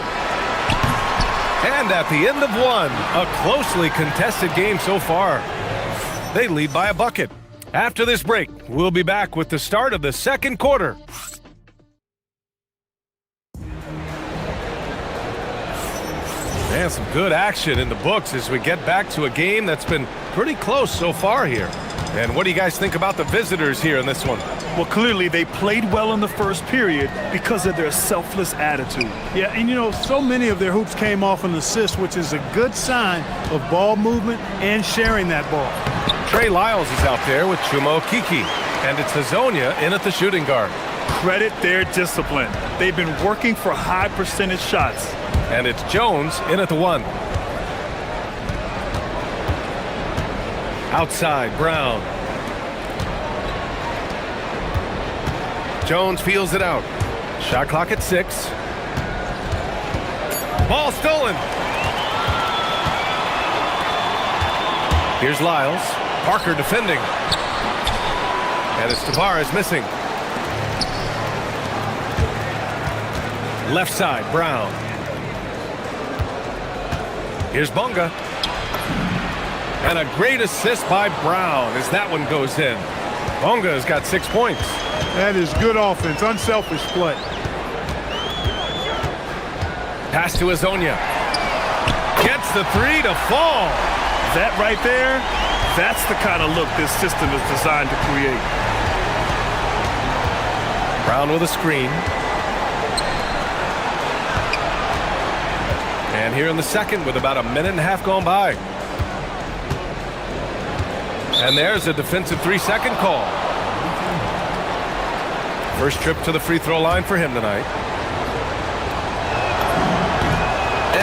And at the end of one, a closely contested game so far. They lead by a bucket. After this break, we'll be back with the start of the second quarter. And some good action in the books as we get back to a game that's been pretty close so far here. And what do you guys think about the visitors here in this one? Well, clearly they played well in the first period because of their selfless attitude. Yeah, and you know, so many of their hoops came off an assist, which is a good sign of ball movement and sharing that ball. Trey Lyles is out there with Chuma Okiki, and it's Hazonia in at the shooting guard. Credit their discipline. They've been working for high percentage shots. And it's Jones in at the 1. Outside, Brown. Jones feels it out. Shot clock at 6. Ball stolen. Here's Lyles. Parker defending. And it's Tavares missing. Left side, Brown. Here's Bonga. And a great assist by Brown as that one goes in. Bonga has got 6 points. That is good offense, unselfish play. Pass to Hazonia. Gets the 3 to fall. That right there, that's the kind of look this system is designed to create. Brown with a screen. And here in the second with about a minute and a half gone by. And there's a defensive 3-second call. First trip to the free throw line for him tonight.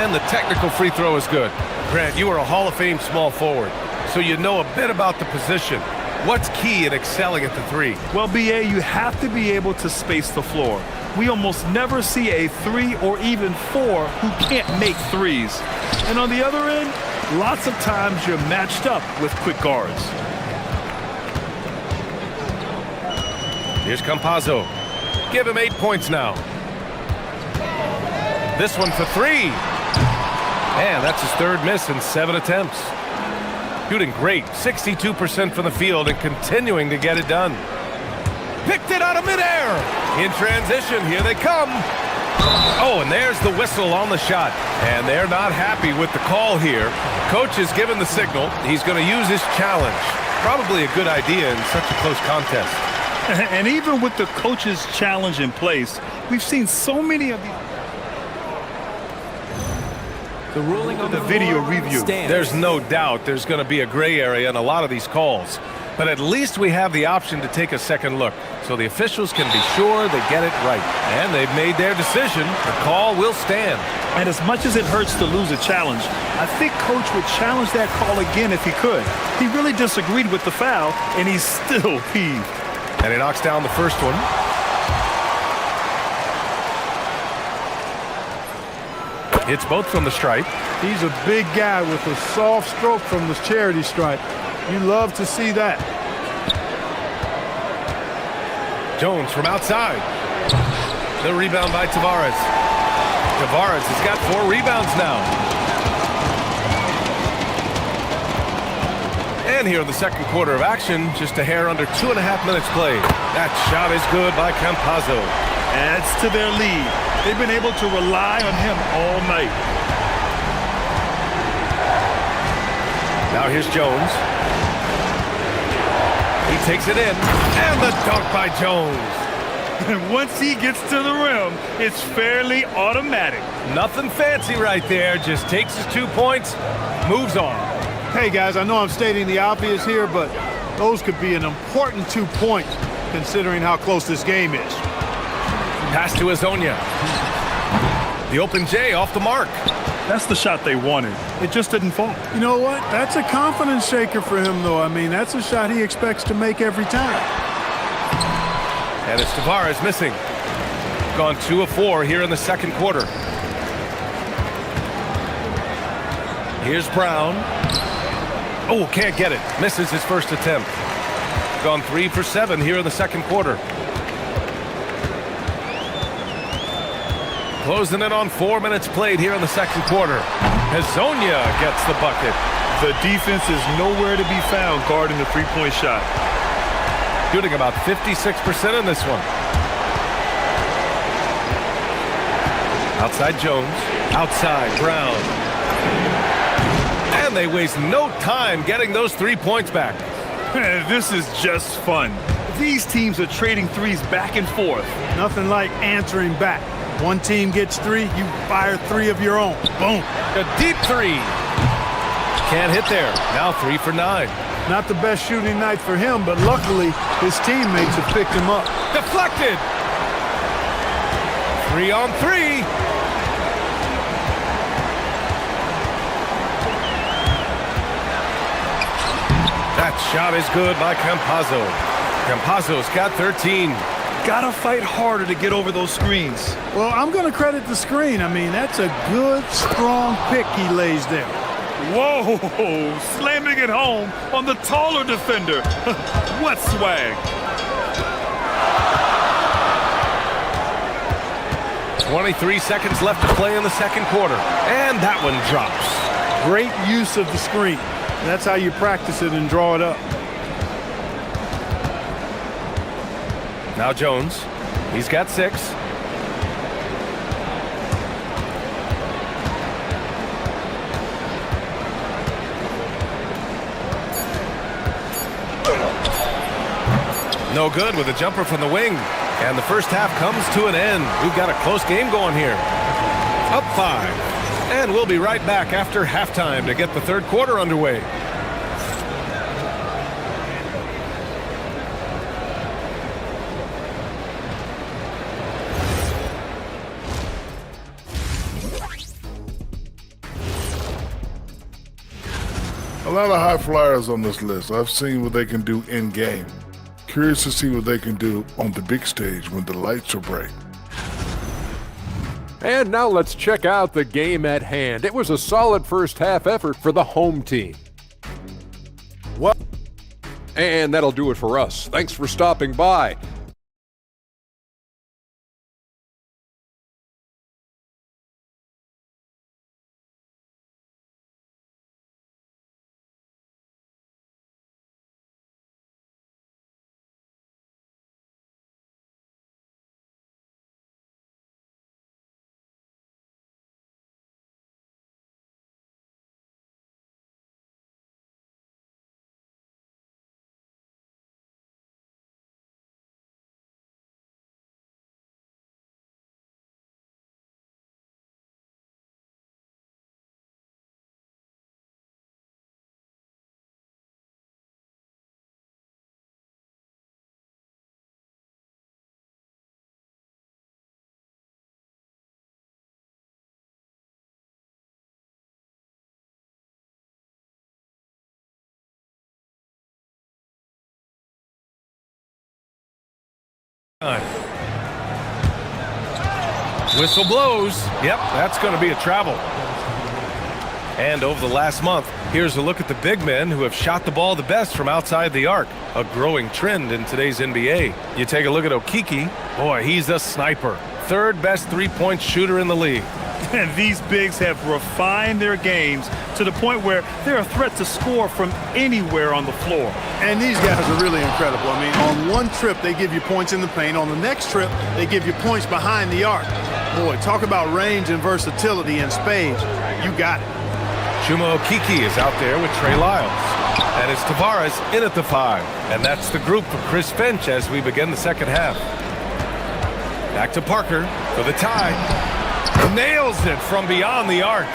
And the technical free throw is good. Grant, you are a Hall of Fame small forward, so you know a bit about the position. What's key in excelling at the 3? Well, BA, you have to be able to space the floor. We almost never see a 3 or even 4 who can't make 3s. And on the other end, lots of times you're matched up with quick guards. Here's Campazzo. Give him 8 points now. This one for 3. And that's his third miss in 7 attempts. Shooting great, 62% from the field and continuing to get it done. Picked it out of midair. In transition, here they come. Oh, and there's the whistle on the shot. And they're not happy with the call here. Coach has given the signal. He's going to use his challenge. Probably a good idea in such a close contest. And even with the coach's challenge in place, we've seen so many of these. The ruling on the video review. Stands. There's no doubt there's going to be a gray area in a lot of these calls. But at least we have the option to take a second look, so the officials can be sure they get it right. And they've made their decision. The call will stand. And as much as it hurts to lose a challenge, I think Coach would challenge that call again if he could. He really disagreed with the foul, and he's still peeved. And he knocks down the first one. It's both from the stripe. He's a big guy with a soft stroke from the charity stripe. You love to see that. Jones from outside. The rebound by Tavares. Tavares has got 4 rebounds now. And here in the second quarter of action, just a hair under 2.5 minutes played. That shot is good by Campazzo. Adds to their lead. They've been able to rely on him all night. Now here's Jones. He takes it in, and the dunk by Jones. And once he gets to the rim, it's fairly automatic. Nothing fancy right there, just takes his 2 points, moves on. Hey guys, I know I'm stating the obvious here, but Those could be an important 2 points considering how close this game is. Pass to Azonia. The open J off the mark. That's the shot they wanted. It just didn't fall. You know what? That's a confidence shaker for him, though. I mean, that's a shot he expects to make every time. And it's Tavares missing. Gone 2 of 4 here in the second quarter. Here's Brown. Oh, can't get it. Misses his first attempt. Gone 3 for 7 here in the second quarter. Closing in on 4 minutes played here in the second quarter. Azonia gets the bucket. The defense is nowhere to be found guarding the three-point shot. Shooting about 56% in this one. Outside Jones. Outside Brown. And they waste no time getting those 3 points back. This is just fun. These teams are trading threes back and forth. Nothing like answering back. One team gets 3, you fire 3 of your own. Boom. A deep 3. Can't hit there. Now 3 for 9. Not the best shooting night for him, but luckily his teammates have picked him up. Deflected. 3 on 3. That shot is good by Campazzo. Campazzo's got 13. Gotta fight harder to get over those screens. Well, I'm going to credit the screen. I mean, that's a good, strong pick he lays there. Whoa, slamming it home on the taller defender. What swag. 23 seconds left to play in the second quarter. And that one drops. Great use of the screen. That's how you practice it and draw it up. Now Jones. He's got 6. No good with a jumper from the wing. And the first half comes to an end. We've got a close game going here. Up 5. And we'll be right back after halftime to get the third quarter underway. A lot of high flyers on this list. I've seen what they can do in game. Curious to see what they can do on the big stage when the lights are bright. And now let's check out the game at hand. It was a solid first half effort for the home team. Well, and that'll do it for us. Thanks for stopping by. Whistle blows. Yep, that's going to be a travel. And over the last month, here's a look at the big men who have shot the ball the best from outside the arc. A growing trend in today's NBA. You take a look at Okiki. Boy, he's a sniper. Third best three-point shooter in the league. And these bigs have refined their games to the point where they're a threat to score from anywhere on the floor. And these guys are really incredible. I mean, on one trip, they give you points in the paint. On the next trip, they give you points behind the arc. Boy, talk about range and versatility in spades. You got it. Chuma Okiki is out there with Trey Lyles. And it's Tavares in at the 5. And that's the group for Chris Finch as we begin the second half. Back to Parker for the tie. Nails it from beyond the arc.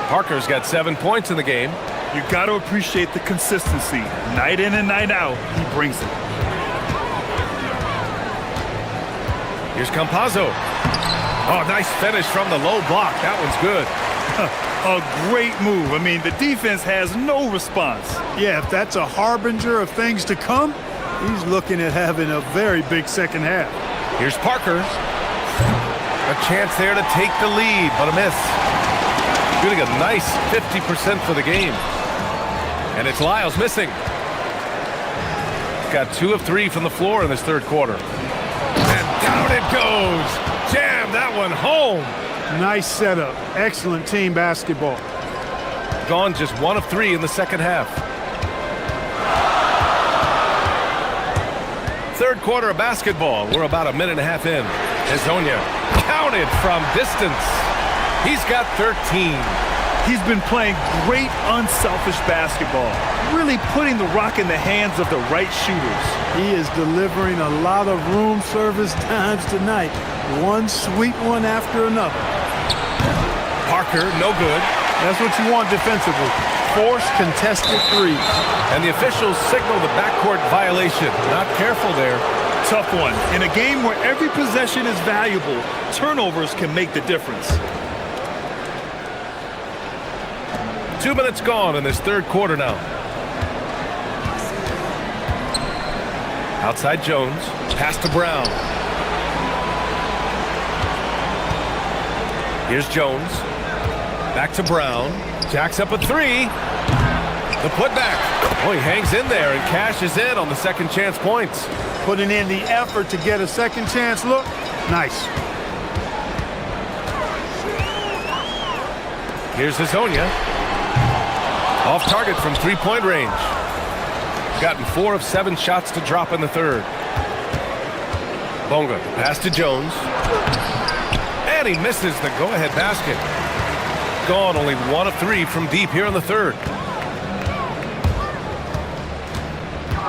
Parker's got 7 points in the game. You got to appreciate the consistency. Night in and night out, he brings it. Here's Campazzo. Oh, nice finish from the low block. That one's good. A great move. I mean, the defense has no response. Yeah, if that's a harbinger of things to come, he's looking at having a very big second half. Here's Parker. A chance there to take the lead, but a miss. Shooting a nice 50% for the game. And it's Lyles missing. Got 2 of 3 from the floor in this third quarter. And down it goes. Jam that one home. Nice setup. Excellent team basketball. Gone just 1 of 3 in the second half. Third quarter of basketball. We're about a minute and a half in. Hezonja counted from distance. He's got 13. He's been playing great, unselfish basketball, really putting the rock in the hands of the right shooters. He is delivering a lot of room service times tonight. One sweet one after another. Parker, no good. That's what you want defensively. Force contested threes. And the officials signal the backcourt violation. Not careful there. Tough one. In a game where every possession is valuable, turnovers can make the difference. 2 minutes gone in this third quarter now. Outside Jones. Pass to Brown. Here's Jones. Back to Brown. Jacks up a 3. The putback. Oh, he hangs in there and cashes in on the second chance points. Putting in the effort to get a second chance look. Nice. Here's Hezonja. Off target from three-point range. Gotten 4 of 7 shots to drop in the third. Bonga, pass to Jones. And he misses the go-ahead basket. Gone only 1 of 3 from deep here in the third.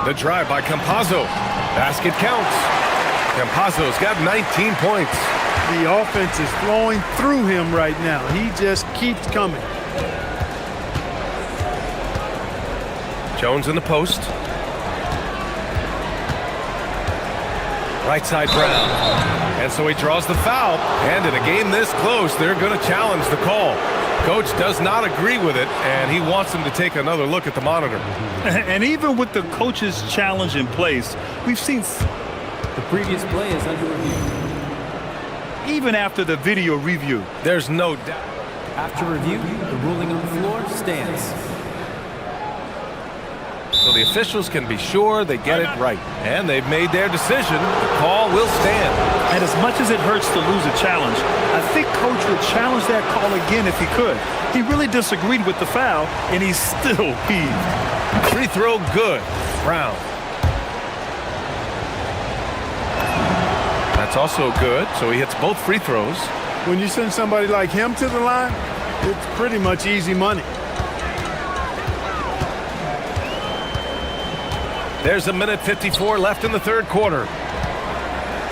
The drive by Campazzo. Basket counts. Campazzo's got 19 points. The offense is flowing through him right now. He just keeps coming. Jones in the post. Right side Brown. And so he draws the foul. And in a game this close, they're going to challenge the call. Coach does not agree with it, and he wants him to take another look at the monitor. And even with the coach's challenge in place, we've seen the previous play is under review. Even after the video review, there's no doubt. After review, the ruling on the floor stands. So the officials can be sure they get it right. And they've made their decision. The call will stand. And as much as it hurts to lose a challenge, I think Coach would challenge that call again if he could. He really disagreed with the foul, and he's still peeved. Free throw good. Brown. That's also good, so he hits both free throws. When you send somebody like him to the line, it's pretty much easy money. There's a minute 54 left in the third quarter.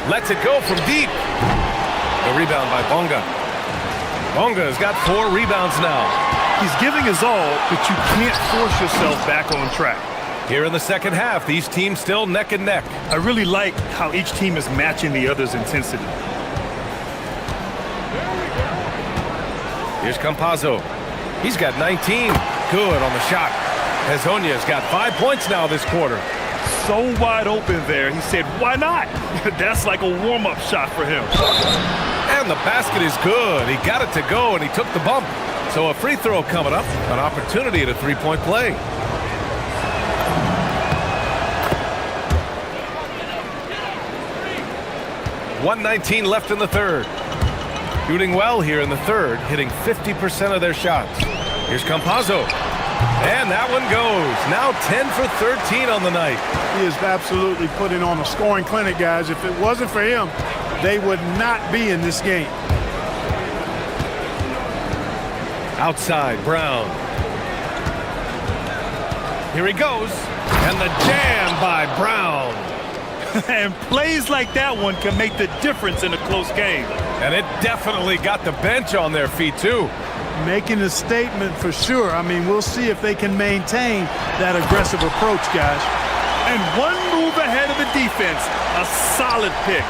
Lets it go from deep. The rebound by Bonga. Bonga's got 4 rebounds now. He's giving his all, but you can't force yourself back on track. Here in the second half, these teams still neck and neck. I really like how each team is matching the other's intensity. Here's Campazzo. He's got 19. Good on the shot. Hezonja's got 5 points now this quarter. So wide open there, he said, why not? That's like a warm-up shot for him. And the basket is good. He got it to go, and he took the bump. So a free throw coming up, an opportunity at a three-point play. .119 left in the third. Shooting well here in the third, hitting 50% of their shots. Here's Campazzo. And that one goes. Now 10 for 13 on the night. He is absolutely putting on a scoring clinic, guys. If it wasn't for him, they would not be in this game. Outside, Brown. Here he goes. And the jam by Brown. And plays like that one can make the difference in a close game. And it definitely got the bench on their feet, too. Making a statement for sure. I mean, we'll see if they can maintain that aggressive approach, guys. And one move ahead of the defense. A solid pick.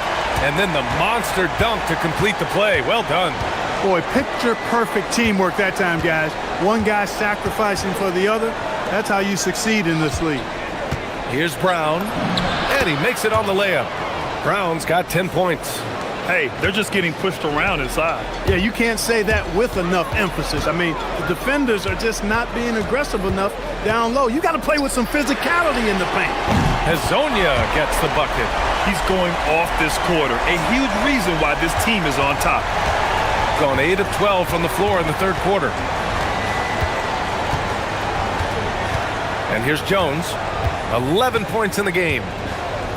And then the monster dunk to complete the play. Well done. Boy, picture-perfect teamwork that time, guys. One guy sacrificing for the other. That's how you succeed in this league. Here's Brown. And he makes it on the layup. Brown's got 10 points. Hey, they're just getting pushed around inside. Yeah, you can't say that with enough emphasis. I mean, the defenders are just not being aggressive enough down low. You got to play with some physicality in the paint. Hezonja gets the bucket. He's going off this quarter. A huge reason why this team is on top. Gone 8 of 12 from the floor in the third quarter. And here's Jones. 11 points in the game.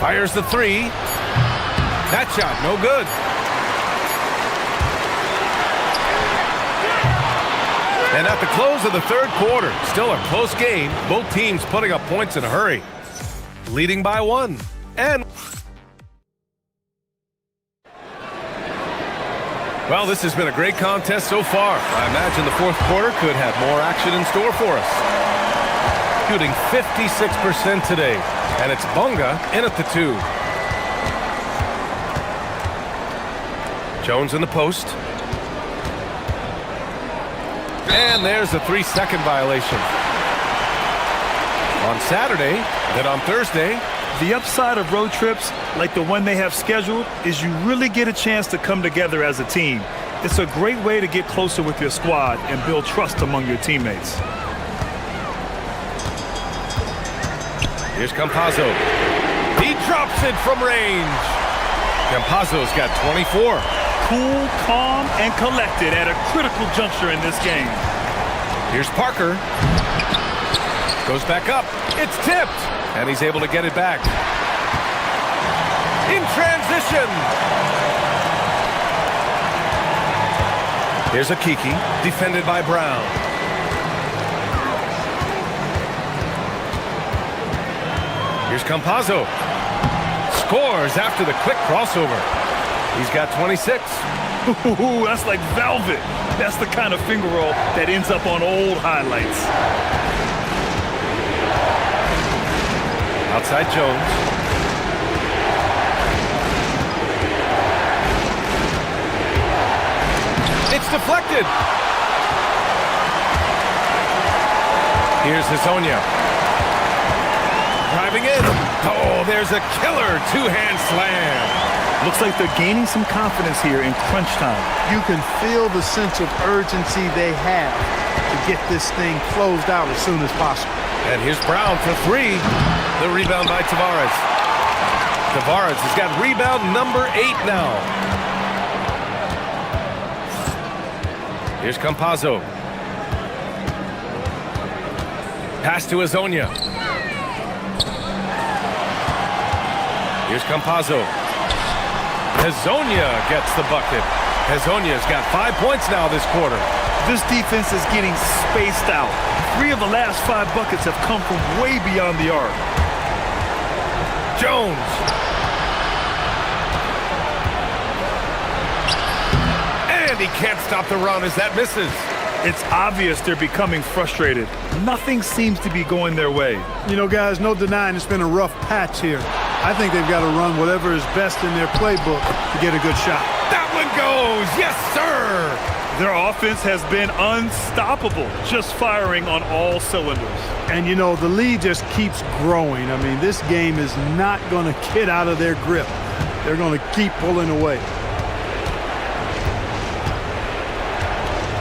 Fires the three. That shot, no good. And at the close of the third quarter, still a close game. Both teams putting up points in a hurry. Leading by 1. And well, this has been a great contest so far. I imagine the fourth quarter could have more action in store for us. Shooting 56% today. And it's Bunga in at the 2. Jones in the post. And there's a 3-second violation. On Saturday, then on Thursday. The upside of road trips, like the one they have scheduled, is you really get a chance to come together as a team. It's a great way to get closer with your squad and build trust among your teammates. Here's Campazzo. He drops it from range. Campazzo's got 24. Cool, calm, and collected at a critical juncture in this game. Here's Parker. Goes back up. It's tipped. And he's able to get it back. In transition. Here's Akiki, defended by Brown. Here's Campazzo. Scores after the quick crossover. He's got 26. Ooh, that's like velvet. That's the kind of finger roll that ends up on old highlights. Outside Jones. It's deflected. Here's Hezonja. Driving in. Oh, there's a killer two-hand slam. Looks like they're gaining some confidence here in crunch time. You can feel the sense of urgency they have to get this thing closed out as soon as possible. And here's Brown for 3. The rebound by Tavares. Tavares has got rebound number 8 now. Here's Campazzo. Pass to Hezonja. Here's Campazzo. Hezonja gets the bucket. Hezonja's got 5 points now this quarter. This defense is getting spaced out. 3 of the last 5 buckets have come from way beyond the arc. Jones. And he can't stop the run as that misses. It's obvious they're becoming frustrated. Nothing seems to be going their way. You know, guys, no denying it's been a rough patch here. I think they've got to run whatever is best in their playbook to get a good shot. That one goes. Yes, sir. Their offense has been unstoppable, just firing on all cylinders. And, you know, the lead just keeps growing. I mean, this game is not going to get out of their grip. They're going to keep pulling away.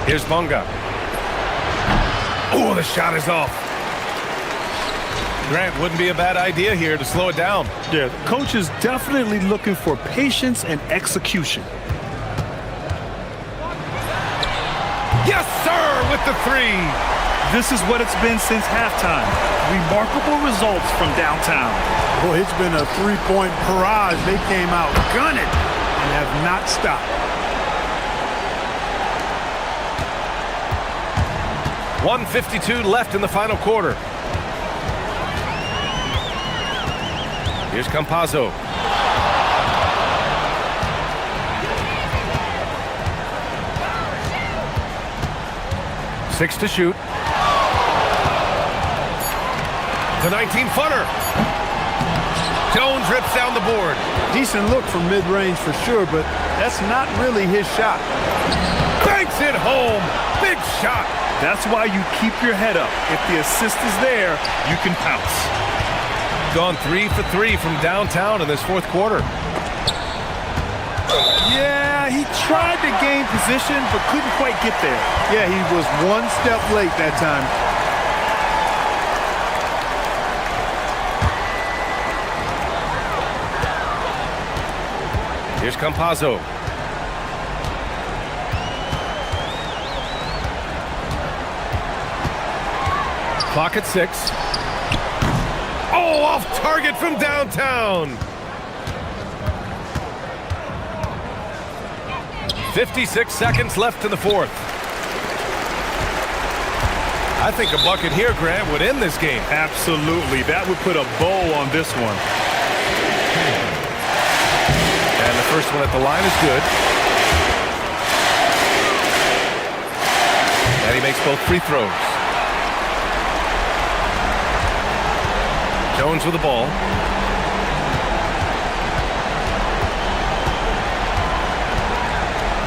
Here's Bunga. Oh, the shot is off. Grant, wouldn't be a bad idea here to slow it down. Yeah, the coach is definitely looking for patience and execution. Yes, sir, with the 3. This is what it's been since halftime. Remarkable results from downtown. Boy, it's been a 3-point barrage. They came out gunning and have not stopped. 1:52 left in the final quarter. Here's Campazzo. 6 to shoot. The 19-footer. Jones rips down the board. Decent look from mid-range for sure, but that's not really his shot. Banks it home. Big shot. That's why you keep your head up. If the assist is there, you can pounce. Gone 3 for 3 from downtown in this fourth quarter. Yeah, he tried to gain position, but couldn't quite get there. Yeah, he was one step late that time. Here's Campazzo. Clock at 6. Oh, off target from downtown. 56 seconds left in the fourth. I think a bucket here, Grant, would end this game. Absolutely. That would put a bow on this one. And the first one at the line is good. And he makes both free throws. Jones with the ball.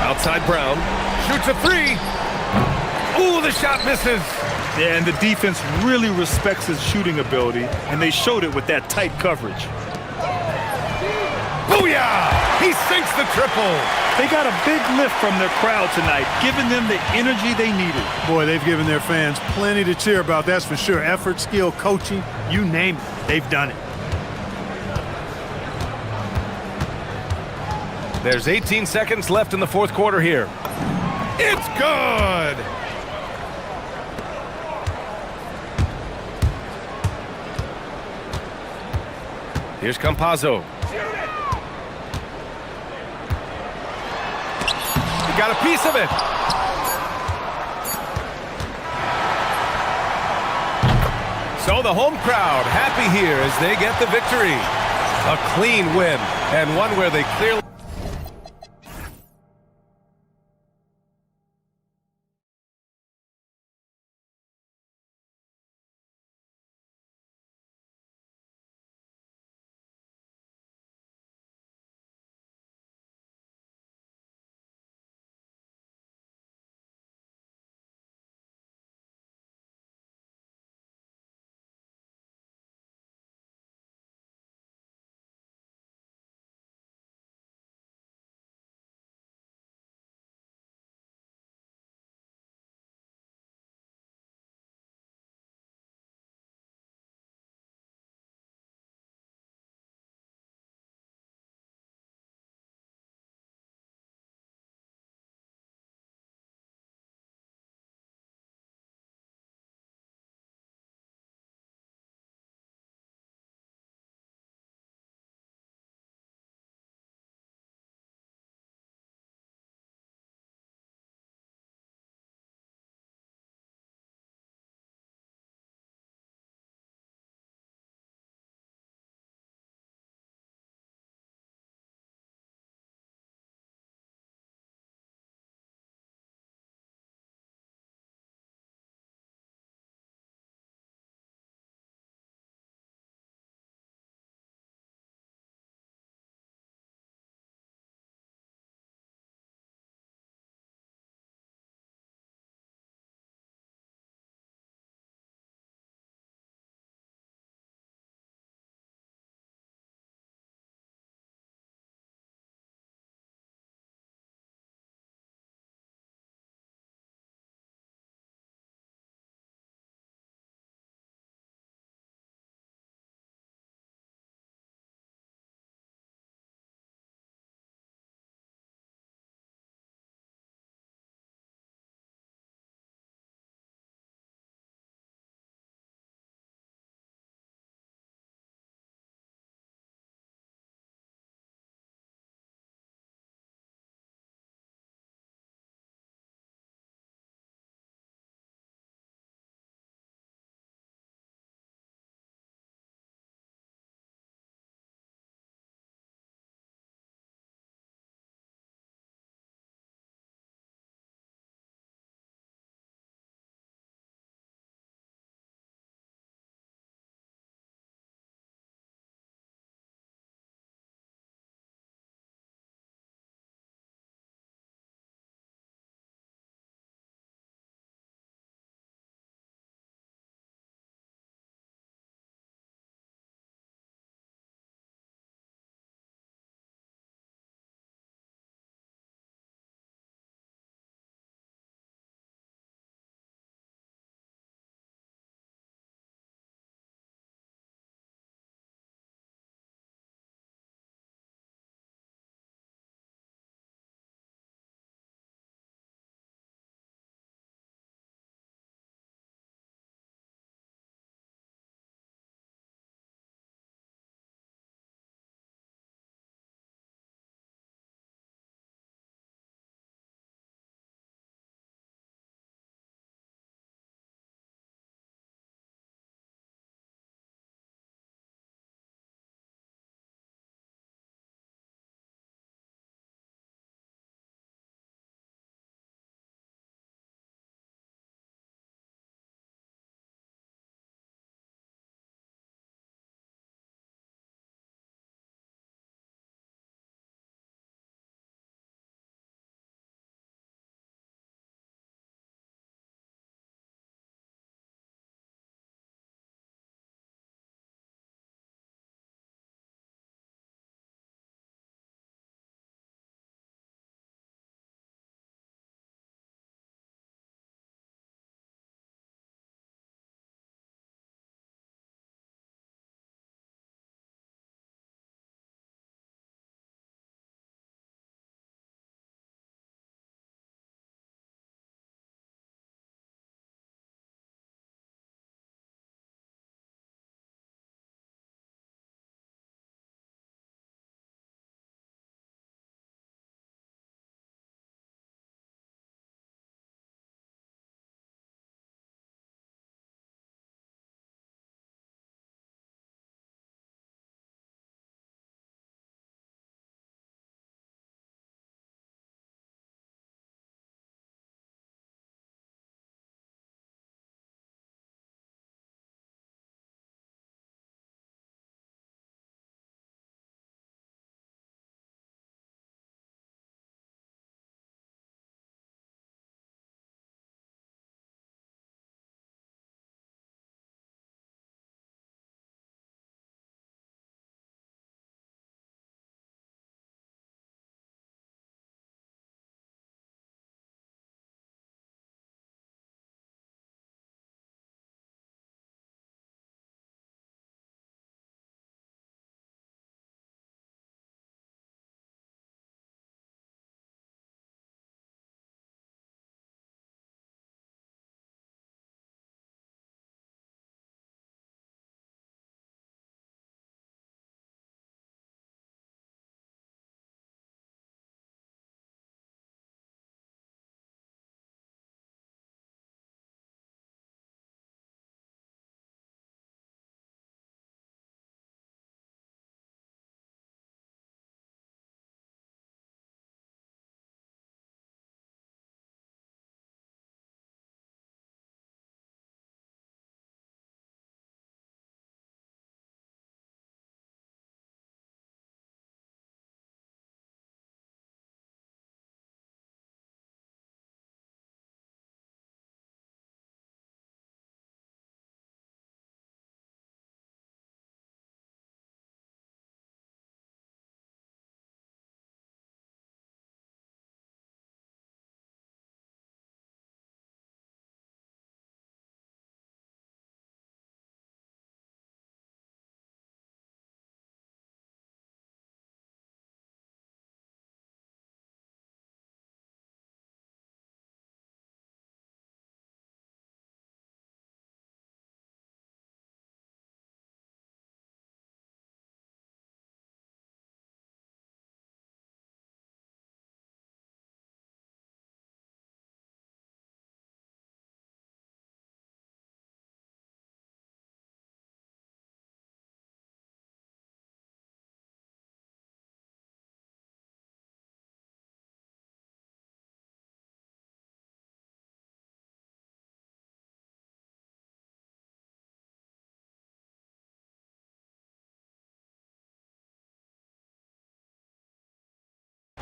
Outside Brown. Shoots a three. Ooh, the shot misses. Yeah, and the defense really respects his shooting ability, and they showed it with that tight coverage. Booyah! He sinks the triple. They got a big lift from their crowd tonight, giving them the energy they needed. Boy, they've given their fans plenty to cheer about, that's for sure. Effort, skill, coaching, you name it, they've done it. There's 18 seconds left in the fourth quarter here. It's good! Here's Campazzo. He got a piece of it. So the home crowd happy here as they get the victory. A clean win, and one where they clearly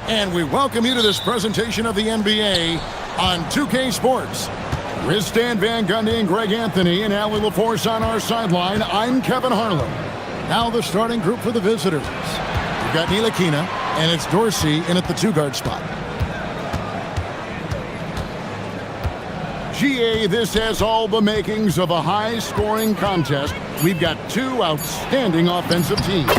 And we welcome you to this presentation of the NBA on 2K Sports. With Stan Van Gundy and Greg Anthony and Allie LaForce on our sideline, I'm Kevin Harlan. Now the starting group for the visitors. We've got Ntilikina, and it's Dorsey in at the two-guard spot. GA, this has all the makings of a high-scoring contest. We've got two outstanding offensive teams.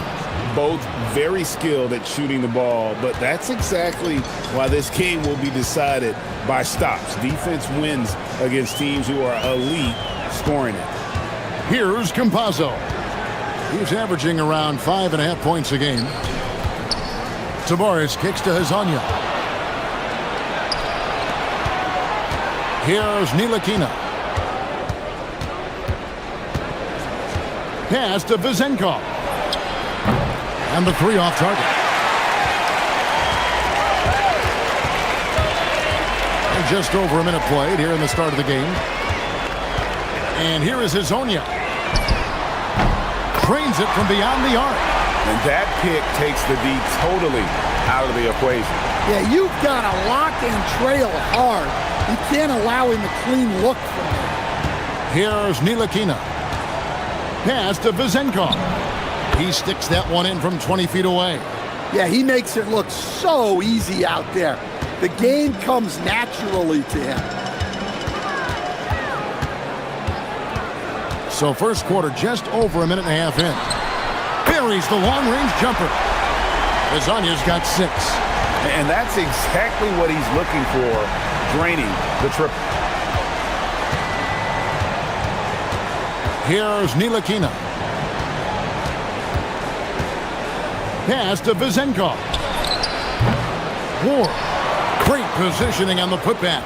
Both very skilled at shooting the ball, but that's exactly why this game will be decided by stops. Defense wins against teams who are elite scoring it. Here's Campazzo. He's averaging around 5.5 points a game. Tavares kicks to Hezonja. Here's Ntilikina. Pass to Vezenkov. And the three off target. And just over a minute played here in the start of the game. And here is Hezonja. Trains it from beyond the arc. And that pick takes the D totally out of the equation. Yeah, you've got to lock and trail hard. You can't allow him a clean look from him. Here's Ntilikina. Pass to Vezenkov. He sticks that one in from 20 feet away. Yeah, he makes it look so easy out there. The game comes naturally to him. So first quarter just over a minute and a half in. Buries the long-range jumper. Hezonja's got 6. And that's exactly what he's looking for, draining the triple. Here's Ntilikina. Pass to Vezenkov. Ward. Great positioning on the putback.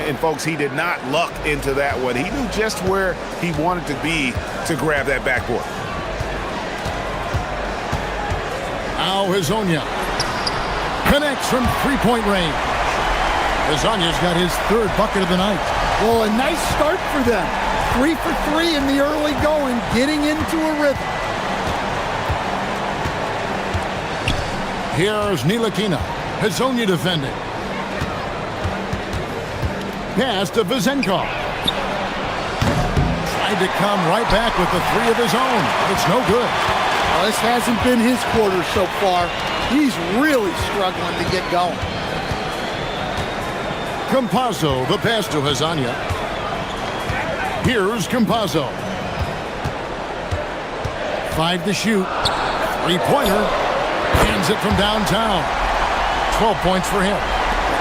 And folks, he did not luck into that one. He knew just where he wanted to be to grab that backboard. Now Hezonja connects from three-point range. Hezonja's got his third bucket of the night. Well, a nice start for them. 3 for 3 in the early going, getting into a rhythm. Here's Ntilikina. Hezonja defending. Pass to Vezenkov. Tried to come right back with the 3 of his own, but it's no good. Well, this hasn't been his quarter so far. He's really struggling to get going. Campazzo, the pass to Hezonja. Here's Campazzo. 5 to shoot. Three-pointer. Hands it from downtown. 12 points for him.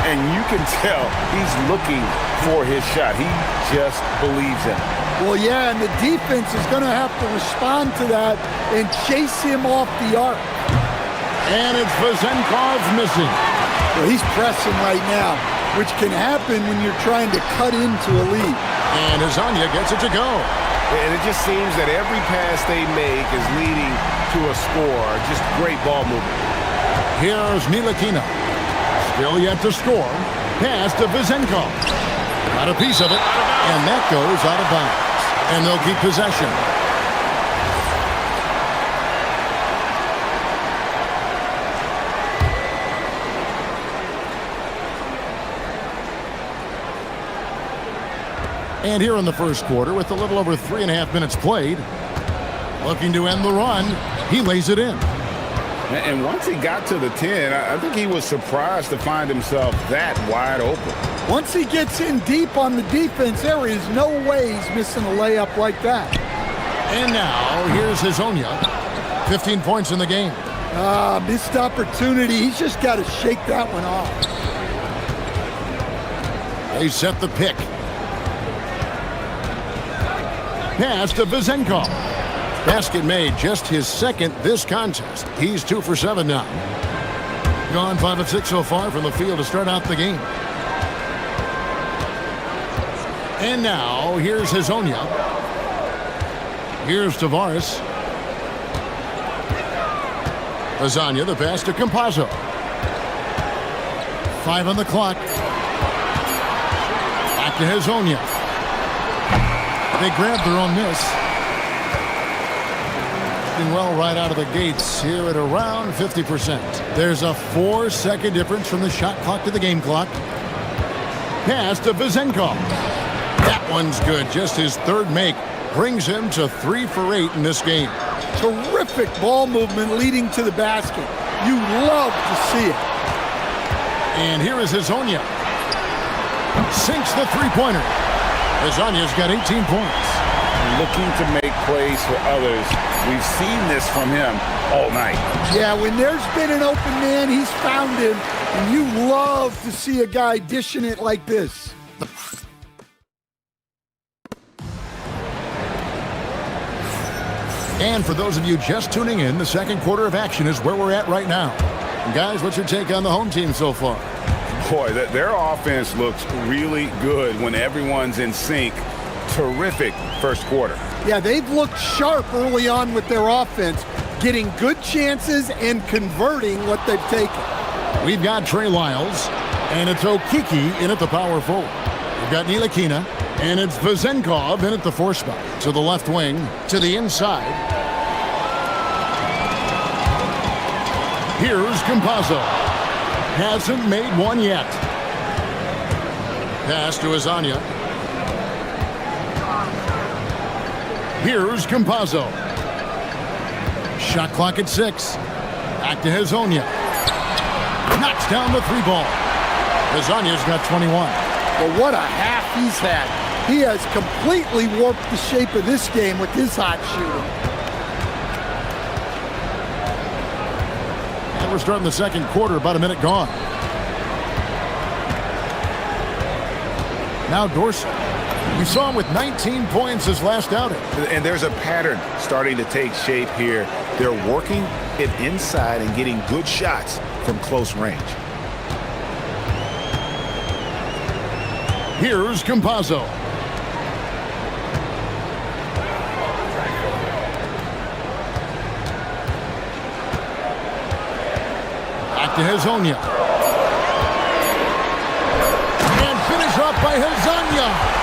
And you can tell he's looking for his shot. He just believes in it. Well, yeah, and the defense is going to have to respond to that and chase him off the arc. And it's Vezenkov missing. Well, he's pressing right now, which can happen when you're trying to cut into a lead. And Hezonja gets it to go. And it just seems that every pass they make is leading to a score. Just great ball movement. Here's Ntilikina. Still yet to score. Pass to Vezenkov. Got a piece of it, and that goes out of bounds. And they'll keep possession. And here in the first quarter, with a little over 3.5 minutes played, looking to end the run, he lays it in. And once he got to the 10, I think he was surprised to find himself that wide open. Once he gets in deep on the defense, there is no way he's missing a layup like that. And now, here's Hezonja. 15 points in the game. Missed opportunity. He's just got to shake that one off. They set the pick. Pass to Vezenkov. Basket made, just his second this contest. He's 2 for 7 now. Gone 5 of 6 so far from the field to start out the game. And now, here's Hezonja. Here's Tavares. Hezonja, the pass to Campazzo. 5 on the clock. Back to Hezonja. They grabbed their own miss. shooting well right out of the gates here at around 50%. There's a 4-second difference from the shot clock to the game clock. Pass to Vezenkov. That one's good. Just his third make brings him to 3 for 8 in this game. Terrific ball movement leading to the basket. You love to see it. And here is Hazonia. Sinks the three-pointer. Hazonia's got 18 points. Looking to make plays for others. We've seen this from him all night. Yeah, when there's been an open man, he's found him. And you love to see a guy dishing it like this. And for those of you just tuning in, the second quarter of action is where we're at right now. And guys, what's your take on the home team so far? Boy, their offense looks really good when everyone's in sync. Terrific first quarter. Yeah, they've looked sharp early on with their offense, getting good chances and converting what they've taken. We've got Trey Lyles, and it's Okiki in at the power forward. We've got Ntilikina, and it's Vezenkov in at the 4 spot. To the left wing, to the inside. Here's Campazzo. Hasn't made one yet. Pass to Hazonia. Here's Campazzo. Shot clock at 6. Back to Hazonia. Knocks down the 3 ball. Hazonia's got 21. Well, what a half he's had. He has completely warped the shape of this game with his hot shooting. And we're starting the second quarter, about a minute gone. Now Dorsey. We saw him with 19 points his last outing. And there's a pattern starting to take shape here. They're working it inside and getting good shots from close range. Here's Campazzo. Back to Hazonia. And finish off by Hazonia.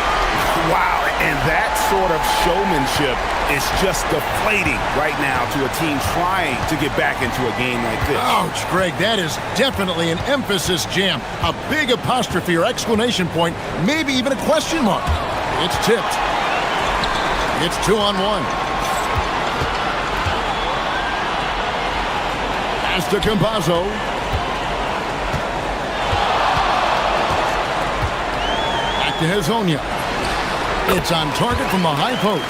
Wow, and that sort of showmanship is just deflating right now to a team trying to get back into a game like this. Ouch, Greg, that is definitely an emphasis jam. A big apostrophe or exclamation point, maybe even a question mark. It's tipped. It's 2-on-1. Pass to Campazzo. Back to Hazonia. It's on target from the high post.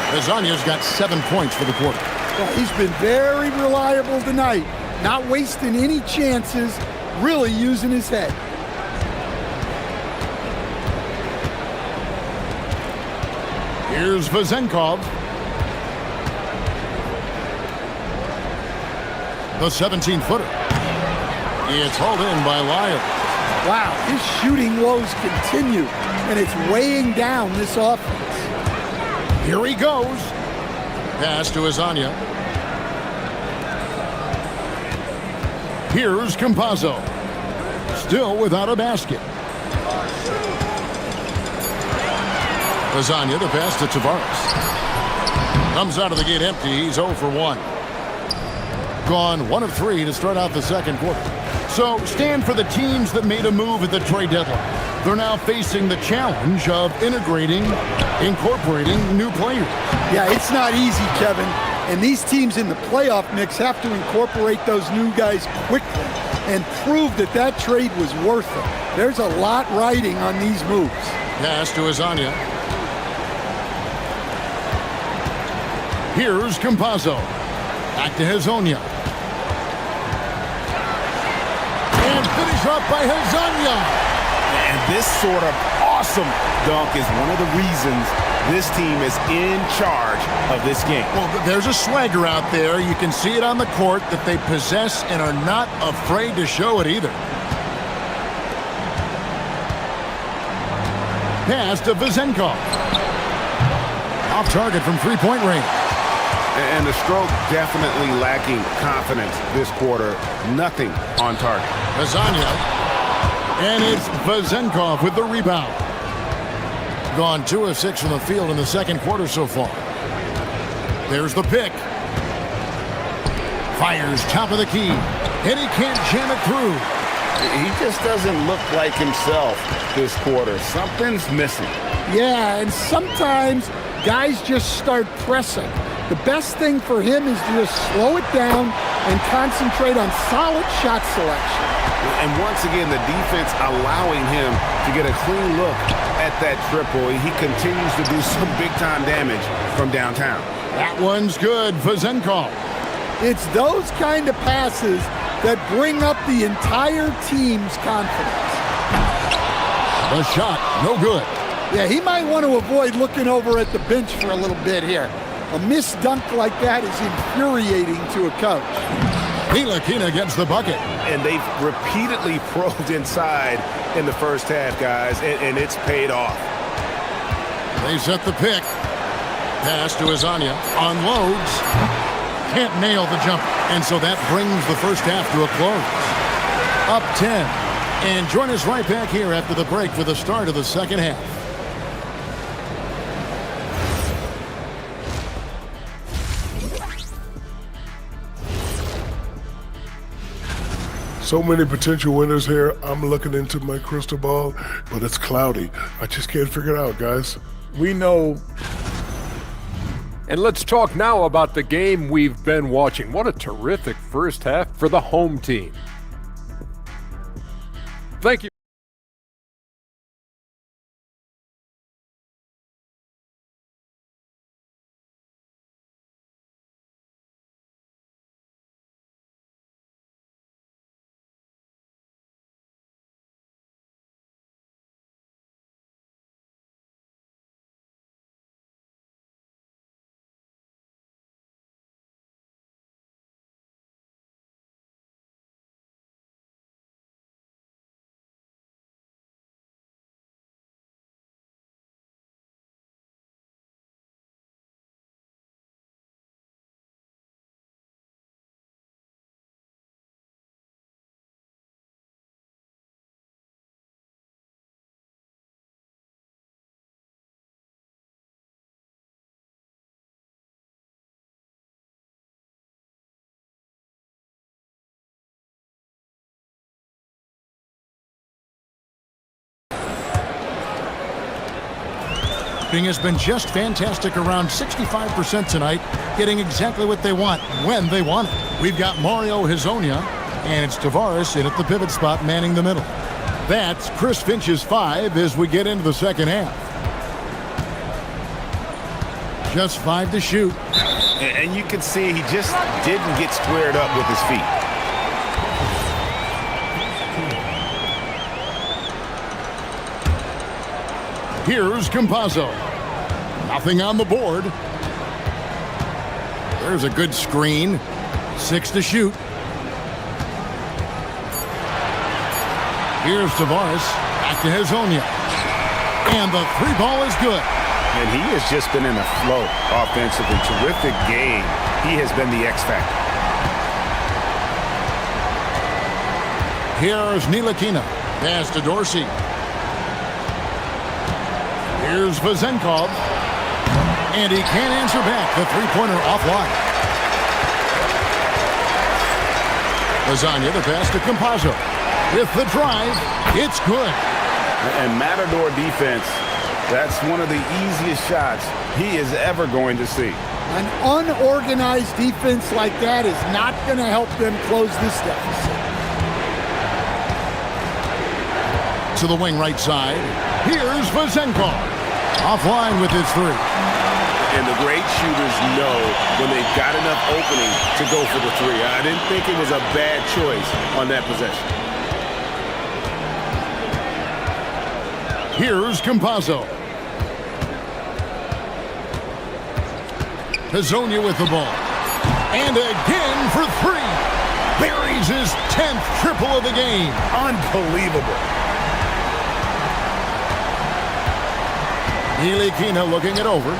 Hazonia's got 7 points for the quarter. Well, he's been very reliable tonight, not wasting any chances, really using his head. Here's Vezenkov. The 17-footer. It's hauled in by Lyles. Wow, his shooting woes continue, and it's weighing down this offense. Here he goes. Pass to Hazonia. Here's Campazzo. Still without a basket. Hazonia, the pass to Tavares. Comes out of the gate empty. He's 0 for 1. Gone 1 of 3 to start out the second quarter. So stand for the teams that made a move at the trade deadline. They're now facing the challenge of incorporating new players. Yeah, it's not easy, Kevin. And these teams in the playoff mix have to incorporate those new guys quickly and prove that that trade was worth it. There's a lot riding on these moves. Pass to Hazonia. Here's Campazzo. Back to Hazonia. And finish off by Hazonia. And this sort of awesome dunk is one of the reasons this team is in charge of this game. Well, there's a swagger out there. You can see it on the court that they possess and are not afraid to show it either. Pass to Vezenkov. Off target from three-point range. And the stroke definitely lacking confidence this quarter. Nothing on target. Hazonia. And it's Vezenkov with the rebound. Gone 2 of 6 from the field in the second quarter so far. There's the pick. Fires top of the key, and he can't jam it through. He just doesn't look like himself this quarter. Something's missing. Yeah, and sometimes guys just start pressing. The best thing for him is to just slow it down and concentrate on solid shot selection. And once again, the defense allowing him to get a clean look at that triple. He continues to do some big-time damage from downtown. That one's good for Zenkov. It's those kind of passes that bring up the entire team's confidence. The shot, no good. Yeah, he might want to avoid looking over at the bench for a little bit here. A missed dunk like that is infuriating to a coach. Ntilikina gets the bucket. And they've repeatedly probed inside in the first half, guys, and it's paid off. They set the pick. Pass to Azania. Unloads. Can't nail the jumper. And so that brings the first half to a close. Up 10. And join us right back here after the break for the start of the second half. So many potential winners here. I'm looking into my crystal ball, but it's cloudy. I just can't figure it out, guys. We know. And let's talk now about the game we've been watching. What a terrific first half for the home team. Thank you. Has been just fantastic, around 65% tonight, getting exactly what they want when they want it. We've got Mario Hezonja, and it's Tavares in at the pivot spot manning the middle. That's Chris Finch's 5 as we get into the second half. Just 5 to shoot. And you can see he just didn't get squared up with his feet. Here's Campazzo. Nothing on the board. There's a good screen. 6 to shoot. Here's Tavares. Back to Hezonja. And the 3-ball is good. And he has just been in a flow offensively. Terrific game. He has been the X factor. Here's Ntilikina. Pass to Dorsey. Here's Vezenkov. And he can't answer back. The three-pointer offline. Lasagna, the pass to Campazzo. With the drive, it's good. And Matador defense, that's one of the easiest shots he is ever going to see. An unorganized defense like that is not going to help them close this deficit. To the wing right side. Here's Vezenkov. Offline with his 3. And the great shooters know when they've got enough opening to go for the 3. I didn't think it was a bad choice on that possession. Here's Campazzo. Hezonja with the ball. And again for 3. Buries his 10th triple of the game. Unbelievable. Ntilikina looking it over.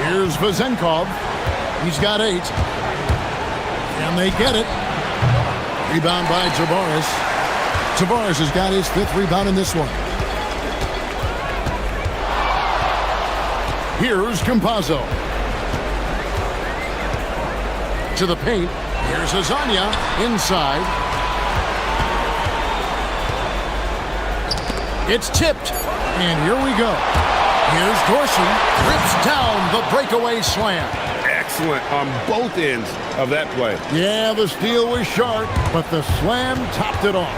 Here's Vezenkov. He's got 8. And they get it. Rebound by Tavares. Tavares has got his 5th rebound in this one. Here's Campazzo. into the paint. Here's Azania inside. It's tipped, and here we go. Here's Dorsey, rips down the breakaway slam. Excellent on both ends of that play. Yeah, the steal was sharp, but the slam topped it off.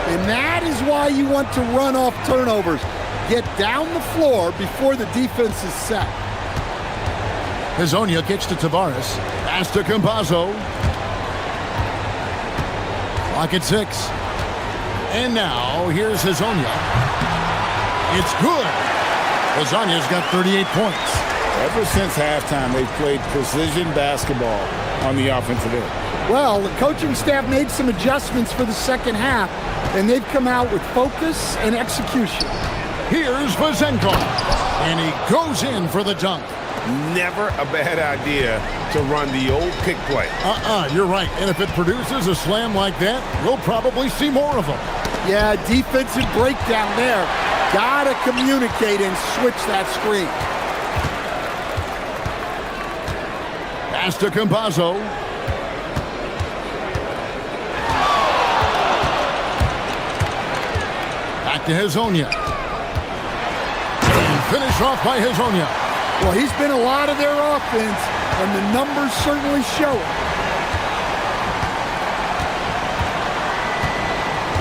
And that is why you want to run off turnovers. Get down the floor before the defense is set. Hazonia kicks to Tavares. Pass to Campazzo. Clock at 6. And now, here's Hazonia. It's good. Hazonia's got 38 points. Ever since halftime, they've played precision basketball on the offensive end. Well, the coaching staff made some adjustments for the second half, and they've come out with focus and execution. Here's Vazenkov, and he goes in for the dunk. Never a bad idea to run the old pick play. You're right. And if it produces a slam like that, we'll probably see more of them. Yeah, defensive breakdown there. Gotta communicate and switch that screen. Pass to Campazzo. Back to Hazonia. And finish off by Hazonia. Well, he's been a lot of their offense, and the numbers certainly show it.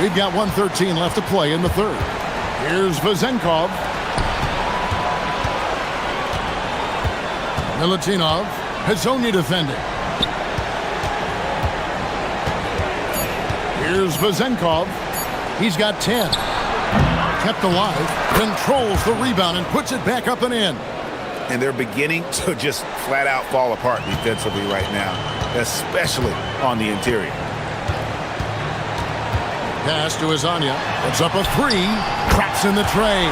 We've got 1:13 left to play in the third. Here's Vazenkov. Milutinov. Hazonia defending. Here's Vazenkov. He's got 10. Kept alive. Controls the rebound and puts it back up and in. And they're beginning to just flat out fall apart defensively right now, especially on the interior. Pass to Azania. It's up a 3. Traps in the tray.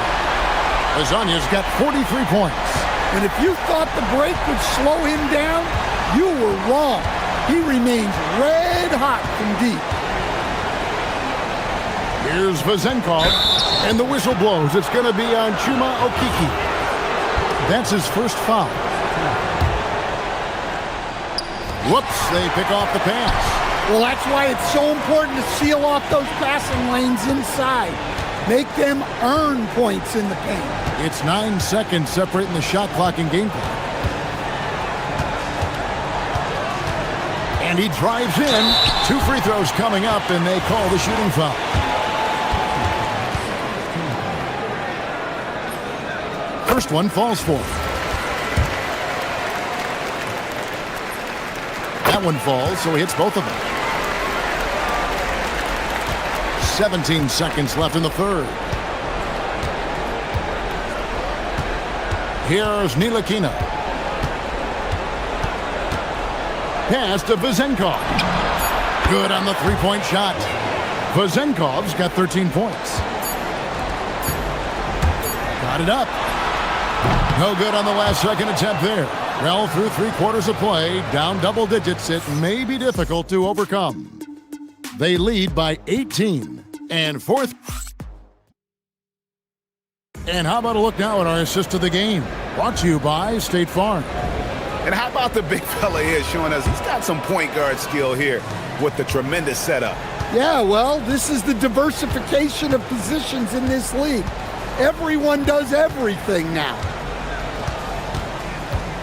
Azania's got 43 points. And if you thought the break would slow him down, you were wrong. He remains red hot from deep. Here's Vazenkov, and the whistle blows. It's going to be on Chuma Okiki. That's his first foul. Whoops, they pick off the pass. Well, that's why it's so important to seal off those passing lanes inside. Make them earn points in the paint. It's 9 seconds separating the shot clock and game clock. And he drives in. 2 free throws coming up, and they call the shooting foul. First one falls for him. That one falls, so he hits both of them. 17 seconds left in the third. Here's Ntilikina. Pass to Vazenkov. Good on the three-point shot. Vazenkov's got 13 points. Got it up. No good on the last second attempt there. Well, through 3/4 of play, down double digits, it may be difficult to overcome. They lead by 18. And fourth. And how about a look now at our assist of the game? Brought to you by State Farm. And how about the big fella here showing us he's got some point guard skill here with the tremendous setup. Yeah, well, this is the diversification of positions in this league. Everyone does everything now.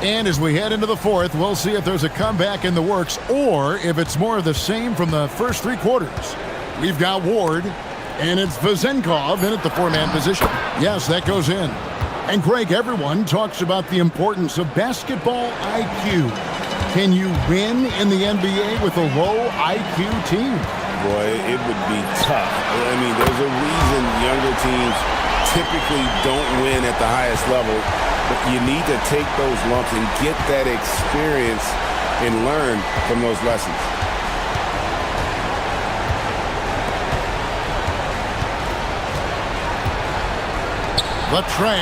And as we head into the fourth, we'll see if there's a comeback in the works or if it's more of the same from the first 3/4. We've got Ward, and it's Vazenkov in at the 4-man position. Yes, that goes in. And Greg, everyone talks about the importance of basketball IQ. Can you win in the NBA with a low IQ team? Boy, it would be tough. I mean, there's a reason younger teams typically don't win at the highest level. But you need to take those lumps and get that experience and learn from those lessons. The tray.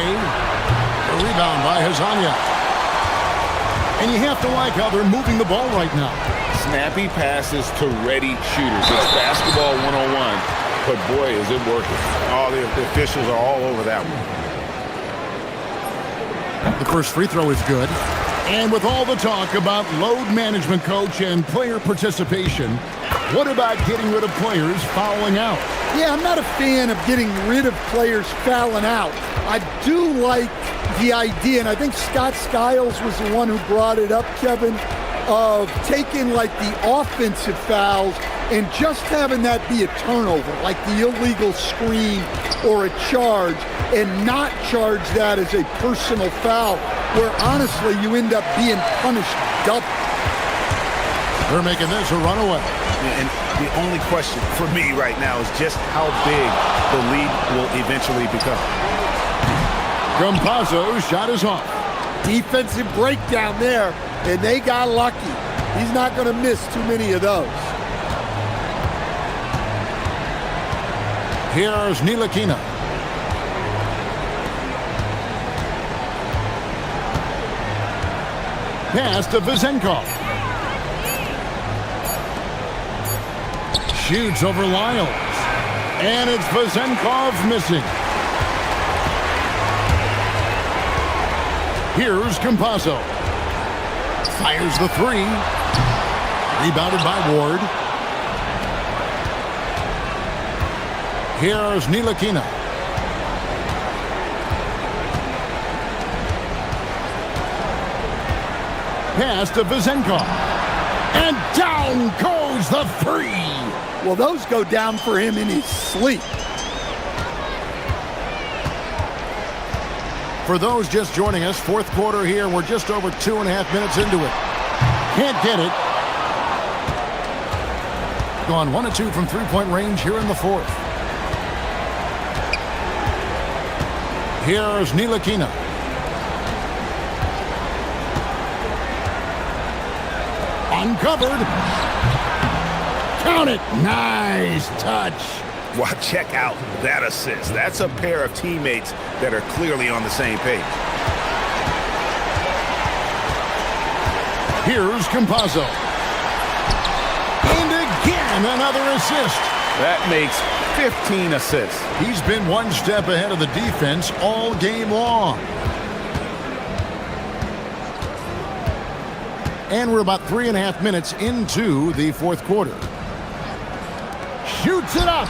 The rebound by Hazonia. And you have to like how they're moving the ball right now. Snappy passes to ready shooters. It's basketball 101, but boy, is it working. All the officials are all over that one. The first free throw is good. And with all the talk about load management, coach, and player participation, what about getting rid of players fouling out? Yeah, I'm not a fan of getting rid of players fouling out. I do like the idea, and I think Scott Skiles was the one who brought it up, Kevin, of taking like the offensive fouls and just having that be a turnover, like the illegal screen or a charge, and not charge that as a personal foul, where honestly you end up being punished double. They're making this a runaway. And the only question for me right now is just how big the lead will eventually become. Campazzo's shot is off. Defensive breakdown there, and they got lucky. He's not going to miss too many of those. Here's Ntilikina. Pass to Vezenkov. Shoots over Lyles. And it's Vezenkov missing. Here's Campazzo. Fires the three. Rebounded by Ward. Here's Ntilikina. Pass to Vezenkov. And down goes the three. Well, those go down for him in his sleep. For those just joining us, fourth quarter here. We're just over 2.5 minutes into it. Can't get it. Gone 1 of 2 from three-point range here in the fourth. Here's Ntilikina. Uncovered. Count it. Nice touch. Well, check out that assist. That's a pair of teammates that are clearly on the same page. Here's Campazzo. And again, another assist. That makes 15 assists. He's been one step ahead of the defense all game long. And we're about 3.5 minutes into the fourth quarter. Shoots it up.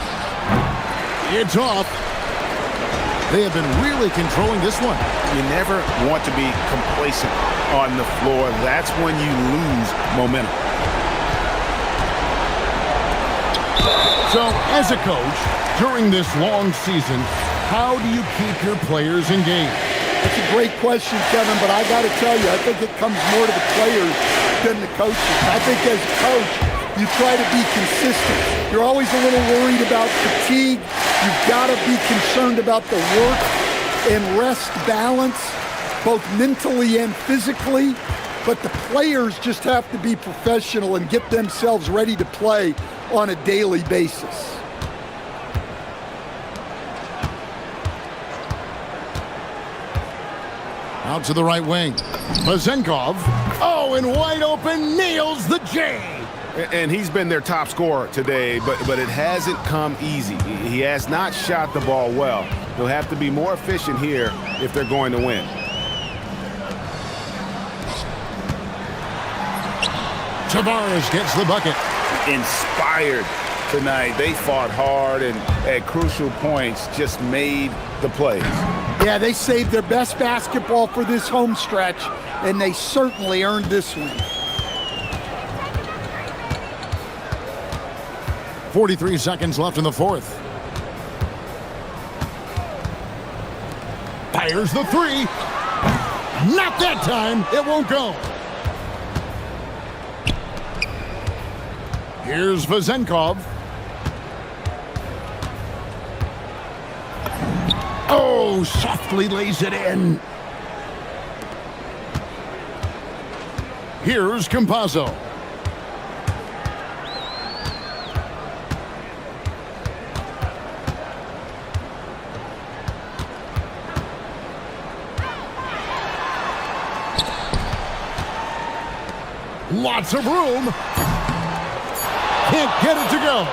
It's off. They have been really controlling this one. You never want to be complacent on the floor. That's when you lose momentum. So, as a coach, during this long season, how do you keep your players engaged? That's a great question, Kevin, but I got to tell you, I think it comes more to the players than the coaches. I think as a coach, you try to be consistent. You're always a little worried about fatigue. You've got to be concerned about the work and rest balance, both mentally and physically. But the players just have to be professional and get themselves ready to play on a daily basis. Out to the right wing. Vezenkov. Oh, and wide open, nails the J. And he's been their top scorer today, but it hasn't come easy. He has not shot the ball well. He'll have to be more efficient here if they're going to win. Tavares gets the bucket. Inspired tonight. They fought hard and at crucial points just made the plays. Yeah, they saved their best basketball for this home stretch, and they certainly earned this one. 43 seconds left in the fourth. Fires the three. Not that time. It won't go. Here's Vezenkov. Oh, softly lays it in. Here's Campazzo. Lots of room. Can't get it to go.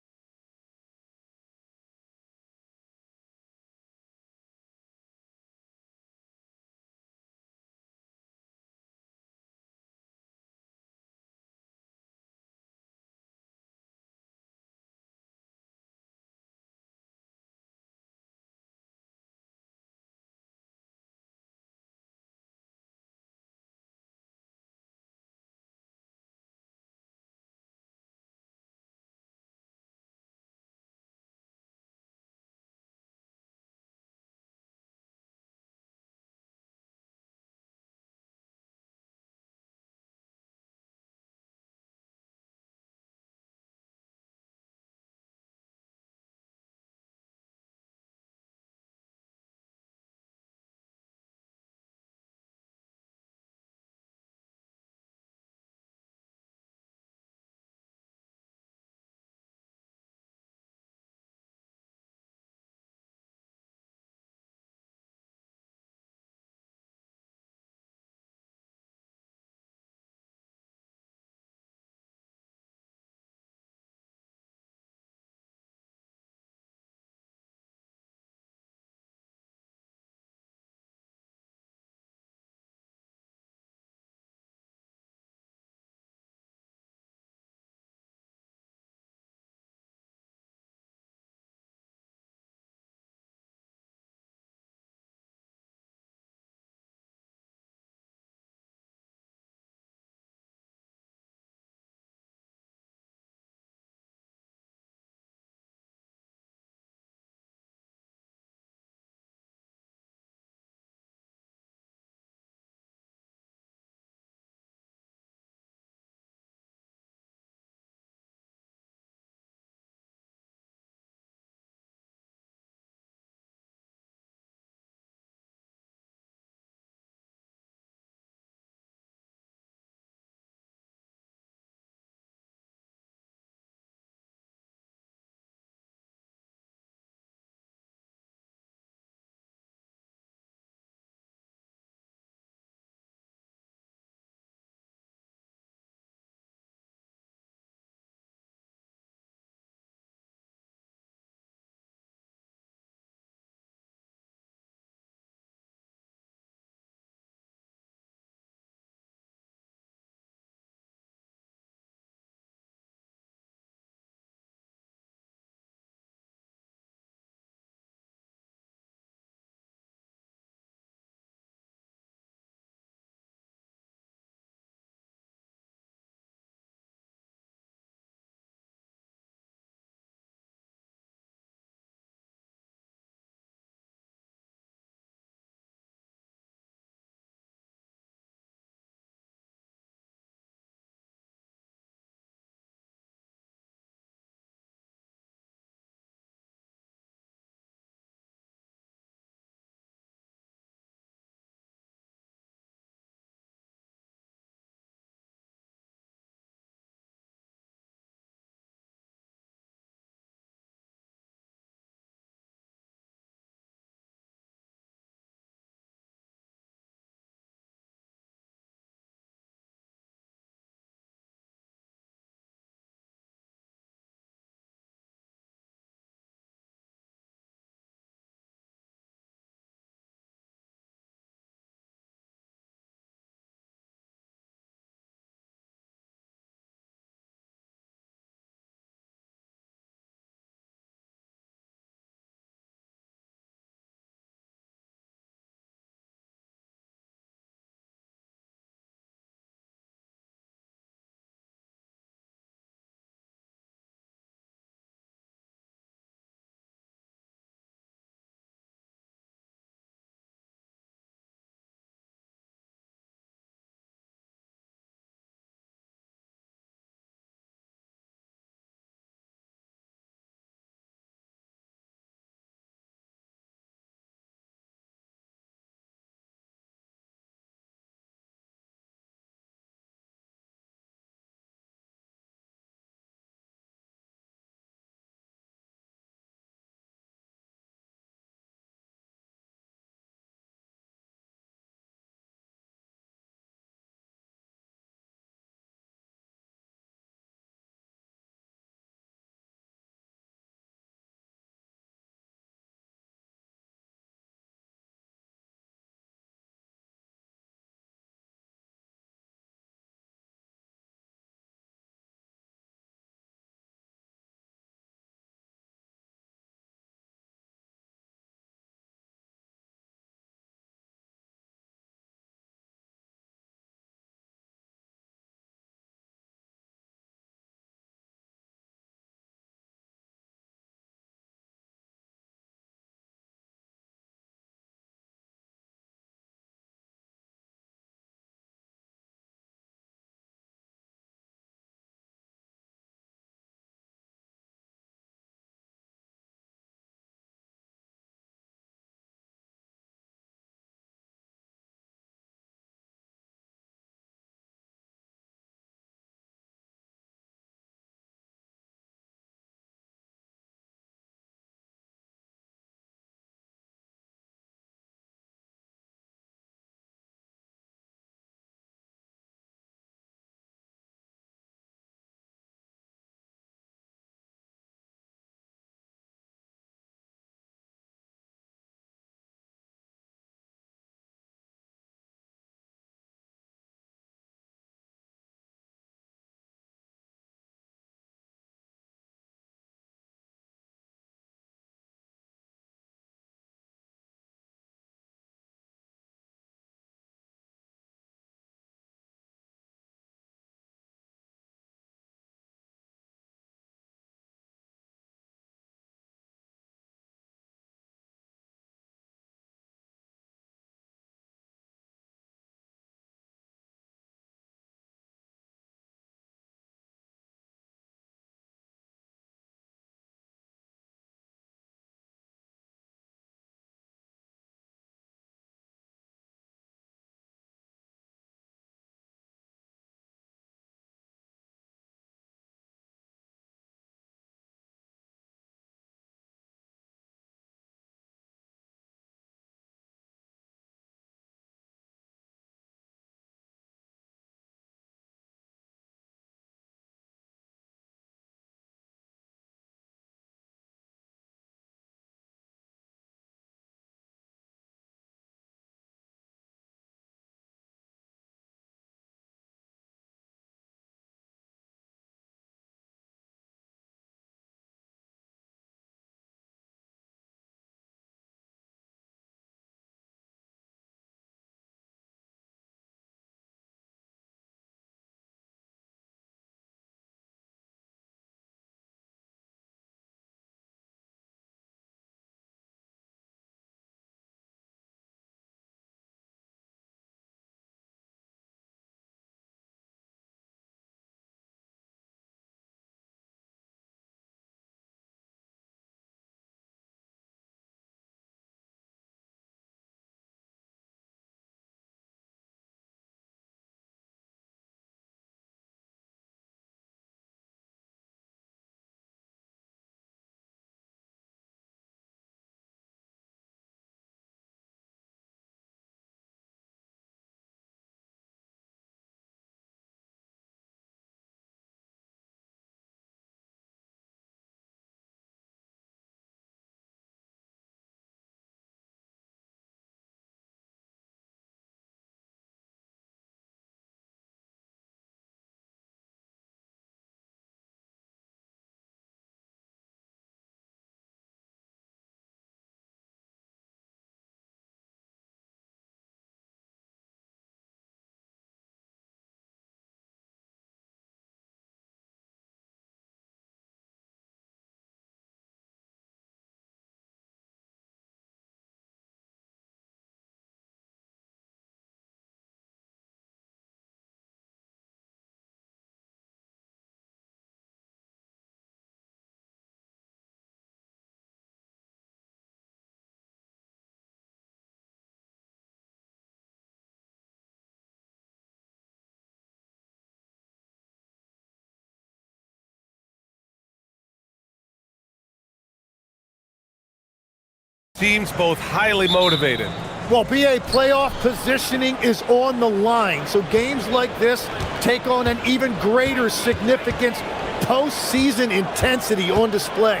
Teams both highly motivated. Well, BA playoff positioning is on the line, so games like this take on an even greater significance. Postseason intensity on display.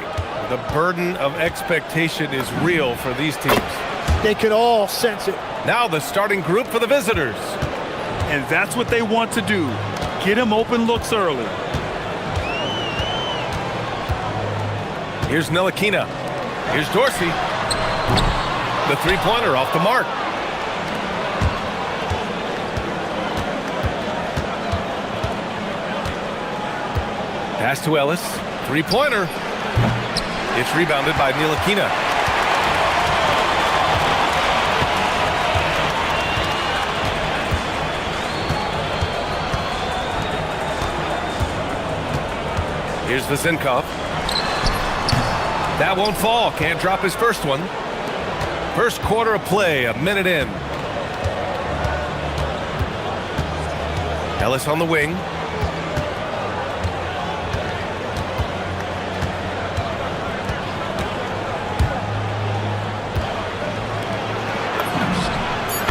The burden of expectation is real for these teams. They can all sense it. Now the starting group for the visitors. And that's what they want to do. Get him open looks early. Here's Ntilikina. Here's Dorsey. The three-pointer off the mark. Pass to Ellis. Three-pointer. It's rebounded by Ntilikina. Here's Vezenkov. That won't fall. Can't drop his first one. First quarter of play, a minute in. Ellis on the wing.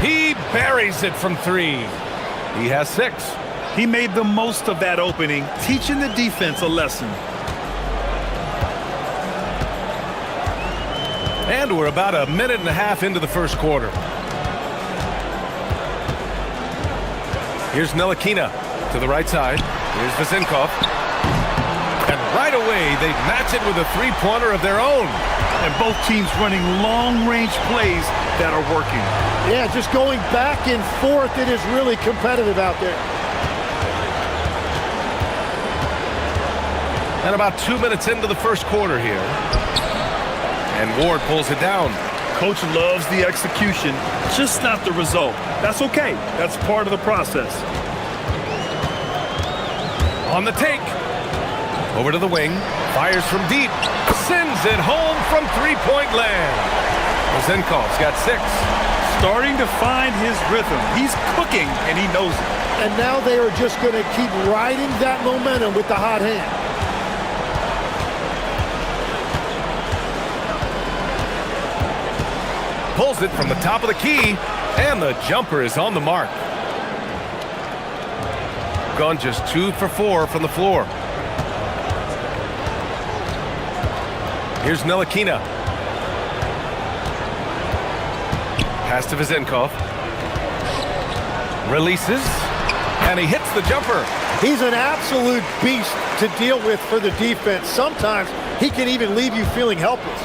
He buries it from three. He has 6. He made the most of that opening, teaching the defense a lesson. And we're about a minute and a half into the first quarter. Here's Ntilikina to the right side. Here's Vezenkov. And right away, they match it with a three-pointer of their own. And both teams running long-range plays that are working. Yeah, just going back and forth. It is really competitive out there. And about 2 minutes into the first quarter here. And Ward pulls it down. Coach loves the execution, just not the result. That's okay. That's part of the process. On the take. Over to the wing. Fires from deep. Sends it home from three-point land. Vezenkov's got 6. Starting to find his rhythm. He's cooking, and he knows it. And now they are just going to keep riding that momentum with the hot hand. Pulls it from the top of the key, and the jumper is on the mark. Gone just 2 for 4 from the floor. Here's Ntilikina. Pass to Vezenkov. Releases, and he hits the jumper. He's an absolute beast to deal with for the defense. Sometimes he can even leave you feeling helpless.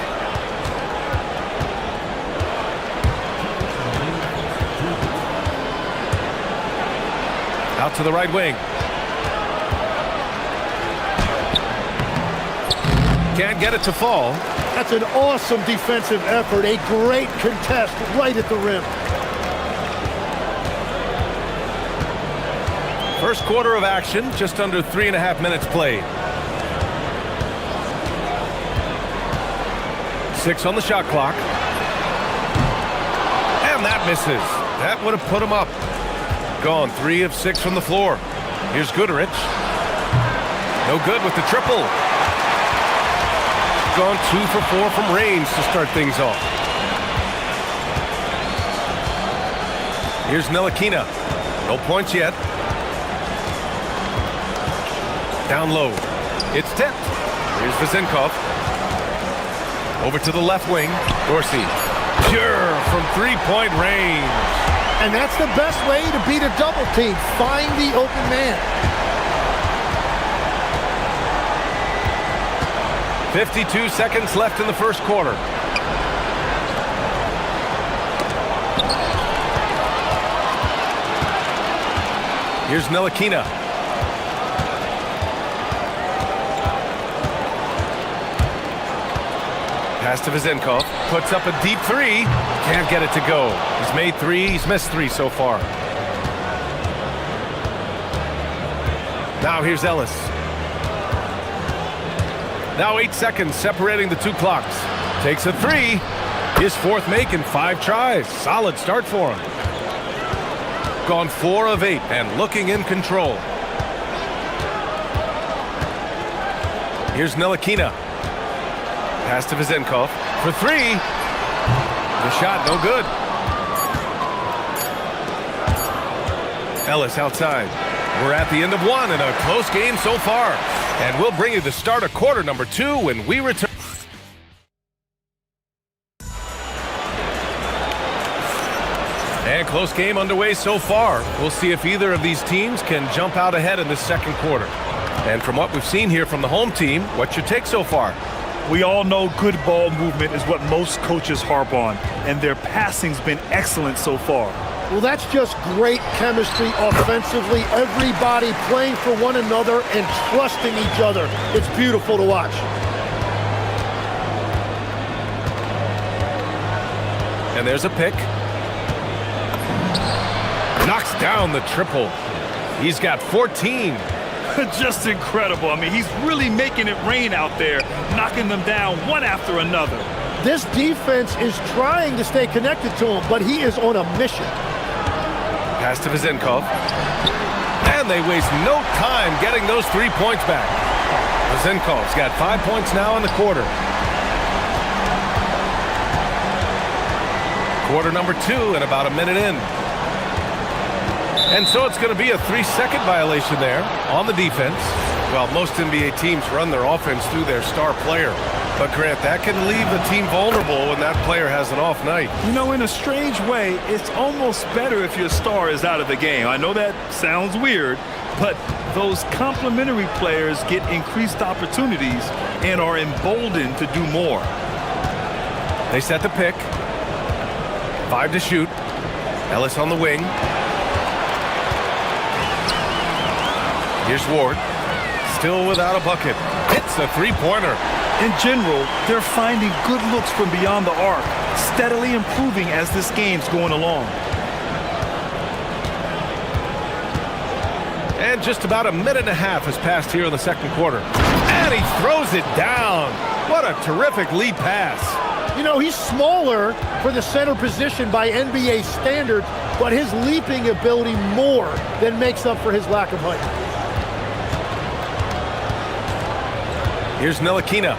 Out to the right wing. Can't get it to fall. That's an awesome defensive effort. A great contest right at the rim. First quarter of action, just under 3.5 minutes played. 6 on the shot clock. And that misses. That would have put him up. Gone 3 of 6 from the floor. Here's Goodrich. No good with the triple. Gone 2 for 4 from range to start things off. Here's Ntilikina. No points yet. Down low. It's tipped. Here's Vezenkov. Over to the left wing. Dorsey. Pure from three-point range. And that's the best way to beat a double team. Find the open man. 52 seconds left in the first quarter. Here's Ntilikina. Pass to Vezenkov. Puts up a deep 3. Can't get it to go. He's made 3. He's missed 3 so far. Now here's Ellis. Now 8 seconds separating the 2 clocks. Takes a 3. His 4th make in 5 tries. Solid start for him. Gone 4 of 8 and looking in control. Here's Ntilikina. Pass to Vezenkov for 3. The shot, no good. Ellis outside. We're at the end of one and a close game so far. And we'll bring you the start of quarter number 2 when we return. And close game underway so far. We'll see if either of these teams can jump out ahead in this second quarter. And from what we've seen here from the home team, what's your take so far? We all know good ball movement is what most coaches harp on, and their passing's been excellent so far. Well, that's just great chemistry offensively. Everybody playing for one another and trusting each other. It's beautiful to watch. And there's a pick. Knocks down the triple. He's got 14. Just incredible. I mean, he's really making it rain out there, knocking them down one after another. This defense is trying to stay connected to him, but he is on a mission. Pass to Vezenkov. And they waste no time getting those 3 points back. Vezenkov's got 5 points now in the quarter. Quarter number 2 and about a minute in. And so it's going to be a 3-second violation there on the defense. Well, most NBA teams run their offense through their star player. But, Grant, that can leave the team vulnerable when that player has an off night. You know, in a strange way, it's almost better if your star is out of the game. I know that sounds weird, but those complementary players get increased opportunities and are emboldened to do more. They set the pick. 5 to shoot. Ellis on the wing. Here's Ward. Still without a bucket. Hits a three-pointer. In general, they're finding good looks from beyond the arc, steadily improving as this game's going along. And just about a minute and a half has passed here in the second quarter. And he throws it down. What a terrific lead pass. You know, he's smaller for the center position by NBA standards, but his leaping ability more than makes up for his lack of height. Here's Ntilikina.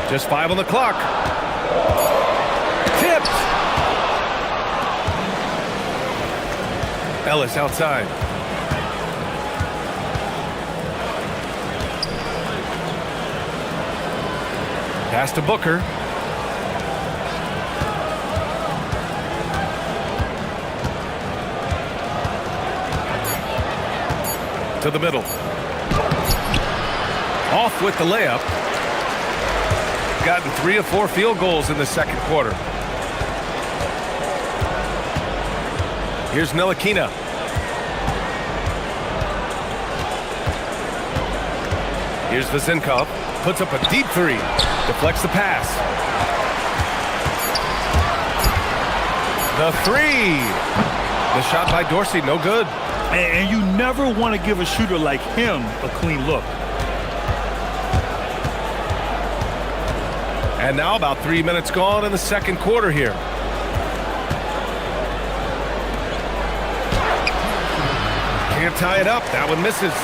Just 5 on the clock. Tipped. Ellis outside. Pass to Booker. To the middle. Off with the layup. Gotten 3 of 4 field goals in the second quarter. Here's Ntilikina. Here's Vezenkov. Puts up a deep 3. Deflects the pass. The 3. The shot by Dorsey, no good. And you never want to give a shooter like him a clean look. And now about 3 minutes gone in the second quarter here. Can't tie it up. That one misses.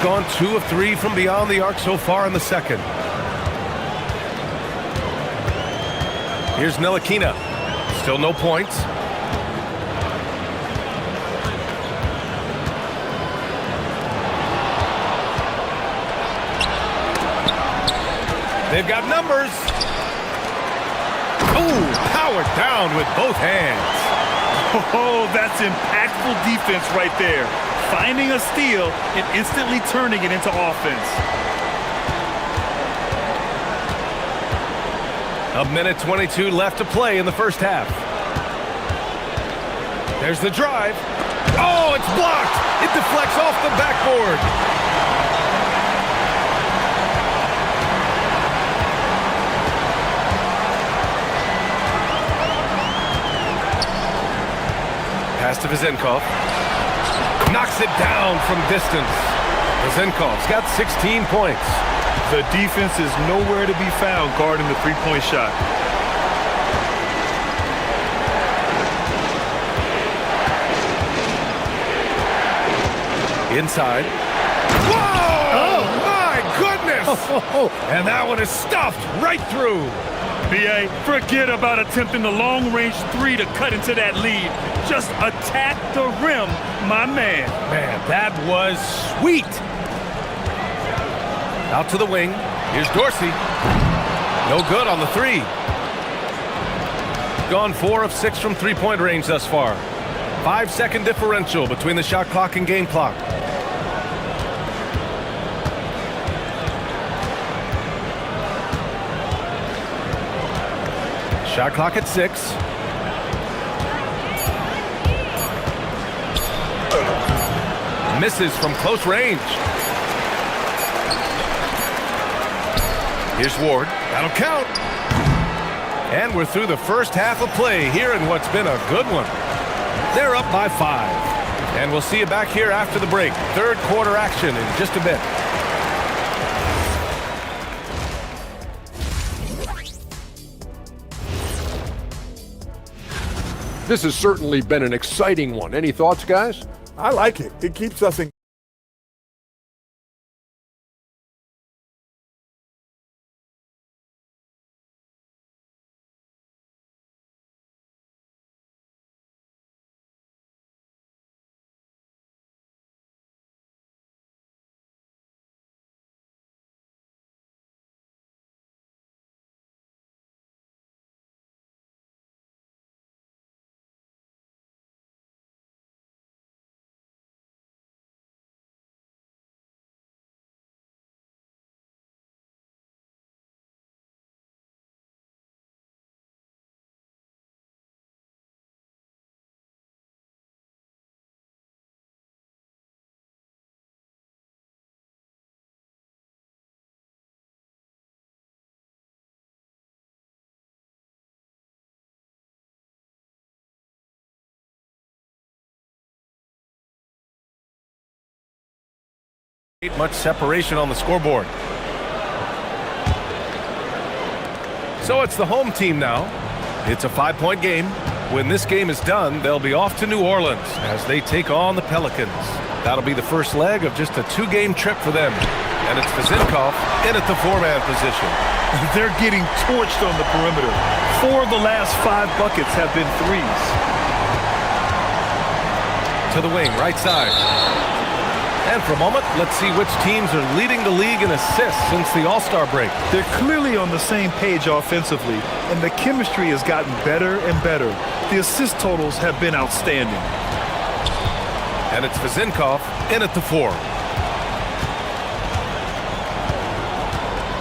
Gone 2 of 3 from beyond the arc so far in the second. Here's Ntilikina. Still no points. They've got numbers. Ooh, powered down with both hands. Oh, that's impactful defense right there. Finding a steal and instantly turning it into offense. A minute 22 left to play in the first half. There's the drive. Oh, it's blocked. It deflects off the backboard. Pass to Vezenkov. Knocks it down from distance. Vezenkov's got 16 points. The defense is nowhere to be found guarding the three-point shot. Inside. Whoa! Oh, my goodness! And that one is stuffed right through. BA, forget about attempting the long-range three to cut into that lead. Just attack the rim, my man. Man, that was sweet. Out to the wing. Here's Dorsey. No good on the three. Gone 4 of 6 from three-point range thus far. 5-second differential between the shot clock and game clock. Shot clock at 6. Misses from close range. Here's Ward. That'll count. And we're through the first half of play here in what's been a good one. They're up by 5. And we'll see you back here after the break. Third quarter action in just a bit. This has certainly been an exciting one. Any thoughts, guys? I like it. It keeps us in. Much separation on the scoreboard. So it's the home team now. It's a 5-point game. When this game is done, they'll be off to New Orleans as they take on the Pelicans. That'll be the first leg of just a 2-game trip for them. And it's Vezinkov in at the 4-man position. They're getting torched on the perimeter. 4 of the last 5 buckets have been threes. To the wing, right side. And for a moment, let's see which teams are leading the league in assists since the All-Star break. They're clearly on the same page offensively, and the chemistry has gotten better and better. The assist totals have been outstanding. And it's Vezinkov in at the 4.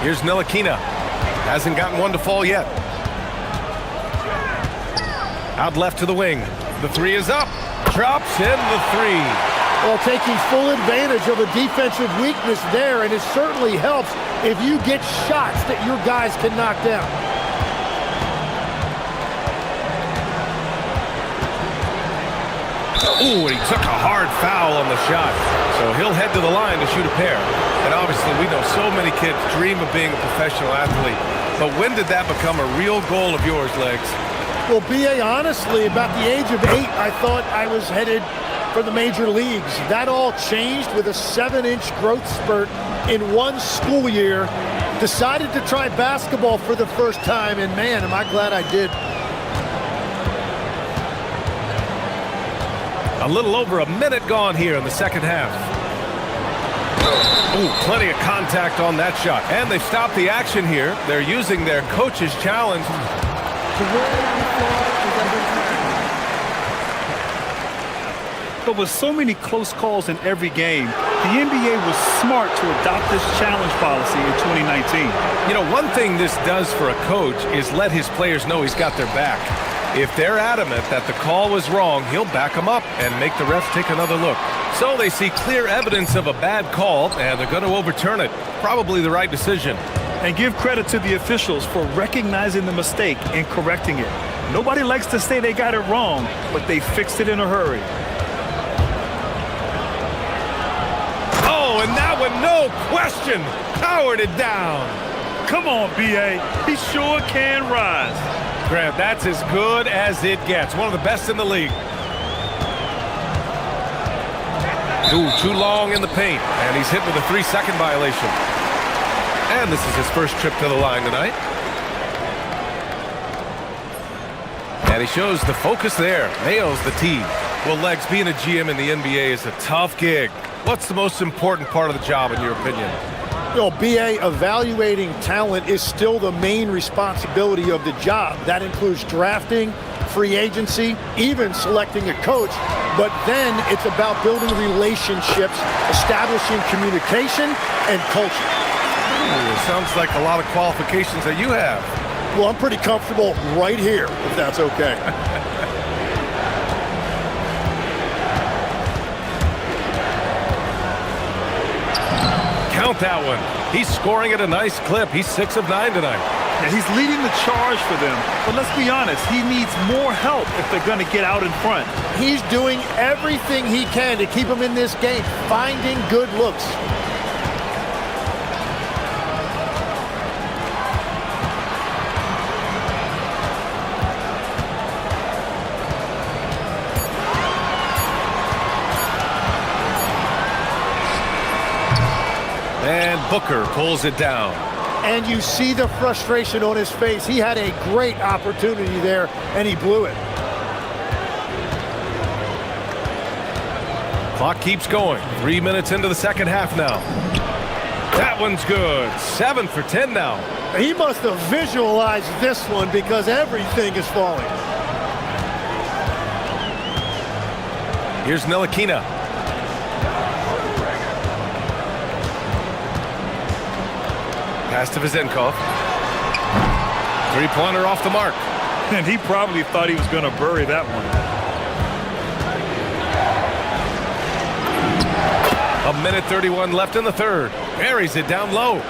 Here's Ntilikina. Hasn't gotten one to fall yet. Out left to the wing. The 3 is up. Drops in the 3. Well, taking full advantage of a defensive weakness there, and it certainly helps if you get shots that your guys can knock down. Ooh, and he took a hard foul on the shot. So he'll head to the line to shoot a pair. And obviously, we know so many kids dream of being a professional athlete. But when did that become a real goal of yours, Legs? Well, B.A., honestly, about the age of 8, I thought I was headed for the major leagues. That all changed with a 7-inch growth spurt in one school year. Decided to try basketball for the first time, and man, am I glad I did. A little over a minute gone here in the second half. Ooh, plenty of contact on that shot. And they've stopped the action here. They're using their coach's challenge. But with so many close calls in every game, the NBA was smart to adopt this challenge policy in 2019. You know, one thing this does for a coach is let his players know he's got their back. If they're adamant that the call was wrong, he'll back them up and make the refs take another look. So they see clear evidence of a bad call, and they're going to overturn it. Probably the right decision. And give credit to the officials for recognizing the mistake and correcting it. Nobody likes to say they got it wrong, but they fixed it in a hurry. Oh, and that one, no question, powered it down. Come on, B.A. He sure can rise. Grant, that's as good as it gets. One of the best in the league. Ooh, too long in the paint, and he's hit with a 3-second violation. And this is his first trip to the line tonight. And he shows the focus there. Nails the tee. Well, Legs, being a GM in the NBA is a tough gig. What's the most important part of the job, in your opinion? BA, evaluating talent is still the main responsibility of the job. That includes drafting, free agency, even selecting a coach. But then it's about building relationships, establishing communication, and culture. Ooh, sounds like a lot of qualifications that you have. Well, I'm pretty comfortable right here, if that's okay. Count that one. He's scoring at a nice clip. He's 6 of 9 tonight. Yeah, he's leading the charge for them. But let's be honest, he needs more help if they're going to get out in front. He's doing everything he can to keep them in this game, finding good looks. And Booker pulls it down. And you see the frustration on his face. He had a great opportunity there, and he blew it. Clock keeps going. 3 minutes into the second half now. That one's good. 7 for 10 now. He must have visualized this one because everything is falling. Here's Ntilikina. Pass to Vezenkov. Three-pointer off the mark. And he probably thought he was going to bury that one. A minute 31 left in the third. Buries it down low.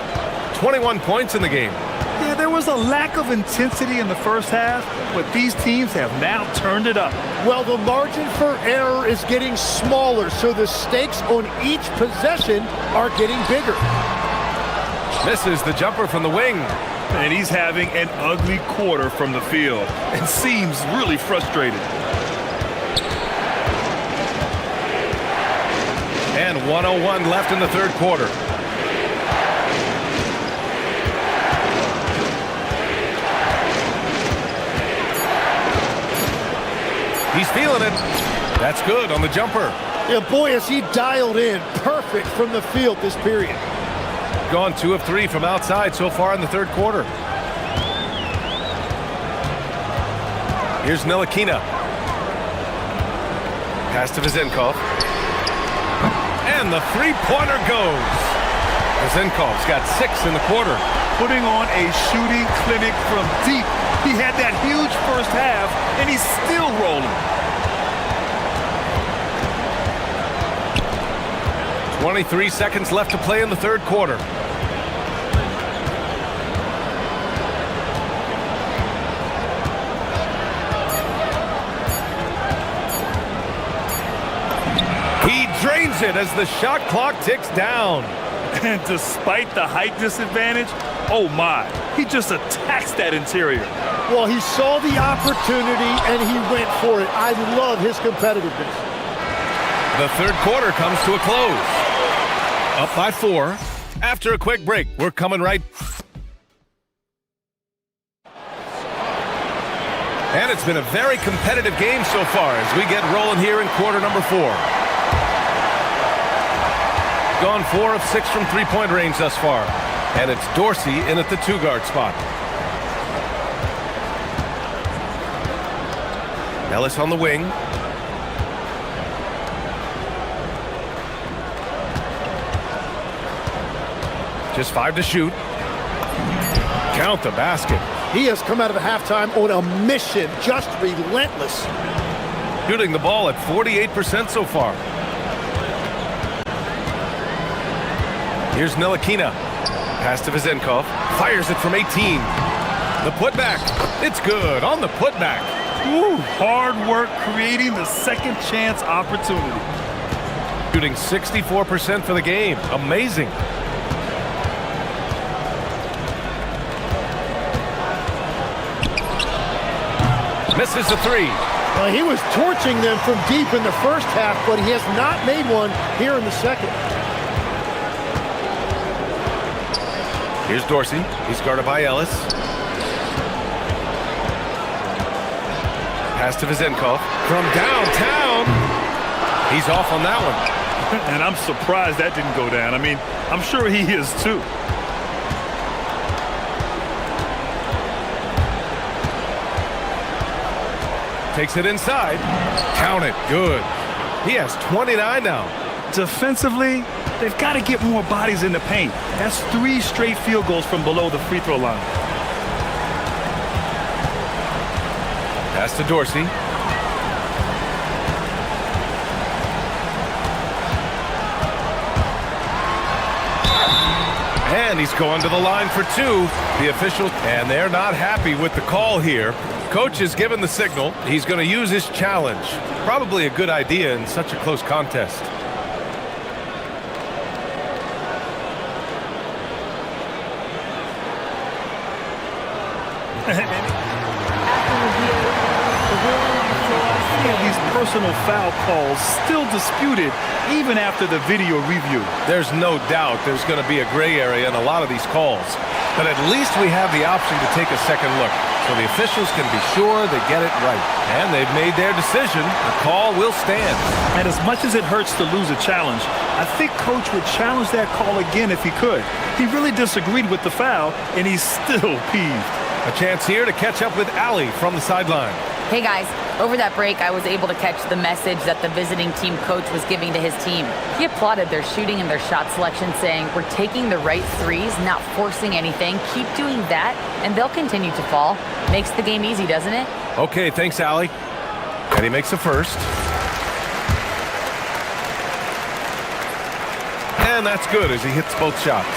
21 points in the game. Yeah, there was a lack of intensity in the first half, but these teams have now turned it up. Well, the margin for error is getting smaller, so the stakes on each possession are getting bigger. Misses the jumper from the wing. And he's having an ugly quarter from the field and seems really frustrated. And 1:01 left in the third quarter. He's feeling it. That's good on the jumper. Yeah, boy, is he dialed in. Perfect from the field this period. Gone 2 of 3 from outside so far in the third quarter. Here's Ntilikina. Pass to Vezenkov. And the three-pointer goes. Vezenkov's got 6 in the quarter. Putting on a shooting clinic from deep. He had that huge first half, and he's still rolling. 23 seconds left to play in the third quarter. He drains it as the shot clock ticks down. And despite the height disadvantage, oh my, he just attacks that interior. Well, he saw the opportunity and he went for it. I love his competitiveness. The third quarter comes to a close. Up by 4. After a quick break, we're coming right. And it's been a very competitive game so far as we get rolling here in quarter number 4. Gone 4 of 6 from three-point range thus far. And it's Dorsey in at the 2-guard spot. Ellis on the wing. Just 5 to shoot. Count the basket. He has come out of halftime on a mission, just relentless. Shooting the ball at 48% so far. Here's Ntilikina. Pass to Vezenkov. Fires it from 18. The putback. It's good on the putback. Ooh, hard work creating the second chance opportunity. Shooting 64% for the game. Amazing. Misses the 3. He was torching them from deep in the first half, but he has not made one here in the second. Here's Dorsey. He's guarded by Ellis. Pass to Vizenkov. From downtown. He's off on that one. And I'm surprised that didn't go down. I mean, I'm sure he is too. Takes it inside. Count it. Good. He has 29 now. Defensively, they've got to get more bodies in the paint. That's 3 straight field goals from below the free throw line. Pass to Dorsey. And he's going to the line for 2. The official, and they're not happy with the call here. Coach has given the signal. He's going to use his challenge. Probably a good idea in such a close contest. These personal foul calls still disputed even after the video review. There's no doubt there's going to be a gray area in a lot of these calls. But at least we have the option to take a second look, so the officials can be sure they get it right. And they've made their decision. The call will stand. And as much as it hurts to lose a challenge, I think Coach would challenge that call again if he could. He really disagreed with the foul, and he's still peeved. A chance here to catch up with Ali from the sideline. Hey guys, over that break, I was able to catch the message that the visiting team coach was giving to his team. He applauded their shooting and their shot selection, saying, "We're taking the right threes, not forcing anything. Keep doing that, and they'll continue to fall." Makes the game easy, doesn't it? Okay, thanks, Ali. And he makes the first. And that's good as he hits both shots.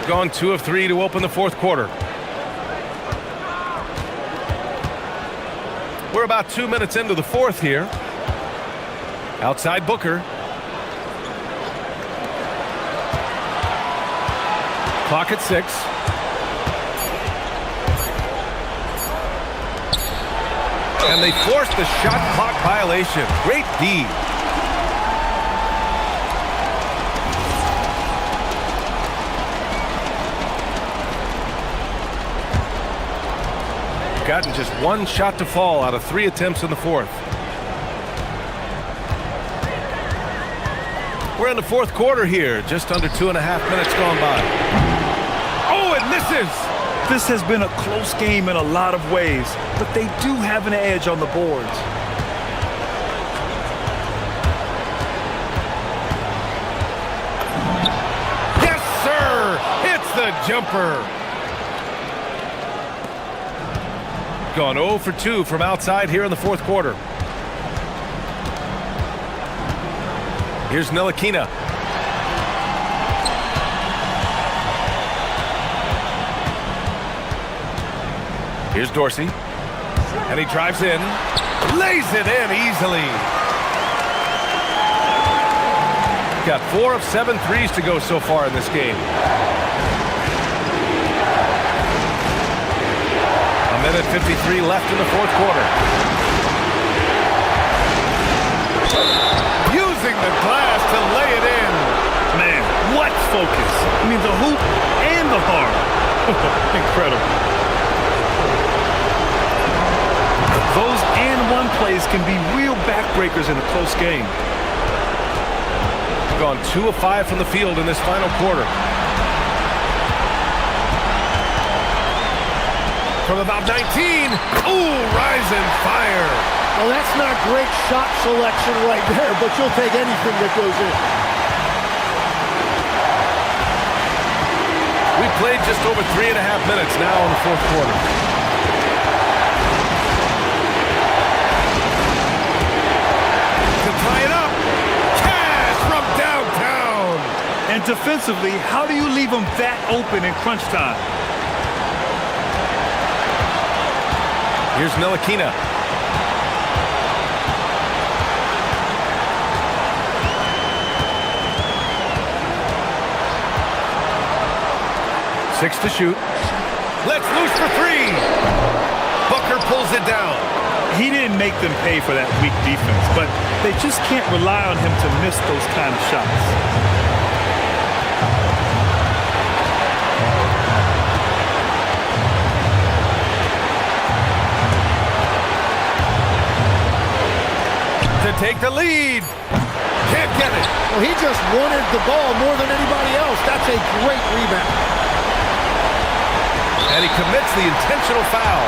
Gone 2 of 3 to open the fourth quarter. We're about 2 minutes into the fourth here. Outside Booker. Clock at 6. And they forced the shot clock violation. Great D. Gotten just 1 shot to fall out of 3 attempts in the fourth. We're in the fourth quarter here, just under 2.5 minutes gone by. Oh, it misses! This has been a close game in a lot of ways, but they do have an edge on the boards. Yes, sir! Hits the jumper! Gone 0 for 2 from outside here in the fourth quarter. Here's Ntilikina. Here's Dorsey. And he drives in. Lays it in easily. Got 4 of 7 threes to go so far in this game. A minute 53 left in the fourth quarter. Using the glass to lay it in. Man, what focus. I mean, the hoop and the harm. Incredible. Those and-one plays can be real backbreakers in a close game. Gone 2 of 5 from the field in this final quarter. From about 19, ooh, rise and fire. Well, that's not great shot selection right there, but you'll take anything that goes in. We played just over 3.5 minutes now in the fourth quarter. To tie it up, Cash from downtown. And defensively, how do you leave them that open in crunch time? Here's Ntilikina. Six to shoot. Let's loose for 3. Booker pulls it down. He didn't make them pay for that weak defense, but they just can't rely on him to miss those kind of shots. take the lead. Can't get it. Well, he just wanted the ball more than anybody else. That's a great rebound. And he commits the intentional foul.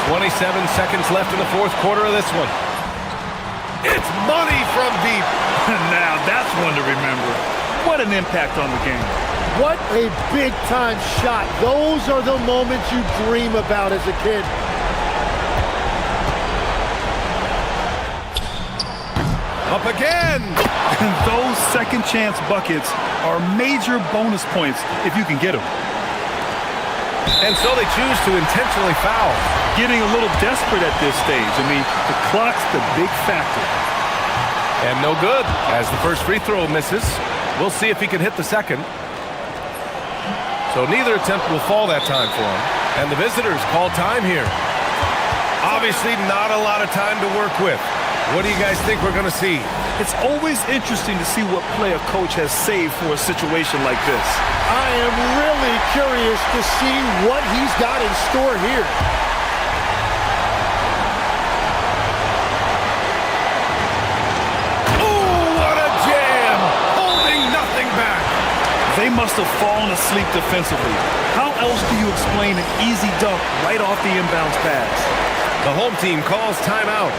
"27 seconds left in the fourth quarter of this one. It's money from deep. Now that's one to remember. What an impact on the game. What a big-time shot. Those are the moments you dream about as a kid. Up again. And those second chance buckets are major bonus points if you can get them. And so they choose to intentionally foul. Getting a little desperate at this stage. I mean, the clock's the big factor. And no good, as the first free throw misses. We'll see if he can hit the second. So neither attempt will fall that time for him. And the visitors call time here. Obviously not a lot of time to work with. What do you guys think we're going to see? It's always interesting to see what play a coach has saved for a situation like this. I am really curious to see what he's got in store here. They must have fallen asleep defensively. How else do you explain an easy dunk right off the inbounds pass? The home team calls timeout.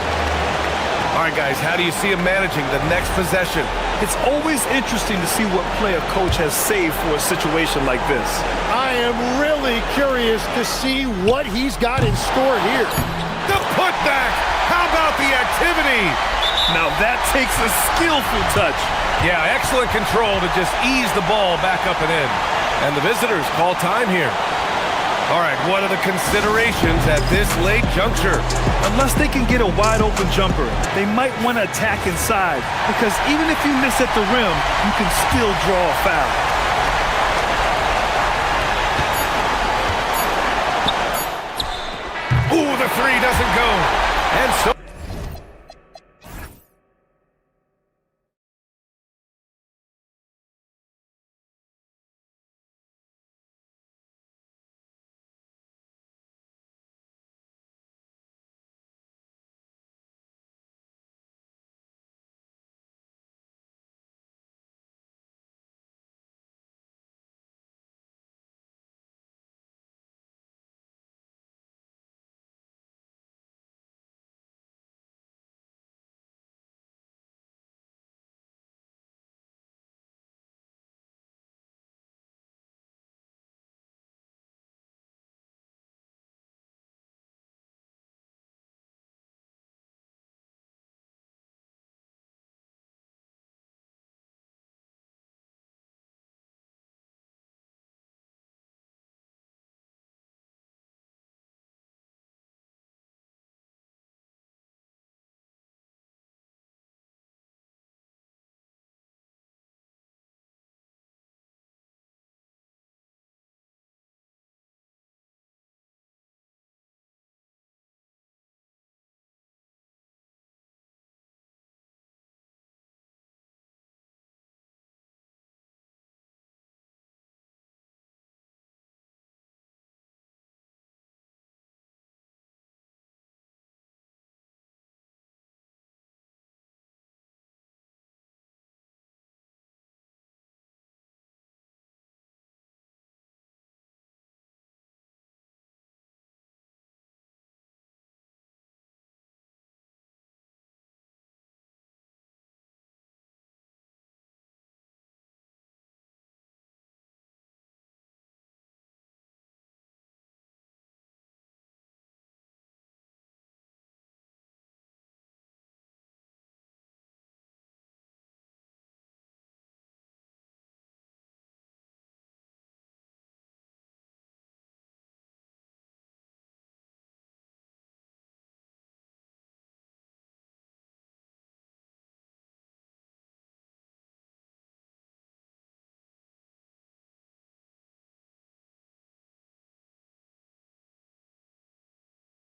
All right, guys, how do you see him managing the next possession? It's always interesting to see what play a coach has saved for a situation like this. I am really curious to see what he's got in store here. The putback! How about the activity? Now that takes a skillful touch. Yeah, excellent control to just ease the ball back up and in. And the visitors call time here. All right, what are the considerations at this late juncture? Unless they can get a wide-open jumper, they might want to attack inside, because even if you miss at the rim, you can still draw a foul. Ooh, the three doesn't go. And so